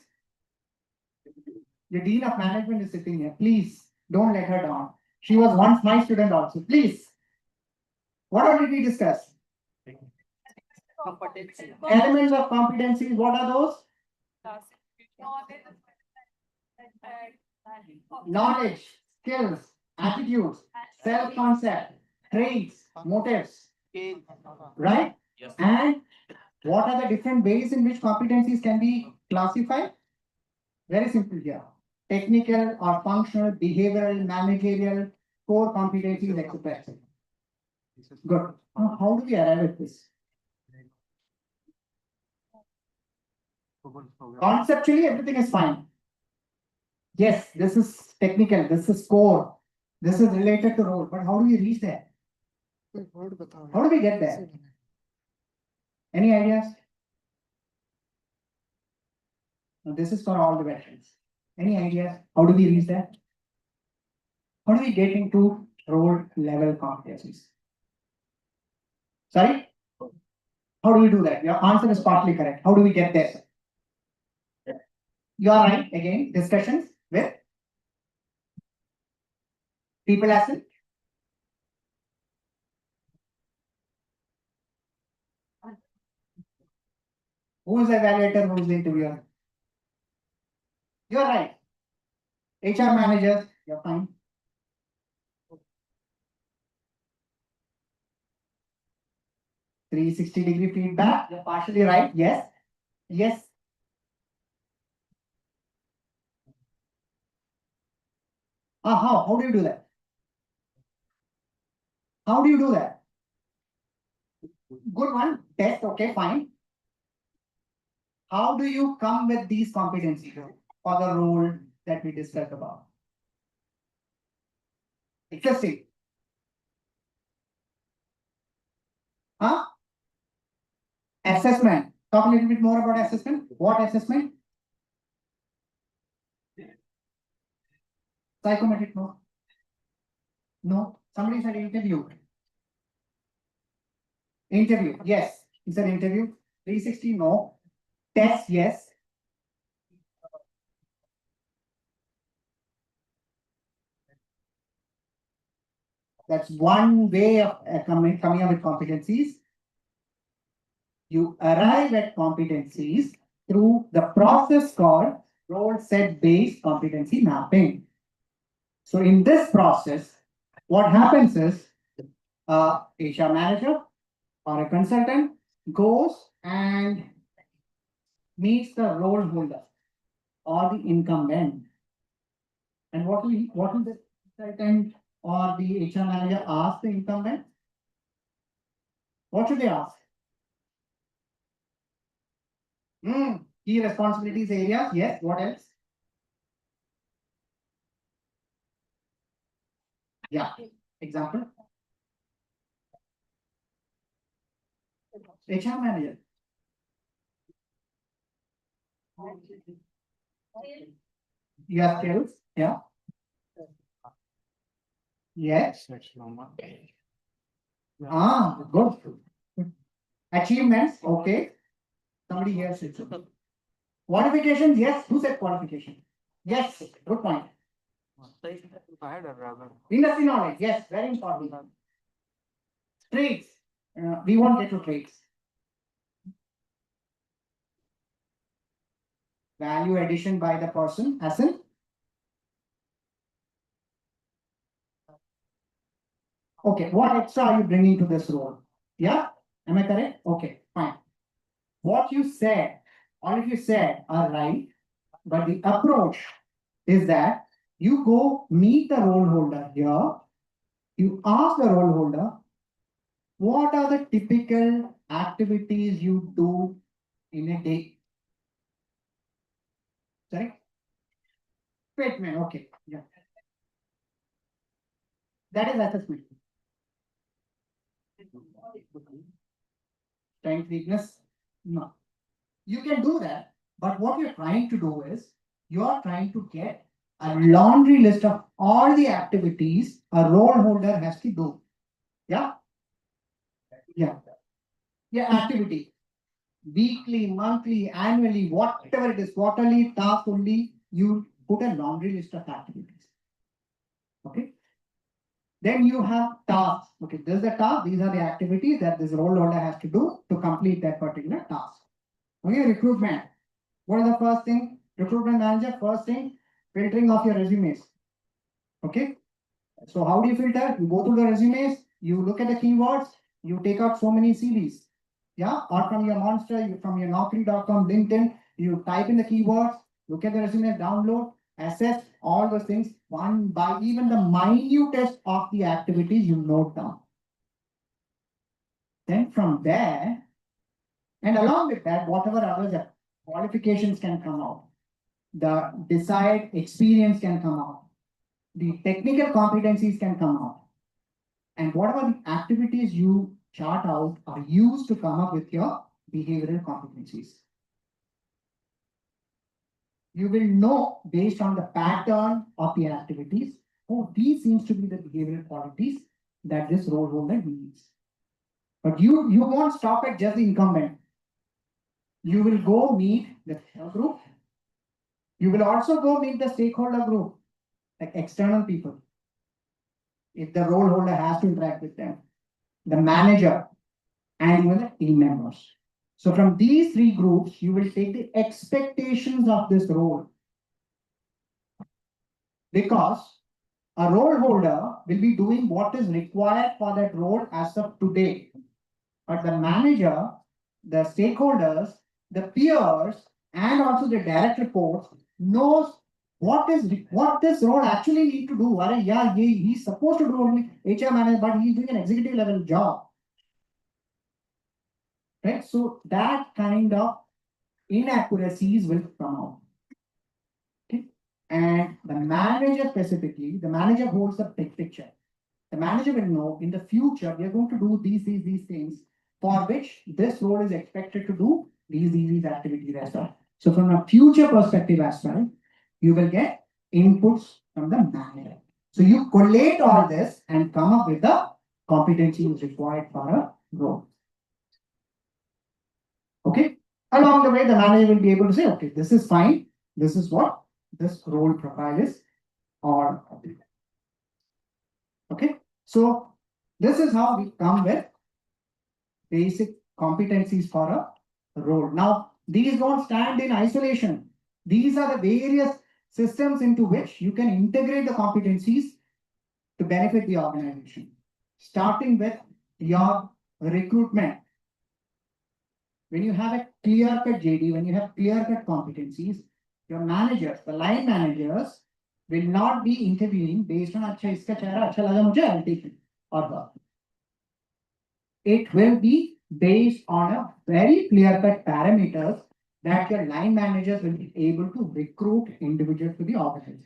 The Dean of Management is sitting here. Please don't let her down. She was once my student also. Please. What all did we discuss? Elements of competencies. What are those? Knowledge, skills, attitudes, self-concept, traits, motives. Right? Yes. And what are the different ways in which competencies can be classified? Very simple here. Technical or functional, behavioral, managerial, core competencies, etc. Good. Now, how do we arrive at this? Conceptually, everything is fine. Yes, this is technical, this is core, this is related to role, but how do we reach there? How do we get there? Any ideas? Now, this is for all the veterans. Any ideas? How do we reach there? How do we get into role level competencies? Sorry? How do we do that? Your answer is partly correct. How do we get there? You are right. Again, discussions with people asset. Who is the evaluator? Who is the interviewer? You are right. HR manager, you're fine. .360 feedback, you're partially right. Yes. Yes. How do you do that? How do you do that? Good one. Test. Okay, fine. How do you come with these competencies for the role that we discussed about? Interesting. Huh? Assessment. Talk a little bit more about assessment. What assessment? Psychometric, no. No. Somebody said interview. Interview, yes. Is an interview. 360, no. Test, yes. That's one way of coming up with competencies. You arrive at competencies through the process called role set based competency mapping. So in this process, what happens is HR manager or a consultant goes and meets the role holder or the incumbent. And what will the consultant or the HR manager ask the incumbent? What should they ask? Key responsibilities areas, yes. What else? Yeah. Example. HR manager. Your skills, yeah. Yes. Good. Achievements, okay. Somebody here said so. Qualifications, yes. Who said qualification? Yes, good point. Industry knowledge, yes, very important. Traits, we won't get to traits. Value addition by the person, as in? Okay, what extra are you bringing to this role? Yeah, am I correct? Okay, fine. What you said, all of you said are right, but the approach is that you go meet the role holder here, you ask the role holder, what are the typical activities you do in a day? Sorry? Statement, okay. Yeah. That is assessment. Strength, weakness? No. You can do that, but what you're trying to do is you're trying to get a laundry list of all the activities a role holder has to do. Yeah? Yeah. Yeah, activity. Weekly, monthly, annually, whatever it is, quarterly, task only, you put a laundry list of activities. Okay. Then you have tasks. Okay, this is the task. These are the activities that this role holder has to do to complete that particular task. Okay, recruitment. What is the first thing? Recruitment manager, first thing, filtering of your resumes. Okay. So how do you filter? You go through the resumes, you look at the keywords, you take out so many CVs. Yeah, or from your Monster, from your Naukri.com, LinkedIn, you type in the keywords, look at the resume, download, assess all those things one by even the minutest of the activities you note down. Then from there, and along with that, whatever other qualifications can come out, the desired experience can come out, the technical competencies can come out, and whatever the activities you chart out are used to come up with your behavioral competencies. You will know based on the pattern of the activities, oh, these seems to be the behavioral qualities that this role holder needs. But you won't stop at just the incumbent. You will go meet the group. You will also go meet the stakeholder group, like external people. If the role holder has to interact with them, the manager, and even the team members. So from these three groups, you will take the expectations of this role. Because a role holder will be doing what is required for that role as of today. But the manager, the stakeholders, the peers, and also the direct reports knows what this role actually need to do. Yeah, he's supposed to do only HR manager, but he's doing an executive level job. Right? So that kind of inaccuracies will come out. Okay. And the manager specifically, the manager holds the big picture. The manager will know in the future we are going to do these things for which this role is expected to do these activities as well. So from a future perspective as well, you will get inputs from the manager. So you collate all this and come up with the competencies required for a role. Okay. Along the way, the manager will be able to say, okay, this is fine. This is what this role profile is. Or okay. So this is how we come with basic competencies for a role. Now, these don't stand in isolation. These are the various systems into which you can integrate the competencies to benefit the organization. Starting with your recruitment. When you have a clear-cut JD, when you have clear-cut competencies, your managers, the line managers, will not be interviewing based on अच्छा इसका चेहरा अच्छा लगा मुझे I'll take it or her. It will be based on a very clear-cut parameters that your line managers will be able to recruit individuals to the organization.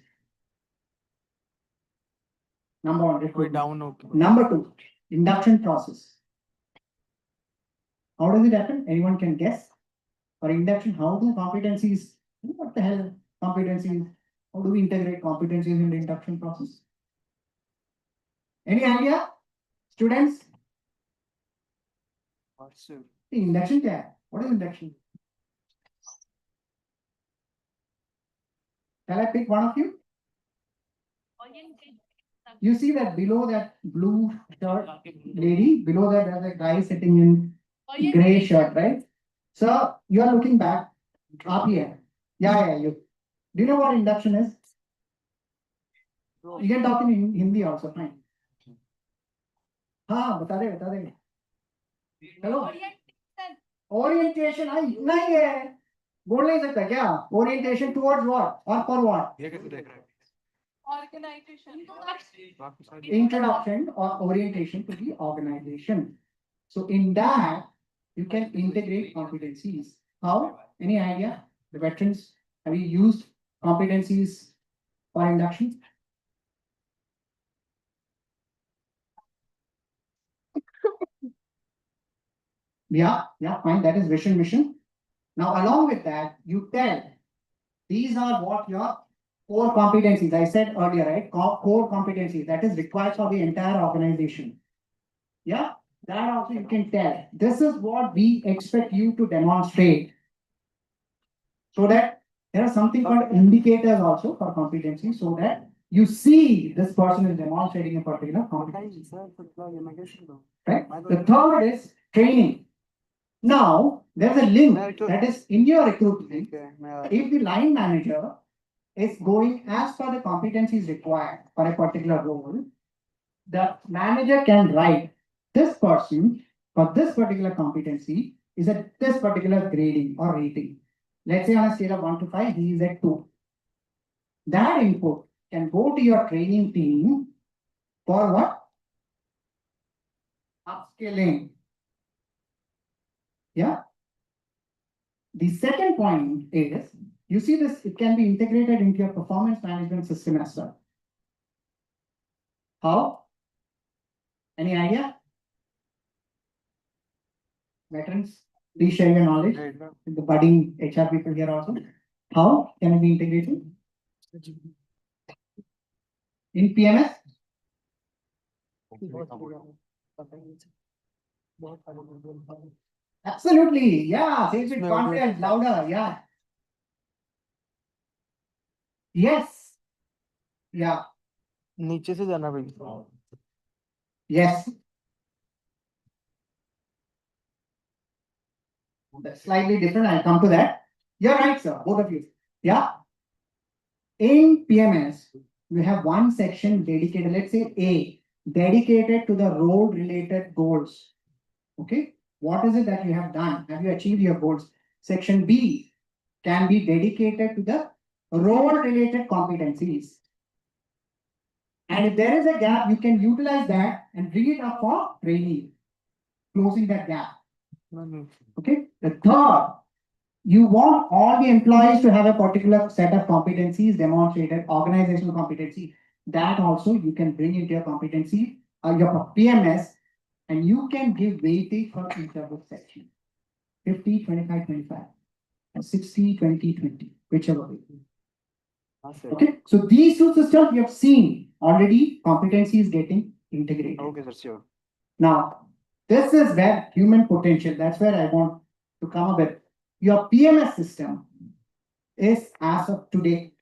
Number one, recruitment. Number two, induction process. How does it happen? Anyone can guess? For induction, how do competencies, what the hell competencies, how do we integrate competencies in the induction process? Any idea? Students? Induction क्या है? What is induction? Shall I pick one of you? You see that below that blue shirt lady, below that there's a guy sitting in gray shirt, right? So you are looking back. Up here. Yeah, you. Do you know what induction is? You can talk in Hindi also, fine. हाँ बता दे चलो orientation नहीं है बोल नहीं सकता क्या orientation towards what or for what introduction or orientation to the organization. So in that you can integrate competencies. How? Any idea? The veterans, have you used competencies for induction? Yeah, fine. That is vision mission. Now, along with that, you tell these are what your core competencies. I said earlier, right? Core competencies that is required for the entire organization. Yeah, that also you can tell. This is what we expect you to demonstrate. So that there are something called indicators also for competency, so that you see this person is demonstrating a particular competency. Right? The third is training. Now, there's a link that is in your recruitment. If the line manager is going as per the competencies required for a particular role, the manager can write this person for this particular competency is at this particular grading or rating. Let's say on a scale of 1 to 5, he is at 2. That input can go to your training team for what? Upskilling. Yeah. The second point is, you see this, it can be integrated into your performance management system as well. How? Any idea? Veterans, please share your knowledge with the budding HR people here also. How can it be integrated? In PMS? Absolutely, yeah. Say it with confidence, louder, yeah. Yes. Yeah. नीचे से जाना भाई. Yes. That's slightly different. I'll come to that. You're right, sir. Both of you. Yeah. In PMS, we have one section dedicated, let's say A, dedicated to the role-related goals. Okay. What is it that you have done? Have you achieved your goals? Section B can be dedicated to the role-related competencies. And if there is a gap, you can utilize that and bring it up for training, closing that gap. Okay. The third, you want all the employees to have a particular set of competencies demonstrated, organizational competency. That also you can bring into your competency, your PMS, and you can give weightage for each of the section. 50, 25, 25, or 60, 20, 20, whichever way. Okay, so these two systems we have seen already, competency is getting integrated. Okay, sir, sure. Now, this is where human potential, that's where I want to come up with. Your PMS system is, as of today,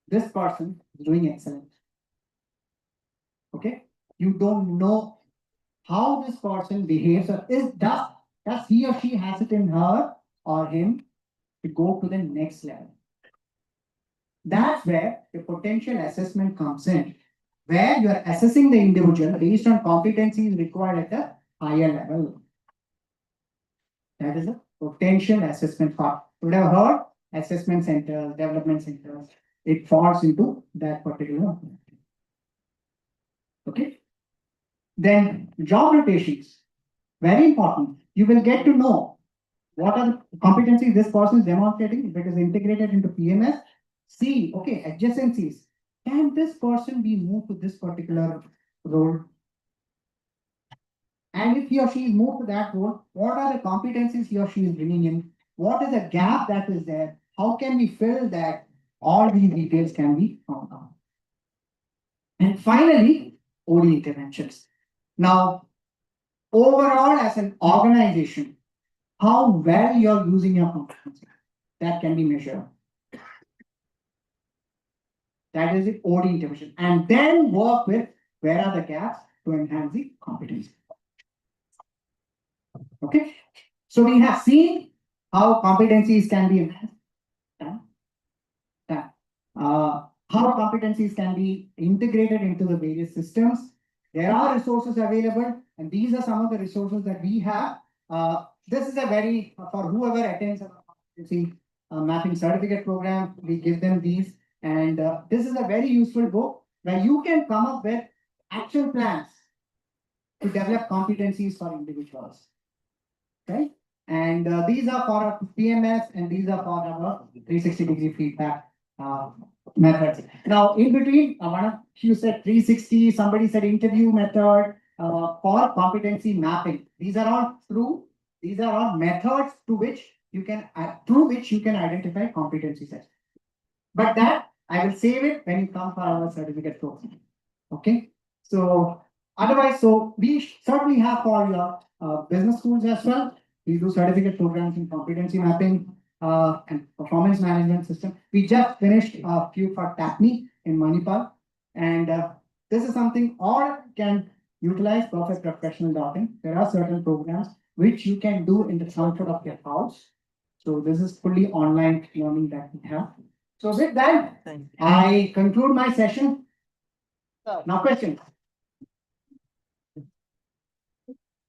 this person is doing excellent. Okay, you don't know how this person behaves, or does he or she has it in her or him to go to the next level. That's where the potential assessment comes in, where you are assessing the individual based on competencies required at a higher level. That is a potential assessment part. You would have heard assessment centers, development centers. It falls into that particular. Okay. Then job rotations, very important. You will get to know what are the competencies this person is demonstrating. If it is integrated into PMS, see, okay, adjacencies. Can this person be moved to this particular role? And if he or she is moved to that role, what are the competencies he or she is bringing in? What is the gap that is there? How can we fill that? All these details can be found out. And finally, OD interventions. Now, overall, as an organization, how well you're using your competency, that can be measured. That is the OD intervention. And then work with where are the gaps to enhance the competency. Okay. So we have seen how competencies can be enhanced. How competencies can be integrated into the various systems. There are resources available, and these are some of the resources that we have. This is a very, for whoever attends a competency mapping certificate program, we give them these. And this is a very useful book where you can come up with action plans to develop competencies for individuals. Okay. And these are for our PMS, and these are for our 360-degree feedback methods. Now, in between, one of you said 360, somebody said interview method for competency mapping. These are all methods through which you can identify competency sets. But that I will save it when you come for our certificate program. Okay. So otherwise, so we certainly have for your business schools as well. We do certificate programs in competency mapping and performance management system. We just finished a few for TAPMI in Manipal, and this is something all can utilize perfect professional doubting. There are certain programs which you can do in the comfort of your house. So this is fully online learning that we have. So with that, I conclude my session. Now questions.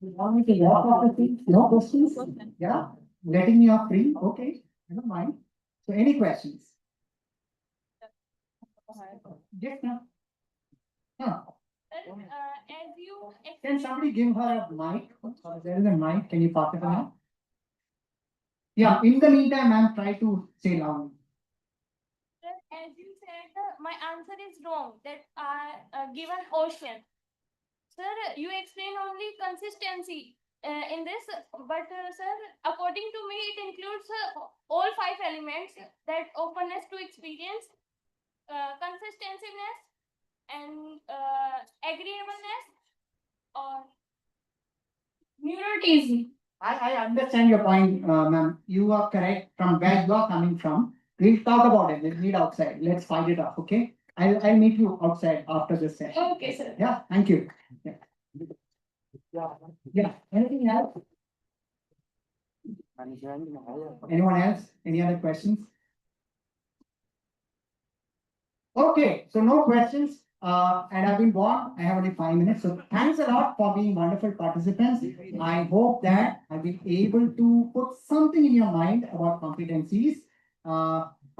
You want me to walk off the thing? No questions? Yeah, letting me off free. Okay, never mind. So any questions? Yes, no. Huh. As you Can somebody give her a mic? There is a mic. Can you pass it on? Yeah, in the meantime, I'm trying to say loud. As you said, my answer is wrong. That given ocean. Sir, you explain only consistency in this, but sir, according to me, it includes all 5 elements: that openness to experience, consistenciness, and agreeableness, or neurotism. I understand your point, ma'am. You are correct from where you are coming from. We'll talk about it. Let's meet outside. Let's fight it off, okay? I'll meet you outside after this session. Okay, sir. Yeah, thank you. Yeah. Yeah. Anything else? Anyone else? Any other questions? Okay, so no questions. And I've been warned, I have only 5 minutes. So thanks a lot for being wonderful participants. I hope that I've been able to put something in your mind about competencies.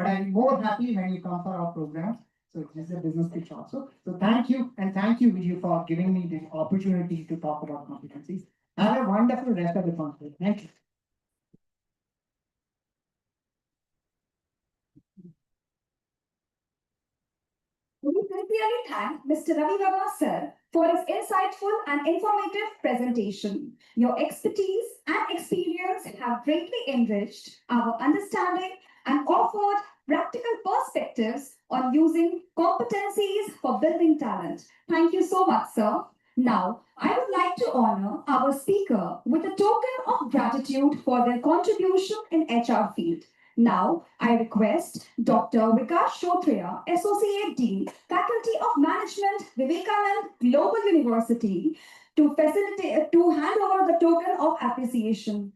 but I'm more happy when you come for our program. So this is a business pitch also. So thank you, and thank you, Vijay, for giving me the opportunity to talk about competencies. Have a wonderful rest of the conference. Thank you. We sincerely thank Mr. Ravi Verma sir for his insightful and informative presentation. Your expertise and experience have greatly enriched our understanding and offered practical perspectives on using competencies for building talent. Thank you so much, sir. Now, I would like to honor our speaker with a token of gratitude for their contribution in HR field. Now, I request Dr. Vikas Shotria, Associate Dean, Faculty of Management, Vivekanand Global University, to hand over the token of appreciation.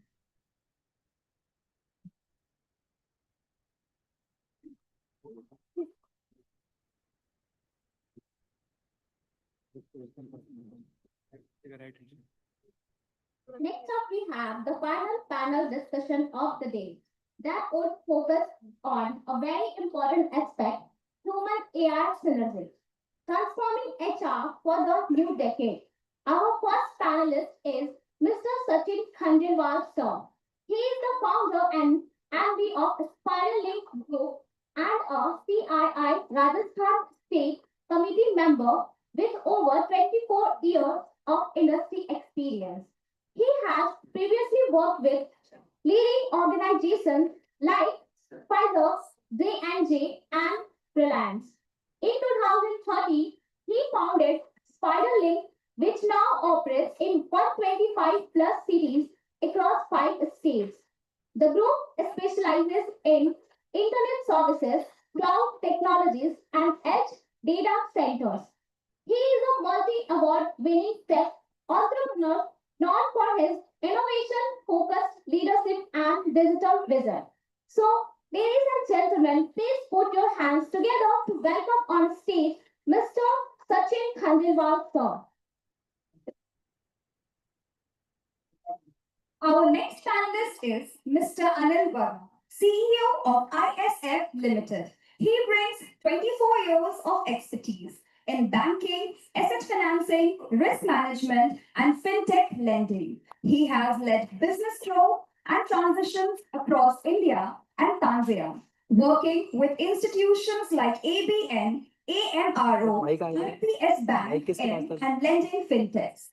Next up, we have the final panel discussion of the day that would focus on a very important aspect, human AI synergy, transforming HR for the new decade. Our first panelist is Mr. Sachin Khandelwal, sir. He is the founder and MD of Spiral Link Group and a CII Rajasthan State Committee member with over 24 years of industry experience. He has previously worked with leading organizations like Pfizer, J&J, and Reliance. In 2030, he founded Spiderlink, which now operates in 125 plus cities across 5 states. The group specializes in internet services, cloud technologies, and edge data centers. He is a multi-award winning tech entrepreneur known for his innovation-focused leadership and digital vision. So, ladies and gentlemen, please put your hands together to welcome on stage Mr. Sachin Khandelwal, sir. Our next panelist is Mr. Anil Verma, CEO of ISF Limited. He brings 24 years of expertise in banking, asset financing, risk management, and fintech lending. He has led business growth and transitions across India and Tanzania, working with institutions like ABN, AMRO, IPS Bank, and lending fintechs.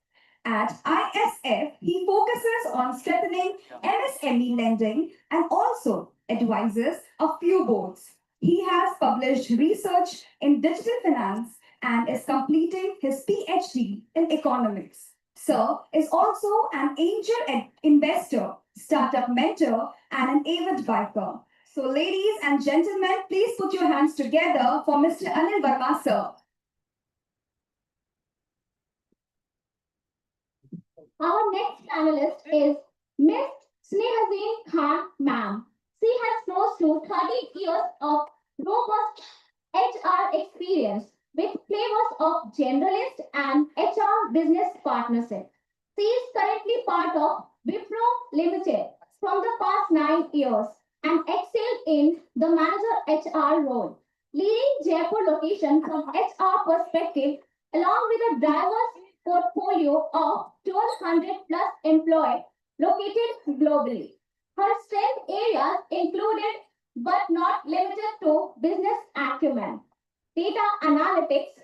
At ISF, he focuses on strengthening MSME lending and also advises a few boards. He has published research in digital finance and is completing his PhD in economics. Sir is also an angel investor, startup mentor, and an avid biker. So, ladies and gentlemen, please put your hands together for Mr. Anil Verma, sir. Our next panelist is Ms. Snehazeen Khan, ma'am. She has close to 30 years of robust HR experience with flavors of generalist and HR business partnership. She is currently part of Wipro Limited from the past 9 years and excelled in the manager HR role, leading Jaipur location from HR perspective along with a diverse portfolio of 1,200 plus employees located globally. Her strength areas included but not limited to business acumen, data analytics,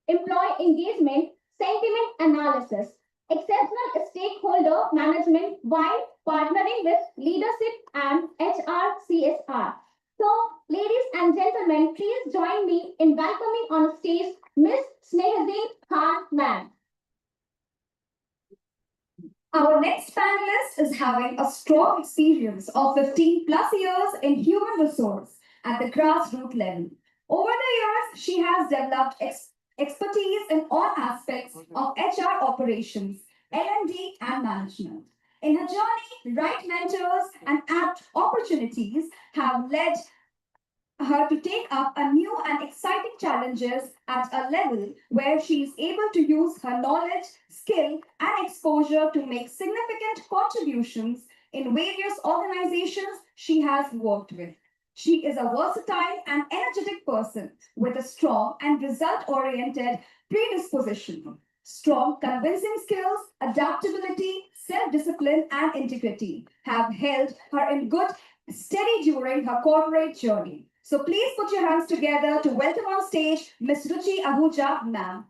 employee engagement, sentiment analysis, exceptional stakeholder management while partnering with leadership and HR CSR. So, ladies and gentlemen, please join me in welcoming on stage Ms. Snehazeen Khan, ma'am. Our next panelist is having a strong experience of 15 plus years in human resource at the grassroots level. Over the years, she has developed expertise in all aspects of HR operations, L&D, and management. In her journey, right mentors and apt opportunities have led her to take up a new and exciting challenges at a level where she is able to use her knowledge, skill, and exposure to make significant contributions in various organizations she has worked with. She is a versatile and energetic person with a strong and result-oriented predisposition. Strong convincing skills, adaptability, self-discipline, and integrity have held her in good steady during her corporate journey. So please put your hands together to welcome on stage Miss Ruchi Ahuja, ma'am.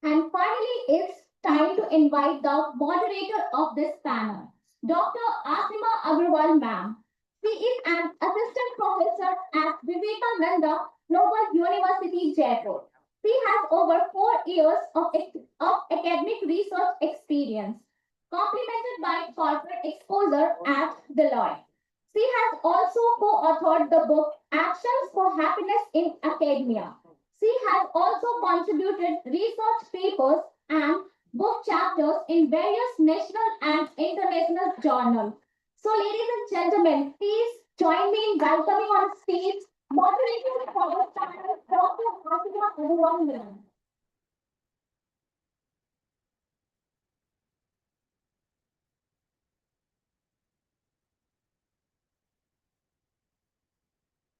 And finally, it's time to invite the moderator of this panel, Dr. Asima Agarwal, ma'am. She is an assistant professor at Vivekananda Global University, Jaipur. She has over 4 years of academic research experience, complemented by corporate exposure at Deloitte. She has also co-authored the book Actions for Happiness in Academia. She has also contributed research papers and book chapters in various national and international journals. So, ladies and gentlemen, please join me in welcoming on stage moderator for the panel, Dr. Asima Agarwal.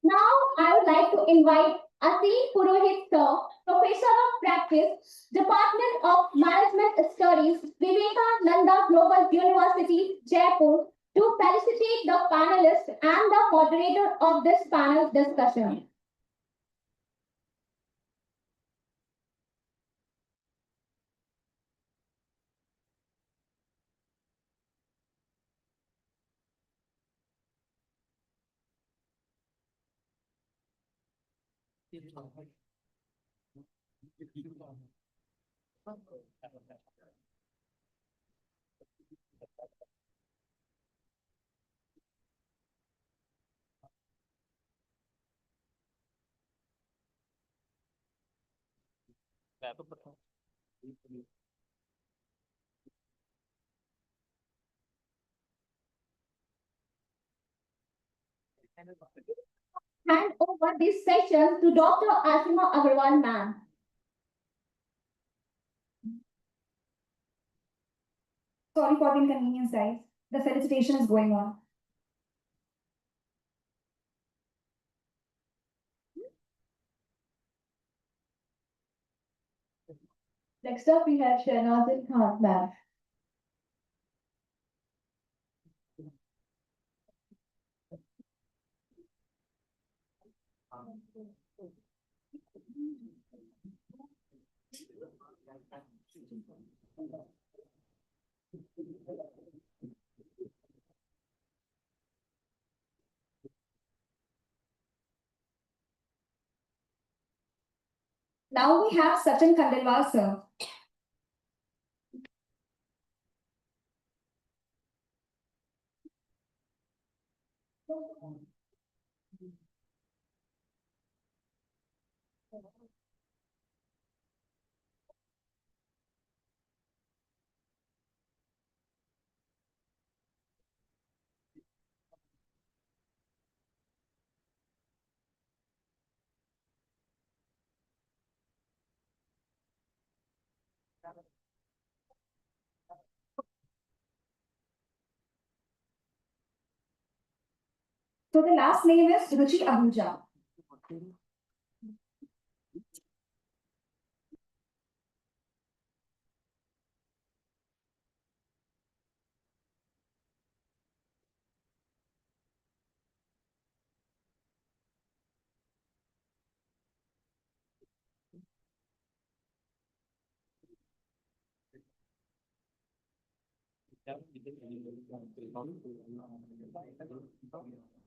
Now, I would like to invite Asim Purohit Sir, Professor of Practice, Department of Management Studies, Vivekananda Global University, Jaipur, to felicitate the panelists and the moderator of this panel discussion. Hand over this session to Dr. Asima Agarwal, ma'am. Sorry for the inconvenience, guys. The felicitation is going on. Next up, we have Shahnazin Khan, ma'am. Now we have Sachin Khandelwal, sir. So the last name is Ruchi Ahuja.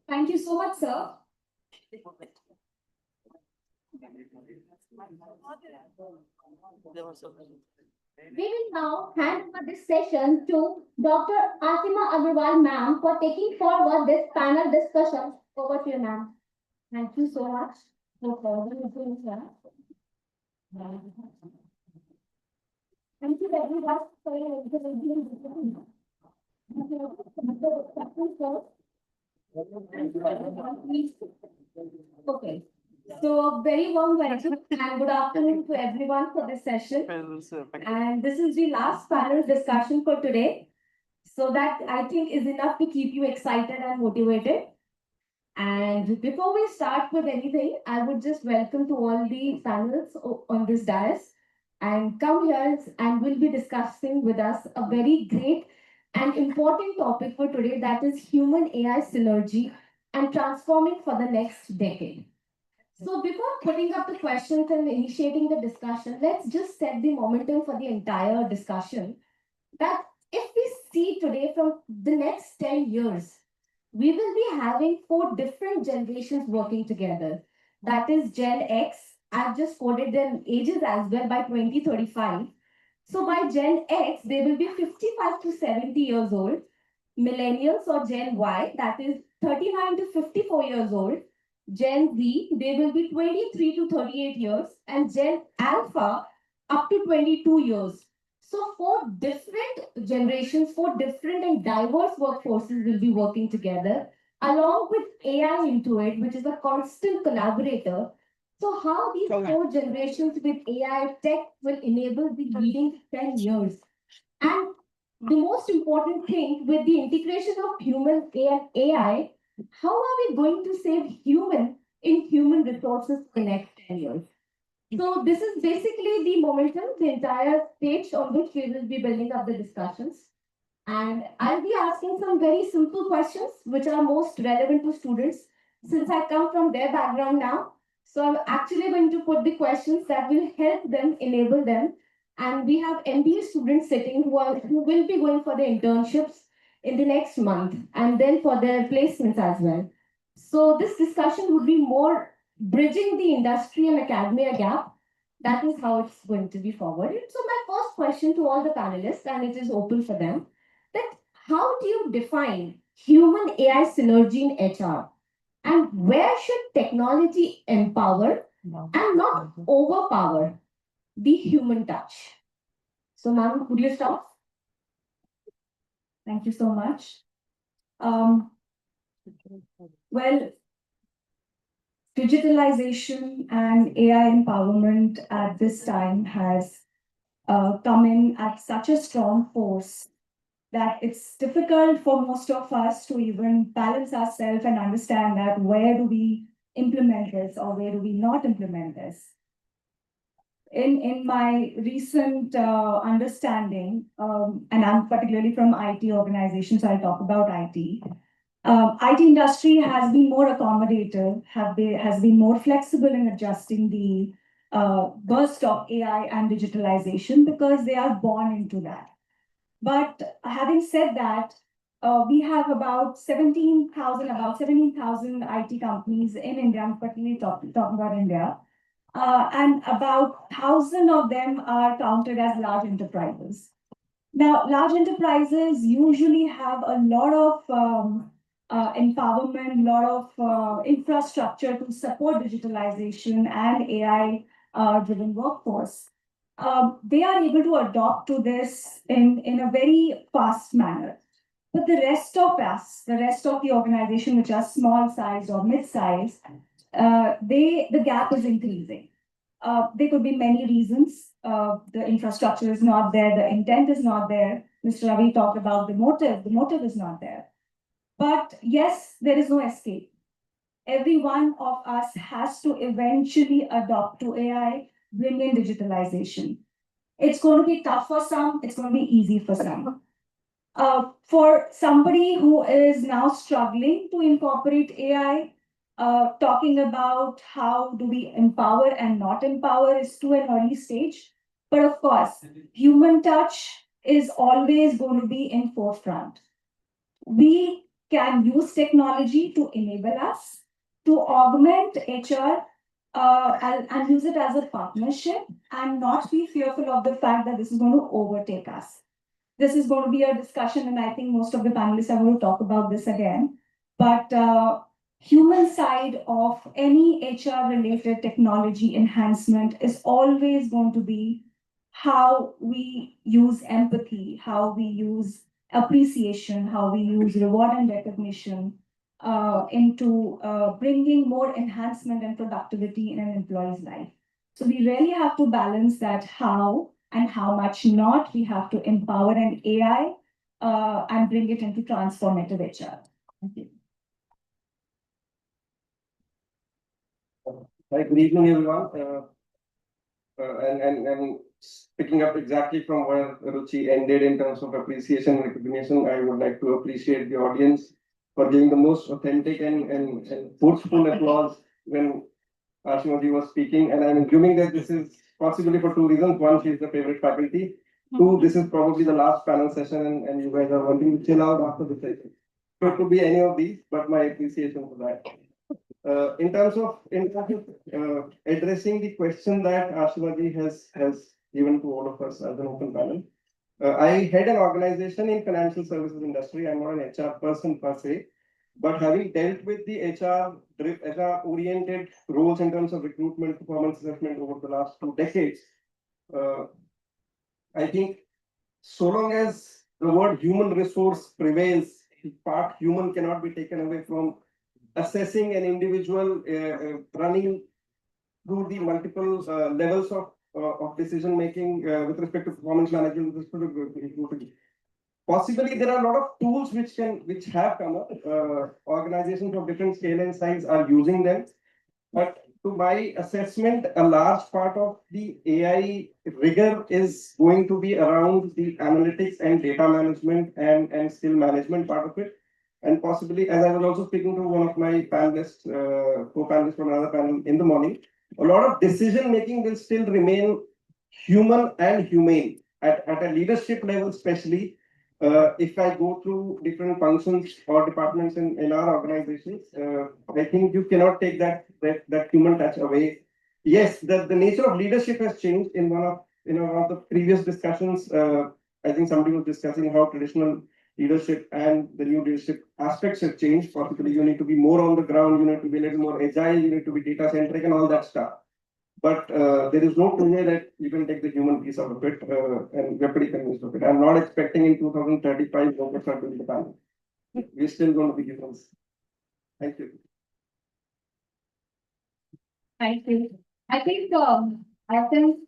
Thank you so much, sir. We will now hand over this session to Dr. Asima Agarwal, ma'am, for taking forward this panel discussion. Over to you, ma'am. Thank you so much for having me. Thank you very much for your intervention. Okay. So, very warm welcome and good afternoon to everyone for this session. And this is the last panel discussion for today. So, that I think is enough to keep you excited and motivated. And before we start with anything, I would just welcome to all the panels on this dais and come here and we'll be discussing with us a very great and important topic for today, that is human AI synergy and transforming for the next decade. So before putting up the questions and initiating the discussion, let's just set the momentum for the entire discussion. That if we see today from the next 10 years, we will be having four different generations working together. That is Gen X. I've just quoted their ages as well by 2035. So by Gen X, they will be 55 to 70 years old. Millennials or Gen Y, that is 39 to 54 years old. Gen Z, they will be 23 to 38 years. And Gen Alpha, up to 22 years. So four different generations, four different and diverse workforces will be working together, along with AI into it, which is a constant collaborator. So how these four generations with AI tech will enable the leading 10 years. And the most important thing with the integration of human and AI, how are we going to save human resources for the next 10 years? So this is basically the momentum, the entire stage on which we will be building up the discussions. And I'll be asking some very simple questions which are most relevant to students since I come from their background now. So I'm actually going to put the questions that will help them, enable them. And we have MBA students sitting who will be going for the internships in the next month and then for their placements as well. So this discussion would be more bridging the industry and academia gap. That is how it's going to be forwarded. So my first question to all the panelists, and it is open for them, that how do you define human AI synergy in HR? And where should technology empower and not overpower the human touch? So, ma'am, could you start? Thank you so much. Well, digitalization and AI empowerment at this time has come in at such a strong force that it's difficult for most of us to even balance ourselves and understand that where do we implement this or where do we not implement this. In my recent understanding, and I'm particularly from IT organizations, so I'll talk about IT. IT industry has been more accommodative, has been more flexible in adjusting the burst of AI and digitalization because they are born into that. But having said that, we have about 17,000 IT companies in India, I'm particularly talking about India, and about 1,000 of them are counted as large enterprises. Now, large enterprises usually have a lot of empowerment, a lot of infrastructure to support digitalization and AI driven workforce. They are able to adopt to this in a very fast manner. But the rest of us, the rest of the organization, which are small size or mid size, the gap is increasing. There could be many reasons. The infrastructure is not there, the intent is not there. Mr. Ravi talked about the motive is not there. But yes, there is no escape. Every one of us has to eventually adopt to AI, bring in digitalization. It's going to be tough for some, it's going to be easy for some. For somebody who is now struggling to incorporate AI, talking about how do we empower and not empower is to an early stage. But of course, human touch is always going to be in forefront. We can use technology to enable us to augment HR and use it as a partnership and not be fearful of the fact that this is going to overtake us. This is going to be a discussion, and I think most of the panelists are going to talk about this again. But human side of any HR related technology enhancement is always going to be how we use empathy, how we use appreciation, how we use reward and recognition, into bringing more enhancement and productivity in an employee's life. So we really have to balance that how and how much not we have to empower an AI and bring it into transformative HR. Thank you. Hi, good evening, everyone. And picking up exactly from where Ruchi ended in terms of appreciation and recognition, I would like to appreciate the audience for giving the most authentic and forceful applause when Ashima was speaking. And I'm assuming that this is possibly for two reasons. One, she's the favorite faculty. Two, this is probably the last panel session and you guys are wanting to chill out after the session. So it could be any of these, but my appreciation for that. In terms of addressing the question that Ashima has given to all of us as an open panel, I head an organization in financial services industry. I'm not an HR person per se, but having dealt with the HR oriented roles in terms of recruitment, performance assessment over the last 2 decades, I think so long as the word human resource prevails, the part human cannot be taken away from assessing an individual running through the multiple levels of decision making with respect to performance management, with respect to recruiting. Possibly there are a lot of tools which have come up. Organizations of different scale and size are using them, but to my assessment, a large part of the AI rigor is going to be around the analytics and data management and skill management part of it. And possibly, as I was also speaking to one of my panelists, co-panelists from another panel in the morning, a lot of decision making will still remain human and humane at a leadership level, especially. If I go through different functions or departments in our organizations, I think you cannot take that human touch away. Yes, the nature of leadership has changed. In one of the previous discussions, I think somebody was discussing how traditional leadership and the new leadership aspects have changed. Possibly you need to be more on the ground, you need to be a little more agile, you need to be data centric and all that stuff. But there is no way that you can take the human piece out of it, and we're pretty convinced of it. I'm not expecting in 2035 robots are doing the panel. We're still going to be humans. Thank you. Thank you. I think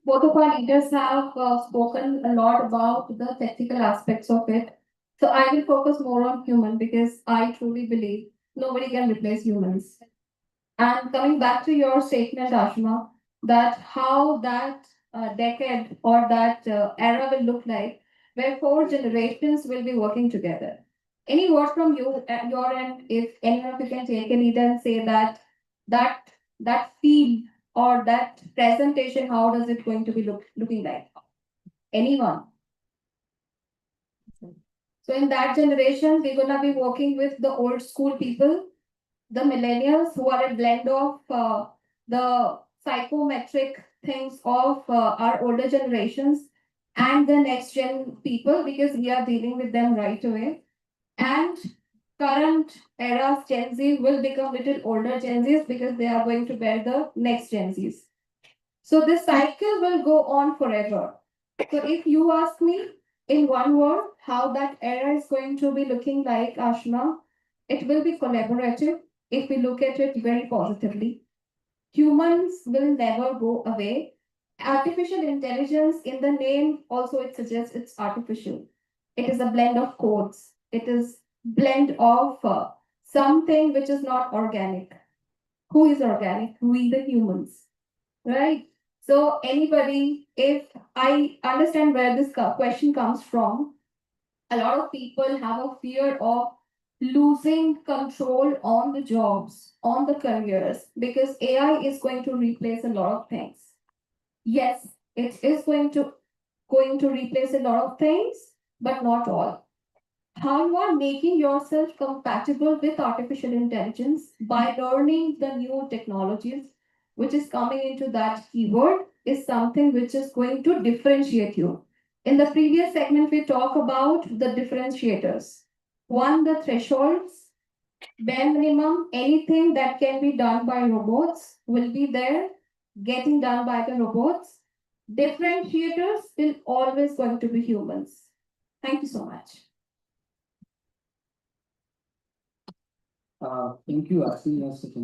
both of our leaders have spoken a lot about the technical aspects of it. So I will focus more on human because I truly believe nobody can replace humans. And coming back to your statement, Ashma, that how that decade or that era will look like, where 4 generations will be working together. Any word from you at your end, if any of you can take a lead and say that feel or that presentation, how does it going to be looking like? Anyone? So in that generation, we're gonna be working with the old school people, the millennials who are a blend of the psychometric things of our older generations and the next gen people because we are dealing with them right away. And current era's Gen Z will become little older Gen Zs because they are going to bear the next Gen Zs. So this cycle will go on forever. So if you ask me in one word how that era is going to be looking like, Ashna, it will be collaborative if we look at it very positively. Humans will never go away. Artificial intelligence, in the name, also it suggests it's artificial. It is a blend of codes. It is blend of something which is not organic. Who is organic? We the humans, right? So anybody, if I understand where this question comes from, a lot of people have a fear of losing control on the jobs, on the careers, because AI is going to replace a lot of things. Yes, it is going to replace a lot of things, but not all. How you are making yourself compatible with artificial intelligence by learning the new technologies, which is coming into that keyword, is something which is going to differentiate you. In the previous segment, we talk about the differentiators. One, the thresholds, bare minimum, anything that can be done by robots will be there, getting done by the robots. Differentiators will always going to be humans. Thank you so much. Thank you asking us such a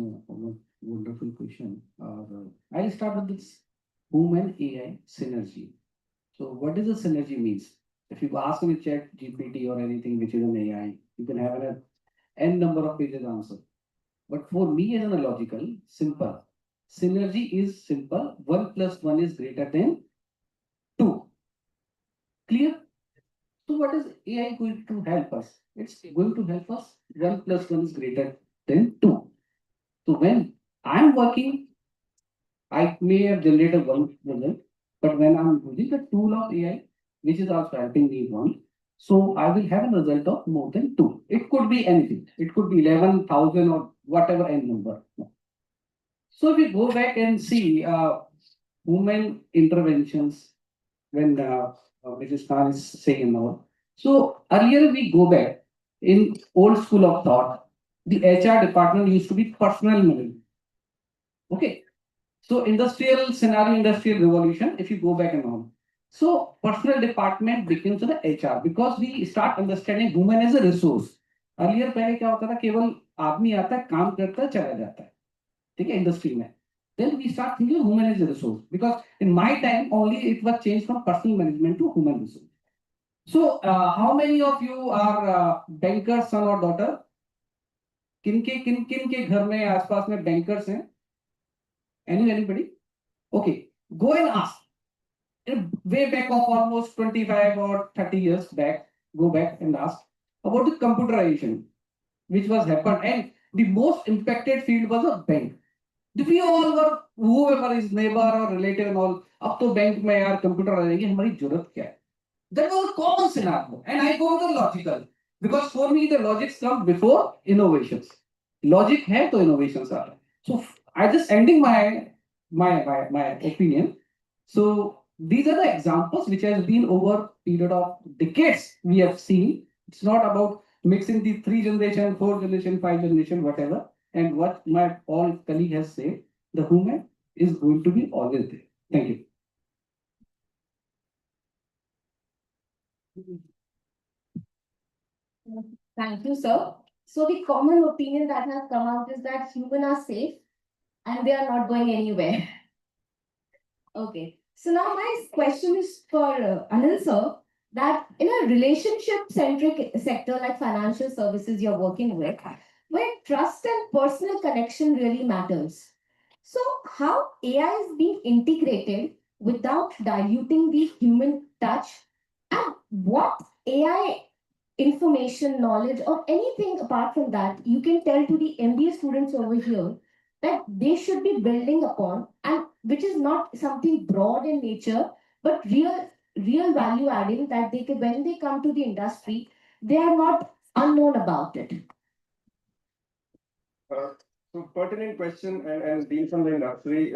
wonderful question. I'll start with this human AI synergy. So what does the synergy means? If you ask me chat GPT or anything which is an AI, you can have an n number of pages answer. But for me as an logical, simple. Synergy is simple. 1 plus 1 is greater than 2. Clear? So what is AI going to help us? It's going to help us 1 plus 1 is greater than 2. So when I'm working, I may have generated one result, but when I'm using the tool of AI, which is also helping me one, so I will have a result of more than 2. It could be anything. It could be 11,000 or whatever n number. So if we go back and see human interventions when Mrs. Khan is saying now. So earlier we go back in old school of thought, the HR department used to be personal management. Okay. So industrial scenario, industrial revolution, if you go back and on. So personal department becomes the HR because we start understanding human as a resource. Earlier पहले क्या होता था केवल आदमी आता है काम करता है चला जाता है ठीक है इंडस्ट्री में then we start thinking human as a resource because in my time only it was changed from personal management to human resource. So how many of you are bankers son or daughter? किन के घर में आसपास में bankers हैं? Anybody? Okay, go and ask. Way back of almost 25 or 30 years back, go back and ask about the computerization, which was happened, and the most impacted field was a bank. We all were whoever is neighbor or relative and all. अब तो bank में यार computer आ जाएंगे हमारी जरूरत क्या है? That was a common scenario, and I go with the logical because for me the logics come before innovations. Logic है तो innovations are. So I just ending my opinion. So these are the examples which has been over period of decades we have seen. It's not about mixing the 3 generation, 4 generation, 5 generation, whatever. And what my all colleague has said, the human is going to be always there. Thank you. Thank you, sir. So the common opinion that has come out is that humans are safe and they are not going anywhere. Okay. So now my question is for Anil sir, that in a relationship-centric sector like financial services you're working with, where trust and personal connection really matters. So how AI is being integrated without diluting the human touch, and what AI information, knowledge, or anything apart from that you can tell to the MBA students over here that they should be building upon, and which is not something broad in nature, but real value adding that they can, when they come to the industry, they are not unknown about it. So pertinent question, and being from the industry,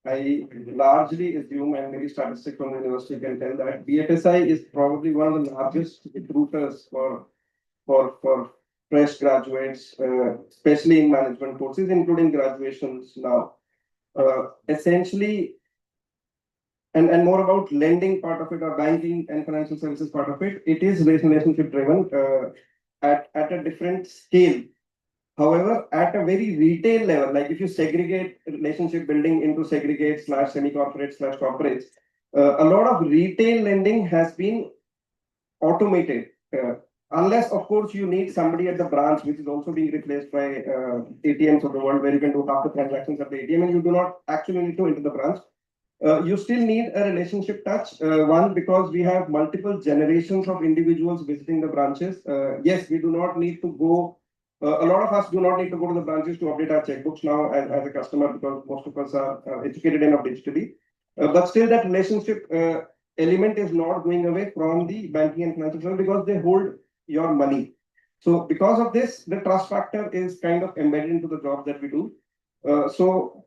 I largely assume, and maybe statistics from the university can tell that BFSI is probably one of the largest recruiters for fresh graduates, especially in management courses, including graduations now. Essentially, and more about lending part of it or banking and financial services part of it, it is relationship driven at a different scale. However, at a very retail level, like if you segregate relationship building into segregate / semi-corporate / corporates, a lot of retail lending has been automated. Unless, of course, you need somebody at the branch, which is also being replaced by ATMs of the world, where you can do half the transactions at the ATM and you do not actually need to enter the branch. You still need a relationship touch. One, because we have multiple generations of individuals visiting the branches. Yes, we do not need to go. A lot of us do not need to go to the branches to update our checkbooks now as a customer because most of us are educated enough digitally. But still, that relationship element is not going away from the banking and financial services because they hold your money. So because of this, the trust factor is kind of embedded into the job that we do. So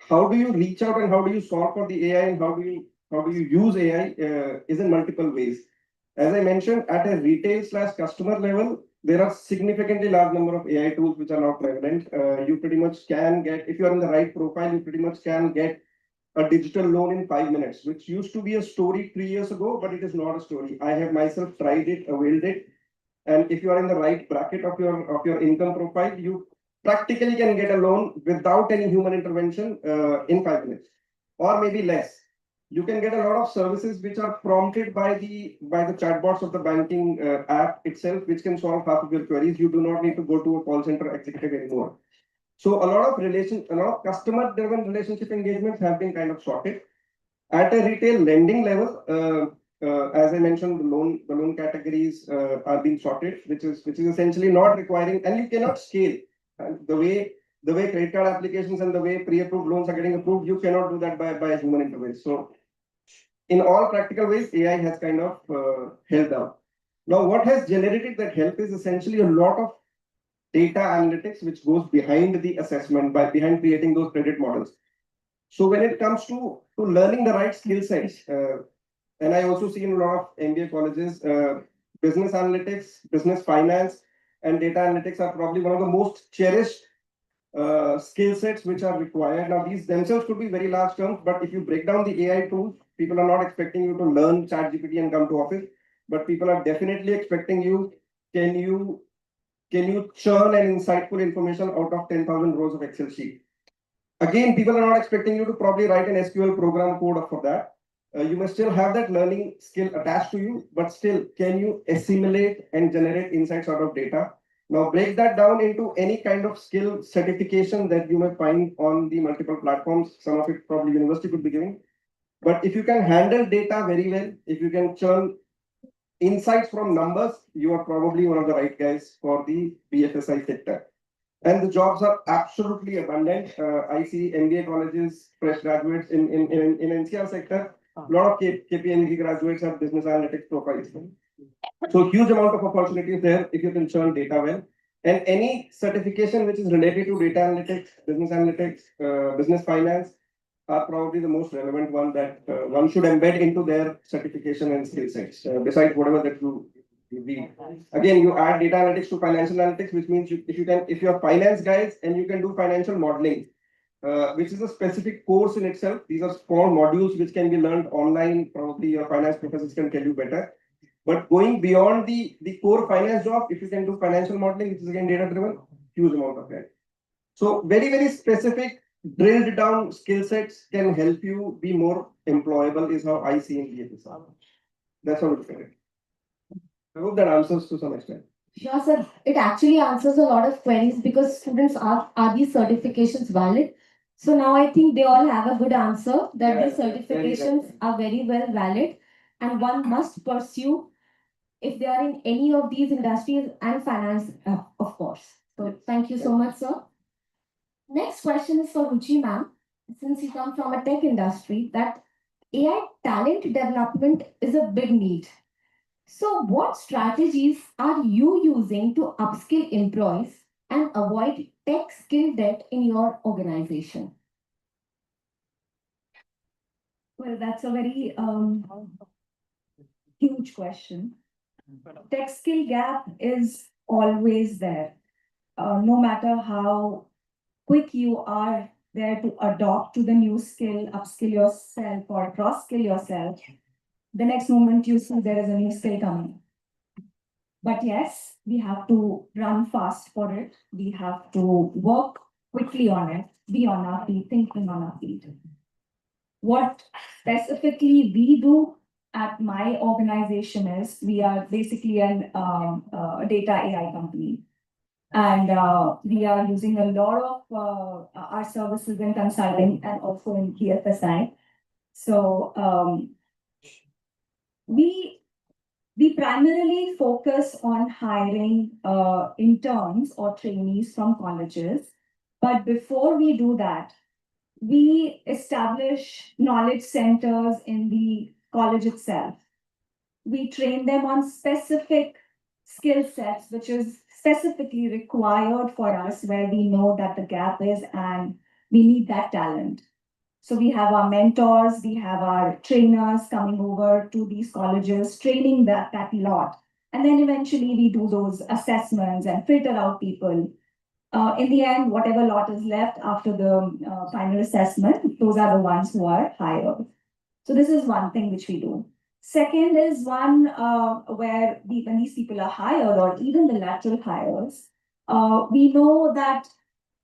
how do you reach out and how do you solve for the AI and how do you use AI is in multiple ways. As I mentioned, at a retail / customer level, there are significantly large number of AI tools which are now prevalent. You pretty much can get, if you are in the right profile, you pretty much can get a digital loan in 5 minutes, which used to be a story 3 years ago, but it is not a story. I have myself tried it, availed it. And if you are in the right bracket of your income profile, you practically can get a loan without any human intervention in 5 minutes, or maybe less. You can get a lot of services which are prompted by the chatbots of the banking app itself, which can solve half of your queries. You do not need to go to a call center executive anymore. So a lot of customer-driven relationship engagements have been kind of sorted. At a retail lending level, as I mentioned, the loan categories are being sorted, which is essentially not requiring, and you cannot scale the way credit card applications and the way pre-approved loans are getting approved. You cannot do that by human intervention. So, in all practical ways, AI has kind of helped out. Now, what has generated that help is essentially a lot of data analytics, which goes behind the assessment, behind creating those credit models. So when it comes to learning the right skill sets, and I also see in a lot of MBA colleges, business analytics, business finance, and data analytics are probably one of the most cherished skill sets which are required. Now, these themselves could be very large terms, but if you break down the AI tools, people are not expecting you to learn ChatGPT and come to office, but people are definitely expecting you, can you churn an insightful information out of 10,000 rows of Excel sheet? Again, people are not expecting you to probably write an SQL program code for that. You must still have that learning skill attached to you, but still, can you assimilate and generate insights out of data? Now, break that down into any kind of skill certification that you may find on the multiple platforms. Some of it probably university could be giving. But if you can handle data very well, if you can churn insights from numbers, you are probably one of the right guys for the BFSI sector. And the jobs are absolutely abundant. I see MBA colleges, fresh graduates in NCR sector. A lot of KPMG graduates have business analytics profiles. So huge amount of opportunities there if you can churn data well. And any certification which is related to data analytics, business finance are probably the most relevant one that one should embed into their certification and skill sets. Besides whatever that you again, you add data analytics to financial analytics, which means if you're finance guys and you can do financial modeling, which is a specific course in itself. These are small modules which can be learned online. Probably your finance professors can tell you better. But going beyond the core finance job, if you can do financial modeling, which is again data driven, huge amount of that. So very, very specific, drilled down skill sets can help you be more employable, is how I see in BFSI. That's how it's it. I hope that answers to some extent. Sure, sir. It actually answers a lot of queries because students are these certifications valid? So now I think they all have a good answer that these certifications are very well valid and one must pursue if they are in any of these industries and finance, of course. So thank you so much, sir. Next question is for Ruchi ma'am. Since you come from a tech industry, that AI talent development is a big need. So what strategies are you using to upskill employees and avoid tech skill debt in your organization? Well, that's a very huge question. Tech skill gap is always there. No matter how quick you are there to adopt to the new skill, upskill yourself or cross-skill yourself, the next moment you see there is a new skill coming. But yes, we have to run fast for it. We have to work quickly on it, be on our feet, thinking on our feet. What specifically we do at my organization is we are basically a data AI company. And we are using a lot of our services in consulting and also in BFSI. So we primarily focus on hiring interns or trainees from colleges. But before we do that, we establish knowledge centers in the college itself. We train them on specific skill sets, which is specifically required for us, where we know that the gap is and we need that talent. So we have our mentors, we have our trainers coming over to these colleges, training that lot. And then eventually we do those assessments and filter out people. In the end, whatever lot is left after the final assessment, those are the ones who are hired. So this is one thing which we do. Second is one where when these people are hired or even the lateral hires, we know that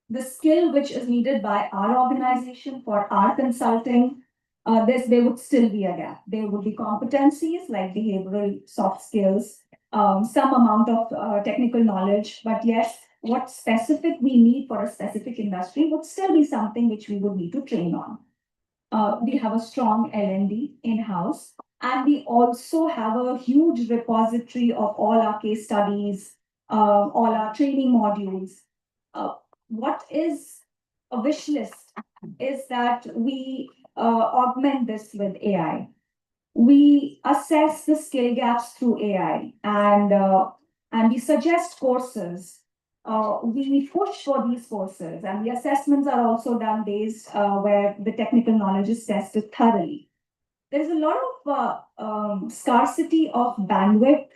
the skill which is needed by our organization for our consulting, there would still be a gap. There would be competencies like behavioral soft skills, some amount of technical knowledge, but yes, what specific we need for a specific industry would still be something which we would need to train on. We have a strong L&D in-house, and we also have a huge repository of all our case studies, all our training modules. What is a wish list is that we augment this with AI. We assess the skill gaps through AI, and we suggest courses. We push for these courses, and the assessments are also done based where the technical knowledge is tested thoroughly. There's a lot of scarcity of bandwidth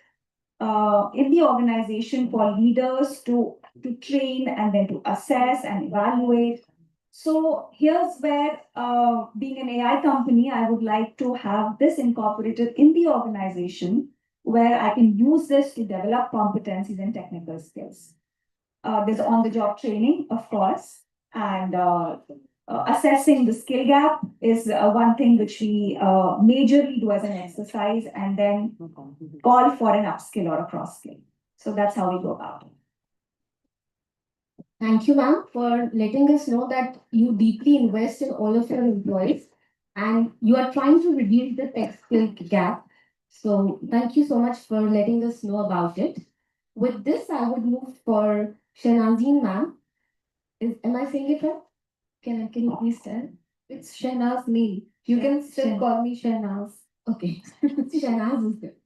in the organization for leaders to train and then to assess and evaluate. So here's where, being an AI company, I would like to have this incorporated in the organization where I can use this to develop competencies and technical skills. There's on-the-job training, of course, and assessing the skill gap is one thing which we majorly do as an exercise, and then call for an upskill or a cross skill. So that's how we go about it. Thank you, ma'am, for letting us know that you deeply invest in all of your employees and you are trying to reduce the tech skill gap. So thank you so much for letting us know about it. With this, I would move for Shahnazeen, ma'am. Am I saying it right? Can you please tell? It's Shahnaz me. You can still call me Shahnaz. Okay, Shahnaz is good.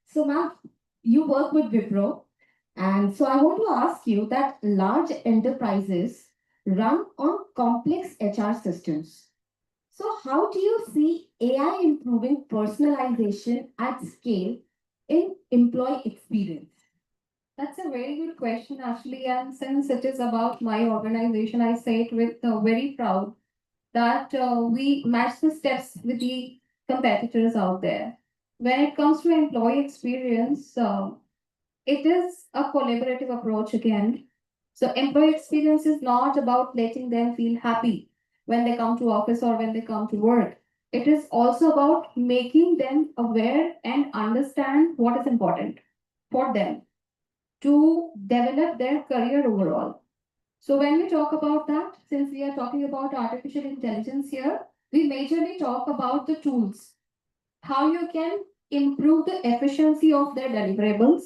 So, ma'am, you work with Wipro, and so I want to ask you that large enterprises run on complex HR systems. So, how do you see AI improving personalization at scale in employee experience? That's a very good question, actually. And since it is about my organization, I say it with very proud that we match the steps with the competitors out there. When it comes to employee experience, it is a collaborative approach again. So employee experience is not about letting them feel happy when they come to office or when they come to work. It is also about making them aware and understand what is important for them to develop their career overall. So when we talk about that, since we are talking about artificial intelligence here, we majorly talk about the tools, how you can improve the efficiency of their deliverables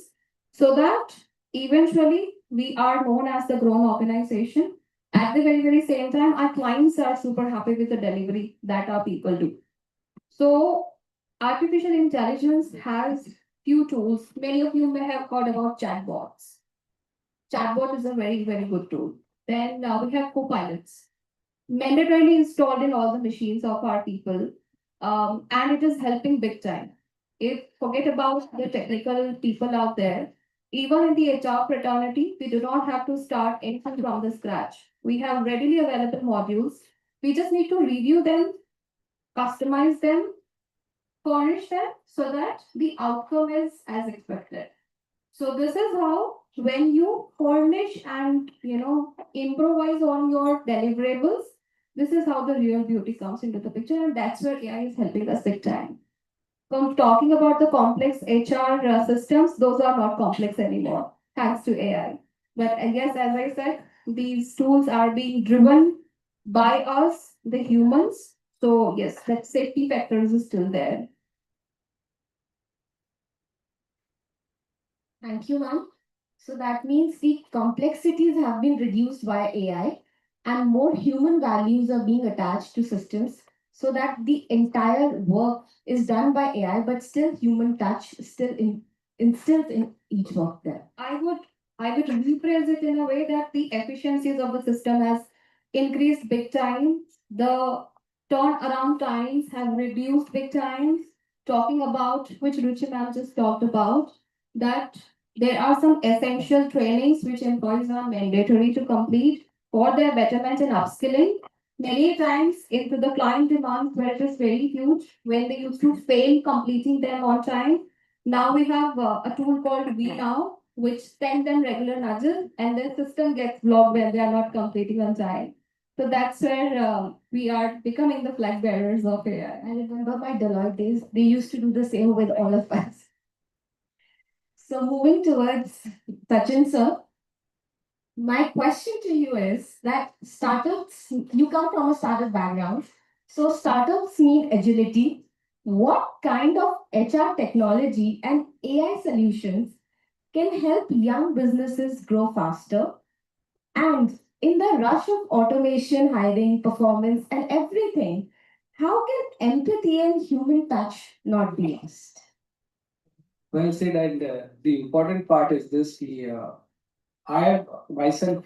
so that eventually we are known as the grown organization. At the very, very same time, our clients are super happy with the delivery that our people do. So artificial intelligence has few tools. Many of you may have heard about chatbots. Chatbot is a very, very good tool. Then we have co-pilots, mandatorily installed in all the machines of our people, and it is helping big time. If forget about the technical people out there, even in the HR fraternity, we do not have to start anything from the scratch. We have readily available modules. We just need to review them, customize them, furnish them so that the outcome is as expected. So this is how when you furnish and improvise on your deliverables, this is how the real beauty comes into the picture, and that's where AI is helping us big time. From talking about the complex HR systems, those are not complex anymore, thanks to AI. But I guess, as I said, these tools are being driven by us, the humans. So yes, that safety factors is still there. Thank you, ma'am. So that means the complexities have been reduced by AI and more human values are being attached to systems so that the entire work is done by AI, but still human touch still instilled in each work there. I would rephrase it in a way that the efficiencies of the system has increased big time. The turnaround times have reduced big time. Talking about which Ruchi ma'am just talked about, that there are some essential trainings which employees are mandatory to complete for their betterment and upskilling. many times into the client demands where it is very huge when they used to fail completing them on time. Now we have a tool called We Now, which send them regular nudges and their system gets blocked when they are not completing on time. So that's where we are becoming the flag bearers of AI. I remember my Deloitte days, they used to do the same with all of us. So moving towards Sachin sir, my question to you is that startups, you come from a startup background, so startups need agility. What kind of HR technology and AI solutions can help young businesses grow faster? And in the rush of automation, hiring, performance, and everything, how can empathy and human touch not be lost? Well said, and the important part is this: I have myself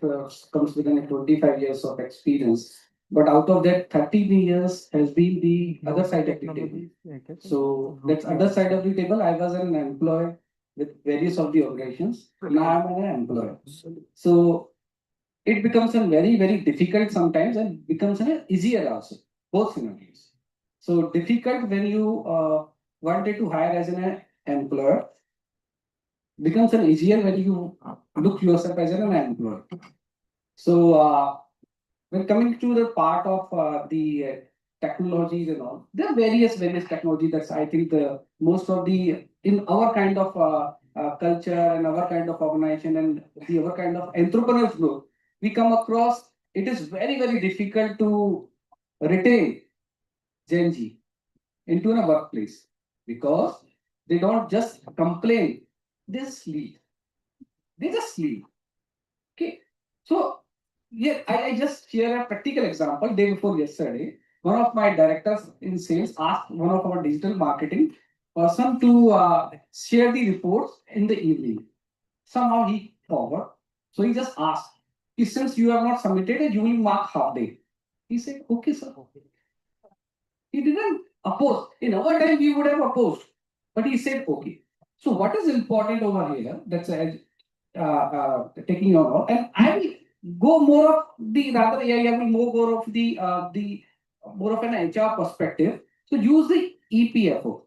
comes within 25 years of experience, but out of that, 13 years has been the other side of the table. So that's other side of the table. I was an employee with various of the organizations. Now I'm an employer. So it becomes a very difficult sometimes and becomes an easier also. Both scenarios. So difficult when you wanted to hire as an employer, becomes an easier when you look yourself as an employer. So when coming to the part of the technologies and all, there are various technology that's I think the most of the in our kind of culture and our kind of organization and the our kind of entrepreneurs group, we come across it is very difficult to retain Gen Z into a workplace because they don't just complain, they just leave. They just leave. Okay. So yeah, I just share a practical example. Day before yesterday, one of my directors in sales asked one of our digital marketing person to share the reports in the evening. Somehow he forgot. So he just asked, since you have not submitted it, you will mark half day. He said, okay, sir. He didn't oppose. In our time, we would have opposed. But he said, okay. So what is important over here? That's taking on all. And I will go more of the rather I will more of the more of an HR perspective. So use the EPFO,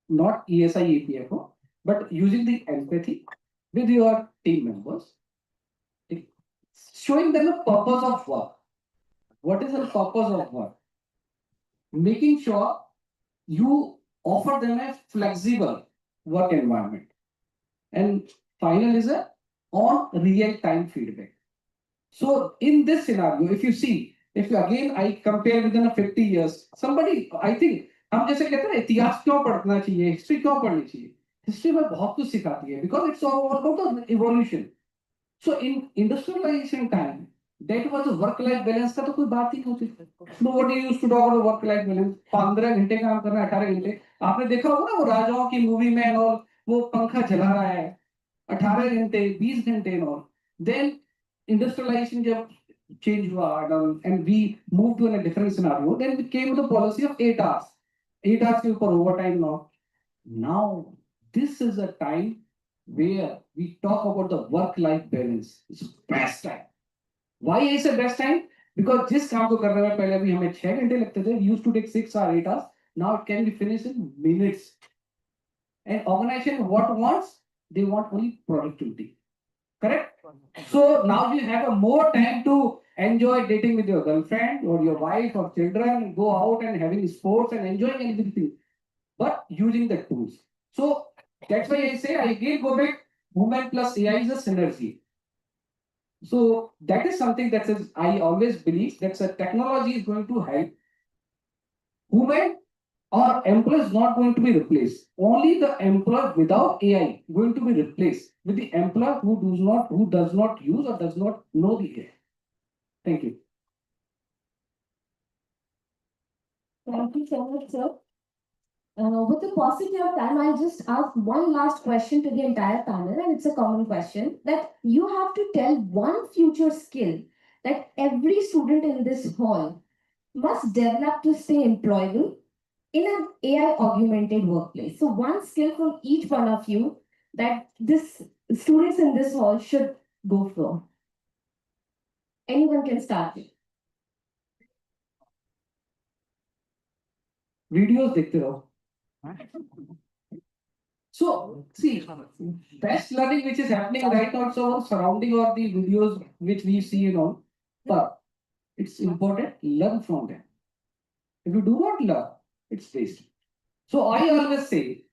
not ESI EPFO, but using the empathy with your team members, showing them the purpose of work. What is the purpose of work? Making sure you offer them a flexible work environment. And final is a on real-time feedback. So in this scenario, if you see, if you again I compare within a 50 years, somebody I think हम जैसे कहते हैं इतिहास क्यों पढ़ना चाहिए, history क्यों पढ़नी चाहिए, हिस्ट्री में बहुत कुछ सिखाती है because it's all about the evolution. So in industrialization time, that was a work-life balance का तो कोई बात ही नहीं होती. Nobody used to talk about work-life balance. 15 घंटे काम करना, 18 घंटे. आपने देखा होगा ना वो राजाओं की मूवी में और वो पंखा चला रहा है 18 घंटे 20 घंटे और then industrialization जब change हुआ and we moved to a different scenario, then we came with the policy of 8 hours. 8 hours के ऊपर overtime now this is a time where we talk about the work-life balance. It's best time. Why is it best time? Because जिस काम को करने में पहले भी हमें 6 घंटे लगते थे, used to take 6 or 8 hours. Now it can be finished in minutes. And organization what wants? They want only productivity. Correct? So now you have a more time to enjoy dating with your girlfriend or your wife or children, go out and having sports and enjoying everything, but using the tools. So that's why I say I again go back, human plus AI is a synergy. So that is something that is I always believe that technology is going to help human or employee is not going to be replaced. Only the employee without AI going to be replaced with the employee who does not use or does not know the AI. Thank you. Thank you so much, sir. With the paucity of time, I'll just ask one last question to the entire panel, and it's a common question that you have to tell one future skill that every student in this hall must develop to stay employable in an AI augmented workplace. So one skill from each one of you that this students in this hall should go for. Anyone can start. Videos देखते रहो. So, see, best learning which is happening right now, so our surrounding or the videos which we see and all, but it's important, learn from them. If you do not learn, it's waste. So I always say,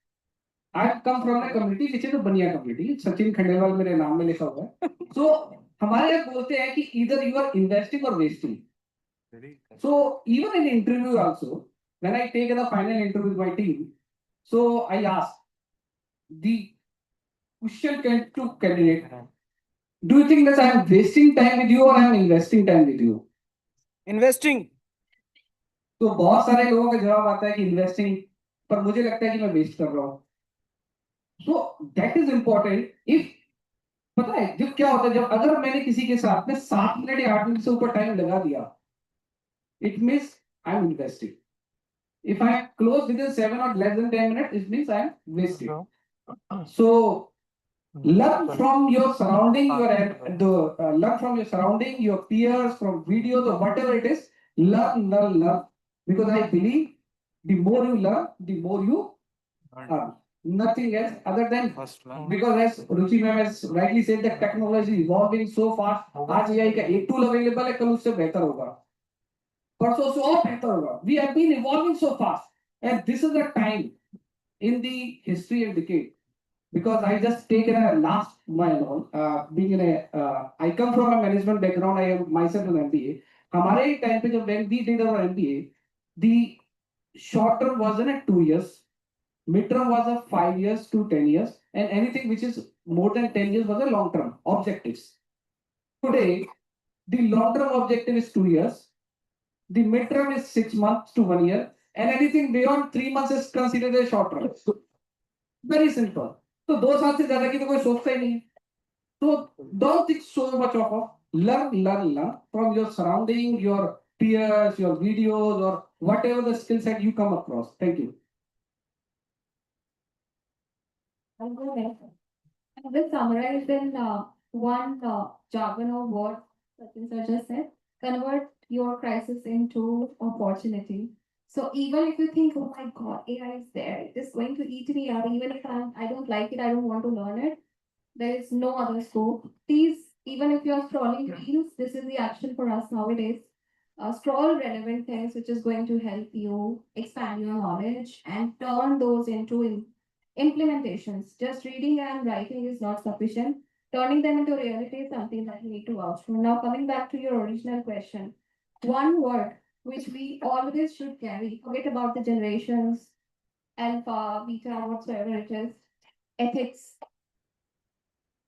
I come from a community which is a Baniya community. Sachin Khandelwal मेरे नाम में लिखा हुआ है. So हमारे यहाँ बोलते हैं कि either you are investing or wasting. So even in interview also, when I take the final interview with my team, so I ask the question to candidate, do you think that I am wasting time with you or I am investing time with you? Investing. तो बहुत सारे लोगों का जवाब आता है कि investing, पर मुझे लगता है कि मैं वेस्ट कर रहा हूँ. So that is important. If पता है जब क्या होता है, जब अगर मैंने किसी के साथ में 7 मिनट या 8 मिनट से ऊपर टाइम लगा दिया, it means I am investing. If I close within 7 or less than 10 minutes, it means I am wasting. So learn from your surrounding, learn from your surrounding, your peers, from videos or whatever it is. Learn. Because I believe the more you learn, the more you earn. Nothing else other than because as Ruchi ma'am has rightly said that technology is evolving so fast. आज AI का एक tool available है, कल उससे बेहतर होगा, परसों से और बेहतर होगा. We have been evolving so fast, and this is the time in the history and decade. Because I just taken a last mile on being in a I come from a management background. I am myself an MBA. हमारे time पे जब when we did our MBA, the short term was in 2 years, midterm was a 5 years to 10 years, and anything which is more than 10 years was a long term objectives. Today, the long term objective is 2 years, the midterm is 6 months to 1 year, and anything beyond 3 months is considered a short term. Very simple. तो 2 साल से ज्यादा की तो कोई सोचता ही नहीं. So don't think so much of learn from your surrounding, your peers, your videos, or whatever the skill set you come across. Thank you. I'll go next. I will summarize in one jargon of what Sachin sir just said. Convert your crisis into opportunity. So even if you think, oh my God, AI is there, it is going to eat me out. Even if I don't like it, I don't want to learn it. There is no other scope. Please, even if you are scrolling reels, this is the action for us nowadays. Scroll relevant things which is going to help you expand your knowledge and turn those into implementations. Just reading and writing is not sufficient. Turning them into reality is something that you need to vouch for. Now, coming back to your original question, one word which we always should carry, forget about the generations, alpha, beta, whatsoever it is, ethics,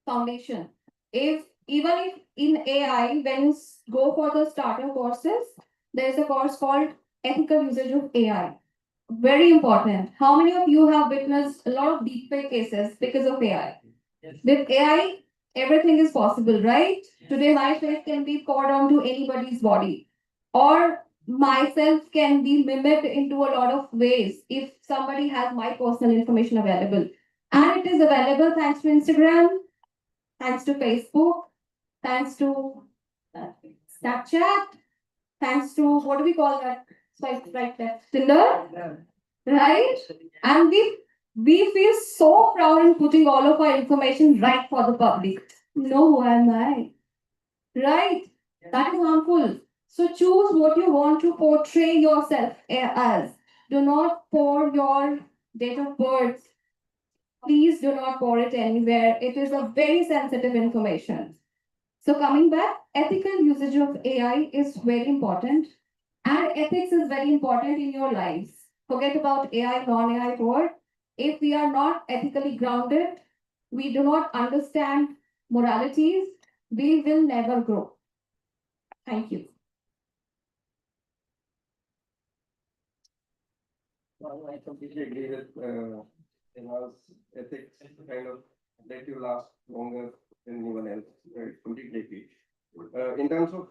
foundation. If in AI, when you go for the starter courses, there is a course called ethical usage of AI. Very important. How many of you have witnessed a lot of deepfake cases because of AI? With AI, everything is possible, right? Today, my face can be poured onto anybody's body, or myself can be mimicked into a lot of ways if somebody has my personal information available. And it is available thanks to Instagram, thanks to Facebook, thanks to Snapchat, thanks to what do we call that? Swipe right, left, Tinder, right? And we feel so proud in putting all of our information right for the public. No, who am I? Right? That is harmful. So choose what you want to portray yourself as. Do not pour your date of birth. Please do not pour it anywhere. It is a very sensitive information. So coming back, ethical usage of AI is very important, and ethics is very important in your lives. Forget about AI, non-AI word. If we are not ethically grounded, we do not understand moralities, we will never grow. Thank you. Well, I completely agree with ethics kind of let you last longer than anyone else. I completely agree. In terms of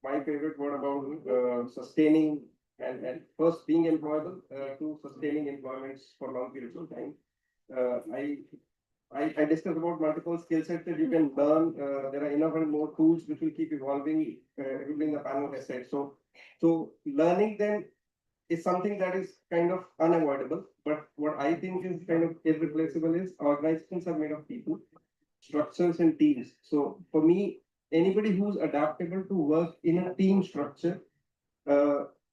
my favorite word about sustaining and first being employable to sustaining employments for long periods of time. I discussed about multiple skill sets that you can learn. There are enough and more tools which will keep evolving. Everybody in the panel has said so. So learning them is something that is kind of unavoidable. But what I think is kind of irreplaceable is organizations are made of people, structures, and teams. So for me, anybody who's adaptable to work in a team structure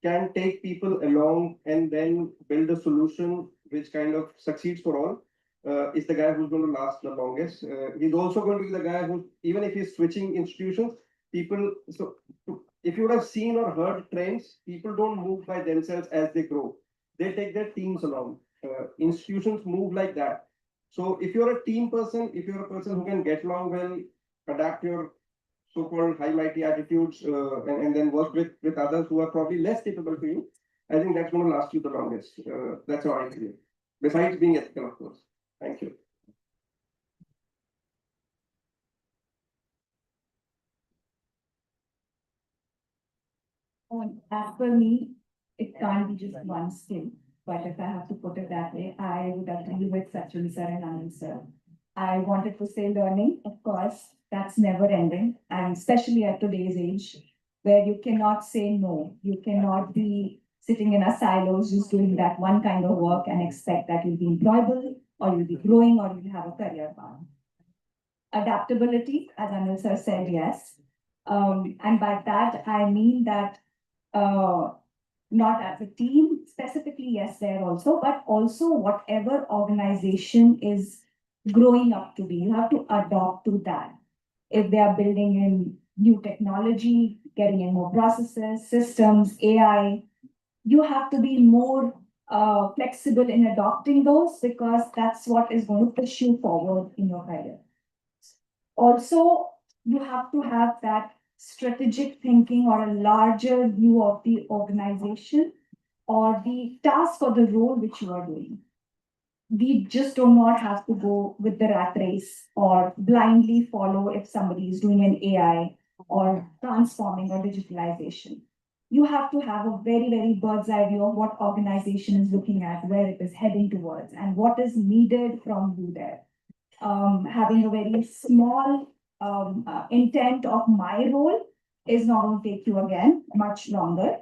can take people along and then build a solution which kind of succeeds for all. Is the guy who's going to last the longest. He's also going to be the guy who, even if he's switching institutions, people. So if you would have seen or heard trends, people don't move by themselves as they grow. They take their teams along. Institutions move like that. So if you're a team person, if you're a person who can get along well, adapt your so-called high mighty attitudes, and then work with others who are probably less capable to you, I think that's going to last you the longest. That's how I feel. Besides being ethical, of course. Thank you. As per me, it can't be just one skill. But if I have to put it that way, I would agree with Sachin sir and Anand sir. I wanted to say learning, of course, that's never ending. And especially at today's age, where you cannot say no. You cannot be sitting in a silos just doing that one kind of work and expect that you'll be employable or you'll be growing or you'll have a career path. Adaptability, as Anil sir said, yes. And by that, I mean that not as a team specifically, yes, there also, but also whatever organization is growing up to be, you have to adopt to that. If they are building in new technology, getting in more processes, systems, AI, you have to be more flexible in adopting those because that's what is going to push you forward in your career. Also, you have to have that strategic thinking or a larger view of the organization or the task or the role which you are doing. We just do not have to go with the rat race or blindly follow if somebody is doing an AI or transforming or digitalization. You have to have a very, very bird's eye view of what organization is looking at, where it is heading towards, and what is needed from you there. Having a very small intent of my role is not going to take you again much longer.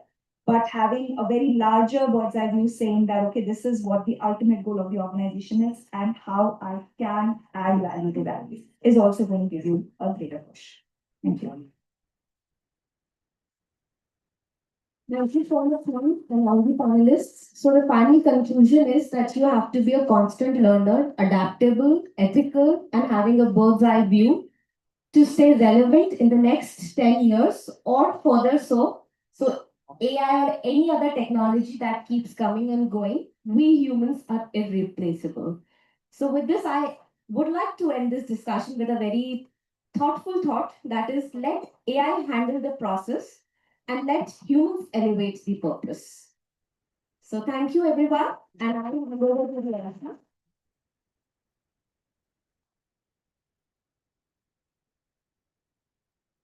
But having a very larger bird's eye view saying that, okay, this is what the ultimate goal of the organization is and how I can add value to that is also going to give you a greater push. Thank you. Thank you for the point and all the panelists. So the final conclusion is that you have to be a constant learner, adaptable, ethical, and having a bird's eye view to stay relevant in the next 10 years or further so. So AI or any other technology that keeps coming and going, we humans are irreplaceable. So with this, I would like to end this discussion with a very thoughtful thought that is let AI handle the process and let humans elevate the purpose. So thank you everyone and I will hand over to the Elena.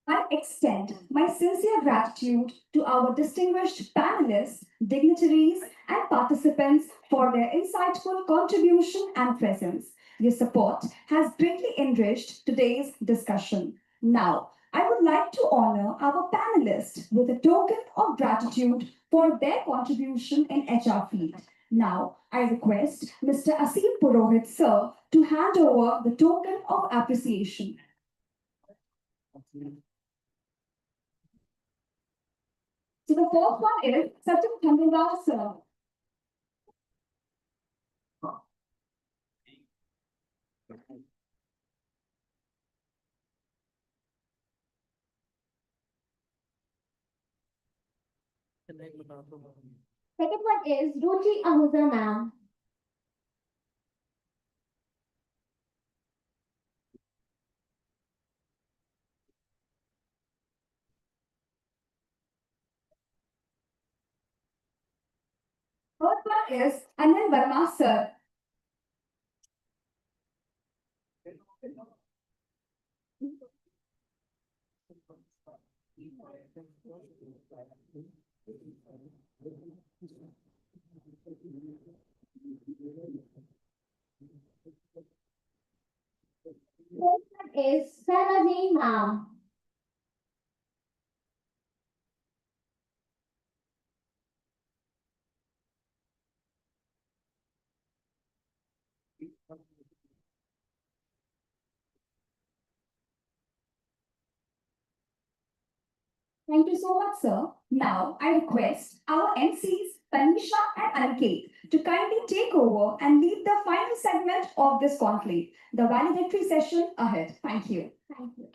I extend my sincere gratitude to our distinguished panelists, dignitaries, and participants for their insightful contribution and presence. Your support has greatly enriched today's discussion. Now, I would like to honor our panelists with a token of gratitude for their contribution in HR field. Now, I request Mr. Asim Purohit, sir, to hand over the token of appreciation. So the fourth one is Sachin Tendulkar, sir. Second one is Ruchi Ahuja ma'am. Third one is Anil Verma, sir. Fourth one is Sarajee ma'am. Thank you so much, sir. Now, I request our MCs, Tanisha and Aniket, to kindly take over and lead the final segment of this conclave, the valedictory session ahead. Thank you. Thank you.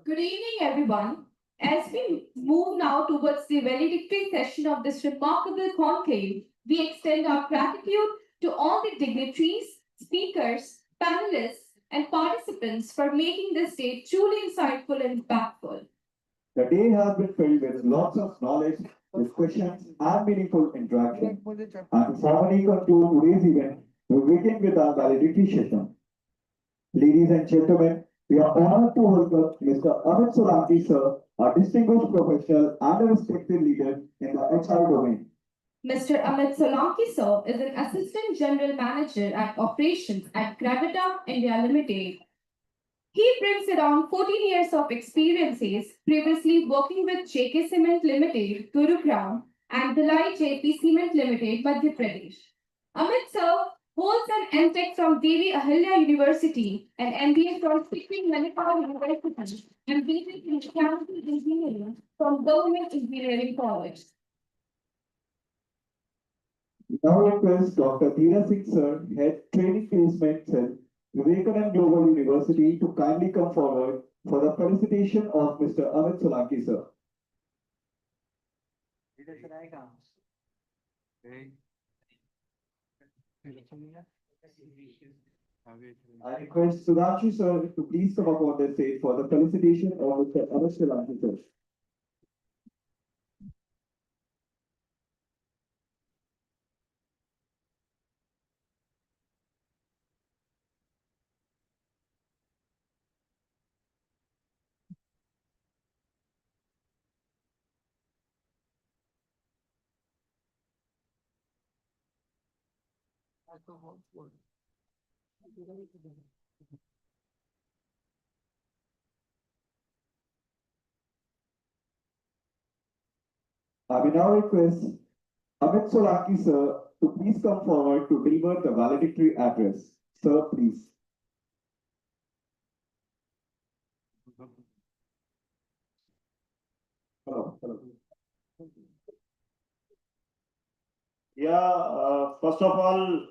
Good evening, everyone. As we move now towards the valedictory session of this remarkable conclave, we extend our gratitude to all the dignitaries, speakers, panelists, and participants for making this day truly insightful and impactful. The day has been filled with lots of knowledge, discussions, and meaningful interaction. And to formally conclude today's event, we begin with our valedictory session. Ladies and gentlemen, we are honored to welcome Mr. Amit Solanki, sir, a distinguished professional and a respected leader in the HR domain. Mr. Amit Solanki, sir, is an Assistant General Manager at Operations at Gravita India Limited. He brings around 14 years of experiences, previously working with JK Cement Limited, Gurugram, and Dalai JP Cement Limited, Madhya Pradesh. Amit, sir, holds an MTech from Devi Ahilya University, an MBA from Sikkim Manipal University, and BTech in Mechanical Engineering from Government Engineering College. Now request Dr. Dheera Singh, sir, Head Training Placement Cell, Vivekanand Global University, to kindly come forward for the felicitation of Mr. Amit Solanki, sir. I request Sudhanshu, sir, to please come up on the stage for the felicitation of Mr. Amit Solanki, sir. I will now request Amit Solanki, sir, to please come forward to deliver the valedictory address. Sir, please. Hello. Yeah, first of all,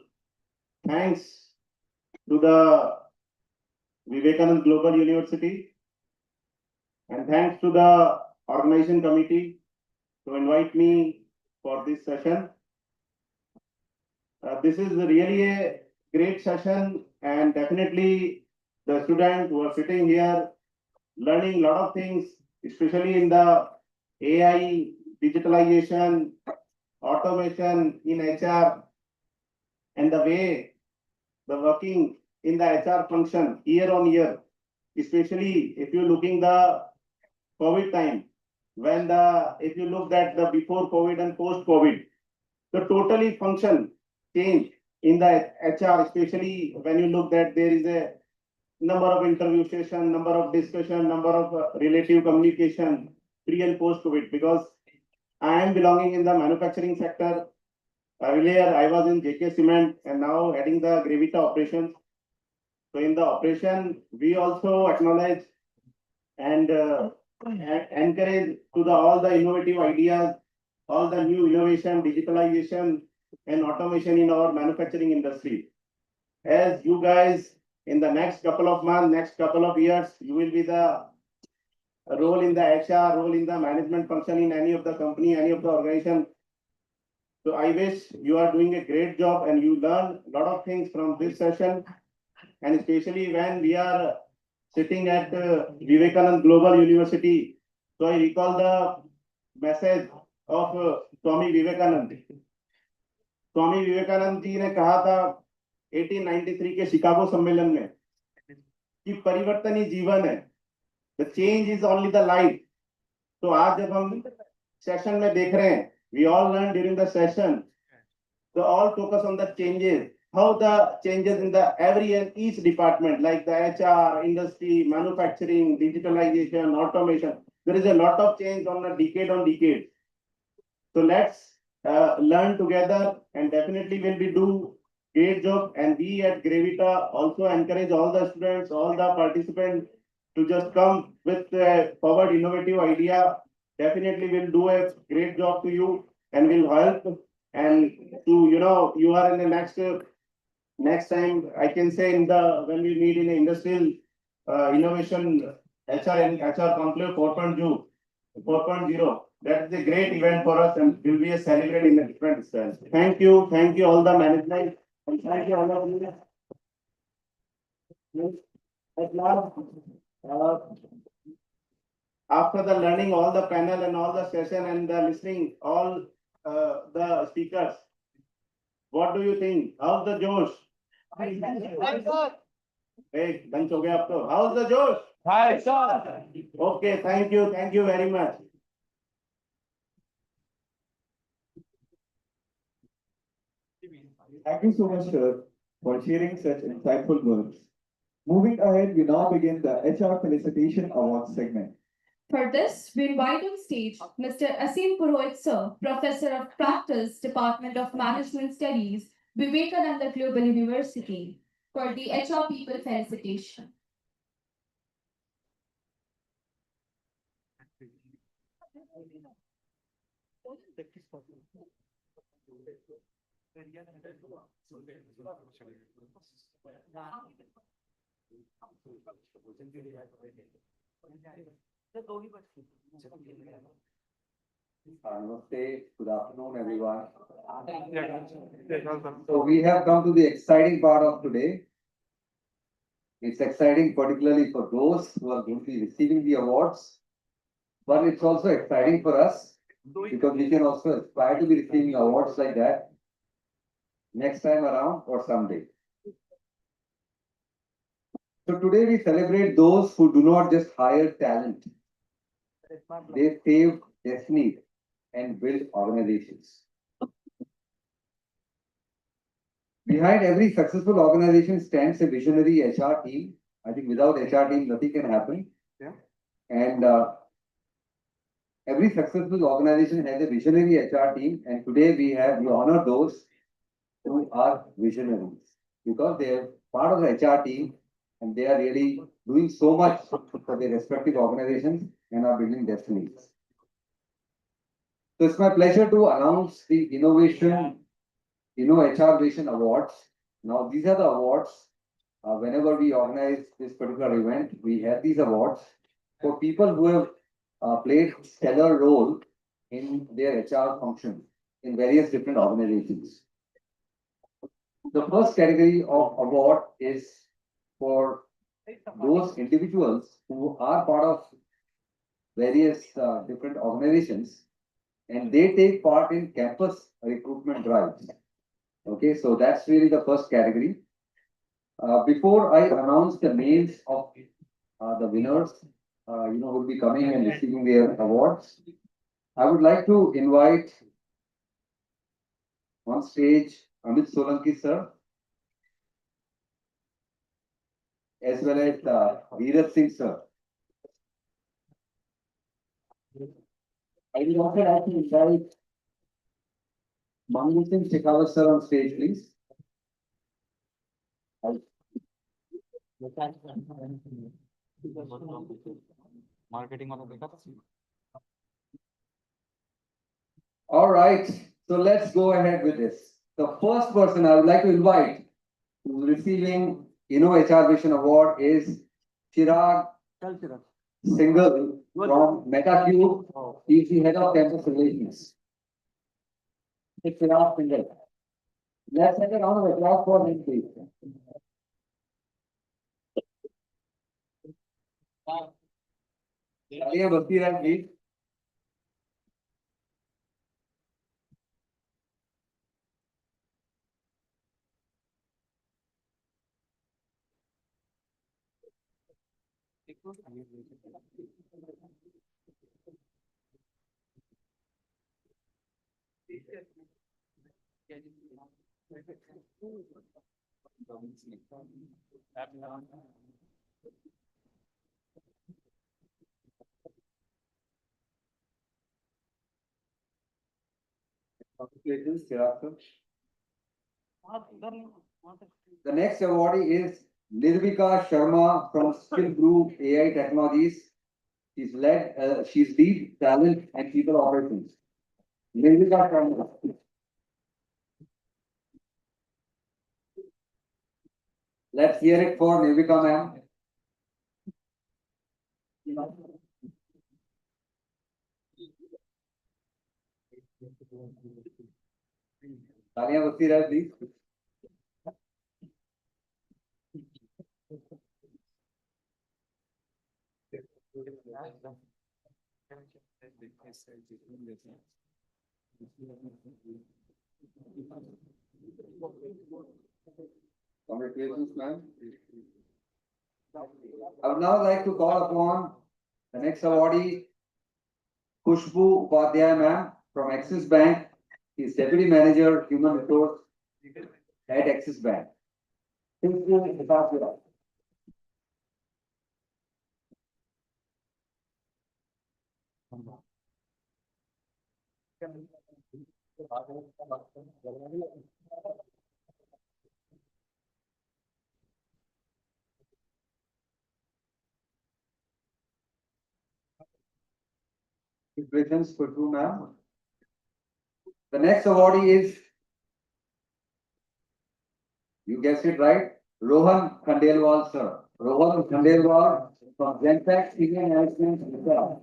thanks to the Vivekanand Global University, and thanks to the organization committee to invite me for this session. This is really a great session, and definitely the students who are sitting here learning a lot of things, especially in the AI, digitalization, automation in HR, and the way the working in the HR function year on year, especially if you're looking the COVID time, when if you look at the before COVID and post COVID, the totally function change in the HR, especially when you look that there is a number of interview session, number of discussion, number of relative communication pre and post COVID, because I am belonging in the manufacturing sector. Earlier I was in JK Cement and now heading the Gravita operations. So in the operation, we also acknowledge and encourage to all the innovative ideas, all the new innovation, digitalization and automation in our manufacturing industry. As you guys in the next couple of months, next couple of years, you will be the role in the HR, role in the management function in any of the company, any of the organization. So I wish you are doing a great job and you learn a lot of things from this session. And especially when we are sitting at Vivekanand Global University. So I recall the message of Swami Vivekanand. Swami Vivekananda ji ने कहा था 1893 के Chicago सम्मेलन में कि परिवर्तन ही जीवन है, the change is only the life. तो आज जब हम सेशन में देख रहे हैं, we all learn during the session, the all focus on the changes, how the changes in the every and each department like the HR, industry, manufacturing, digitalization, automation. There is a lot of change on a decade on decade. So let's learn together, and definitely will be do great job. And we at Gravita also encourage all the students, all the participants to just come with a forward innovative idea. Definitely will do a great job to you and will help. And to, you are in the next time, I can say in the, when we meet in the industrial innovation HR and HR Conclave 4.0, that is a great event for us and will be a celebrate in a different style. Thank you all the management, and thank you all of you. At last, after the learning all the panel and all the session and the listening all the speakers, what do you think? How's the Josh? Hey, lunch हो गया आपको? How's the Josh? Hi, sir. Okay, thank you very much. Thank you so much, sir, for sharing such insightful words. Moving ahead, we now begin the HR Felicitation Awards segment. For this, we invite on stage Mr. Asim Purohit, sir, Professor of Practice, Department of Management Studies, Vivekananda Global University, for the HR People Felicitation. Namaste, good afternoon, everyone. So we have come to the exciting part of today. It's exciting particularly for those who are going to be receiving the awards, but it's also exciting for us because we can also aspire to be receiving awards like that next time around or someday. So today we celebrate those who do not just hire talent, they save destiny and build organizations. Behind every successful organization stands a visionary HR team. I think without HR team, nothing can happen. Yeah. And every successful organization has a visionary HR team. And today we honor those who are visionaries because they are part of the HR team and they are really doing so much for their respective organizations and are building destinies. So it's my pleasure to announce the Innovation HR Vision Awards. Now these are the awards. Whenever we organize this particular event, we have these awards for people who have played stellar role in their HR function in various different organizations. The first category of award is for those individuals who are part of various different organizations and they take part in campus recruitment drives. Okay, so that's really the first category. Before I announce the names of the winners, who will be coming and receiving their awards, I would like to invite on stage Amit Solanki sir, as well as Veerat Singh sir. I would also like to invite Manju Singh Shekhawat sir on stage, please. All right, so let's go ahead with this. The first person I would like to invite who's receiving HR Vision Award is Chirag Singhal from MetaCube. He's the head of campus relations. It's Chirag Singhal. Let's take a round of applause for him, please. Please. Congratulations, Chirag sir. The next awardee is Nirvika Sharma from Skill Group AI Technologies. She's lead talent and people operations. Nirvika Sharma. Let's hear it for Nirvika ma'am. तालियां बजती रहे please. Congratulations, ma'am. I would now like to call upon the next awardee, Khushbu Upadhyay, ma'am, from Axis Bank. He is Deputy Manager, Human Resource at Axis Bank. Khushbu Upadhyay. Congratulations, Khushbu, ma'am. The next awardee is, you guessed it right, Rohan Khandelwal, sir. Rohan Khandelwal from Genpact Senior Management Research.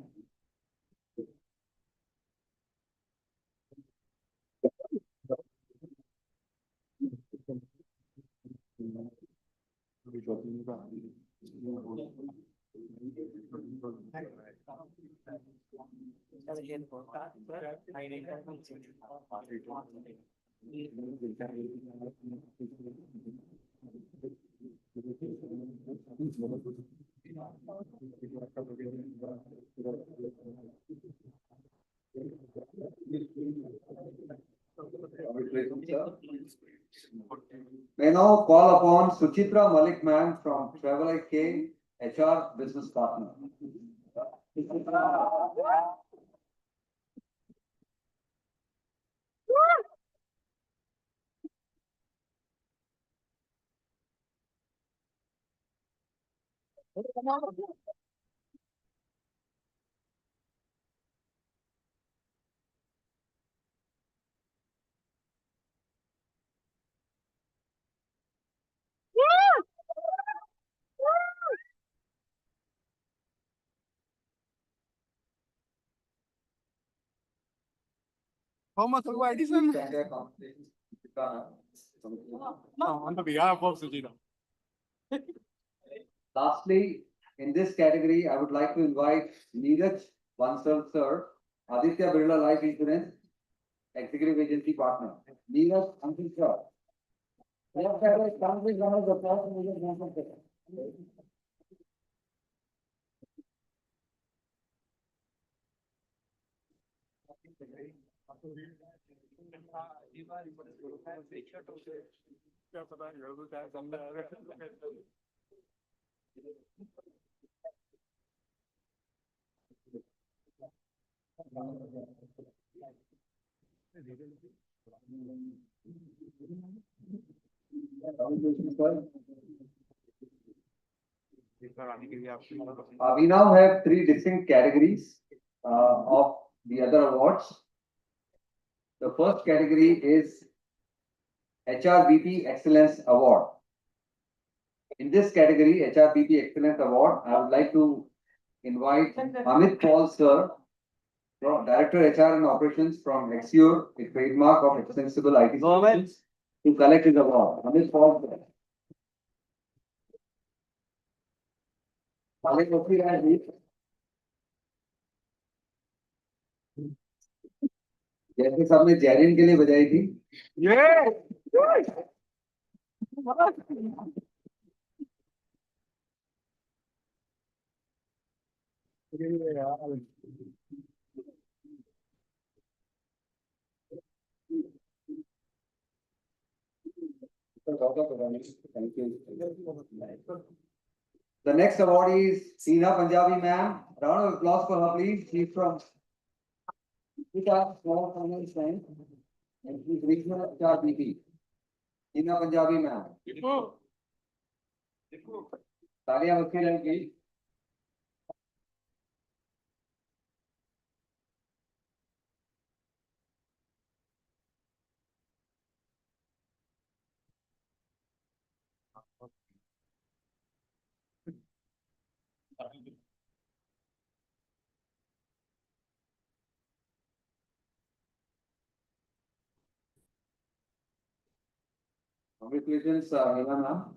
May now call upon Suchitra Malik, ma'am, from Travel IK HR Business Partner. How much of addition? On the behalf of Sujina. Lastly, in this category, I would like to invite Neeraj Bansal, sir, Aditya Birla Life Insurance Executive Agency Partner. Neeraj Bansal, sir. We now have three distinct categories of the other awards. The first category is HRBP Excellence Award. In this category, HRBP Excellence Award, I would like to invite Amit Paul, sir, Director HR and Operations from Exure, a trademark of Extensible IT Solutions, to collect his award. Amit Paul, sir. जैसे सबने जैरिन के लिए बजाई थी The next awardee is Seena Punjabi ma'am. Round of applause for her, please. She's from Small Finance Bank and she's regional HRBP. Seena Punjabi ma'am. तालियां बजती रहेंगी. Congratulations, Hina ma'am.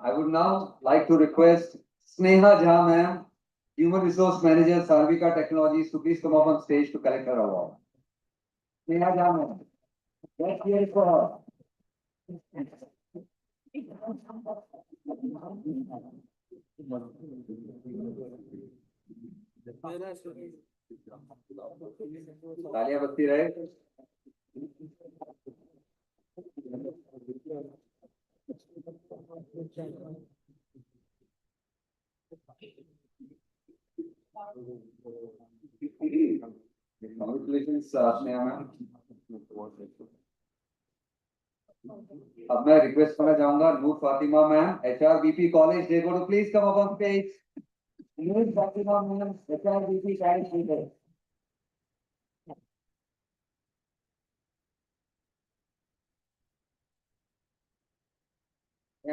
I would now like to request Sneha Jha ma'am, Human Resource Manager, Sarvika Technologies, to please come up on stage to collect her award. Sneha Jha ma'am, let's hear it for her. तालियां बजती रहे. Congratulations, Sneha ma'am. अब मैं request करना चाहूंगा Noor Fatima ma'am, HRBP college, they go to please come up on stage. Noor Fatima ma'am, HRBP college leader.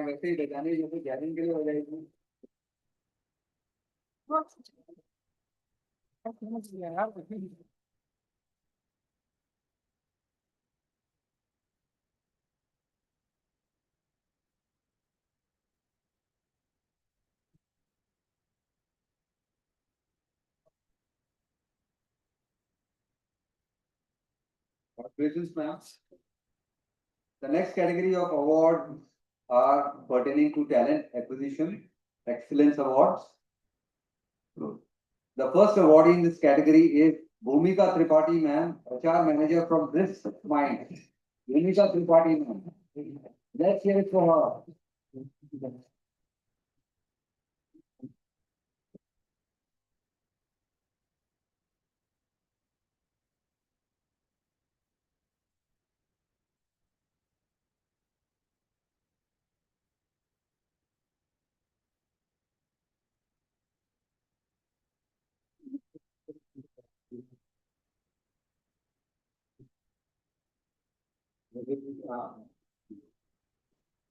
वैसे ही बजाने जैसे गैरिंग के लिए हो जाएगी. Congratulations, ma'am. The next category of awards are pertaining to talent acquisition, excellence awards. The first awardee in this category is Bhumika Tripathi, ma'am, HR manager from this Mind. Bhumika Tripathi, ma'am. Let's hear it for her.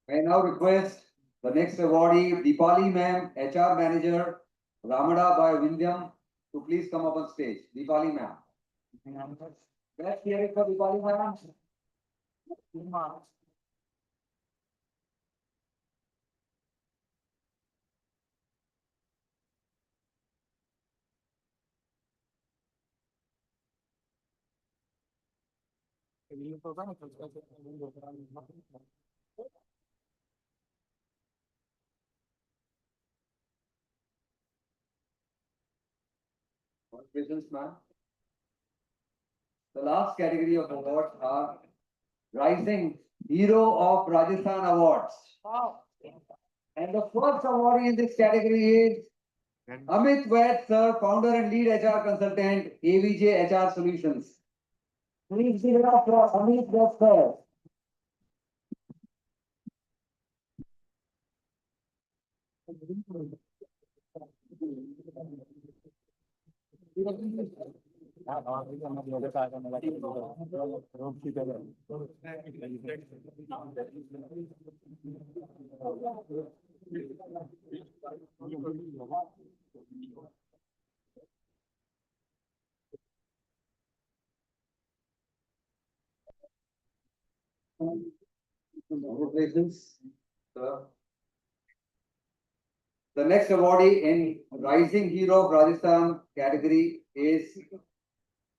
I now request the next awardee, Deepali ma'am, HR manager, Ramada by Vindhyam, to please come up on stage. Deepali ma'am. Let's hear it for Deepali ma'am. Congratulations, ma'am. The last category of awards are Rising Hero of Rajasthan Awards. And the first awardee in this category is Amit Vaid, sir, founder and lead HR consultant, AVJ HR Solutions. Please give it up for Amit Vaid, sir. Congratulations, sir. The next awardee in Rising Hero of Rajasthan category is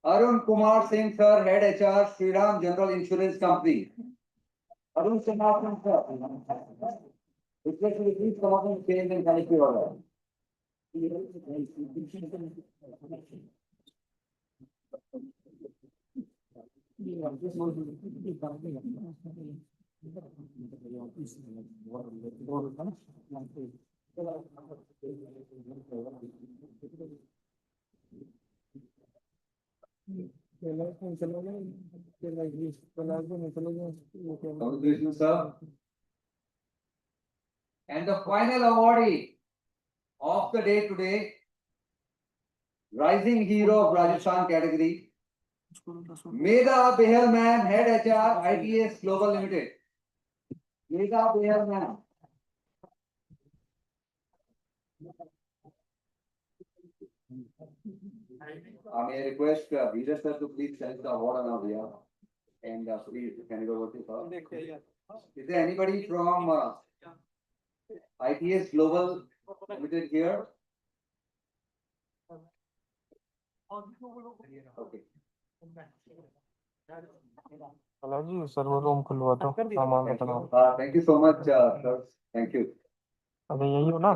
Arun Kumar Singh, sir, Head HR, Shriram General Insurance Company. Arun Kumar Singh, sir. Request you to please come up and change and connect your order. Congratulations, sir. And the final awardee of the day today, Rising Hero of Rajasthan category, Medha Behel Ma'am, Head HR, ITS Global Limited. Medha Behel Ma'am. May I request Vijay sir to please select the award on our behalf. And please, can you go over to sir? Is there anybody from ITS Global Limited here? Okay. Server room खुलवा दो सामान बताओ Thank you so much, sir. Thank you. अबे यही हो ना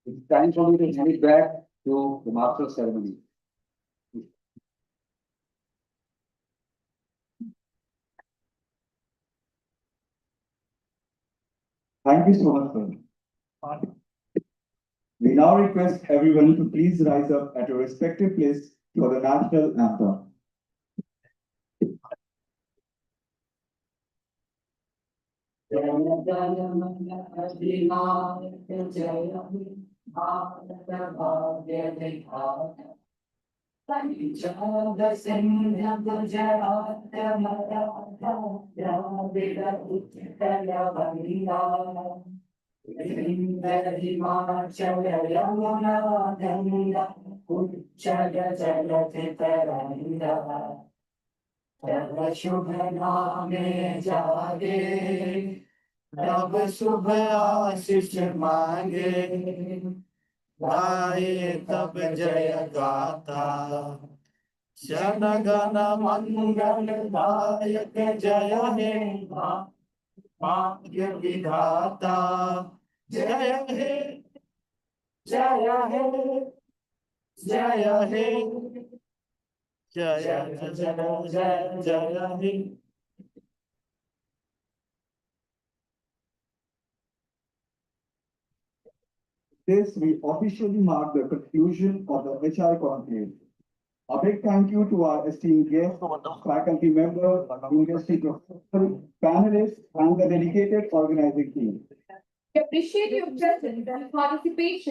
It's time for me to hand it back to the master ceremony. Thank you so much, sir. We now request everyone to please rise up at your respective place for the national anthem. शुभ नामे जागे तब शुभ आशीष मांगे गाए तब जय गाता जन गण मंगल दायक जय हे भाग्य विधाता जय हे जय हे जय हे जय जय जय जय हे This we officially mark the conclusion of the HR Conclave. A big thank you to our esteemed guests, faculty members, industry professors, panelists, and the dedicated organizing team. We appreciate your presence and participation.